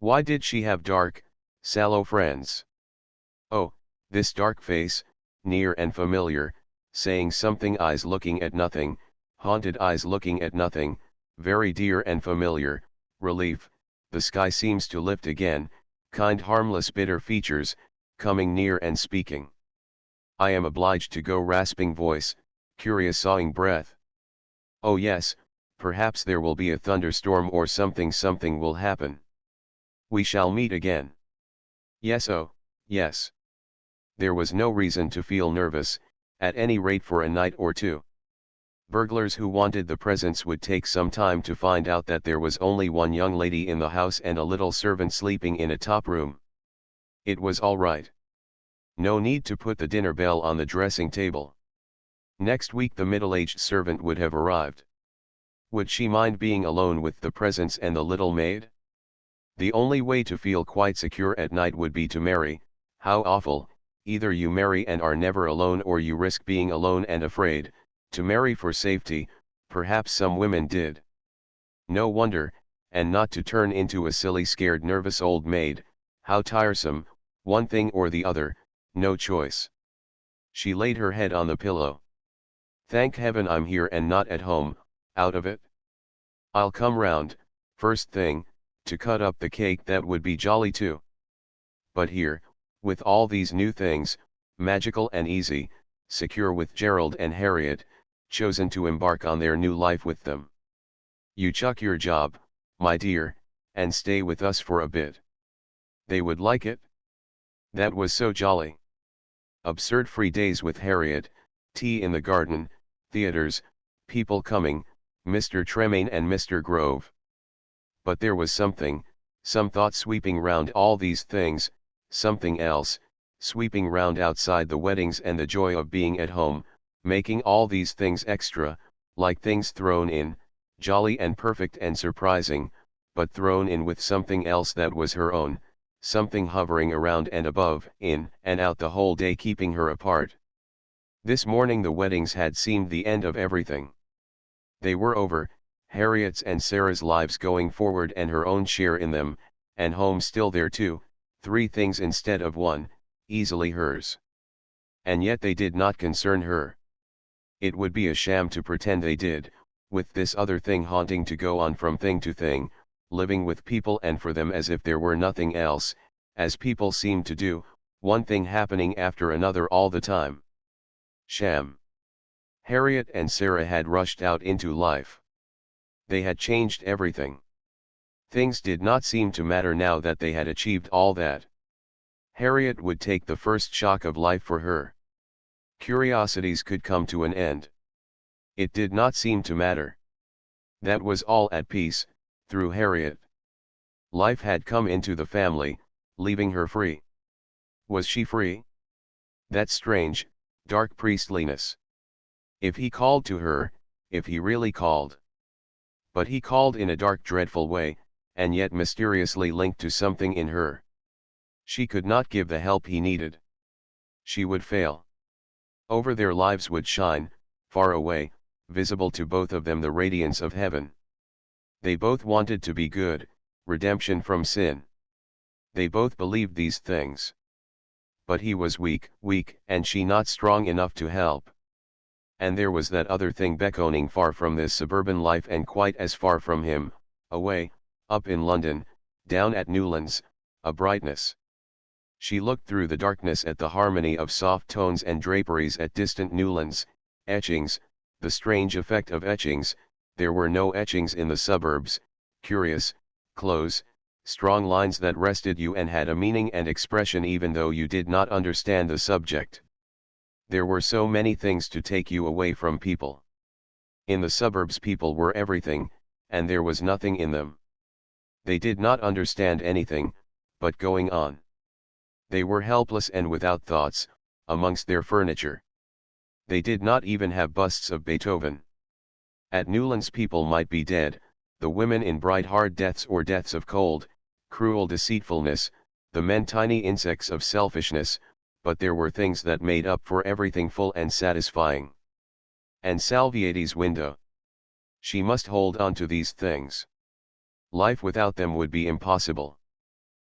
Why did she have dark, sallow friends? Oh, this dark face, near and familiar, saying something, eyes looking at nothing, haunted eyes looking at nothing, very dear and familiar, relief, the sky seems to lift again, kind harmless bitter features, coming near and speaking. I am obliged to go, rasping voice, curious sawing breath. Oh yes, perhaps there will be a thunderstorm or something will happen. We shall meet again. Yes, oh, yes. There was no reason to feel nervous, at any rate for a night or two. Burglars who wanted the presents would take some time to find out that there was only one young lady in the house and a little servant sleeping in a top room. It was all right. No need to put the dinner bell on the dressing table. Next week the middle-aged servant would have arrived. Would she mind being alone with the presents and the little maid? The only way to feel quite secure at night would be to marry. How awful, either you marry and are never alone or you risk being alone and afraid, to marry for safety, perhaps some women did. No wonder, and not to turn into a silly scared nervous old maid, how tiresome, one thing or the other, no choice. She laid her head on the pillow. Thank heaven I'm here and not at home, out of it. I'll come round, first thing, to cut up the cake, that would be jolly too. But here, with all these new things, magical and easy, secure with Gerald and Harriet, chosen to embark on their new life with them. You chuck your job, my dear, and stay with us for a bit. They would like it. That was so jolly. Absurd free days with Harriet, tea in the garden, theaters, people coming, Mr. Tremaine and Mr. Grove. But there was something, some thought sweeping round all these things, something else, sweeping round outside the weddings and the joy of being at home, making all these things extra, like things thrown in, jolly and perfect and surprising, but thrown in with something else that was her own, something hovering around and above, in and out the whole day, keeping her apart. This morning the weddings had seemed the end of everything. They were over, Harriet's and Sarah's lives going forward and her own share in them, and home still there too, 3 things instead of 1, easily hers. And yet they did not concern her. It would be a sham to pretend they did, with this other thing haunting to go on from thing to thing, living with people and for them as if there were nothing else, as people seemed to do, one thing happening after another all the time. Sham. Harriet and Sarah had rushed out into life. They had changed everything. Things did not seem to matter now that they had achieved all that. Harriet would take the first shock of life for her. Curiosities could come to an end. It did not seem to matter. That was all at peace, through Harriet. Life had come into the family, leaving her free. Was she free? That strange, dark priestliness. If he called to her, if he really called. But he called in a dark, dreadful way, and yet mysteriously linked to something in her. She could not give the help he needed. She would fail. Over their lives would shine, far away, visible to both of them, the radiance of heaven. They both wanted to be good, redemption from sin. They both believed these things. But he was weak, and she not strong enough to help. And there was that other thing beckoning far from this suburban life and quite as far from him, away, up in London, down at Newlands, a brightness. She looked through the darkness at the harmony of soft tones and draperies at distant Newlands, etchings, the strange effect of etchings. There were no etchings in the suburbs, curious, close, strong lines that rested you and had a meaning and expression even though you did not understand the subject. There were so many things to take you away from people. In the suburbs people were everything, and there was nothing in them. They did not understand anything, but going on. They were helpless and without thoughts, amongst their furniture. They did not even have busts of Beethoven. At Newlands people might be dead, the women in bright hard deaths or deaths of cold, cruel deceitfulness, the men tiny insects of selfishness, but there were things that made up for everything, full and satisfying. And Salviati's window. She must hold on to these things. Life without them would be impossible.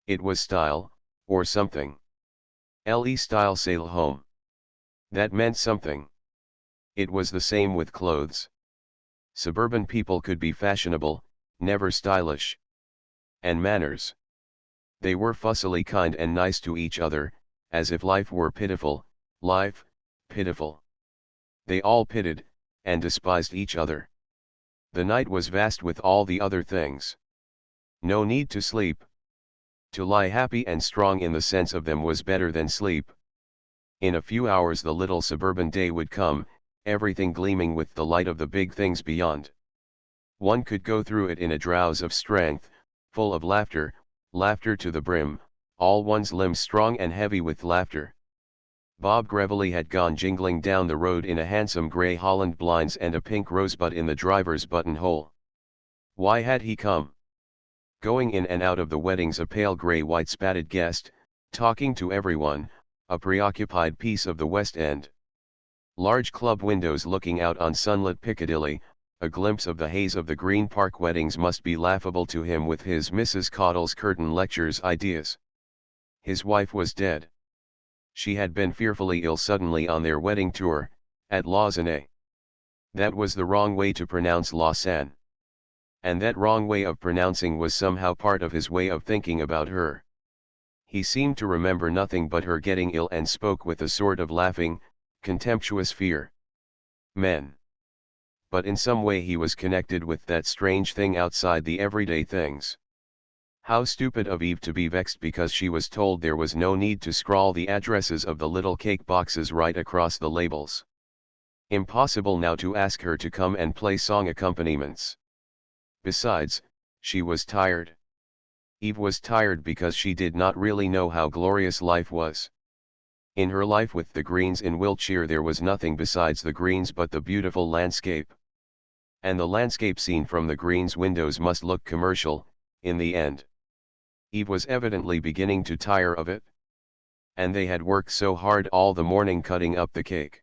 It was style, or something. Style sail home. That meant something. It was the same with clothes. Suburban people could be fashionable, never stylish. And manners. They were fussily kind and nice to each other, as if life were pitiful, life, pitiful. They all pitied, and despised each other. The night was vast with all the other things. No need to sleep. To lie happy and strong in the sense of them was better than sleep. In a few hours the little suburban day would come, everything gleaming with the light of the big things beyond. One could go through it in a drowse of strength, full of laughter, laughter to the brim, all one's limbs strong and heavy with laughter. Bob Grevelly had gone jingling down the road in a handsome grey Holland blinds and a pink rosebud in the driver's buttonhole. Why had he come? Going in and out of the weddings a pale grey-white spatted guest, talking to everyone, a preoccupied piece of the West End. Large club windows looking out on sunlit Piccadilly, a glimpse of the haze of the Green Park weddings must be laughable to him with his Mrs. Caudle's curtain lectures ideas. His wife was dead. She had been fearfully ill suddenly on their wedding tour, at Lausanne. That was the wrong way to pronounce Lausanne. And that wrong way of pronouncing was somehow part of his way of thinking about her. He seemed to remember nothing but her getting ill and spoke with a sort of laughing, contemptuous fear. Men. But in some way he was connected with that strange thing outside the everyday things. How stupid of Eve to be vexed because she was told there was no need to scrawl the addresses of the little cake boxes right across the labels. Impossible now to ask her to come and play song accompaniments. Besides, she was tired. Eve was tired because she did not really know how glorious life was. In her life with the Greens in Wiltshire there was nothing besides the Greens but the beautiful landscape. And the landscape seen from the Greens' windows must look commercial, in the end. Eve was evidently beginning to tire of it. And they had worked so hard all the morning cutting up the cake.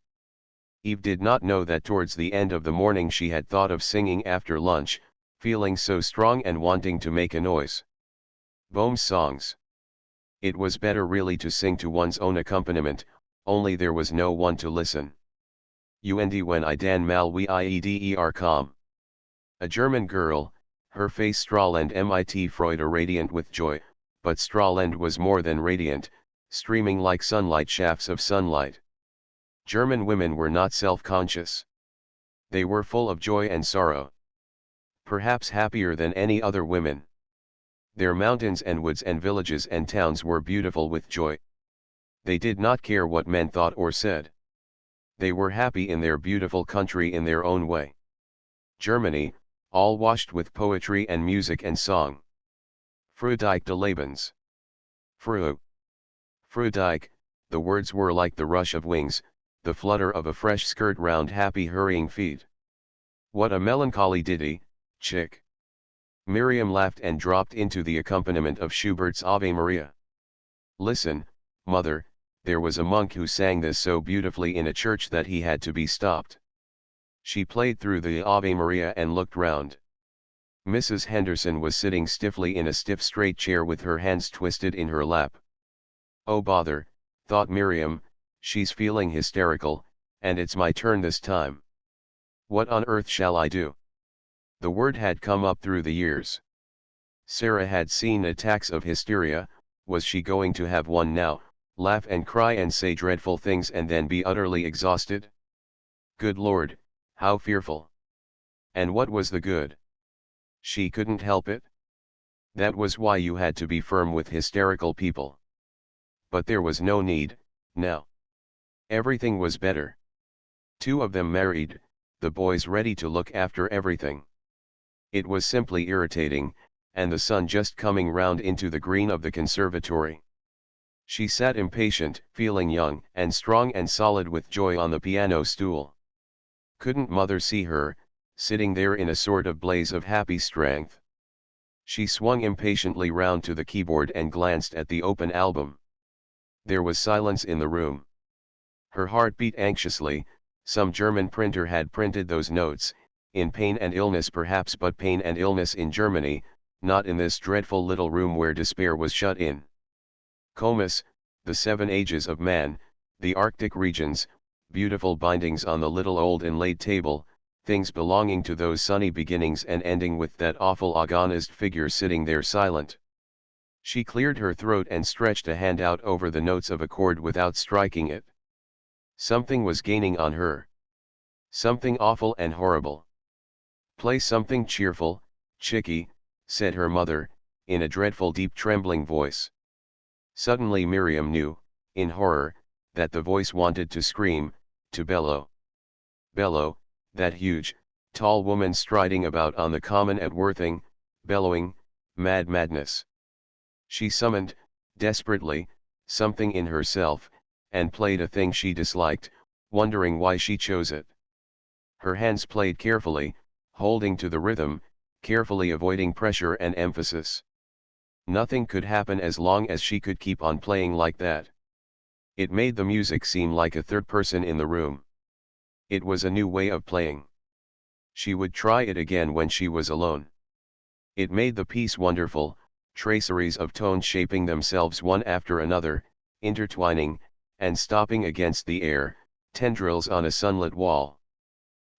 Eve did not know that towards the end of the morning she had thought of singing after lunch, feeling so strong and wanting to make a noise. Boehm's songs. It was better really to sing to one's own accompaniment, only there was no one to listen. Und when I dan mal wie Ieder kam. A German girl, her face strahlend mit Freude radiant with joy, but strahlend was more than radiant, streaming like sunlight shafts of sunlight. German women were not self-conscious. They were full of joy and sorrow. Perhaps happier than any other women. Their mountains and woods and villages and towns were beautiful with joy. They did not care what men thought or said. They were happy in their beautiful country in their own way. Germany, all washed with poetry and music and song. Freudig de Lebens. Freudig, the words were like the rush of wings, the flutter of a fresh skirt round happy hurrying feet. What a melancholy ditty, chick. Miriam laughed and dropped into the accompaniment of Schubert's Ave Maria. Listen, mother, there was a monk who sang this so beautifully in a church that he had to be stopped. She played through the Ave Maria and looked round. Mrs. Henderson was sitting stiffly in a stiff straight chair with her hands twisted in her lap. Oh bother, thought Miriam, she's feeling hysterical, and it's my turn this time. What on earth shall I do? The word had come up through the years. Sarah had seen attacks of hysteria. Was she going to have one now, laugh and cry and say dreadful things and then be utterly exhausted? Good Lord, how fearful. And what was the good? She couldn't help it. That was why you had to be firm with hysterical people. But there was no need, now. Everything was better. 2 of them married, the boys ready to look after everything. It was simply irritating, and the sun just coming round into the green of the conservatory. She sat impatient, feeling young and strong and solid with joy on the piano stool. Couldn't mother see her, sitting there in a sort of blaze of happy strength? She swung impatiently round to the keyboard and glanced at the open album. There was silence in the room. Her heart beat anxiously. Some German printer had printed those notes, in pain and illness perhaps, but pain and illness in Germany, not in this dreadful little room where despair was shut in. Comus, the 7 ages of man, the Arctic regions, beautiful bindings on the little old inlaid table, things belonging to those sunny beginnings and ending with that awful agonized figure sitting there silent. She cleared her throat and stretched a hand out over the notes of a chord without striking it. Something was gaining on her. Something awful and horrible. Play something cheerful, Chickie, said her mother, in a dreadful deep trembling voice. Suddenly Miriam knew, in horror, that the voice wanted to scream, to bellow. Bellow, that huge, tall woman striding about on the common at Worthing, bellowing, madness. She summoned, desperately, something in herself, and played a thing she disliked, wondering why she chose it. Her hands played carefully, holding to the rhythm, carefully avoiding pressure and emphasis. Nothing could happen as long as she could keep on playing like that. It made the music seem like a third person in the room. It was a new way of playing. She would try it again when she was alone. It made the piece wonderful, traceries of tones shaping themselves one after another, intertwining, and stopping against the air, tendrils on a sunlit wall.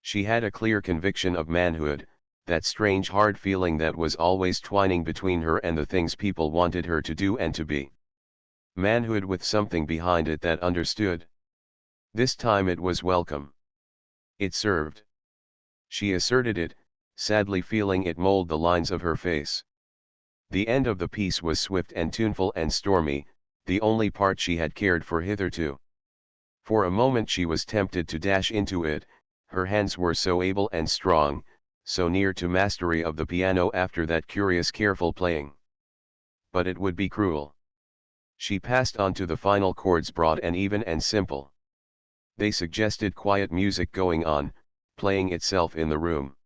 She had a clear conviction of manhood, that strange hard feeling that was always twining between her and the things people wanted her to do and to be. Manhood with something behind it that understood. This time it was welcome. It served. She asserted it, sadly feeling it mold the lines of her face. The end of the piece was swift and tuneful and stormy, the only part she had cared for hitherto. For a moment she was tempted to dash into it, Her hands were so able and strong, so near to mastery of the piano after that curious careful playing. But it would be cruel. She passed on to the final chords, broad and even and simple. They suggested quiet music going on, playing itself in the room.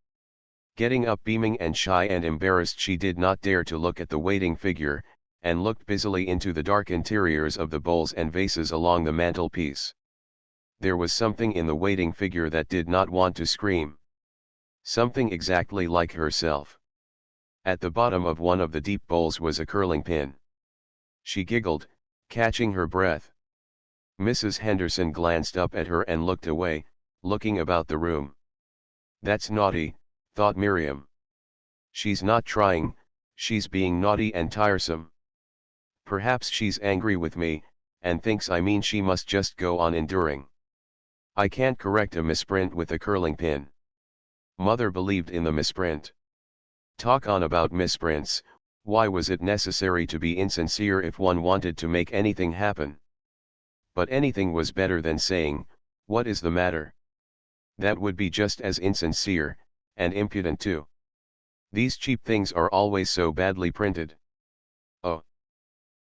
Getting up beaming and shy and embarrassed, she did not dare to look at the waiting figure, and looked busily into the dark interiors of the bowls and vases along the mantelpiece. There was something in the waiting figure that did not want to scream. Something exactly like herself. At the bottom of one of the deep bowls was a curling pin. She giggled, catching her breath. Mrs. Henderson glanced up at her and looked away, looking about the room. "That's naughty," thought Miriam. "She's not trying, she's being naughty and tiresome. Perhaps she's angry with me, and thinks I mean she must just go on enduring. I can't correct a misprint with a curling pin." Mother believed in the misprint. Talk on about misprints. Why was it necessary to be insincere if one wanted to make anything happen? But anything was better than saying, "What is the matter?" That would be just as insincere, and impudent too. These cheap things are always so badly printed. Oh.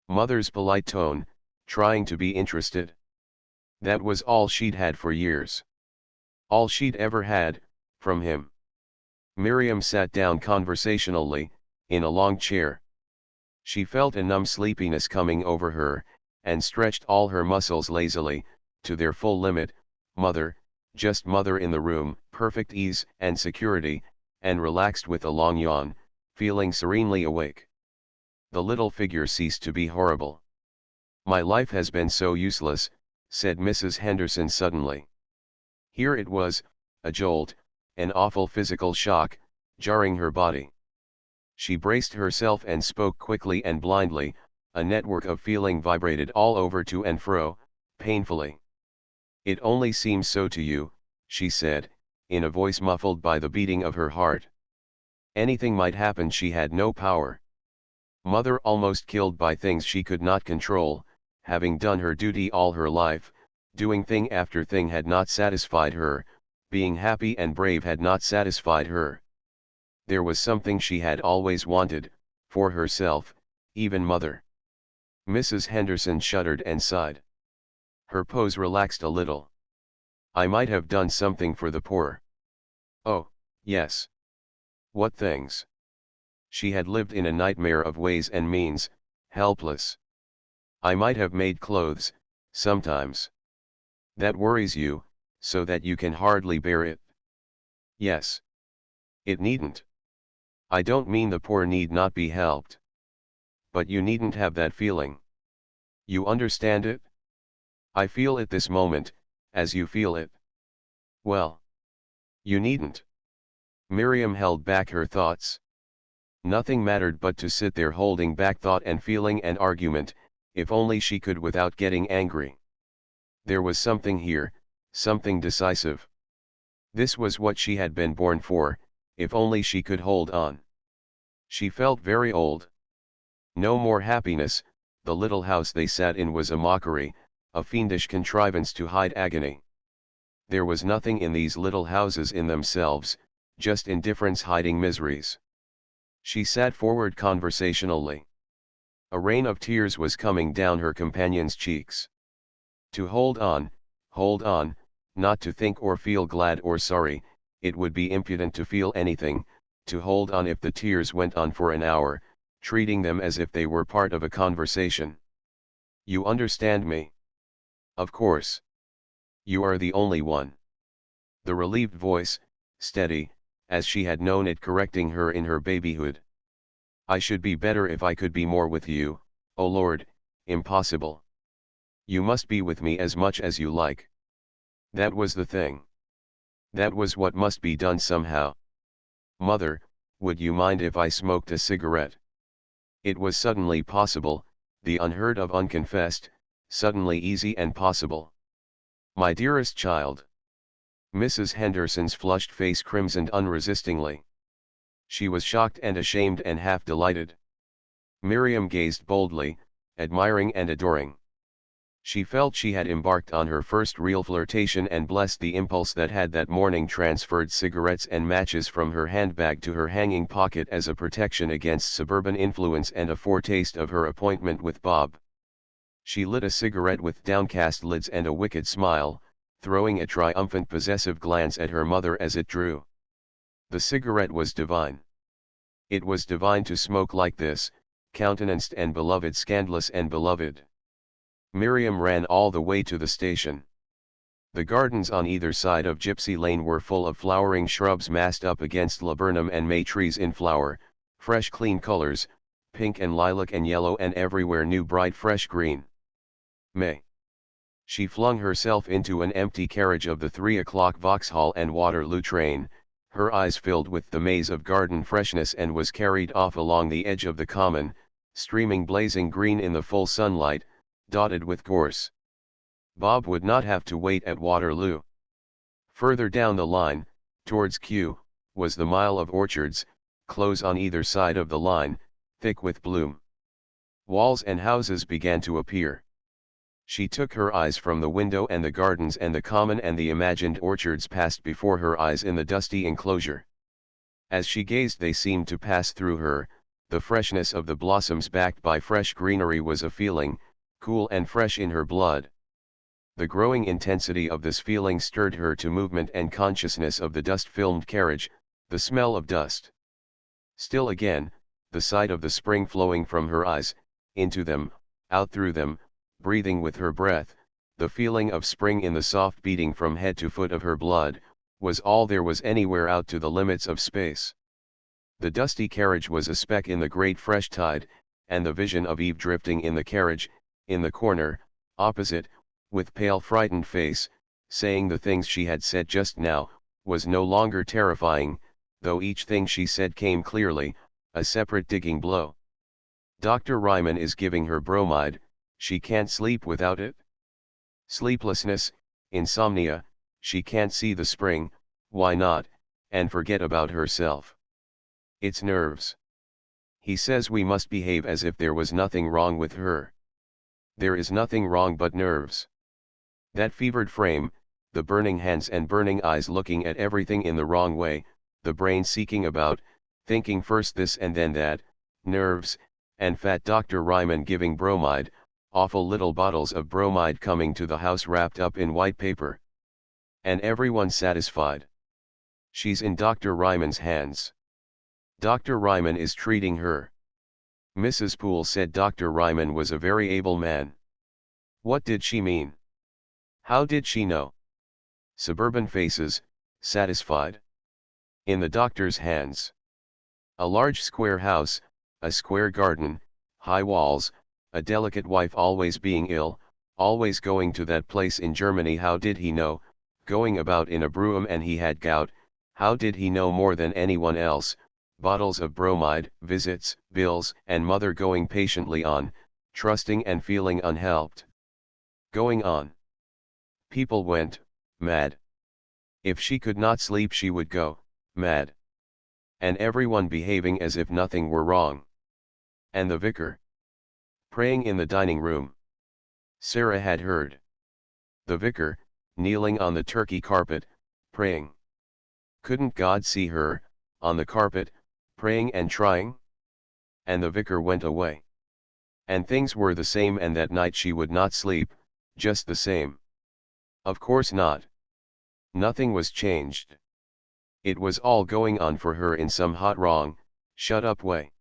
Mother's polite tone, trying to be interested. That was all she'd had for years. All she'd ever had, from him. Miriam sat down conversationally, in a long chair. She felt a numb sleepiness coming over her, and stretched all her muscles lazily, to their full limit. Mother, just Mother in the room, perfect ease and security, and relaxed with a long yawn, feeling serenely awake. The little figure ceased to be horrible. "My life has been so useless," said Mrs. Henderson suddenly. Here it was, a jolt, an awful physical shock, jarring her body. She braced herself and spoke quickly and blindly. A network of feeling vibrated all over to and fro, painfully. "It only seems so to you," she said, in a voice muffled by the beating of her heart. Anything might happen, she had no power. Mother almost killed by things she could not control, having done her duty all her life, doing thing after thing had not satisfied her, being happy and brave had not satisfied her. There was something she had always wanted, for herself, even Mother. Mrs. Henderson shuddered and sighed. Her pose relaxed a little. "I might have done something for the poor." Oh, yes. What things? She had lived in a nightmare of ways and means, helpless. "I might have made clothes, sometimes." That worries you, so that you can hardly bear it. Yes. It needn't. I don't mean the poor need not be helped. But you needn't have that feeling. You understand it? I feel it this moment, as you feel it. Well. You needn't. Miriam held back her thoughts. Nothing mattered but to sit there holding back thought and feeling and argument, if only she could without getting angry. There was something here, something decisive. This was what she had been born for, if only she could hold on. She felt very old. No more happiness. The little house they sat in was a mockery, a fiendish contrivance to hide agony. There was nothing in these little houses in themselves, just indifference hiding miseries. She sat forward conversationally. A rain of tears was coming down her companion's cheeks. To hold on, not to think or feel glad or sorry. It would be impudent to feel anything, to hold on if the tears went on for an hour, treating them as if they were part of a conversation. You understand me? Of course. You are the only one. The relieved voice, steady, as she had known it, correcting her in her babyhood. I should be better if I could be more with you, oh Lord, impossible. You must be with me as much as you like. That was the thing. That was what must be done somehow. Mother, would you mind if I smoked a cigarette? It was suddenly possible, the unheard of unconfessed, suddenly easy and possible. My dearest child. Mrs. Henderson's flushed face crimsoned unresistingly. She was shocked and ashamed and half delighted. Miriam gazed boldly, admiring and adoring. She felt she had embarked on her first real flirtation and blessed the impulse that had that morning transferred cigarettes and matches from her handbag to her hanging pocket as a protection against suburban influence and a foretaste of her appointment with Bob. She lit a cigarette with downcast lids and a wicked smile, throwing a triumphant possessive glance at her mother as it drew. The cigarette was divine. It was divine to smoke like this, countenanced and beloved, scandalous and beloved. Miriam ran all the way to the station. The gardens on either side of Gypsy Lane were full of flowering shrubs massed up against laburnum and may trees in flower, fresh clean colors, pink and lilac and yellow and everywhere new bright fresh green. May. She flung herself into an empty carriage of the 3 o'clock Vauxhall and Waterloo train, her eyes filled with the maze of garden freshness, and was carried off along the edge of the common, streaming blazing green in the full sunlight, dotted with gorse. Bob would not have to wait at Waterloo. Further down the line, towards Kew, was the mile of orchards, close on either side of the line, thick with bloom. Walls and houses began to appear. She took her eyes from the window, and the gardens and the common and the imagined orchards passed before her eyes in the dusty enclosure. As she gazed they seemed to pass through her. The freshness of the blossoms backed by fresh greenery was a feeling, cool and fresh in her blood. The growing intensity of this feeling stirred her to movement and consciousness of the dust-filmed carriage, the smell of dust. Still again, the sight of the spring flowing from her eyes, into them, out through them, breathing with her breath, the feeling of spring in the soft beating from head to foot of her blood, was all there was anywhere out to the limits of space. The dusty carriage was a speck in the great fresh tide, and the vision of Eve drifting in the carriage, in the corner, opposite, with pale frightened face, saying the things she had said just now, was no longer terrifying, though each thing she said came clearly, a separate digging blow. Dr. Ryman is giving her bromide, she can't sleep without it. Sleeplessness, insomnia, she can't see the spring, why not, and forget about herself. It's nerves. He says we must behave as if there was nothing wrong with her. There is nothing wrong but nerves. That fevered frame, the burning hands and burning eyes looking at everything in the wrong way, the brain seeking about, thinking first this and then that, nerves, and fat Dr. Ryman giving bromide, awful little bottles of bromide coming to the house wrapped up in white paper. And everyone satisfied. She's in Dr. Ryman's hands. Dr. Ryman is treating her. Mrs. Poole said Dr. Ryman was a very able man. What did she mean? How did she know? Suburban faces, satisfied. In the doctor's hands. A large square house, a square garden, high walls, a delicate wife always being ill, always going to that place in Germany. How did he know? Going about in a brougham, and he had gout. How did he know more than anyone else? Bottles of bromide, visits, bills, and mother going patiently on, trusting and feeling unhelped. Going on. People went mad. If she could not sleep she would go mad. And everyone behaving as if nothing were wrong. And the vicar praying in the dining room. Sarah had heard. The vicar, kneeling on the turkey carpet, praying. Couldn't God see her, on the carpet, praying and trying? And the vicar went away. And things were the same, and that night she would not sleep, just the same. Of course not. Nothing was changed. It was all going on for her in some hot wrong, shut up way.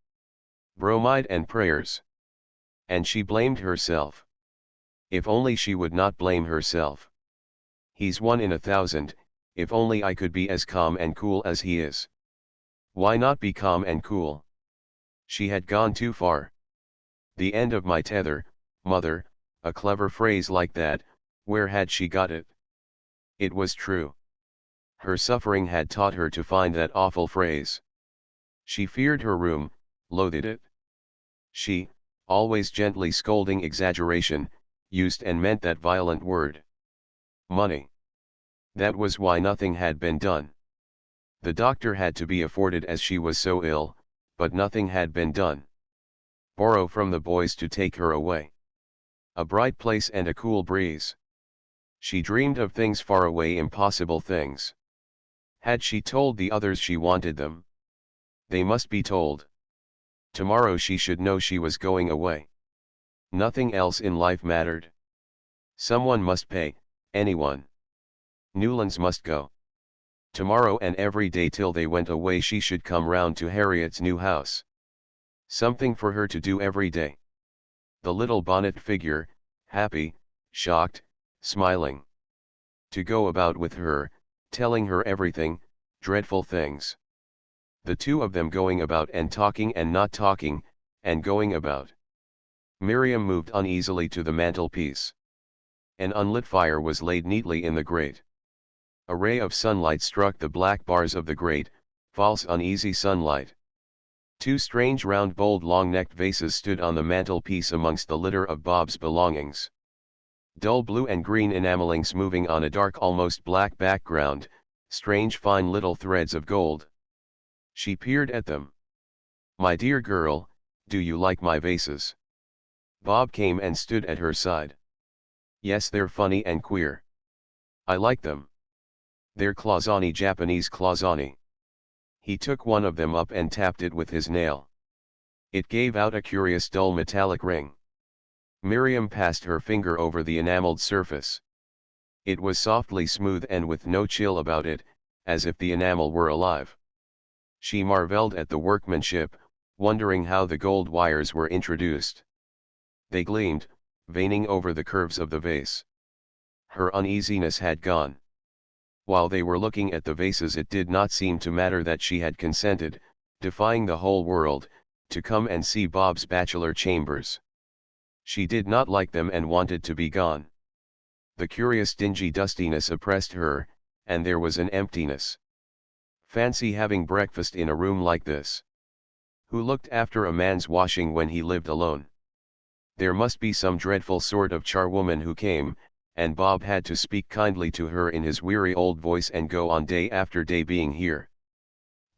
Bromide and prayers. And she blamed herself. If only she would not blame herself. He's 1 in 1,000, if only I could be as calm and cool as he is. Why not be calm and cool? She had gone too far. The end of my tether, mother, a clever phrase like that, where had she got it? It was true. Her suffering had taught her to find that awful phrase. She feared her room, loathed it. She, always gently scolding exaggeration, used and meant that violent word. Money. That was why nothing had been done. The doctor had to be afforded as she was so ill, but nothing had been done. Borrow from the boys to take her away. A bright place and a cool breeze. She dreamed of things far away, impossible things. Had she told the others she wanted them? They must be told. Tomorrow she should know she was going away. Nothing else in life mattered. Someone must pay, anyone. Newlands must go. Tomorrow and every day till they went away she should come round to Harriet's new house. Something for her to do every day. The little bonnet figure, happy, shocked, smiling. To go about with her, telling her everything, dreadful things. The two of them going about and talking and not talking, and going about. Miriam moved uneasily to the mantelpiece. An unlit fire was laid neatly in the grate. A ray of sunlight struck the black bars of the grate, false uneasy sunlight. Two strange round bold long-necked vases stood on the mantelpiece amongst the litter of Bob's belongings. Dull blue and green enamelings moving on a dark almost black background, strange fine little threads of gold. She peered at them. "My dear girl, do you like my vases?" Bob came and stood at her side. "Yes, they're funny and queer. I like them. They're cloisonné, Japanese cloisonné." He took one of them up and tapped it with his nail. It gave out a curious dull metallic ring. Miriam passed her finger over the enameled surface. It was softly smooth and with no chill about it, as if the enamel were alive. She marveled at the workmanship, wondering how the gold wires were introduced. They gleamed, veining over the curves of the vase. Her uneasiness had gone. While they were looking at the vases it did not seem to matter that she had consented, defying the whole world, to come and see Bob's bachelor chambers. She did not like them and wanted to be gone. The curious dingy dustiness oppressed her, and there was an emptiness. Fancy having breakfast in a room like this. Who looked after a man's washing when he lived alone? There must be some dreadful sort of charwoman who came, and Bob had to speak kindly to her in his weary old voice and go on day after day being here.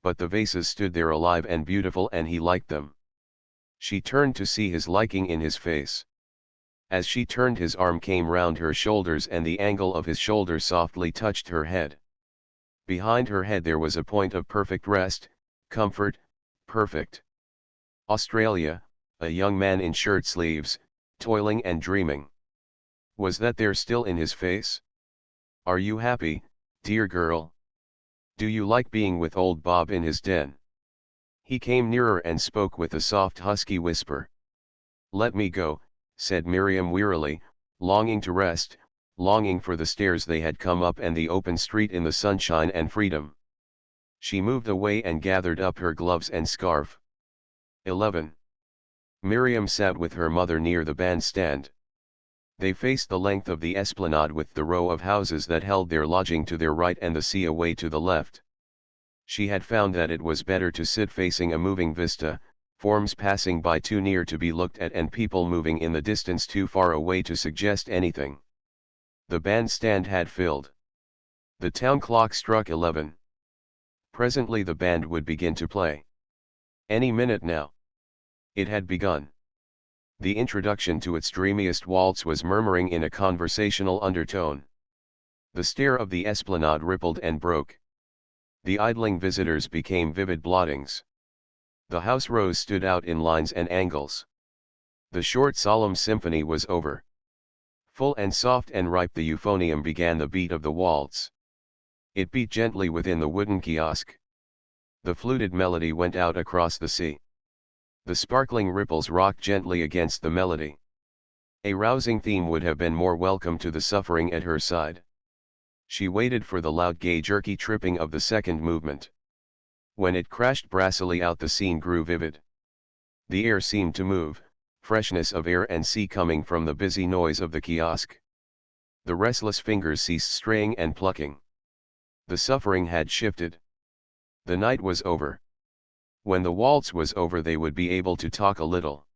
But the vases stood there alive and beautiful and he liked them. She turned to see his liking in his face. As she turned his arm came round her shoulders and the angle of his shoulder softly touched her head. Behind her head there was a point of perfect rest, comfort, perfect. Australia, a young man in shirt sleeves, toiling and dreaming. Was that there still in his face? "Are you happy, dear girl? Do you like being with old Bob in his den?" He came nearer and spoke with a soft husky whisper. "Let me go," said Miriam wearily, longing to rest, longing for the stairs they had come up and the open street in the sunshine and freedom. She moved away and gathered up her gloves and scarf. 11. Miriam sat with her mother near the bandstand. They faced the length of the esplanade with the row of houses that held their lodging to their right and the sea away to the left. She had found that it was better to sit facing a moving vista, forms passing by too near to be looked at and people moving in the distance too far away to suggest anything. The bandstand had filled. The town clock struck 11. Presently the band would begin to play. Any minute now. It had begun. The introduction to its dreamiest waltz was murmuring in a conversational undertone. The stare of the esplanade rippled and broke. The idling visitors became vivid blottings. The house rows stood out in lines and angles. The short solemn symphony was over. Full and soft and ripe the euphonium began the beat of the waltz. It beat gently within the wooden kiosk. The fluted melody went out across the sea. The sparkling ripples rocked gently against the melody. A rousing theme would have been more welcome to the suffering at her side. She waited for the loud gay jerky tripping of the second movement. When it crashed brassily out the scene grew vivid. The air seemed to move, freshness of air and sea coming from the busy noise of the kiosk. The restless fingers ceased straying and plucking. The suffering had shifted. The night was over. When the waltz was over they would be able to talk a little.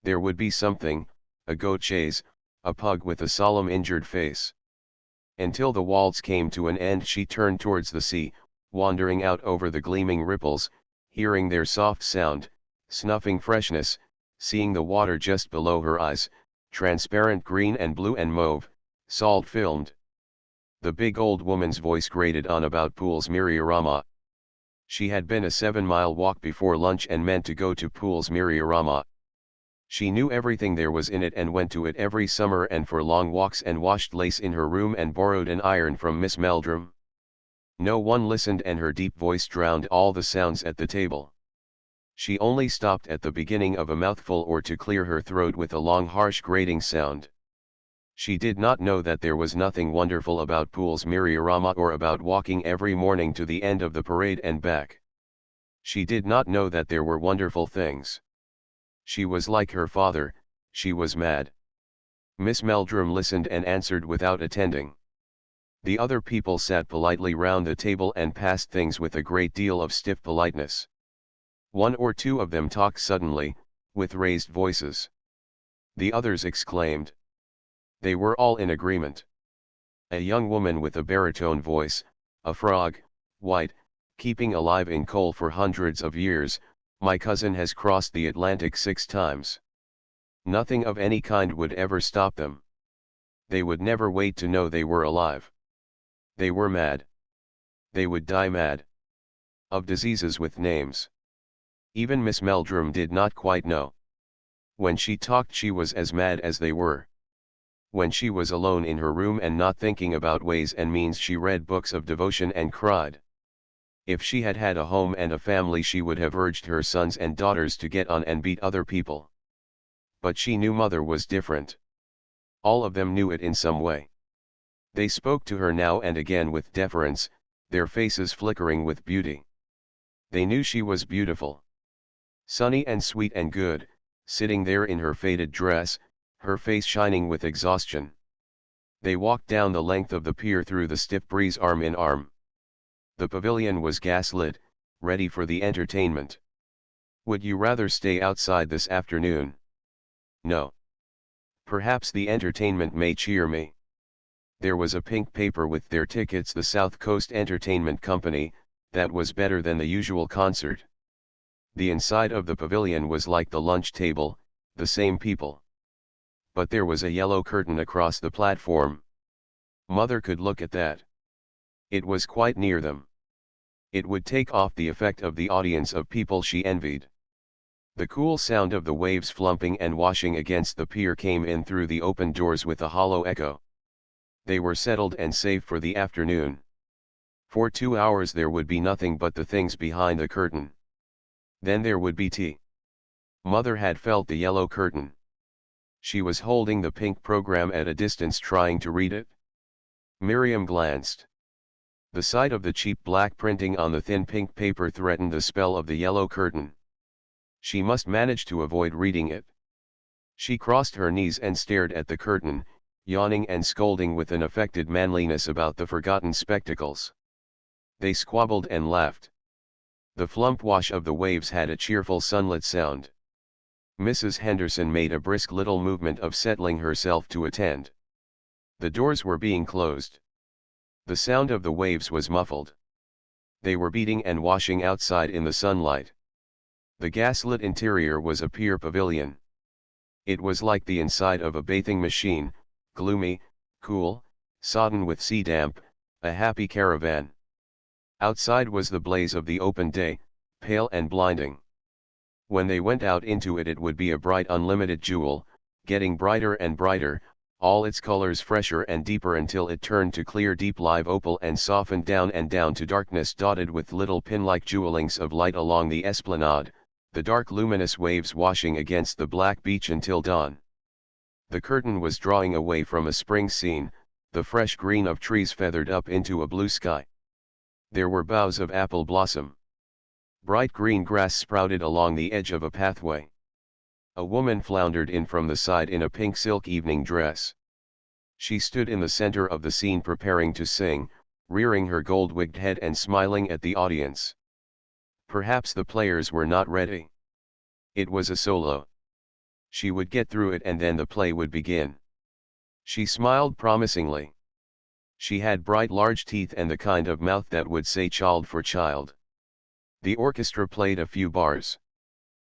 There would be something, a goat chaise, a pug with a solemn injured face. Until the waltz came to an end she turned towards the sea, wandering out over the gleaming ripples, hearing their soft sound, snuffing freshness, seeing the water just below her eyes, transparent green and blue and mauve, salt-filmed. The big old woman's voice grated on about Pool's Miriorama. She had been a 7-mile walk before lunch and meant to go to Pool's Miriorama. She knew everything there was in it and went to it every summer and for long walks and washed lace in her room and borrowed an iron from Miss Meldrum. No one listened and her deep voice drowned all the sounds at the table. She only stopped at the beginning of a mouthful or to clear her throat with a long harsh grating sound. She did not know that there was nothing wonderful about Pool's Miriorama or about walking every morning to the end of the parade and back. She did not know that there were wonderful things. She was like her father, she was mad. Miss Meldrum listened and answered without attending. The other people sat politely round the table and passed things with a great deal of stiff politeness. One or two of them talked suddenly, with raised voices. The others exclaimed. They were all in agreement. A young woman with a baritone voice, a frog, white, keeping alive in coal for hundreds of years, my cousin has crossed the Atlantic 6 times. Nothing of any kind would ever stop them. They would never wait to know they were alive. They were mad. They would die mad. Of diseases with names. Even Miss Meldrum did not quite know. When she talked she was as mad as they were. When she was alone in her room and not thinking about ways and means she read books of devotion and cried. If she had had a home and a family she would have urged her sons and daughters to get on and beat other people. But she knew Mother was different. All of them knew it in some way. They spoke to her now and again with deference, their faces flickering with beauty. They knew she was beautiful. Sunny and sweet and good, sitting there in her faded dress, her face shining with exhaustion. They walked down the length of the pier through the stiff breeze arm in arm. The pavilion was gas-lit, ready for the entertainment. Would you rather stay outside this afternoon? No. Perhaps the entertainment may cheer me. There was a pink paper with their tickets, the South Coast Entertainment Company, that was better than the usual concert. The inside of the pavilion was like the lunch table, the same people. But there was a yellow curtain across the platform. Mother could look at that. It was quite near them. It would take off the effect of the audience of people she envied. The cool sound of the waves flumping and washing against the pier came in through the open doors with a hollow echo. They were settled and safe for the afternoon. For 2 hours there would be nothing but the things behind the curtain. Then there would be tea. Mother had felt the yellow curtain. She was holding the pink program at a distance trying to read it. Miriam glanced. The sight of the cheap black printing on the thin pink paper threatened the spell of the yellow curtain. She must manage to avoid reading it. She crossed her knees and stared at the curtain, yawning and scolding with an affected manliness about the forgotten spectacles. They squabbled and laughed. The flump wash of the waves had a cheerful sunlit sound. Mrs. Henderson made a brisk little movement of settling herself to attend. The doors were being closed. The sound of the waves was muffled. They were beating and washing outside in the sunlight. The gaslit interior was a pier pavilion. It was like the inside of a bathing machine, gloomy, cool, sodden with sea damp, a happy caravan. Outside was the blaze of the open day, pale and blinding. When they went out into it, it would be a bright unlimited jewel, getting brighter and brighter, all its colors fresher and deeper until it turned to clear deep live opal and softened down and down to darkness dotted with little pin-like jewelings of light along the esplanade, the dark luminous waves washing against the black beach until dawn. The curtain was drawing away from a spring scene, the fresh green of trees feathered up into a blue sky. There were boughs of apple blossom. Bright green grass sprouted along the edge of a pathway. A woman floundered in from the side in a pink silk evening dress. She stood in the center of the scene preparing to sing, rearing her gold-wigged head and smiling at the audience. Perhaps the players were not ready. It was a solo. She would get through it and then the play would begin. She smiled promisingly. She had bright large teeth and the kind of mouth that would say child for child. The orchestra played a few bars.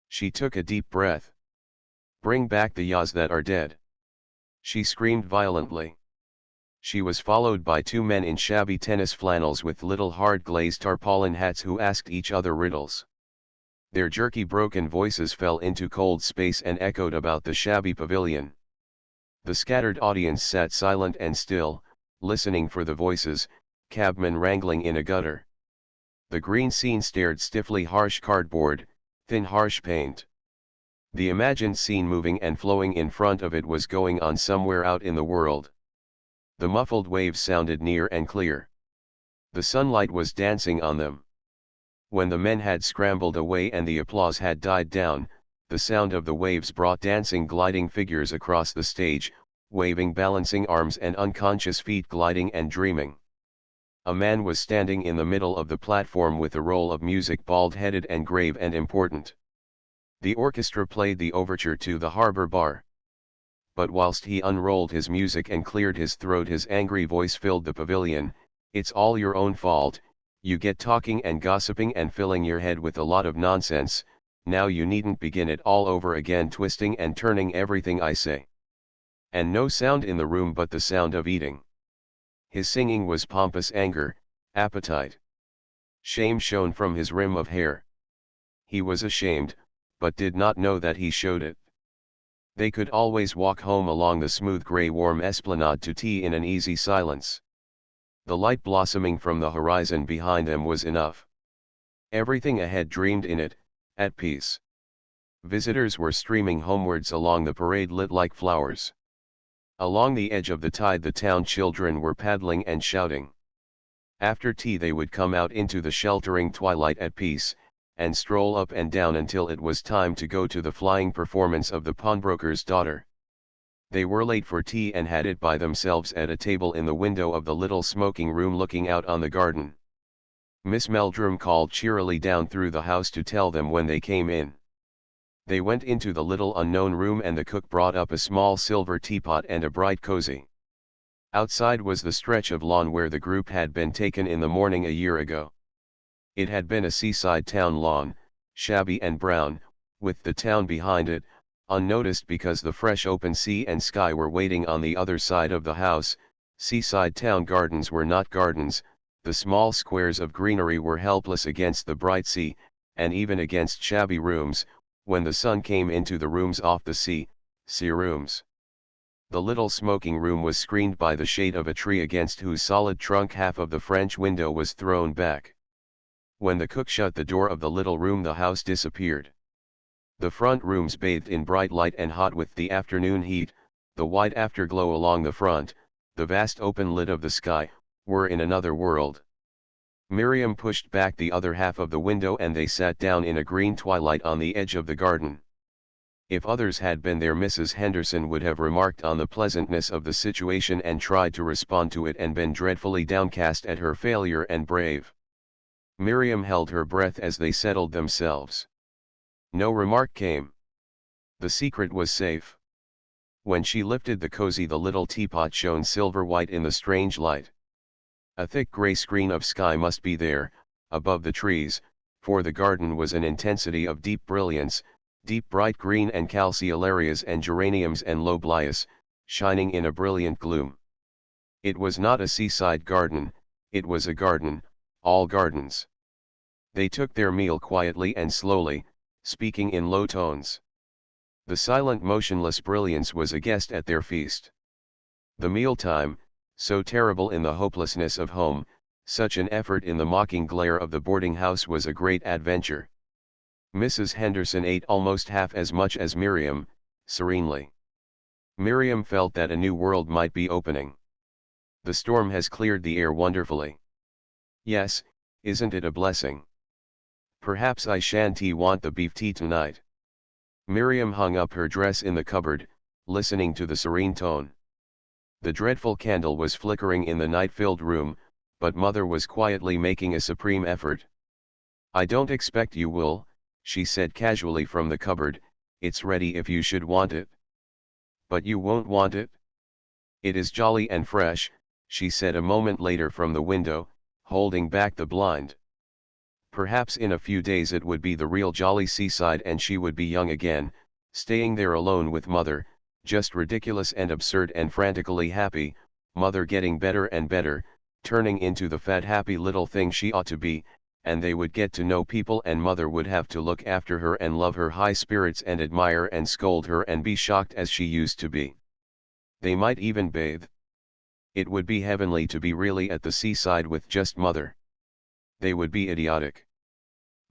She took a deep breath. Bring back the yaws that are dead. She screamed violently. She was followed by two men in shabby tennis flannels with little hard-glazed tarpaulin hats who asked each other riddles. Their jerky broken voices fell into cold space and echoed about the shabby pavilion. The scattered audience sat silent and still, listening for the voices, cabmen wrangling in a gutter. The green scene stared stiffly harsh cardboard, thin harsh paint. The imagined scene moving and flowing in front of it was going on somewhere out in the world. The muffled waves sounded near and clear. The sunlight was dancing on them. When the men had scrambled away and the applause had died down, the sound of the waves brought dancing gliding figures across the stage, waving balancing arms and unconscious feet gliding and dreaming. A man was standing in the middle of the platform with a roll of music bald-headed and grave and important. The orchestra played the overture to the Harbor Bar. But whilst he unrolled his music and cleared his throat, his angry voice filled the pavilion. "It's all your own fault, you get talking and gossiping and filling your head with a lot of nonsense, now you needn't begin it all over again, twisting and turning everything I say." And no sound in the room but the sound of eating. His singing was pompous anger, appetite. Shame shone from his rim of hair. He was ashamed, but did not know that he showed it. They could always walk home along the smooth grey warm esplanade to tea in an easy silence. The light blossoming from the horizon behind them was enough. Everything ahead dreamed in it, at peace. Visitors were streaming homewards along the parade lit like flowers. Along the edge of the tide the town children were paddling and shouting. After tea they would come out into the sheltering twilight at peace, and stroll up and down until it was time to go to the flying performance of the pawnbroker's daughter. They were late for tea and had it by themselves at a table in the window of the little smoking room looking out on the garden. Miss Meldrum called cheerily down through the house to tell them when they came in. They went into the little unknown room and the cook brought up a small silver teapot and a bright cozy. Outside was the stretch of lawn where the group had been taken in the morning a year ago. It had been a seaside town lawn, shabby and brown, with the town behind it, unnoticed because the fresh open sea and sky were waiting on the other side of the house. Seaside town gardens were not gardens, the small squares of greenery were helpless against the bright sea, and even against shabby rooms, when the sun came into the rooms off the sea rooms. The little smoking room was screened by the shade of a tree against whose solid trunk half of the French window was thrown back. When the cook shut the door of the little room the house disappeared. The front rooms bathed in bright light and hot with the afternoon heat, the white afterglow along the front, the vast open lid of the sky, were in another world. Miriam pushed back the other half of the window and they sat down in a green twilight on the edge of the garden. If others had been there Mrs. Henderson would have remarked on the pleasantness of the situation and tried to respond to it and been dreadfully downcast at her failure and brave. Miriam held her breath as they settled themselves. No remark came. The secret was safe. When she lifted the cozy the little teapot shone silver white in the strange light. A thick grey screen of sky must be there, above the trees, for the garden was an intensity of deep brilliance, deep bright green and calceolarias and geraniums and lobelias, shining in a brilliant gloom. It was not a seaside garden, it was a garden, all gardens. They took their meal quietly and slowly, speaking in low tones. The silent motionless brilliance was a guest at their feast. The mealtime, so terrible in the hopelessness of home, such an effort in the mocking glare of the boarding house, was a great adventure. Mrs. Henderson ate almost half as much as Miriam, serenely. Miriam felt that a new world might be opening. The storm has cleared the air wonderfully. Yes, isn't it a blessing? Perhaps I shan't want the beef tea tonight. Miriam hung up her dress in the cupboard, listening to the serene tone. The dreadful candle was flickering in the night-filled room, but Mother was quietly making a supreme effort. "I don't expect you will," she said casually from the cupboard, "it's ready if you should want it." "But you won't want it?" "It is jolly and fresh," she said a moment later from the window, holding back the blind. Perhaps in a few days it would be the real jolly seaside and she would be young again, staying there alone with Mother, just ridiculous and absurd and frantically happy, mother getting better and better, turning into the fat happy little thing she ought to be, and they would get to know people and mother would have to look after her and love her high spirits and admire and scold her and be shocked as she used to be. They might even bathe. It would be heavenly to be really at the seaside with just mother. They would be idiotic.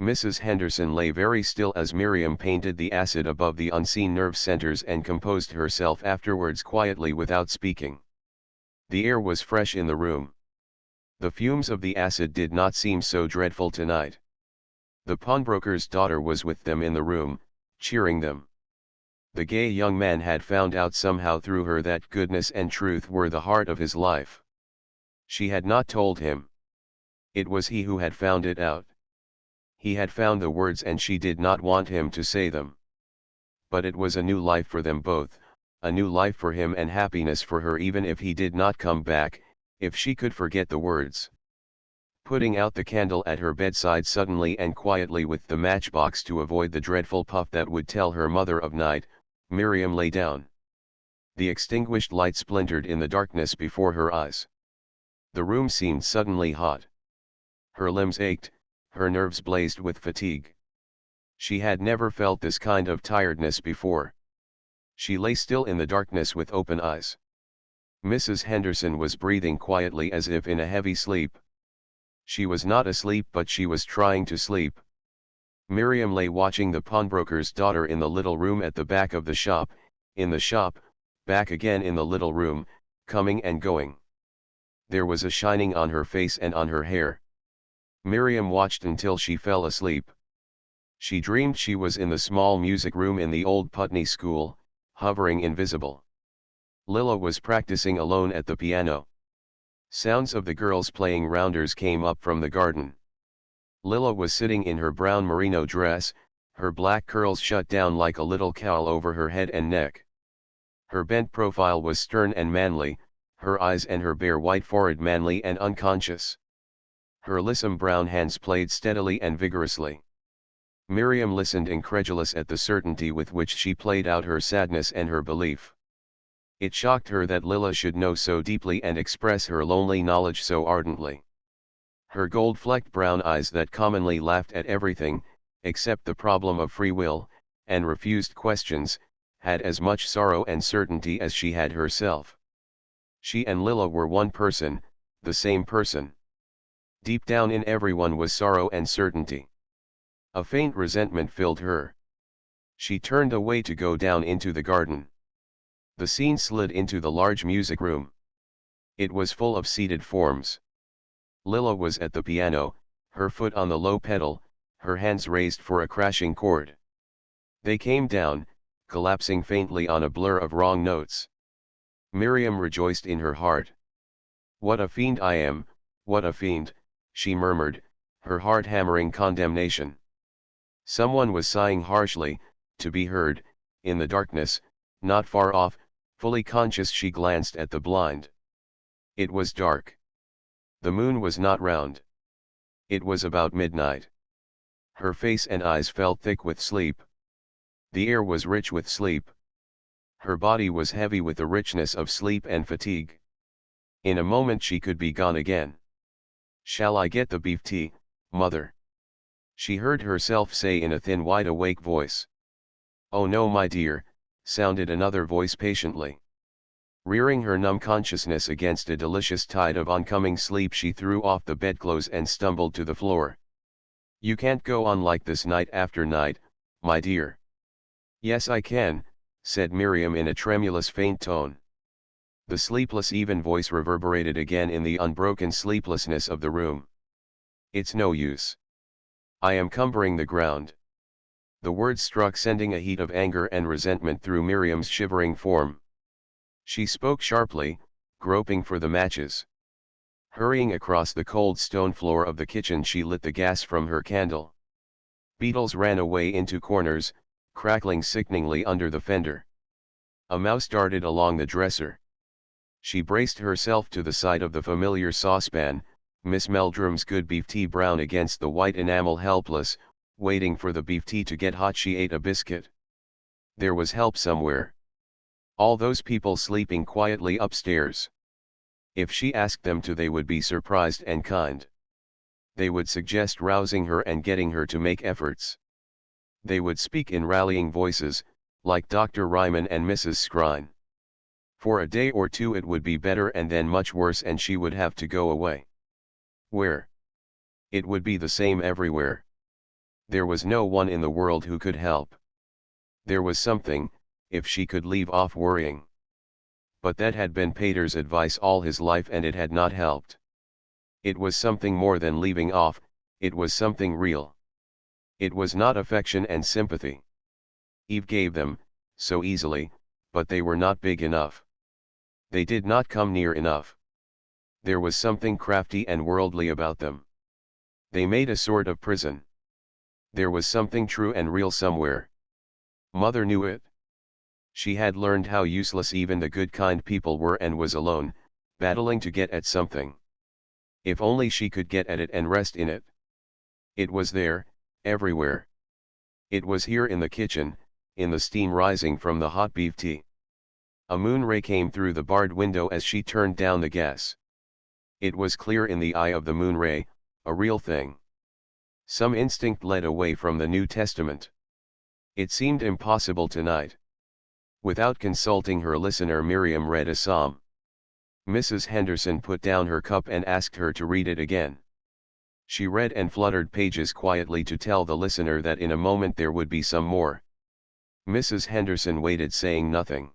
Mrs. Henderson lay very still as Miriam painted the acid above the unseen nerve centers and composed herself afterwards quietly without speaking. The air was fresh in the room. The fumes of the acid did not seem so dreadful tonight. The pawnbroker's daughter was with them in the room, cheering them. The gay young man had found out somehow through her that goodness and truth were the heart of his life. She had not told him. It was he who had found it out. He had found the words and she did not want him to say them. But it was a new life for them both, a new life for him and happiness for her even if he did not come back, if she could forget the words. Putting out the candle at her bedside suddenly and quietly with the matchbox to avoid the dreadful puff that would tell her mother of night, Miriam lay down. The extinguished light splintered in the darkness before her eyes. The room seemed suddenly hot. Her limbs ached, her nerves blazed with fatigue. She had never felt this kind of tiredness before. She lay still in the darkness with open eyes. Mrs. Henderson was breathing quietly as if in a heavy sleep. She was not asleep but she was trying to sleep. Miriam lay watching the pawnbroker's daughter in the little room at the back of the shop, in the shop, back again in the little room, coming and going. There was a shining on her face and on her hair. Miriam watched until she fell asleep. She dreamed she was in the small music room in the old Putney school, hovering invisible. Lilla was practicing alone at the piano. Sounds of the girls playing rounders came up from the garden. Lilla was sitting in her brown merino dress, her black curls shut down like a little cowl over her head and neck. Her bent profile was stern and manly, her eyes and her bare white forehead manly and unconscious. Her lissom brown hands played steadily and vigorously. Miriam listened incredulous at the certainty with which she played out her sadness and her belief. It shocked her that Lilla should know so deeply and express her lonely knowledge so ardently. Her gold-flecked brown eyes that commonly laughed at everything, except the problem of free will, and refused questions, had as much sorrow and certainty as she had herself. She and Lilla were one person, the same person. Deep down in everyone was sorrow and certainty. A faint resentment filled her. She turned away to go down into the garden. The scene slid into the large music room. It was full of seated forms. Lilla was at the piano, her foot on the low pedal, her hands raised for a crashing chord. They came down, collapsing faintly on a blur of wrong notes. Miriam rejoiced in her heart. "What a fiend I am, what a fiend," she murmured, her heart hammering condemnation. Someone was sighing harshly, to be heard, in the darkness, not far off. Fully conscious she glanced at the blind. It was dark. The moon was not round. It was about midnight. Her face and eyes felt thick with sleep. The air was rich with sleep. Her body was heavy with the richness of sleep and fatigue. In a moment she could be gone again. "Shall I get the beef tea, mother?" she heard herself say in a thin wide-awake voice. "Oh no, my dear," sounded another voice patiently. Rearing her numb consciousness against a delicious tide of oncoming sleep, she threw off the bedclothes and stumbled to the floor. "You can't go on like this night after night, my dear." "Yes I can," said Miriam in a tremulous faint tone. The sleepless even voice reverberated again in the unbroken sleeplessness of the room. "It's no use. I am cumbering the ground." The words struck, sending a heat of anger and resentment through Miriam's shivering form. She spoke sharply, groping for the matches. Hurrying across the cold stone floor of the kitchen, she lit the gas from her candle. Beetles ran away into corners, crackling sickeningly under the fender. A mouse darted along the dresser. She braced herself to the side of the familiar saucepan, Miss Meldrum's good beef tea brown against the white enamel, helpless, waiting for the beef tea to get hot. She ate a biscuit. There was help somewhere. All those people sleeping quietly upstairs. If she asked them to, they would be surprised and kind. They would suggest rousing her and getting her to make efforts. They would speak in rallying voices, like Dr. Ryman and Mrs. Skrine. For a day or two it would be better and then much worse, and she would have to go away. Where? It would be the same everywhere. There was no one in the world who could help. There was something, if she could leave off worrying. But that had been Pater's advice all his life, and it had not helped. It was something more than leaving off, it was something real. It was not affection and sympathy. Eve gave them, so easily, but they were not big enough. They did not come near enough. There was something crafty and worldly about them. They made a sort of prison. There was something true and real somewhere. Mother knew it. She had learned how useless even the good kind people were, and was alone, battling to get at something. If only she could get at it and rest in it. It was there, everywhere. It was here in the kitchen, in the steam rising from the hot beef tea. A moon ray came through the barred window as she turned down the gas. It was clear in the eye of the moon ray, a real thing. Some instinct led away from the New Testament. It seemed impossible tonight. Without consulting her listener, Miriam read a psalm. Mrs. Henderson put down her cup and asked her to read it again. She read and fluttered pages quietly to tell the listener that in a moment there would be some more. Mrs. Henderson waited, saying nothing.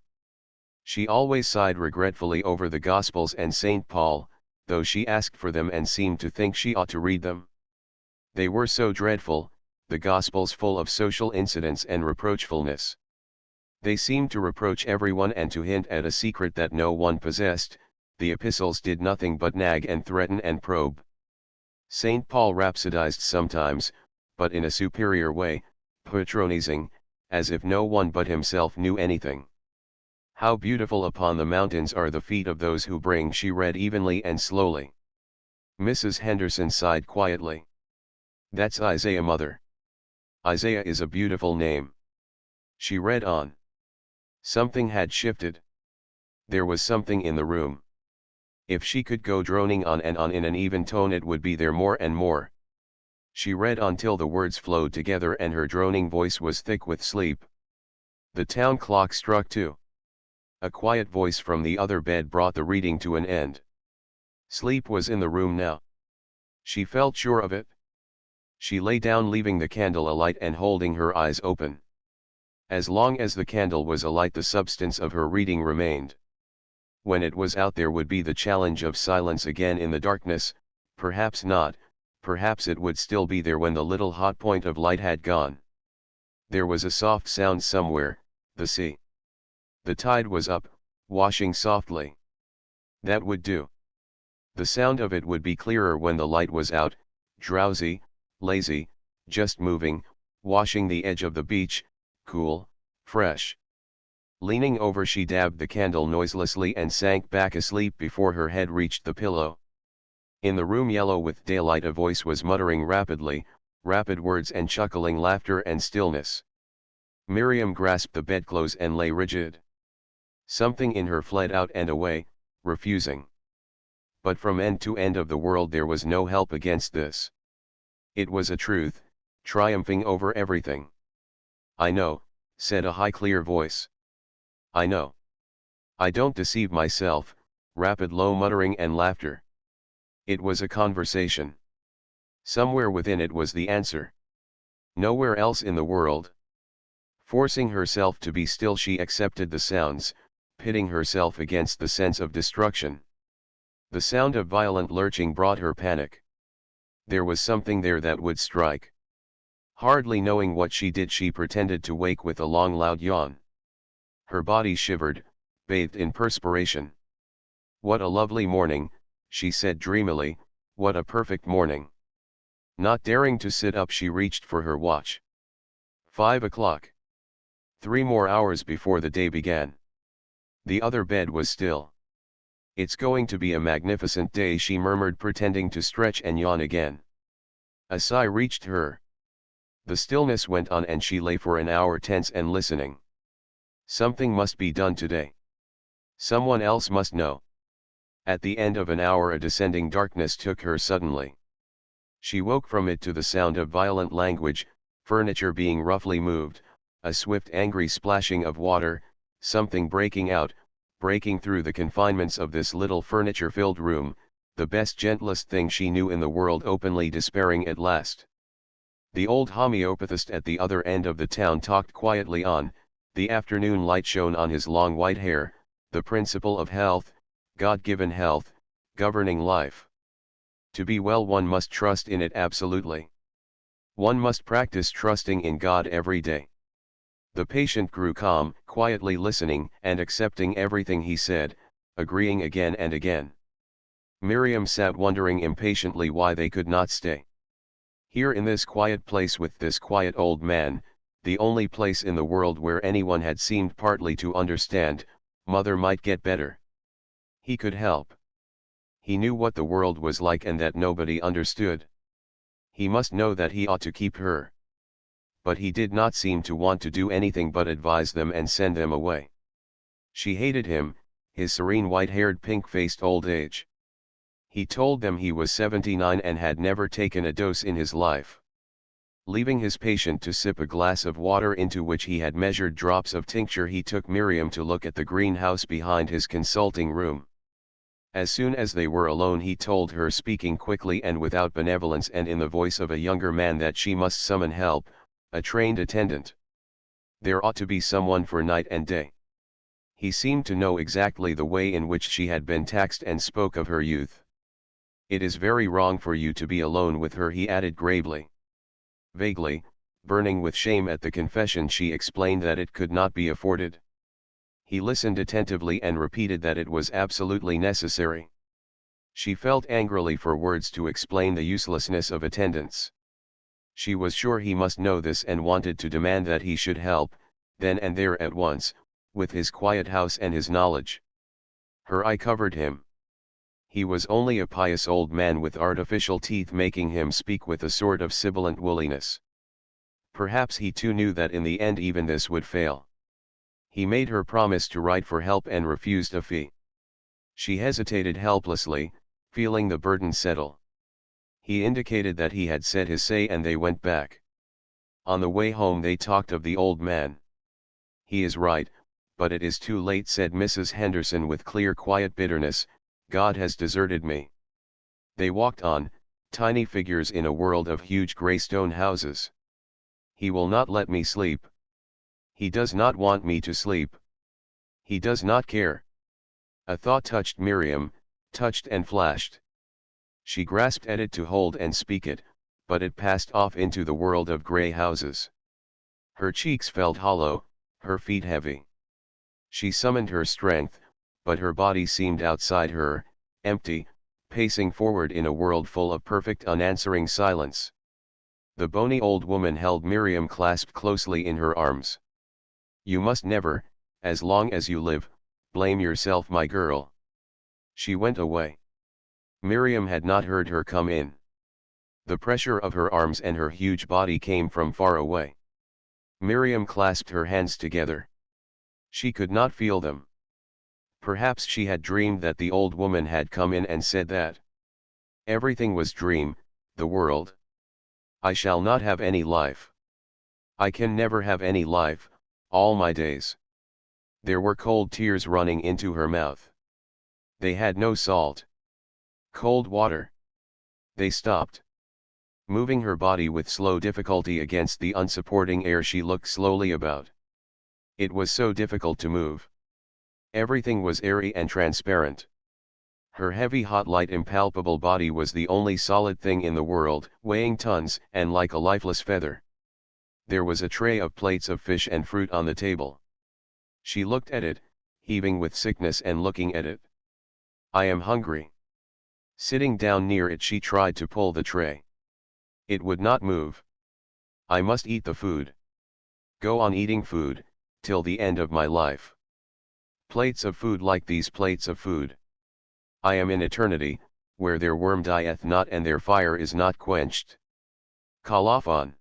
She always sighed regretfully over the Gospels and St. Paul, though she asked for them and seemed to think she ought to read them. They were so dreadful, the Gospels full of social incidents and reproachfulness. They seemed to reproach everyone and to hint at a secret that no one possessed. The epistles did nothing but nag and threaten and probe. St. Paul rhapsodized sometimes, but in a superior way, patronizing, as if no one but himself knew anything. How beautiful upon the mountains are the feet of those who bring, she read evenly and slowly. Mrs. Henderson sighed quietly. That's Isaiah, mother. Isaiah is a beautiful name. She read on. Something had shifted. There was something in the room. If she could go droning on and on in an even tone, it would be there more and more. She read until the words flowed together and her droning voice was thick with sleep. The town clock struck 2. A quiet voice from the other bed brought the reading to an end. Sleep was in the room now. She felt sure of it. She lay down, leaving the candle alight and holding her eyes open. As long as the candle was alight, the substance of her reading remained. When it was out, there would be the challenge of silence again in the darkness. Perhaps not, perhaps it would still be there when the little hot point of light had gone. There was a soft sound somewhere, the sea. The tide was up, washing softly. That would do. The sound of it would be clearer when the light was out, drowsy, lazy, just moving, washing the edge of the beach, cool, fresh. Leaning over, she dabbed the candle noiselessly and sank back asleep before her head reached the pillow. In the room yellow with daylight, a voice was muttering rapidly, rapid words and chuckling laughter and stillness. Miriam grasped the bedclothes and lay rigid. Something in her fled out and away, refusing. But from end to end of the world there was no help against this. It was a truth, triumphing over everything. I know, said a high clear voice. I know. I don't deceive myself. Rapid low muttering and laughter. It was a conversation. Somewhere within it was the answer. Nowhere else in the world. Forcing herself to be still, she accepted the sounds, pitting herself against the sense of destruction. The sound of violent lurching brought her panic. There was something there that would strike. Hardly knowing what she did, she pretended to wake with a long loud yawn. Her body shivered, bathed in perspiration. What a lovely morning, she said dreamily, what a perfect morning. Not daring to sit up, she reached for her watch. 5 o'clock. 3 more hours before the day began. The other bed was still. It's going to be a magnificent day, she murmured, pretending to stretch and yawn again. A sigh reached her. The stillness went on and she lay for an hour tense and listening. Something must be done today. Someone else must know. At the end of an hour a descending darkness took her suddenly. She woke from it to the sound of violent language, furniture being roughly moved, a swift angry splashing of water, something breaking out, breaking through the confinements of this little furniture-filled room, the best gentlest thing she knew in the world openly despairing at last. The old homeopathist at the other end of the town talked quietly on, the afternoon light shone on his long white hair, the principle of health, God-given health, governing life. To be well one must trust in it absolutely. One must practice trusting in God every day. The patient grew calm, quietly listening and accepting everything he said, agreeing again and again. Miriam sat wondering impatiently why they could not stay. Here in this quiet place with this quiet old man, the only place in the world where anyone had seemed partly to understand, Mother might get better. He could help. He knew what the world was like and that nobody understood. He must know that he ought to keep her. But he did not seem to want to do anything but advise them and send them away. She hated him, his serene white-haired pink-faced old age. He told them he was 79 and had never taken a dose in his life. Leaving his patient to sip a glass of water into which he had measured drops of tincture, he took Miriam to look at the greenhouse behind his consulting room. As soon as they were alone he told her, speaking quickly and without benevolence and in the voice of a younger man, that she must summon help, a trained attendant. There ought to be someone for night and day. He seemed to know exactly the way in which she had been taxed and spoke of her youth. It is very wrong for you to be alone with her, he added gravely. Vaguely, burning with shame at the confession, she explained that it could not be afforded. He listened attentively and repeated that it was absolutely necessary. She felt angrily for words to explain the uselessness of attendance. She was sure he must know this and wanted to demand that he should help, then and there at once, with his quiet house and his knowledge. Her eye covered him. He was only a pious old man with artificial teeth making him speak with a sort of sibilant woolliness. Perhaps he too knew that in the end even this would fail. He made her promise to write for help and refused a fee. She hesitated helplessly, feeling the burden settle. He indicated that he had said his say and they went back. On the way home they talked of the old man. He is right, but it is too late, said Mrs. Henderson with clear quiet bitterness. God has deserted me. They walked on, tiny figures in a world of huge grey stone houses. He will not let me sleep. He does not want me to sleep. He does not care. A thought touched Miriam, touched and flashed. She grasped at it to hold and speak it, but it passed off into the world of grey houses. Her cheeks felt hollow, her feet heavy. She summoned her strength, but her body seemed outside her, empty, pacing forward in a world full of perfect unanswering silence. The bony old woman held Miriam clasped closely in her arms. You must never, as long as you live, blame yourself, my girl. She went away. Miriam had not heard her come in. The pressure of her arms and her huge body came from far away. Miriam clasped her hands together. She could not feel them. Perhaps she had dreamed that the old woman had come in and said that. Everything was dream, the world. I shall not have any life. I can never have any life, all my days. There were cold tears running into her mouth. They had no salt. Cold water. They stopped. Moving her body with slow difficulty against the unsupporting air, she looked slowly about. It was so difficult to move. Everything was airy and transparent. Her heavy, hot, light, impalpable body was the only solid thing in the world, weighing tons and like a lifeless feather. There was a tray of plates of fish and fruit on the table. She looked at it, heaving with sickness and looking at it. I am hungry. Sitting down near it, she tried to pull the tray. It would not move. I must eat the food. Go on eating food, till the end of my life. Plates of food like these plates of food. I am in eternity, where their worm dieth not and their fire is not quenched. Colophon.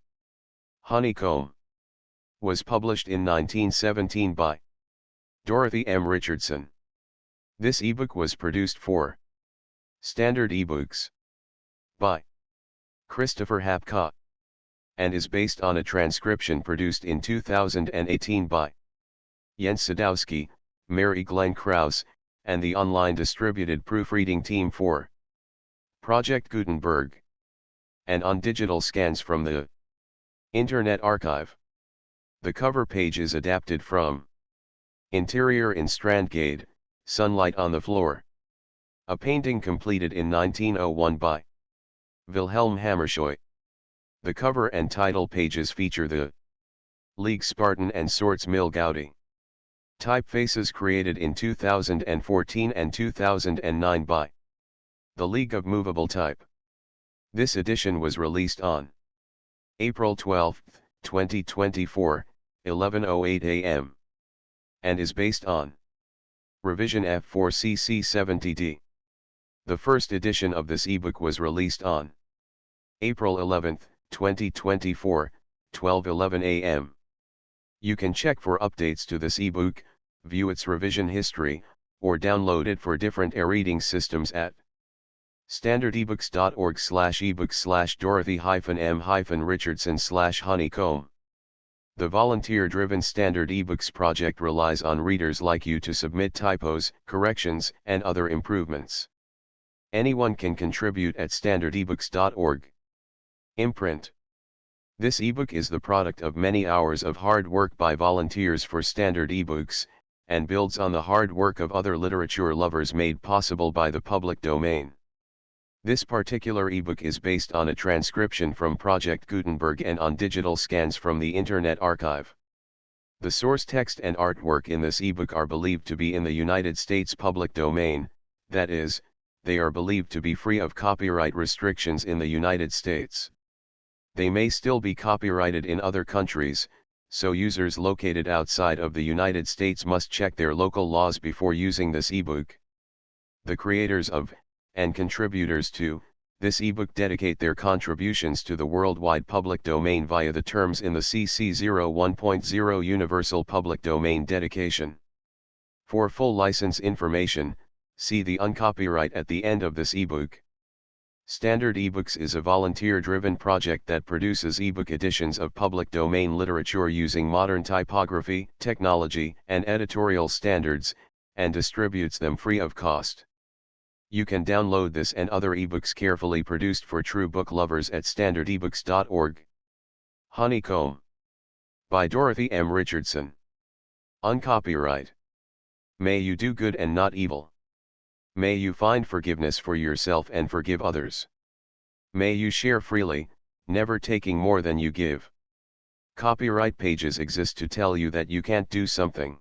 Honeycomb. Was published in 1917 by Dorothy M. Richardson. This ebook was produced for Standard eBooks by Christopher Hapcott and is based on a transcription produced in 2018 by Jens Sadowski, Mary Glenn Krause, and the online distributed proofreading team for Project Gutenberg, and on digital scans from the Internet Archive. The cover page is adapted from Interior in Strandgate, Sunlight on the Floor, a painting completed in 1901 by Wilhelm Hammerscheu. The cover and title pages feature the League Spartan and Swords Mill Gaudi typefaces created in 2014 and 2009 by the League of Movable Type. This edition was released on April 12, 2024, 11:08 a.m. and is based on Revision F4CC70D. The first edition of this ebook was released on April 11, 2024, 12:11 a.m. You can check for updates to this ebook, view its revision history, or download it for different e-reading systems at standardebooks.org/ebooks/Dorothy-M-Richardson/Honeycomb. The volunteer-driven Standard eBooks project relies on readers like you to submit typos, corrections, and other improvements. Anyone can contribute at standardebooks.org. Imprint. This ebook is the product of many hours of hard work by volunteers for Standard eBooks, and builds on the hard work of other literature lovers made possible by the public domain. This particular ebook is based on a transcription from Project Gutenberg and on digital scans from the Internet Archive. The source text and artwork in this ebook are believed to be in the United States public domain, that is, they are believed to be free of copyright restrictions in the United States. They may still be copyrighted in other countries, so users located outside of the United States must check their local laws before using this ebook. The creators of, and contributors to, this ebook dedicate their contributions to the worldwide public domain via the terms in the CC 01.0 Universal Public Domain Dedication. For full license information, see the uncopyright at the end of this ebook. Standard eBooks is a volunteer-driven project that produces ebook editions of public domain literature using modern typography, technology, and editorial standards, and distributes them free of cost. You can download this and other ebooks carefully produced for true book lovers at standardebooks.org. Honeycomb by Dorothy M. Richardson. Uncopyright. May you do good and not evil. May you find forgiveness for yourself and forgive others. May you share freely, never taking more than you give. Copyright pages exist to tell you that you can't do something.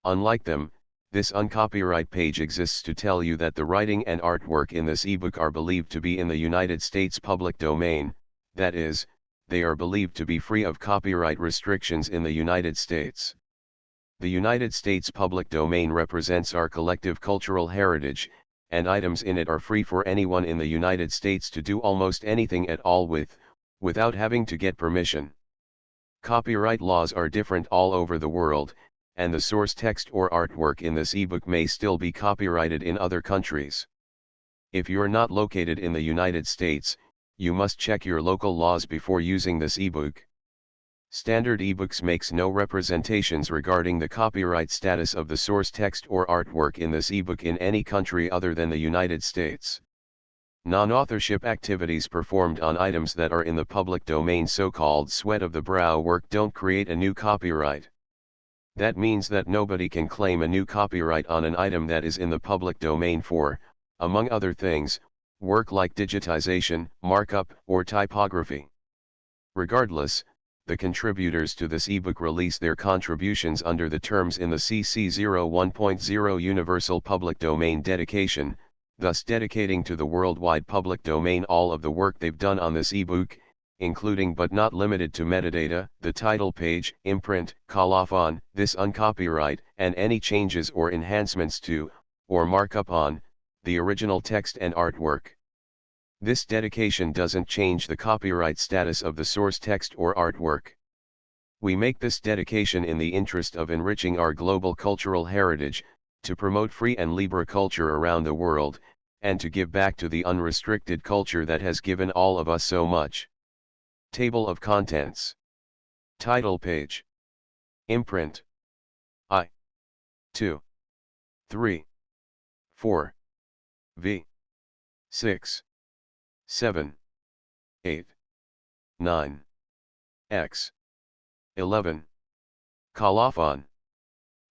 Unlike them, this uncopyright page exists to tell you that the writing and artwork in this ebook are believed to be in the United States public domain, that is, they are believed to be free of copyright restrictions in the United States. The United States public domain represents our collective cultural heritage, and items in it are free for anyone in the United States to do almost anything at all with, without having to get permission. Copyright laws are different all over the world, and the source text or artwork in this ebook may still be copyrighted in other countries. If you're not located in the United States, you must check your local laws before using this ebook. Standard eBooks makes no representations regarding the copyright status of the source text or artwork in this ebook in any country other than the United States. Non-authorship activities performed on items that are in the public domain, so-called sweat of the brow work, don't create a new copyright. That means that nobody can claim a new copyright on an item that is in the public domain for, among other things, work like digitization, markup, or typography. Regardless, the contributors to this ebook release their contributions under the terms in the CC 01.0 Universal Public Domain Dedication, thus dedicating to the worldwide public domain all of the work they've done on this ebook, including but not limited to metadata, the title page, imprint, colophon, this uncopyright, and any changes or enhancements to, or markup on, the original text and artwork. This dedication doesn't change the copyright status of the source text or artwork. We make this dedication in the interest of enriching our global cultural heritage, to promote free and libre culture around the world, and to give back to the unrestricted culture that has given all of us so much. Table of Contents. Title page. Imprint. I. 2. 3. 4. V. 6. 7. 8. 9. X. 11. Colophon.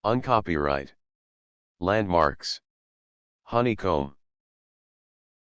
Uncopyright. Landmarks. Honeycomb.